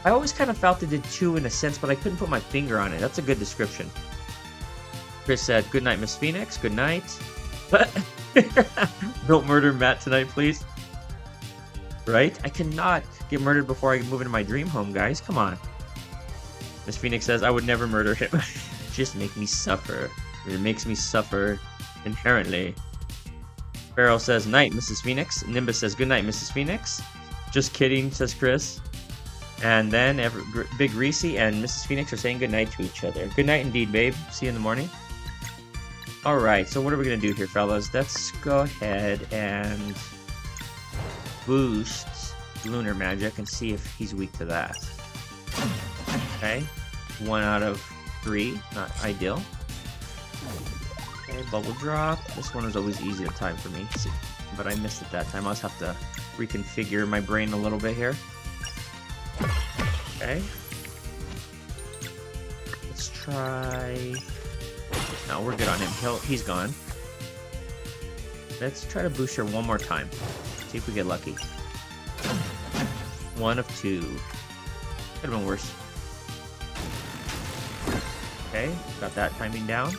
I always kind of felt it did too in a sense, but I couldn't put my finger on it. That's a good description. Chris said, good night, Miss Phoenix. Good night. Don't murder Matt tonight, please. Right? I cannot get murdered before I move into my dream home, guys. Come on. Miss Phoenix says, I would never murder him. Just make me suffer. It makes me suffer inherently. Farrell says, night, Mrs. Phoenix. Nimbus says, good night, Mrs. Phoenix. Just kidding, says Chris. And then Big Reese and Mrs. Phoenix are saying good night to each other. Good night indeed, babe. See you in the morning. Alright, so what are we going to do here, fellas? Let's go ahead and boost Lunar Magic and see if he's weak to that. Okay, 1 out of 3, not ideal. Okay, Bubble Drop. This one was always easy to time for me, but I missed it that time. I'll just have to reconfigure my brain a little bit here. Okay. Let's try... No, we're good on him. He's gone. Let's try to boost her one more time. See if we get lucky. 1 of 2. Could have been worse. Okay, got that timing down.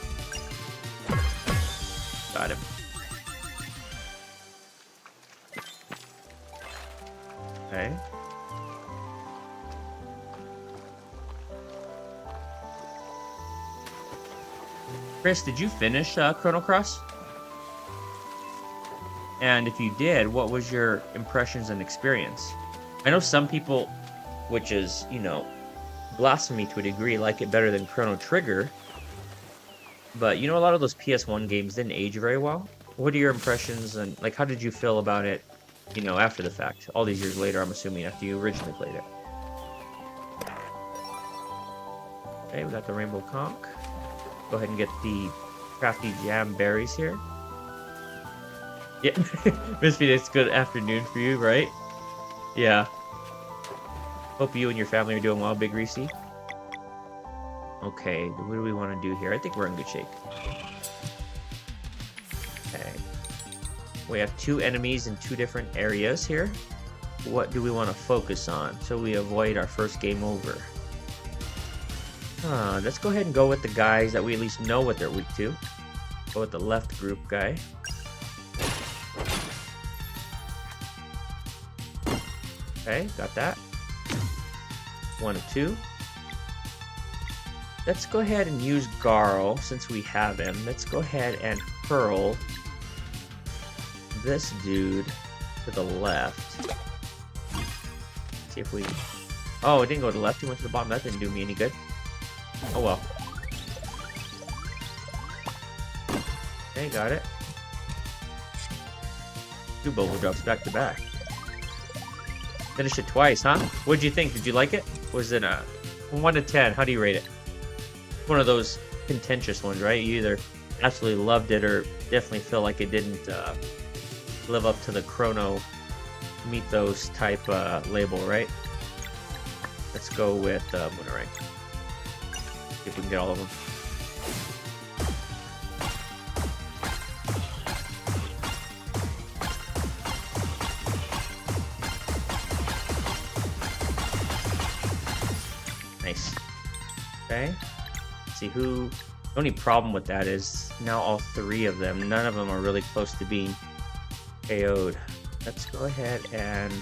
Got him. Okay. Chris, did you finish Chrono Cross? And if you did, what was your impressions and experience? I know some people, which is, you know, blasphemy to a degree, like it better than Chrono Trigger. But, you know, a lot of those PS1 games didn't age very well. What are your impressions and, like, how did you feel about it, you know, after the fact? All these years later, I'm assuming, after you originally played it. Okay, we got the Rainbow Conch. Go ahead and get the crafty jam berries here. Yeah, Miss Phoenix, good afternoon for you, right? Yeah. Hope you and your family are doing well, Big Reese. Okay, what do we want to do here? I think we're in good shape. Okay. We have 2 enemies in 2 different areas here. What do we want to focus on so we avoid our first game over? Let's go ahead and go with the guys that we at least know what they're weak to. Go with the left group guy. Okay, got that. 1 of 2. Let's go ahead and use Garl since we have him. Let's go ahead and hurl this dude to the left. See if we... Oh, it didn't go to the left. He went to the bottom. That didn't do me any good. Oh well. Okay, got it. 2 bubble drops back to back. Finished it twice, huh? What'd you think? Did you like it? Was it a 1 to 10? How do you rate it? One of those contentious ones, right? You either absolutely loved it or definitely feel like it didn't live up to the Chrono Mythos type label, right? Let's go with Boomerang. See if we can get all of them. Nice. Okay. Let's see who... The only problem with that is now all 3 of them, none of them are really close to being KO'd. Let's go ahead and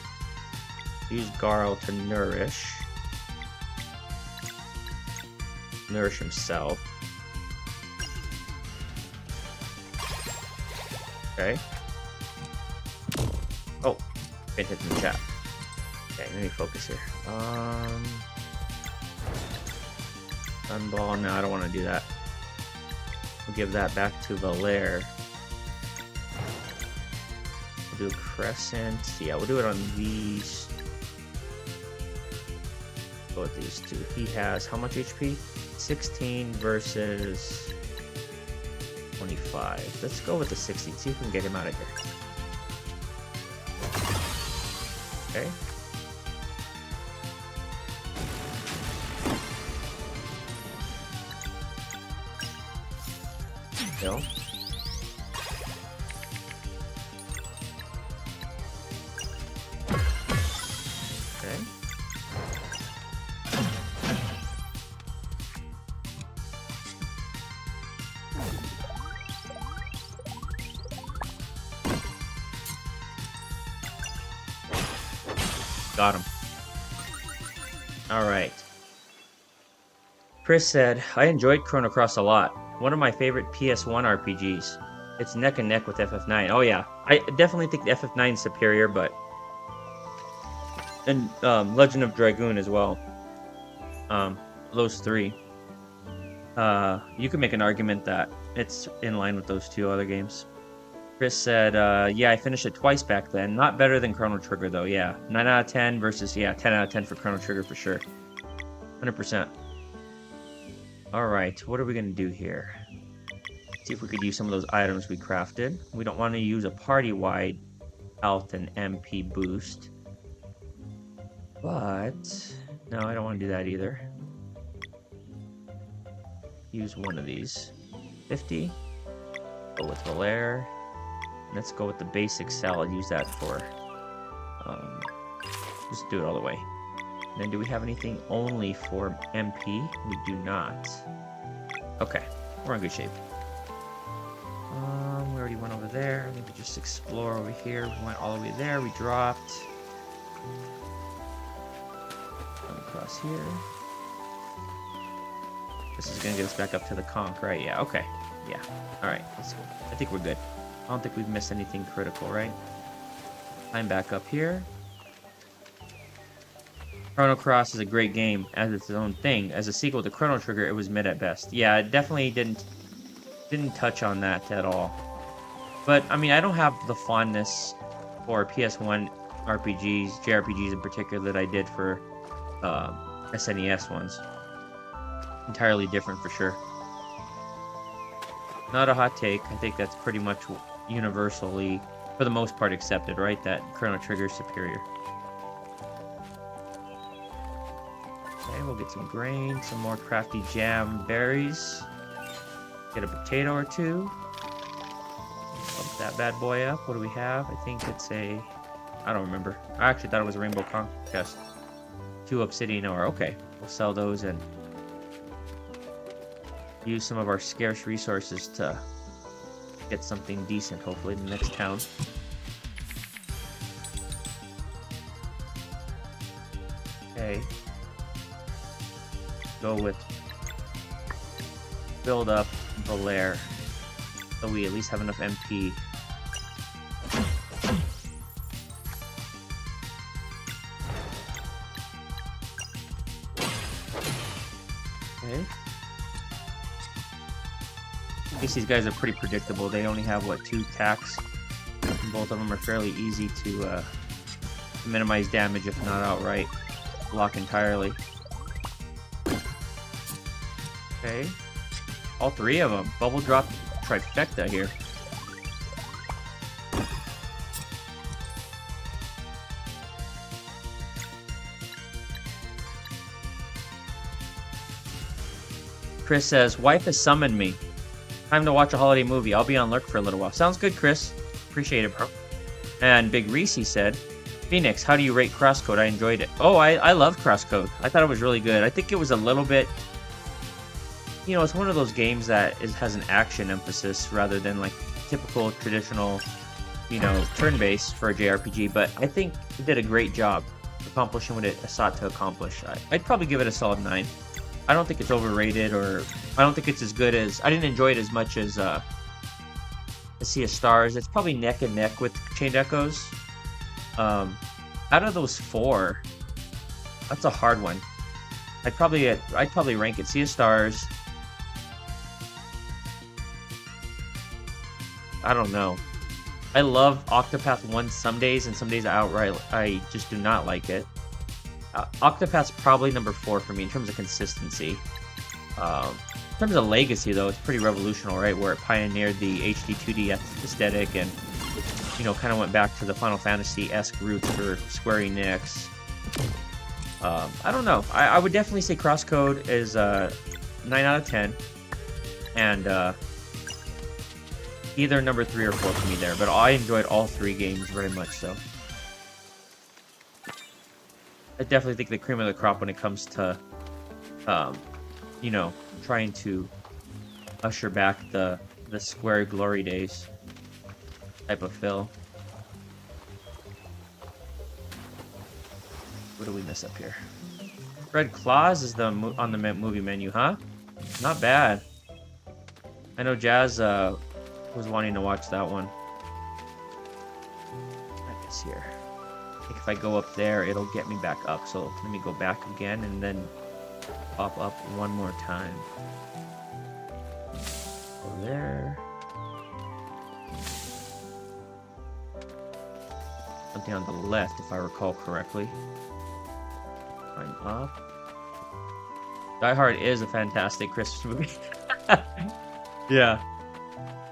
use Garl to nourish himself. Okay. Oh, it hit in the chat. Okay, let me focus here. Sunball, no, I don't want to do that. We'll give that back to Valere. We'll do a crescent. Yeah, we'll do it on these. Go with these 2. He has how much HP? 16 versus 25. Let's go with the 16. See if we can get him out of here. Okay. No. Okay. Got him. All right. Chris said, I enjoyed Chrono Cross a lot. One of my favorite PS1 RPGs. It's neck and neck with FF9. Oh yeah, I definitely think FF9 is superior, but... And Legend of Dragoon as well. Those 3. You can make an argument that it's in line with those 2 other games. Chris said, yeah, I finished it twice back then. Not better than Chrono Trigger though, yeah. 9 out of 10 versus, yeah, 10 out of 10 for Chrono Trigger for sure. 100%. Alright, what are we going to do here? See if we could use some of those items we crafted. We don't want to use a party-wide health and MP boost. But... No, I don't want to do that either. Use one of these. 50. Go with Valere. Let's go with the basic salad. Use that for... just do it all the way. And then do we have anything only for MP? We do not. Okay, we're in good shape. We already went over there. Let me just explore over here. We went all the way there. We dropped. Come across here. This is gonna get us back up to the conch, right? Yeah, okay. Yeah. Alright, let's go. I think we're good. I don't think we've missed anything critical, right? Climb back up here. Chrono Cross is a great game as its own thing. As a sequel to Chrono Trigger, it was mid at best. Yeah, it definitely didn't touch on that at all. But I mean, I don't have the fondness for PS1 RPGs, JRPGs in particular, that I did for SNES ones. Entirely different for sure. Not a hot take. I think that's pretty much universally, for the most part, accepted, right? That Chrono Trigger is superior. Okay, we'll get some grain, some more crafty jam berries. Get a potato or two. Bump that bad boy up. What do we have? I think it's a... I don't remember. I actually thought it was a rainbow conch chest. 2 obsidian ore. Okay, we'll sell those and use some of our scarce resources to get something decent, hopefully, in the next town. Okay. Go with build up the lair so we at least have enough MP. Okay. I guess these guys are pretty predictable. They only have, what, 2 attacks? And both of them are fairly easy to minimize damage, if not outright block entirely. Okay. All 3 of them. Bubble drop trifecta here. Chris says, wife has summoned me. Time to watch a holiday movie. I'll be on lurk for a little while. Sounds good, Chris. Appreciate it, bro. And Big Reese said, Phoenix, how do you rate Crosscode? I enjoyed it. Oh, I love Crosscode. I thought it was really good. I think it was a little bit... You know, it's one of those games that has an action emphasis rather than like typical traditional, you know, turn-based for a JRPG. But I think it did a great job accomplishing what it sought to accomplish. I'd probably give it a solid 9. I don't think it's overrated, or I don't think it's as good as... I didn't enjoy it as much as Sea of Stars. It's probably neck and neck with Chained Echoes. Out of those 4, that's a hard one. I'd probably rank it Sea of Stars. I don't know. I love Octopath 1 some days, and some days I just do not like it. Octopath's probably number 4 for me in terms of consistency. In terms of legacy, though, it's pretty revolutionary, right? Where it pioneered the HD 2D aesthetic and, you know, kind of went back to the Final Fantasy-esque roots for Square Enix. I don't know. I would definitely say Crosscode is 9 out of 10. And either number 3 or 4 for me there. But I enjoyed all 3 games very much so. I definitely think the cream of the crop when it comes to, you know, trying to usher back the Square glory days type of fill. What do we miss up here? Red Claws is on the movie menu, huh? Not bad. I know Jazz was wanting to watch that one. I guess here. I think if I go up there, it'll get me back up. So let me go back again and then pop up one more time. Go there. Something on the left, if I recall correctly. Climb up. Die Hard is a fantastic Christmas movie. Yeah.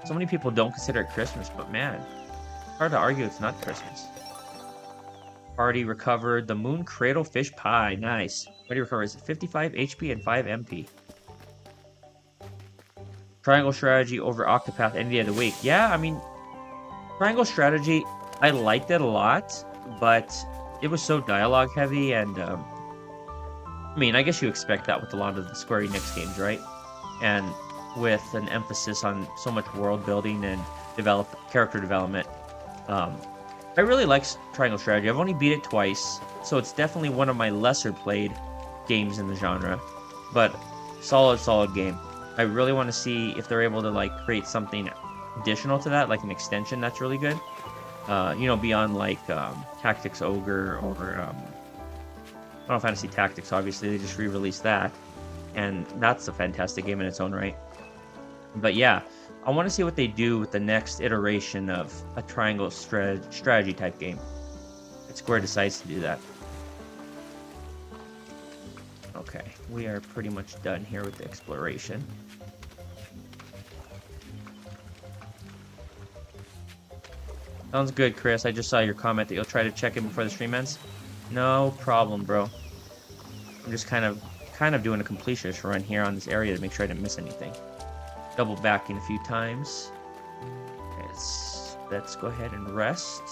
So many people don't consider it Christmas, but man, hard to argue it's not Christmas. Party recovered the Moon Cradle Fish Pie. Nice. Party recovers 55 HP and 5 MP. Triangle strategy over Octopath any day of the week. Yeah, I mean, Triangle strategy, I liked it a lot, but it was so dialogue heavy, and I mean, I guess you expect that with a lot of the Square Enix games, right? And with an emphasis on so much world building and character development. I really like Triangle Strategy. I've only beat it twice, so it's definitely one of my lesser played games in the genre. But solid game. I really want to see if they're able to like create something additional to that, like an extension that's really good. You know, beyond like Tactics Ogre or Final Fantasy Tactics, obviously, they just re-released that. And that's a fantastic game in its own right. But yeah, I want to see what they do with the next iteration of a triangle strategy type game. If Square decides to do that. Okay, we are pretty much done here with the exploration. Sounds good, Chris. I just saw your comment that you'll try to check it before the stream ends. No problem, bro. I'm just kind of doing a completionist run here on this area to make sure I didn't miss anything. Double backing a few times. Let's go ahead and rest.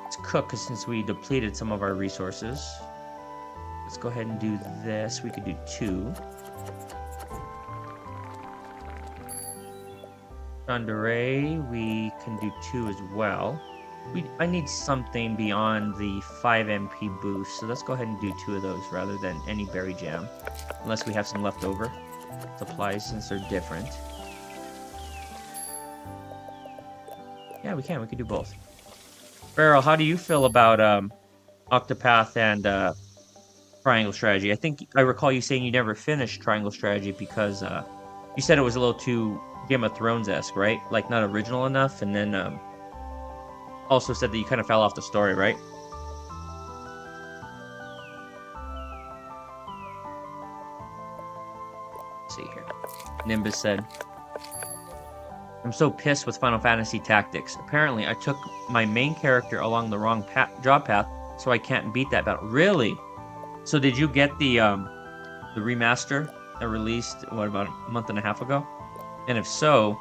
Let's cook, because since we depleted some of our resources. Let's go ahead and do this. We could do 2. Chandere, we can do 2 as well. I need something beyond the 5 MP boost, so let's go ahead and do 2 of those rather than any berry jam. Unless we have some left over supplies, since they're different. Yeah, we can do both. Farrell, how do you feel about Octopath and Triangle Strategy? I think I recall you saying you never finished Triangle Strategy because you said it was a little too Game of Thrones-esque, right? Like not original enough, and then also said that you kind of fell off the story, right? Let's see here. Nimbus said, I'm so pissed with Final Fantasy Tactics. Apparently, I took my main character along the wrong job path, so I can't beat that battle. Really? So did you get the remaster that released, what, about a month and a half ago? And if so,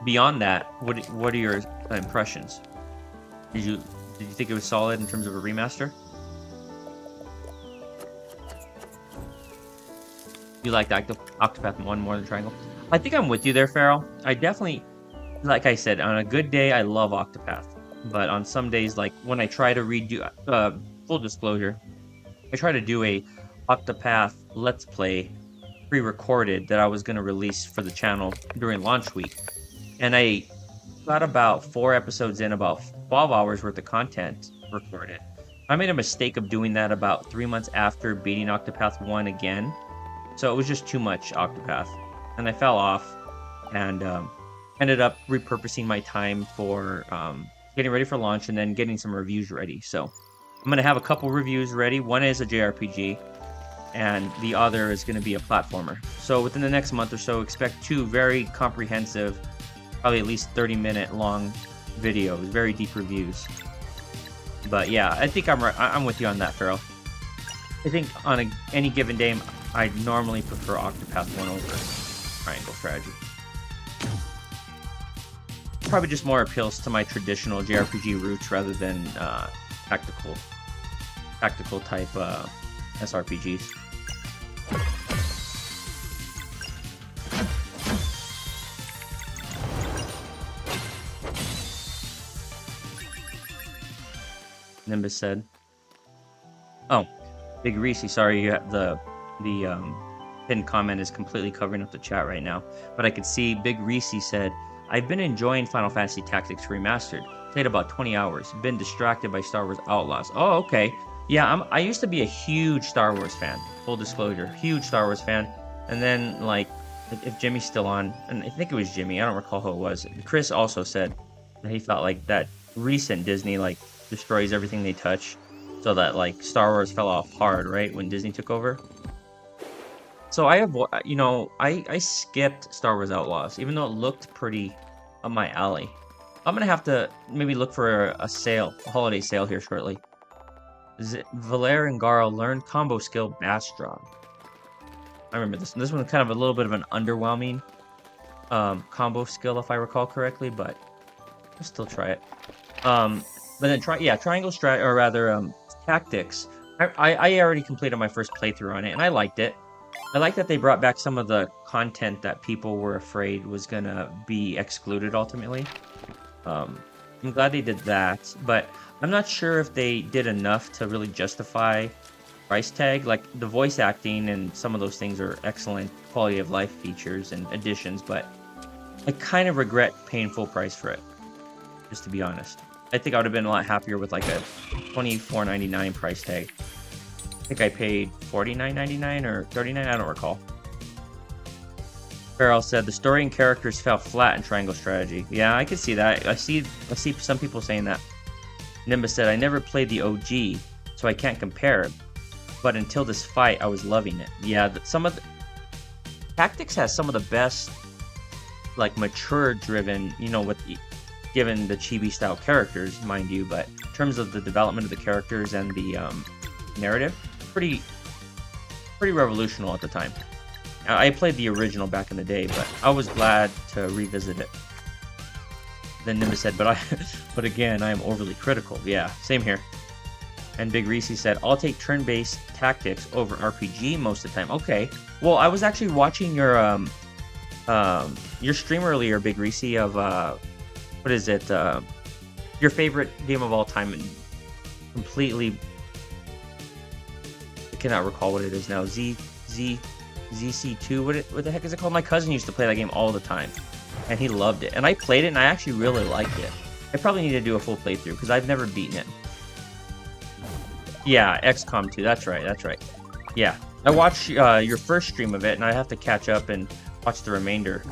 beyond that, what are your impressions? Did you think it was solid in terms of a remaster? You liked Octopath 1 more than Triangle? I think I'm with you there, Farrell. I definitely, like I said, on a good day, I love Octopath. But on some days, like when I try to redo, full disclosure, I try to do a Octopath Let's Play pre-recorded that I was going to release for the channel during launch week. And I got about 4 episodes in, about 12 hours worth of content recorded. I made a mistake of doing that about 3 months after beating Octopath 1 again. So it was just too much Octopath. And I fell off and ended up repurposing my time for getting ready for launch and then getting some reviews ready. So I'm going to have a couple reviews ready. One is a JRPG and the other is going to be a platformer. So within the next month or so, expect 2 very comprehensive, probably at least 30-minute long videos, very deep reviews. But yeah, I think I'm with you on that, Farrell. I think on any given day, I normally prefer Octopath 1 over Triangle Strategy. Probably just more appeals to my traditional JRPG roots rather than tactical type SRPGs. Nimbus said, "Oh, Big Reese, sorry, you have the pinned comment is completely covering up the chat right now. But I could see Big Reese said, I've been enjoying Final Fantasy Tactics Remastered. Played about 20 hours. Been distracted by Star Wars Outlaws. Oh, okay. Yeah, I used to be a huge Star Wars fan. Full disclosure, huge Star Wars fan. And then, like, if Jimmy's still on, and I think it was Jimmy, I don't recall who it was. Chris also said that he felt like that recent Disney, like, destroys everything they touch. So that, like, Star Wars fell off hard, right, when Disney took over. So I skipped Star Wars Outlaws, even though it looked pretty up my alley. I'm gonna have to maybe look for a holiday sale here shortly. Valere and Garl learned combo skill Bastrop. I remember this. This one's kind of a little bit of an underwhelming combo skill, if I recall correctly, but I'll still try it. But then Triangle Strat, or rather, Tactics. I already completed my first playthrough on it, and I liked it. I like that they brought back some of the content that people were afraid was gonna be excluded ultimately. I'm glad they did that, but I'm not sure if they did enough to really justify price tag. Like, the voice acting and some of those things are excellent quality of life features and additions, but I kind of regret paying full price for it, just to be honest. I think I would have been a lot happier with like a $24.99 price tag. I think I paid $49.99 or $39. I don't recall. Farrell said the story and characters fell flat in Triangle Strategy. Yeah, I can see that. I see some people saying that. Nimbus said I never played the OG, so I can't compare. But until this fight, I was loving it. Yeah, some of the Tactics has some of the best, like mature-driven, you know, given the chibi style characters, mind you. But in terms of the development of the characters and the narrative, pretty revolutionary at the time. I played the original back in the day, but I was glad to revisit it. Then Nimbus said, but again, I am overly critical. Yeah, same here. And Big Reese said, I'll take turn-based tactics over RPG most of the time. Okay. Well, I was actually watching your stream earlier, Big Reese, of what is it? Your favorite game of all time, and completely I cannot recall what it is now. ZC2, what the heck is it called? My cousin used to play that game all the time, and he loved it. And I played it, and I actually really liked it. I probably need to do a full playthrough, because I've never beaten it. Yeah, XCOM 2, that's right. Yeah, I watched your first stream of it, and I have to catch up and watch the remainder.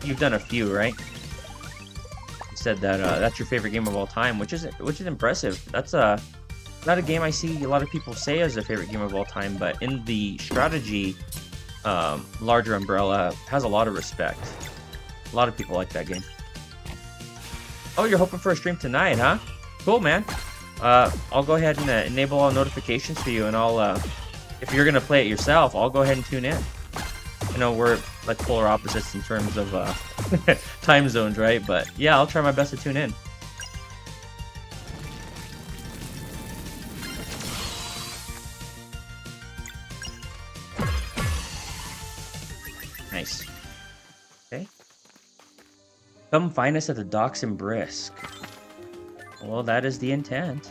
You've done a few, right? You said that that's your favorite game of all time, which is impressive. That's not a game I see a lot of people say is their favorite game of all time, but in the strategy larger umbrella has a lot of respect. A lot of people like that game. Oh, you're hoping for a stream tonight, huh? Cool, man. I'll go ahead and enable all notifications for you, and I'll if you're gonna play it yourself, I'll go ahead and tune in. I know we're like polar opposites in terms of time zones, right? But yeah, I'll try my best to tune in. Nice. Okay. Come find us at the docks in Brisk. Well, that is the intent.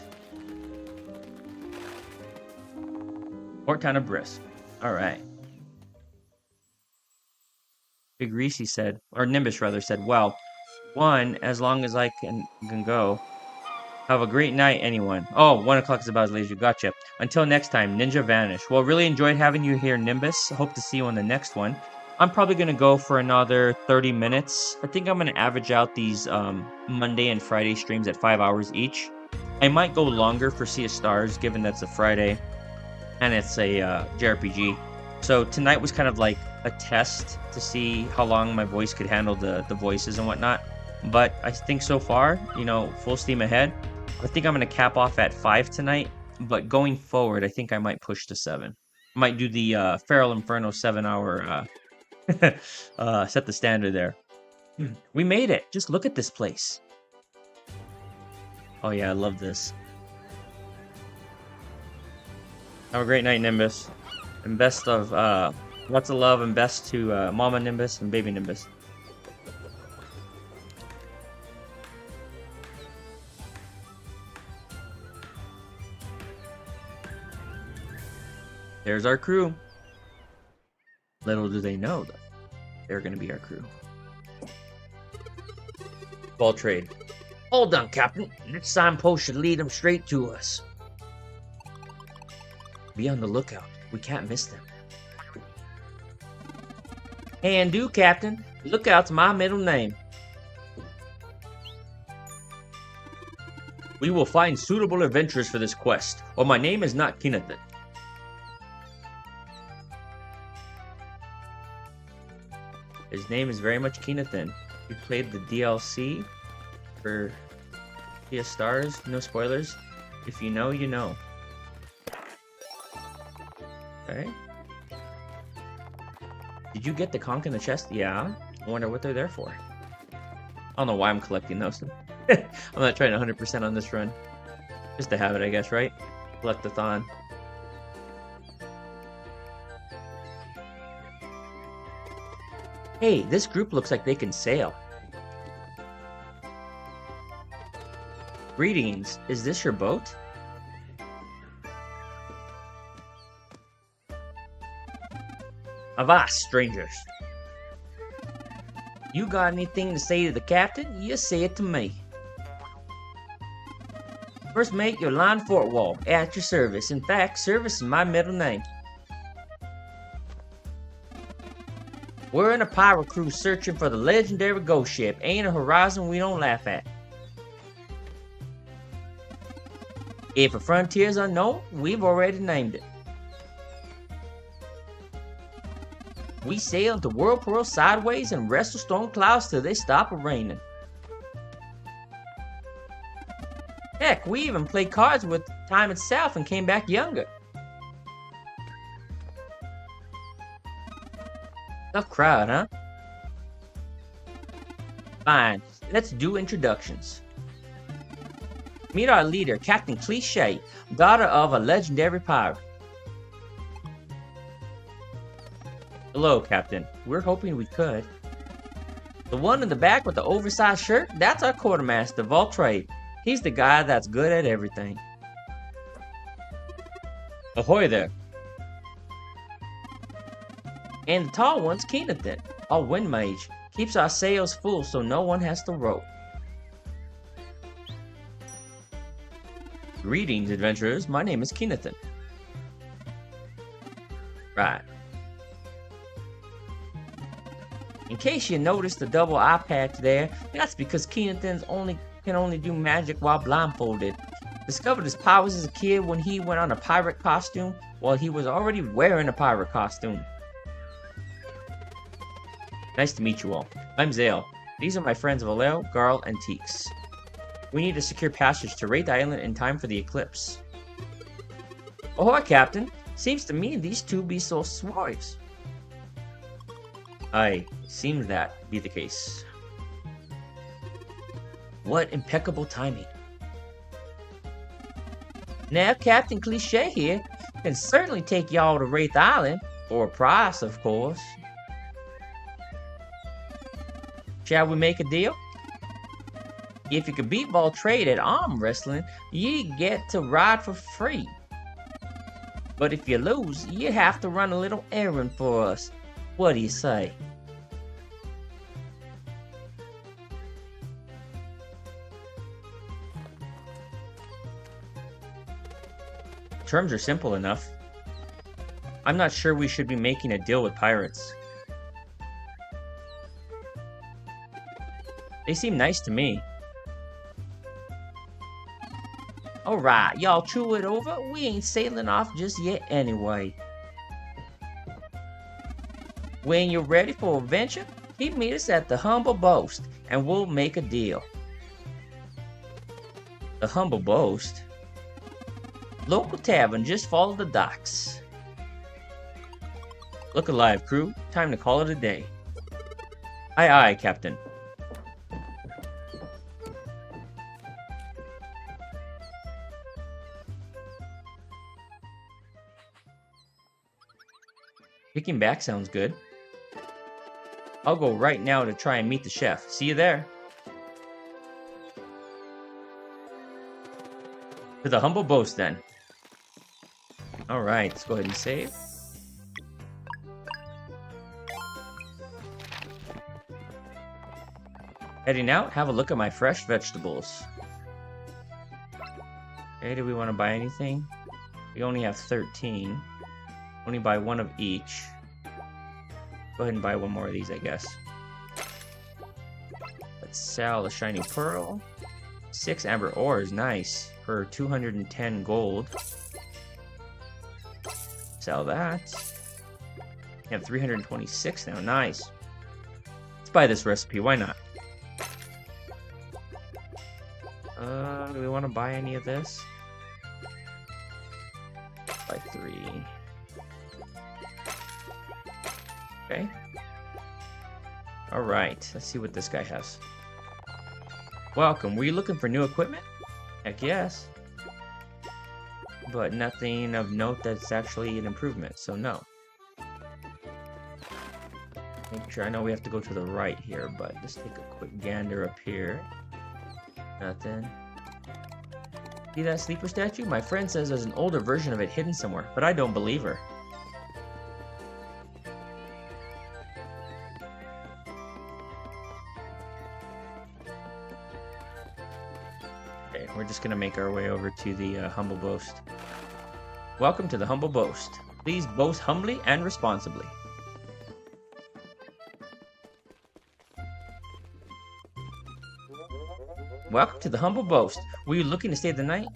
Port Town of Brisk. Alright. Big Reese said, or Nimbus rather said, well, one, as long as I can go. Have a great night, anyone. Oh, 1 o'clock is about as late as you. Gotcha. Until next time, Ninja Vanish. Well, really enjoyed having you here, Nimbus. Hope to see you on the next one. I'm probably going to go for another 30 minutes. I think I'm going to average out these Monday and Friday streams at 5 hours each. I might go longer for Sea of Stars, given that's a Friday and it's a JRPG. So tonight was kind of like a test to see how long my voice could handle the voices and whatnot. But I think so far, you know, full steam ahead. I think I'm going to cap off at 5 tonight. But going forward, I think I might push to 7. I might do the Feral Inferno 7-hour... set the standard there. We made it. Just look at this place. Oh yeah, I love this. Have a great night, Nimbus. And best of lots of love and best to Mama Nimbus and Baby Nimbus. There's our crew. Little do they know that they're going to be our crew. Ball trade. Hold on, Captain. Next signpost should lead them straight to us. Be on the lookout. We can't miss them. And do, Captain. Lookout's my middle name. We will find suitable adventures for this quest, or my name is not Kinathan. His name is very much Kinathan. We played the DLC for Sea of Stars. No spoilers. If you know, you know. Okay. Did you get the conch in the chest? Yeah. I wonder what they're there for. I don't know why I'm collecting those. I'm not trying 100% on this run. Just to have it, I guess, right? Collect-a-thon. Hey, this group looks like they can sail. Greetings. Is this your boat? Avast, strangers. You got anything to say to the captain? You say it to me. First mate, Yolande Fortwall, at your service. In fact, service is my middle name. We're in a pirate cruise searching for the legendary ghost ship. Ain't a horizon we don't laugh at. If a frontier's unknown, we've already named it. We sail into whirlpool sideways and wrestle storm clouds till they stop raining. Heck, we even played cards with time itself and came back younger. Tough crowd, huh? Fine, let's do introductions. Meet our leader, Captain Cliché, daughter of a legendary pirate. Hello, Captain. We're hoping we could. The one in the back with the oversized shirt, that's our quartermaster, Valtrade. He's the guy that's good at everything. Ahoy there. And the tall one's Keenathan, our wind mage. Keeps our sails full so no one has to row. Greetings, adventurers. My name is Keenathan. Right. In case you noticed the double eye patch there, that's because Keenathan can only do magic while blindfolded. Discovered his powers as a kid when he went on a pirate costume while he was already wearing a pirate costume. Nice to meet you all. I'm Zale. These are my friends Valel, Garl, and Teeks. We need a secure passage to Wraith Island in time for the eclipse. Ahoy, Captain. Seems to me these two be so smart. Aye, seems that be the case. What impeccable timing. Now, Captain Cliché here can certainly take y'all to Wraith Island, for a price, of course. Shall we make a deal? If you could beat Valtrade at arm wrestling, you get to ride for free. But if you lose, you have to run a little errand for us. What do you say? Terms are simple enough. I'm not sure we should be making a deal with pirates. They seem nice to me. Alright, y'all chew it over. We ain't sailing off just yet anyway. When you're ready for adventure, keep meet us at the Humble Boast, and we'll make a deal. The Humble Boast? Local tavern just follow the docks. Look alive, crew. Time to call it a day. Aye aye, Captain. Picking back sounds good. I'll go right now to try and meet the chef. See you there. To the Humble Boast, then. Alright, let's go ahead and save. Heading out, have a look at my fresh vegetables. Okay, do we want to buy anything? We only have 13. Only buy one of each. Go ahead and buy one more of these, I guess. Let's sell the shiny pearl. 6 amber ores, nice. For 210 gold. Sell that. We have 326 now, nice. Let's buy this recipe, why not? Do we want to buy any of this? Buy 3. Okay. Alright, let's see what this guy has. Welcome, were you looking for new equipment? Heck yes. But nothing of note that's actually an improvement, so no. Make sure, I know we have to go to the right here, but just take a quick gander up here. Nothing. See that sleeper statue? My friend says there's an older version of it hidden somewhere, but I don't believe her. Okay, we're just gonna make our way over to the Humble Boast. Welcome to the Humble Boast. Please boast humbly and responsibly. Welcome to the Humble Boast. Were you looking to stay the night?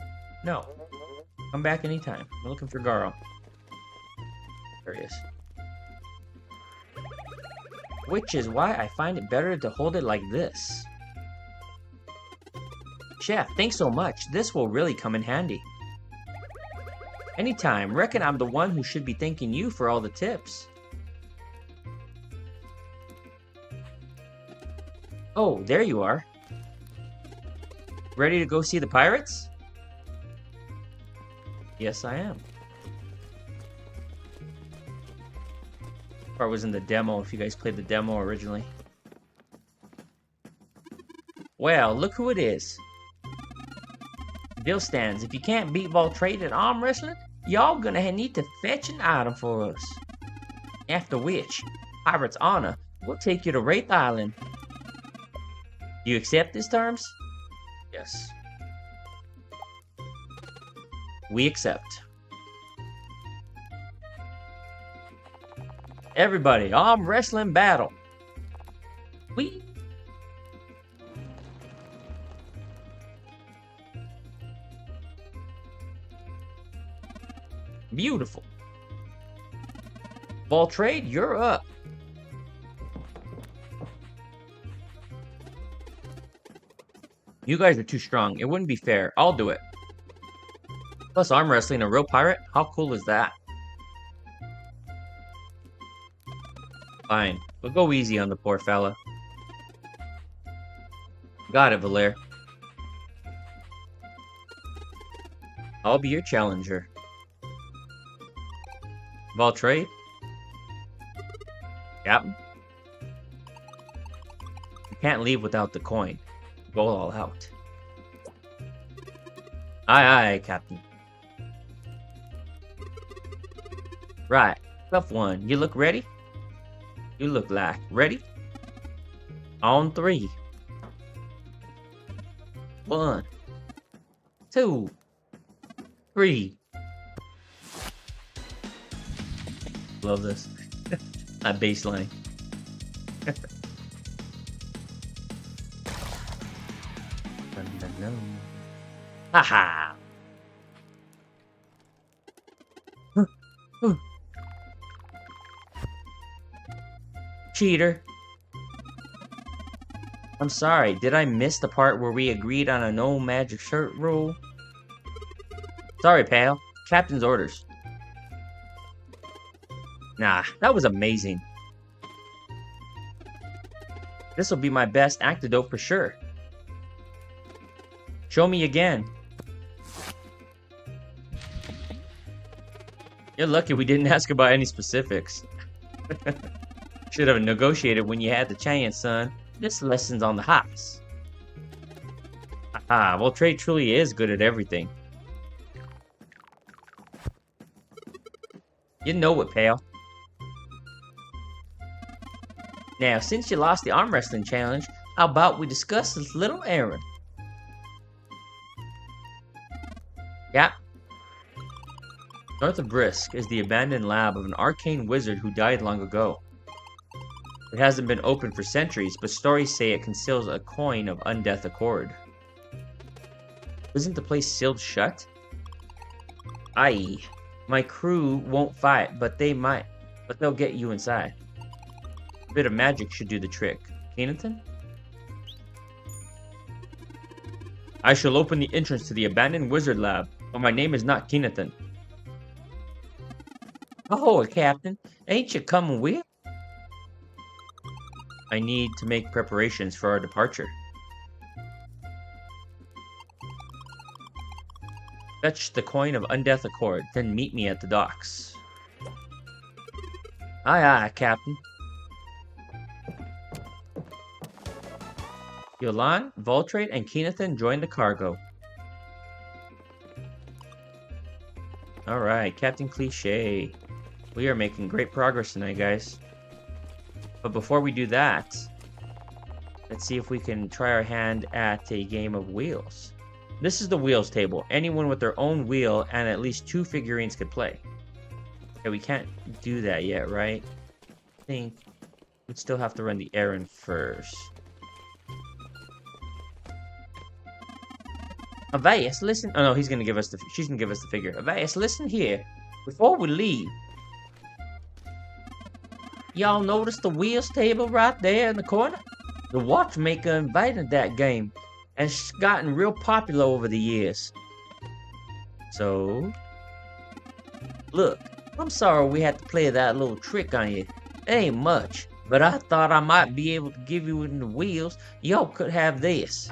No. Come back anytime. We're looking for Garo. There he is. Which is why I find it better to hold it like this. Chef, thanks so much. This will really come in handy. Anytime. Reckon I'm the one who should be thanking you for all the tips. Oh, there you are. Ready to go see the pirates? Yes, I am. Part was in the demo, if you guys played the demo originally. Well, look who it is. Bill stands. If you can't beat ball trade at arm wrestling, y'all gonna need to fetch an item for us. After which, Pirate's Honor will take you to Wraith Island. You accept these terms? Yes. We accept. Everybody, arm wrestling battle. We. Beautiful. Ball trade, you're up. You guys are too strong. It wouldn't be fair. I'll do it. Plus arm wrestling a real pirate? How cool is that? Fine. We'll go easy on the poor fella. Got it, Valer. I'll be your challenger. Ball trade? Yep. You can't leave without the coin. Go all out. Aye, aye, Captain. Right. Tough one. You look ready? You look like ready? On 3. 1, 2, 3. Love this. That bass line. Haha. Cheater. I'm sorry, did I miss the part where we agreed on a no magic shirt rule? Sorry, pal. Captain's orders. Nah, that was amazing. This'll be my best antidote for sure. Show me again. You're lucky we didn't ask about any specifics. Should have negotiated when you had the chance, son. This lesson's on the hops. Haha, well, Trey truly is good at everything. You know it, pal. Now, since you lost the arm wrestling challenge, how about we discuss this little errand? Yeah. North of Brisk is the abandoned lab of an arcane wizard who died long ago. It hasn't been open for centuries, but stories say it conceals a coin of undeath accord. Isn't the place sealed shut? Aye. My crew won't fight, but they might. But they'll get you inside. A bit of magic should do the trick. Keenan? I shall open the entrance to the abandoned wizard lab, but my name is not Keenan. Oh, Captain, ain't you coming with? I need to make preparations for our departure. Fetch the coin of undeath accord, then meet me at the docks. Aye, aye, Captain. Yolan, Voltrate, and Keenathan join the cargo. Alright, Captain Cliche. We are making great progress tonight, guys. But before we do that, let's see if we can try our hand at a game of wheels. This is the wheels table. Anyone with their own wheel and at least 2 figurines could play. Okay, we can't do that yet, right? I think we still have to run the errand first. Avais, listen. Oh no, he's gonna give us the. She's gonna give us the figure. Avais, listen here. Before we leave, y'all notice the wheels table right there in the corner? The watchmaker invited that game, and it's gotten real popular over the years. So, look, I'm sorry we had to play that little trick on you. It ain't much, but I thought I might be able to give you the wheels. Y'all could have this.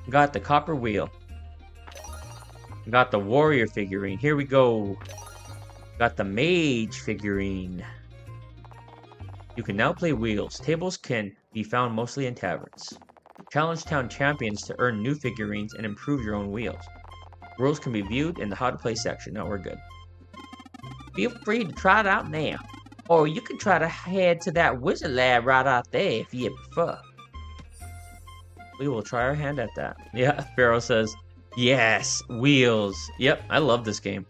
Got the copper wheel. Got the warrior figurine. Here we go. Got the mage figurine. You can now play wheels. Tables can be found mostly in taverns. Challenge town champions to earn new figurines and improve your own wheels. Rules can be viewed in the how to play section. Now we're good. Feel free to try it out now. Or you can try to head to that wizard lab right out there if you prefer. We will try our hand at that. Yeah, Pharaoh says, yes, wheels. Yep, I love this game.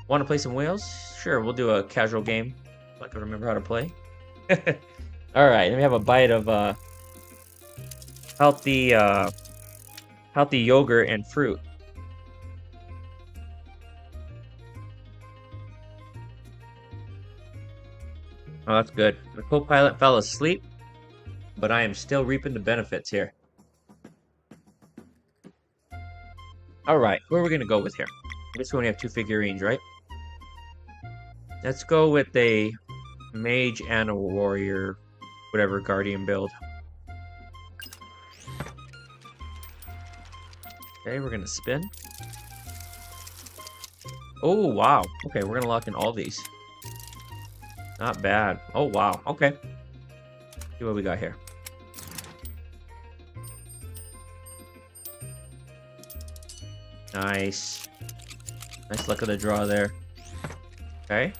Want to play some wheels? Sure, we'll do a casual game. If I can remember how to play. Alright, let me have a bite of healthy yogurt and fruit. Oh, that's good. The co-pilot fell asleep, but I am still reaping the benefits here. Alright, who are we going to go with here? I guess we only have 2 figurines, right? Let's go with a mage and a warrior, whatever, guardian build. Okay, we're going to spin. Oh, wow. Okay, we're going to lock in all these. Not bad. Oh, wow. Okay. See what we got here. Nice. Nice luck of the draw there. Okay.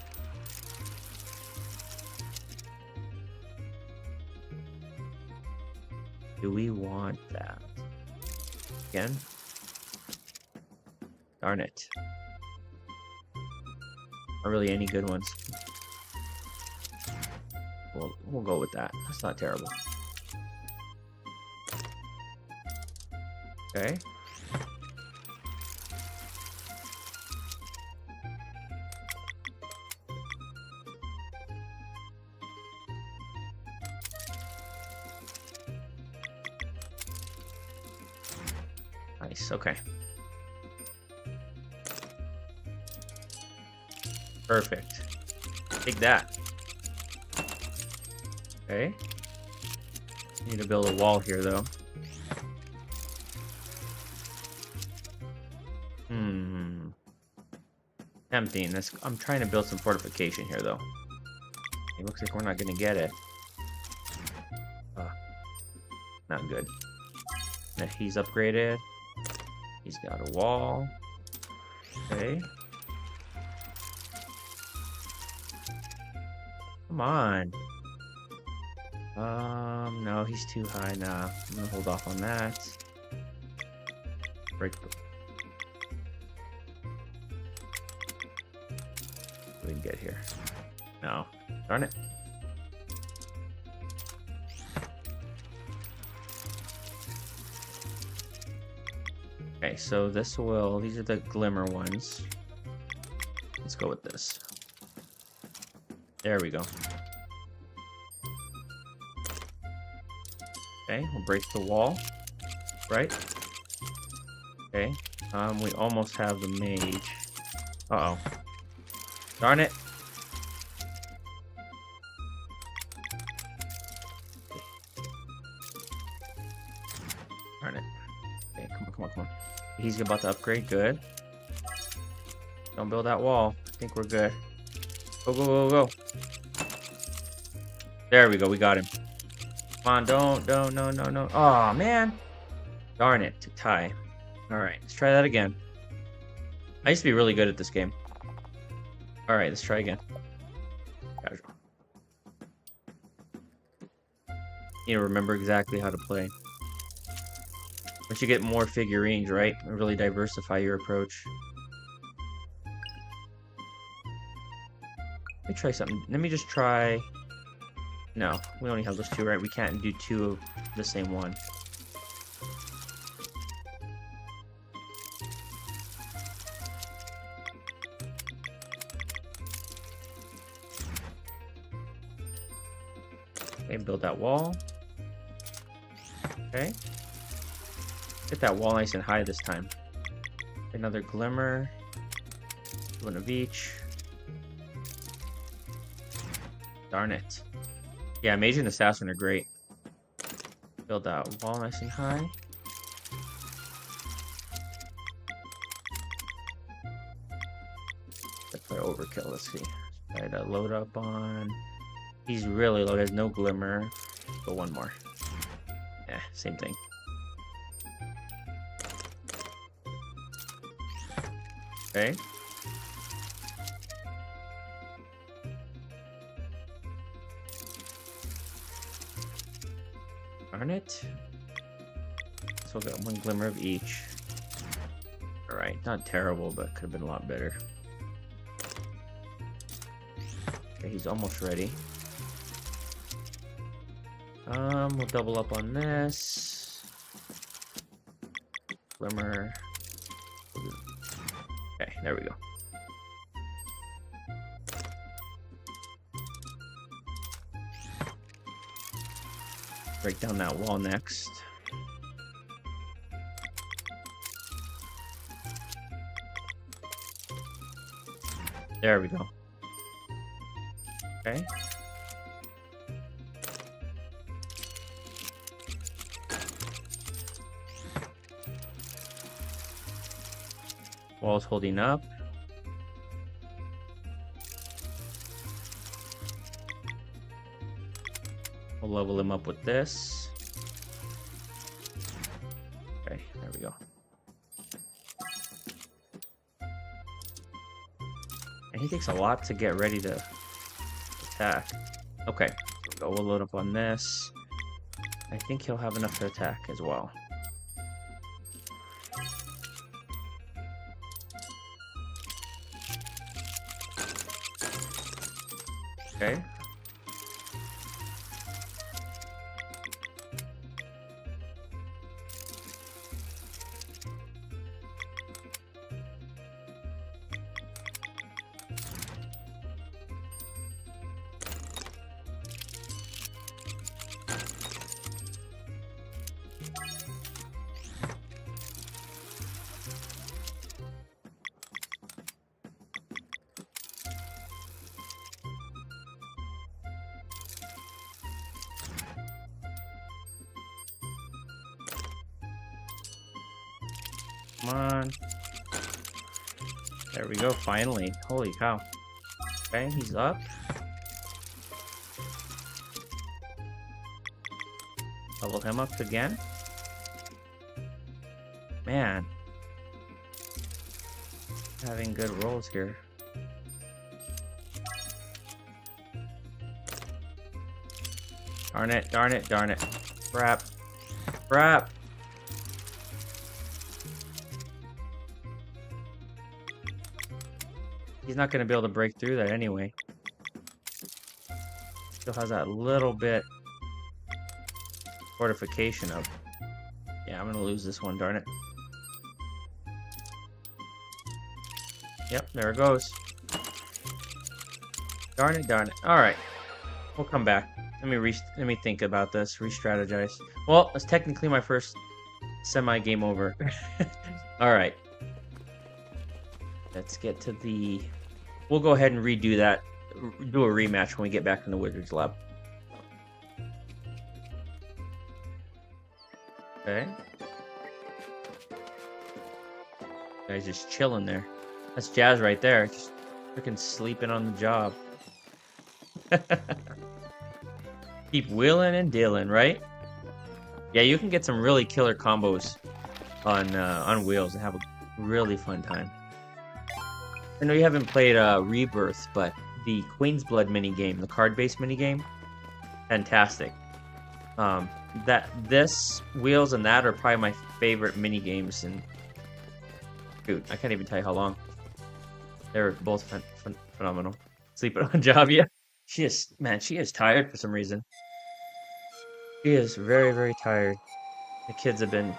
Do we want that? Again? Darn it. Not really any good ones. We'll go with that. That's not terrible. Okay. Nice, okay. Perfect. Take that. Okay. Need to build a wall here, though. Tempting. I'm trying to build some fortification here, though. It looks like we're not going to get it. Not good. Now he's upgraded. He's got a wall. Okay. Come on. No, he's too high now. I'm gonna hold off on that. Break the... What do we get here? No. Darn it. Okay, so this will... These are the glimmer ones. Let's go with this. There we go. Okay, we'll break the wall. Right? Okay. We almost have the mage. Uh-oh. Darn it. Darn it. Okay, come on. He's about to upgrade. Good. Don't build that wall. I think we're good. Go. There we go. We got him. Come on, no. Oh, man. Darn it. To tie. Alright, let's try that again. I used to be really good at this game. Alright, let's try again. Casual. Need to remember exactly how to play. Once you get more figurines, right? Really diversify your approach. Let me try something. Let me just try... No, we only have those two, right? We can't do two of the same one. Okay, build that wall. Okay. Get that wall nice and high this time. Another glimmer. One of each. Darn it. Yeah, Mage and Assassin are great. Build that wall nice and high. Let's play overkill. Let's see. Try to load up on. He's really low. There's no glimmer. Go one more. Yeah, same thing. Okay. Darn it. So we'll get one glimmer of each. Alright, not terrible, but could have been a lot better. Okay, he's almost ready. We'll double up on this. Glimmer. Okay, there we go. Break down that wall next. There we go. Okay. Wall's holding up. We'll level him up with this. Okay, there we go. And he takes a lot to get ready to attack. Okay, so we'll load up on this. I think he'll have enough to attack as well. Okay. Come on. There we go, finally. Holy cow. Okay, he's up. Level him up again. Man. Having good rolls here. Darn it, darn it, darn it. Crap. Crap. He's not going to be able to break through that anyway. Still has that little bit fortification up. Yeah, I'm going to lose this one, darn it. Yep, there it goes. Darn it, darn it. Alright. We'll come back. Let me think about this, re-strategize. Well, it's technically my first semi-game over. Alright. Let's get to the... We'll go ahead and redo that. Do a rematch when we get back from the Wizard's Lab. Okay. Guy's just chilling there. That's Jazz right there. Just freaking sleeping on the job. Keep wheeling and dealing, right? Yeah, you can get some really killer combos on wheels and have a really fun time. I know you haven't played Rebirth, but the Queen's Blood minigame, the card-based minigame, fantastic. this wheels and that are probably my favorite mini games. And shoot, I can't even tell you how long. They're both phenomenal. Sleeping on job, yeah. She is tired for some reason. She is very, very tired. The kids have been,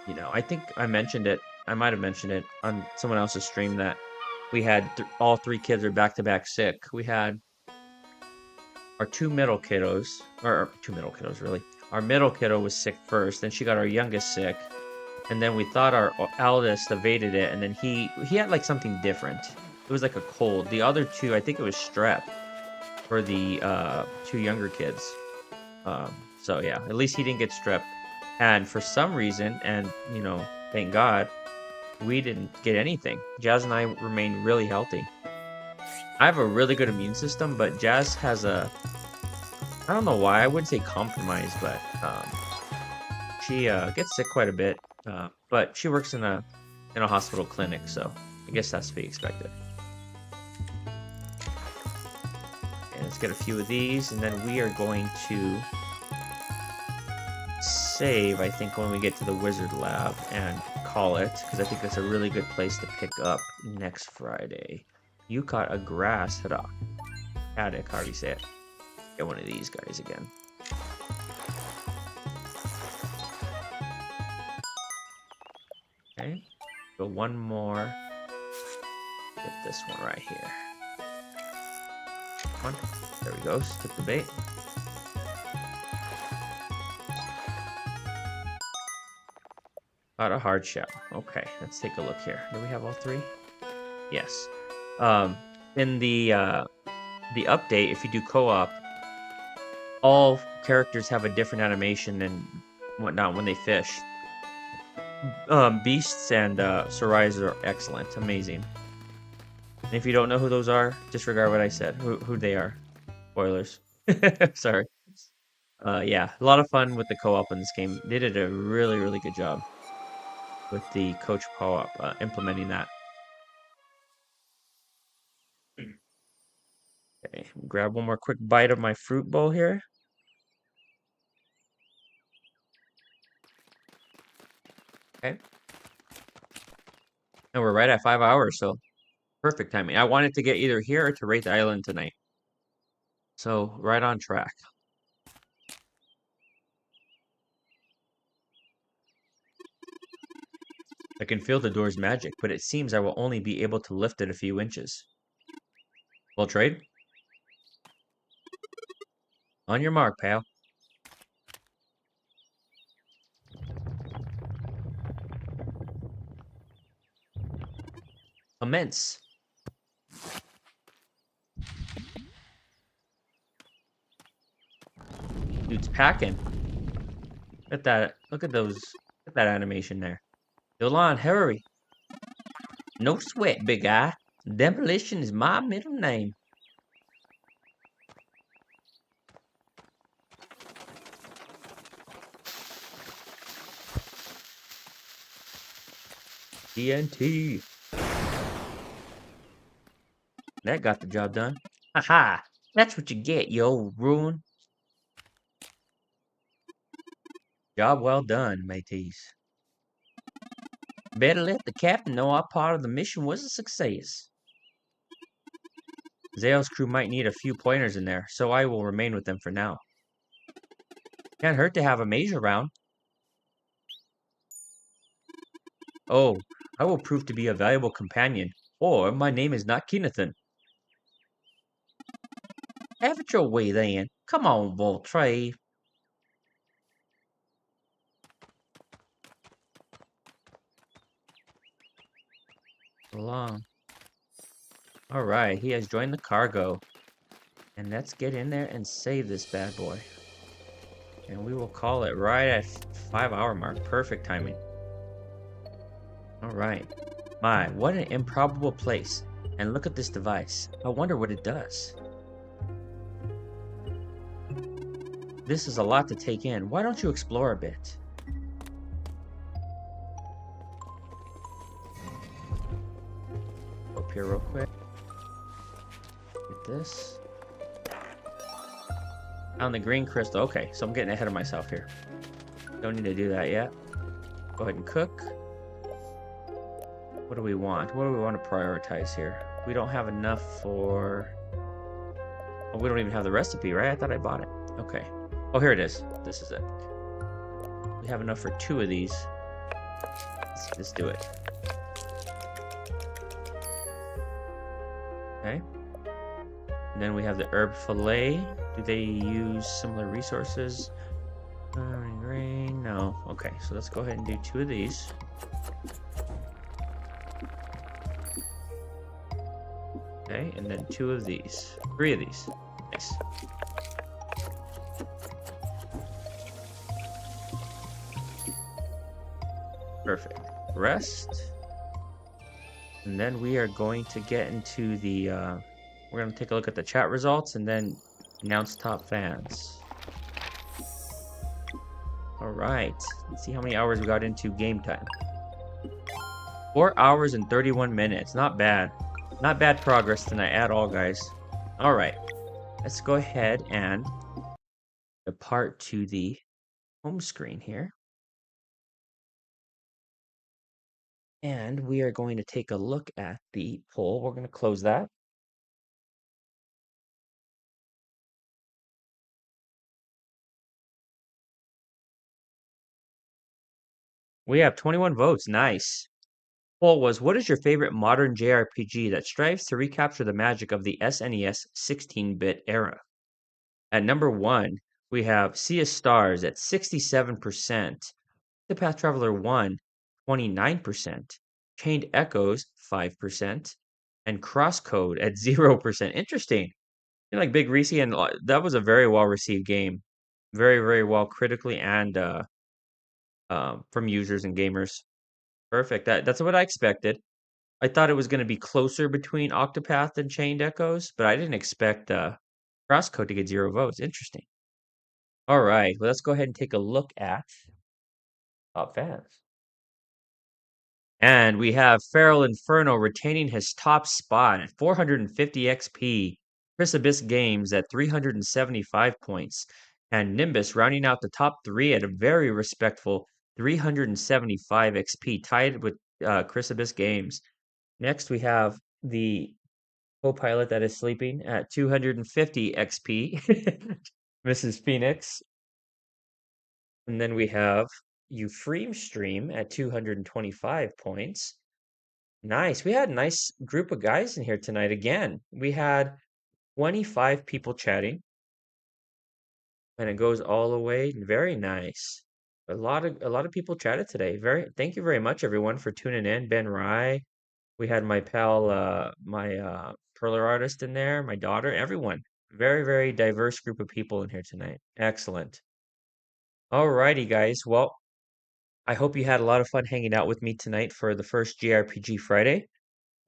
I think I mentioned it. I might have mentioned it on someone else's stream that we had all three kids are back-to-back sick. We had our two middle kiddos, really. Our middle kiddo was sick first, then she got our youngest sick, and then we thought our eldest evaded it, and then he had like something different. It was like a cold. The other two, I think it was strep for the two younger kids. So yeah, at least he didn't get strep. And for some reason, and thank God, we didn't get anything. Jazz and I remained really healthy. I have a really good immune system, but Jazz has I don't know why, I wouldn't say compromised, but she gets sick quite a bit. But she works in a hospital clinic, so I guess that's to be expected. And let's get a few of these, and then we are going to save, I think, when we get to the wizard lab and call it, because I think that's a really good place to pick up next Friday. You caught a grass haddock. Haddock, how do you say it? Get one of these guys again. Okay, go one more. Get this one right here. Come on, there we go. Took the bait. Got a hard shell. Okay, let's take a look here. Do we have all three? Yes. In the update, if you do co-op, all characters have a different animation and whatnot when they fish. Beasts and Sarais are excellent, amazing. And if you don't know who those are, disregard what I said. Who they are? Spoilers. Sorry. Yeah, a lot of fun with the co-op in this game. They did a really, really good job with the coach co-op, implementing that. Okay, grab one more quick bite of my fruit bowl here. Okay. And we're right at 5 hours, so perfect timing. I wanted to get either here or to Wraith Island tonight. So, right on track. I can feel the door's magic, but it seems I will only be able to lift it a few inches. Well, trade? On your mark, pal. Immense. Dude's packing. Look at that. Look at those. Look at that animation there. Yolan, hurry. No sweat, big guy. Demolition is my middle name. TNT. That got the job done. Haha. That's what you get, you old ruin. Job well done, mateys. Better let the captain know our part of the mission was a success. Zale's crew might need a few pointers in there, so I will remain with them for now. Can't hurt to have a mage around. Oh, I will prove to be a valuable companion, or my name is not Kennethan. Have it your way then. Come on, Voltray. Along. Alright, he has joined the cargo. And let's get in there and save this bad boy. And we will call it right at 5 hour mark. Perfect timing. Alright. My, what an improbable place. And look at this device. I wonder what it does. This is a lot to take in. Why don't you explore a bit? Up here real quick. Get this. Found the green crystal. Okay, so I'm getting ahead of myself here. Don't need to do that yet. Go ahead and cook. What do we want? What do we want to prioritize here? We don't have enough for... Oh, we don't even have the recipe, right? I thought I bought it. Okay. Oh, here it is. This is it. We have enough for 2 of these. Let's do it. Okay. And then we have the herb fillet. Do they use similar resources? Grain? No. Okay, so let's go ahead and do 2 of these. Okay, and then 2 of these. 3 of these. Nice. Perfect. Rest. And then we are going to get into the, we're going to take a look at the chat results and then announce top fans. All right. Let's see how many hours we got into game time. 4 hours and 31 minutes. Not bad. Not bad progress tonight at all, guys. All right. Let's go ahead and depart to the home screen here. And we are going to take a look at the poll. We're going to close that. We have 21 votes. Nice. Poll was, what is your favorite modern JRPG that strives to recapture the magic of the SNES 16-bit era? At number 1, we have Sea of Stars at 67%. The Path Traveler 1, 29%. Chained Echoes, 5%. And Crosscode at 0%. Interesting. You know, like Big Reese, and that was a very well-received game. Very, very well critically and from users and gamers. Perfect. That's what I expected. I thought it was going to be closer between Octopath and Chained Echoes, but I didn't expect Crosscode to get 0 votes. Interesting. All right, well, let's go ahead and take a look at top fans. And we have Feral Inferno retaining his top spot at 450 XP. Chris Abyss Games at 375 points. And Nimbus rounding out the top 3 at a very respectful 375 XP, tied with Chris Abyss Games. Next, we have the co-pilot that is sleeping at 250 XP, Mrs. Phoenix. And then we have Stream at 225 points. Nice. We had a nice group of guys in here tonight again. We had 25 people chatting. And it goes all the way. Very nice. A lot of people chatted today. Thank you very much, everyone, for tuning in. Ben Rye. We had my pal, my perler artist in there, my daughter, everyone. Very, very diverse group of people in here tonight. Excellent. Alrighty, guys. Well, I hope you had a lot of fun hanging out with me tonight for the first JRPG Friday.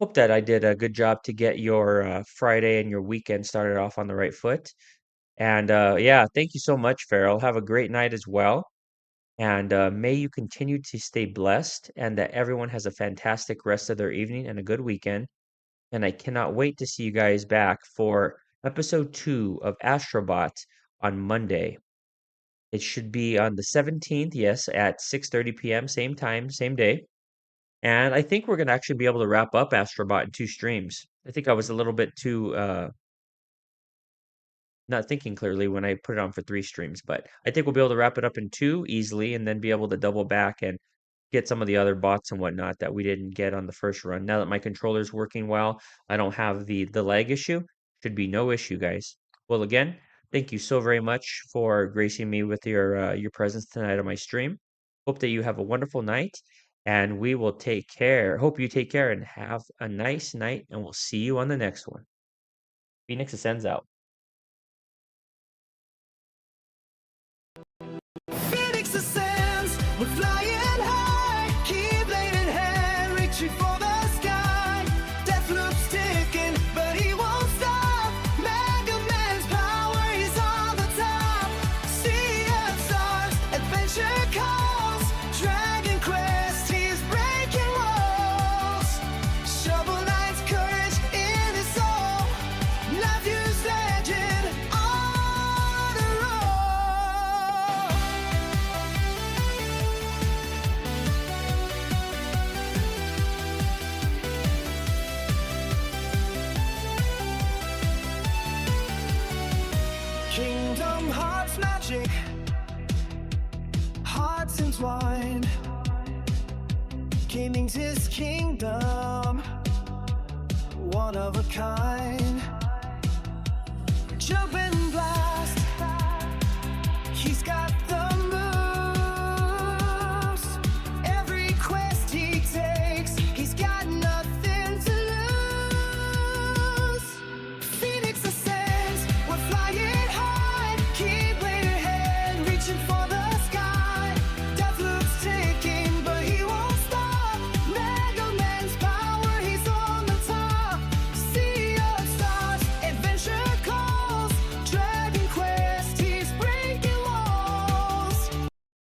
Hope that I did a good job to get your Friday and your weekend started off on the right foot. And yeah, thank you so much, Farrell. Have a great night as well. And may you continue to stay blessed and that everyone has a fantastic rest of their evening and a good weekend. And I cannot wait to see you guys back for episode 2 of Astrobot on Monday. It should be on the 17th, yes, at 6:30 p.m., same time, same day. And I think we're going to actually be able to wrap up Astrobot in 2 streams. I think I was a little bit too not thinking clearly when I put it on for 3 streams, but I think we'll be able to wrap it up in 2 easily and then be able to double back and get some of the other bots and whatnot that we didn't get on the first run. Now that my controller's working well, I don't have the lag issue. Should be no issue, guys. Well, again, thank you so very much for gracing me with your presence tonight on my stream. Hope that you have a wonderful night, and we will take care. Hope you take care and have a nice night, and we'll see you on the next one. Phoenix Ascends out. Phoenix ascends, we're flying high. Keyblade in hand, reaching for the sky. Death loops ticking, but he won't stop. Mega Man's power, he's on the top. Sea of stars, adventure calls. Dragon Quest, he's breaking walls. Shovel Knight's courage in his soul. Life useless. Gaming's his kingdom, one of a kind. Jumping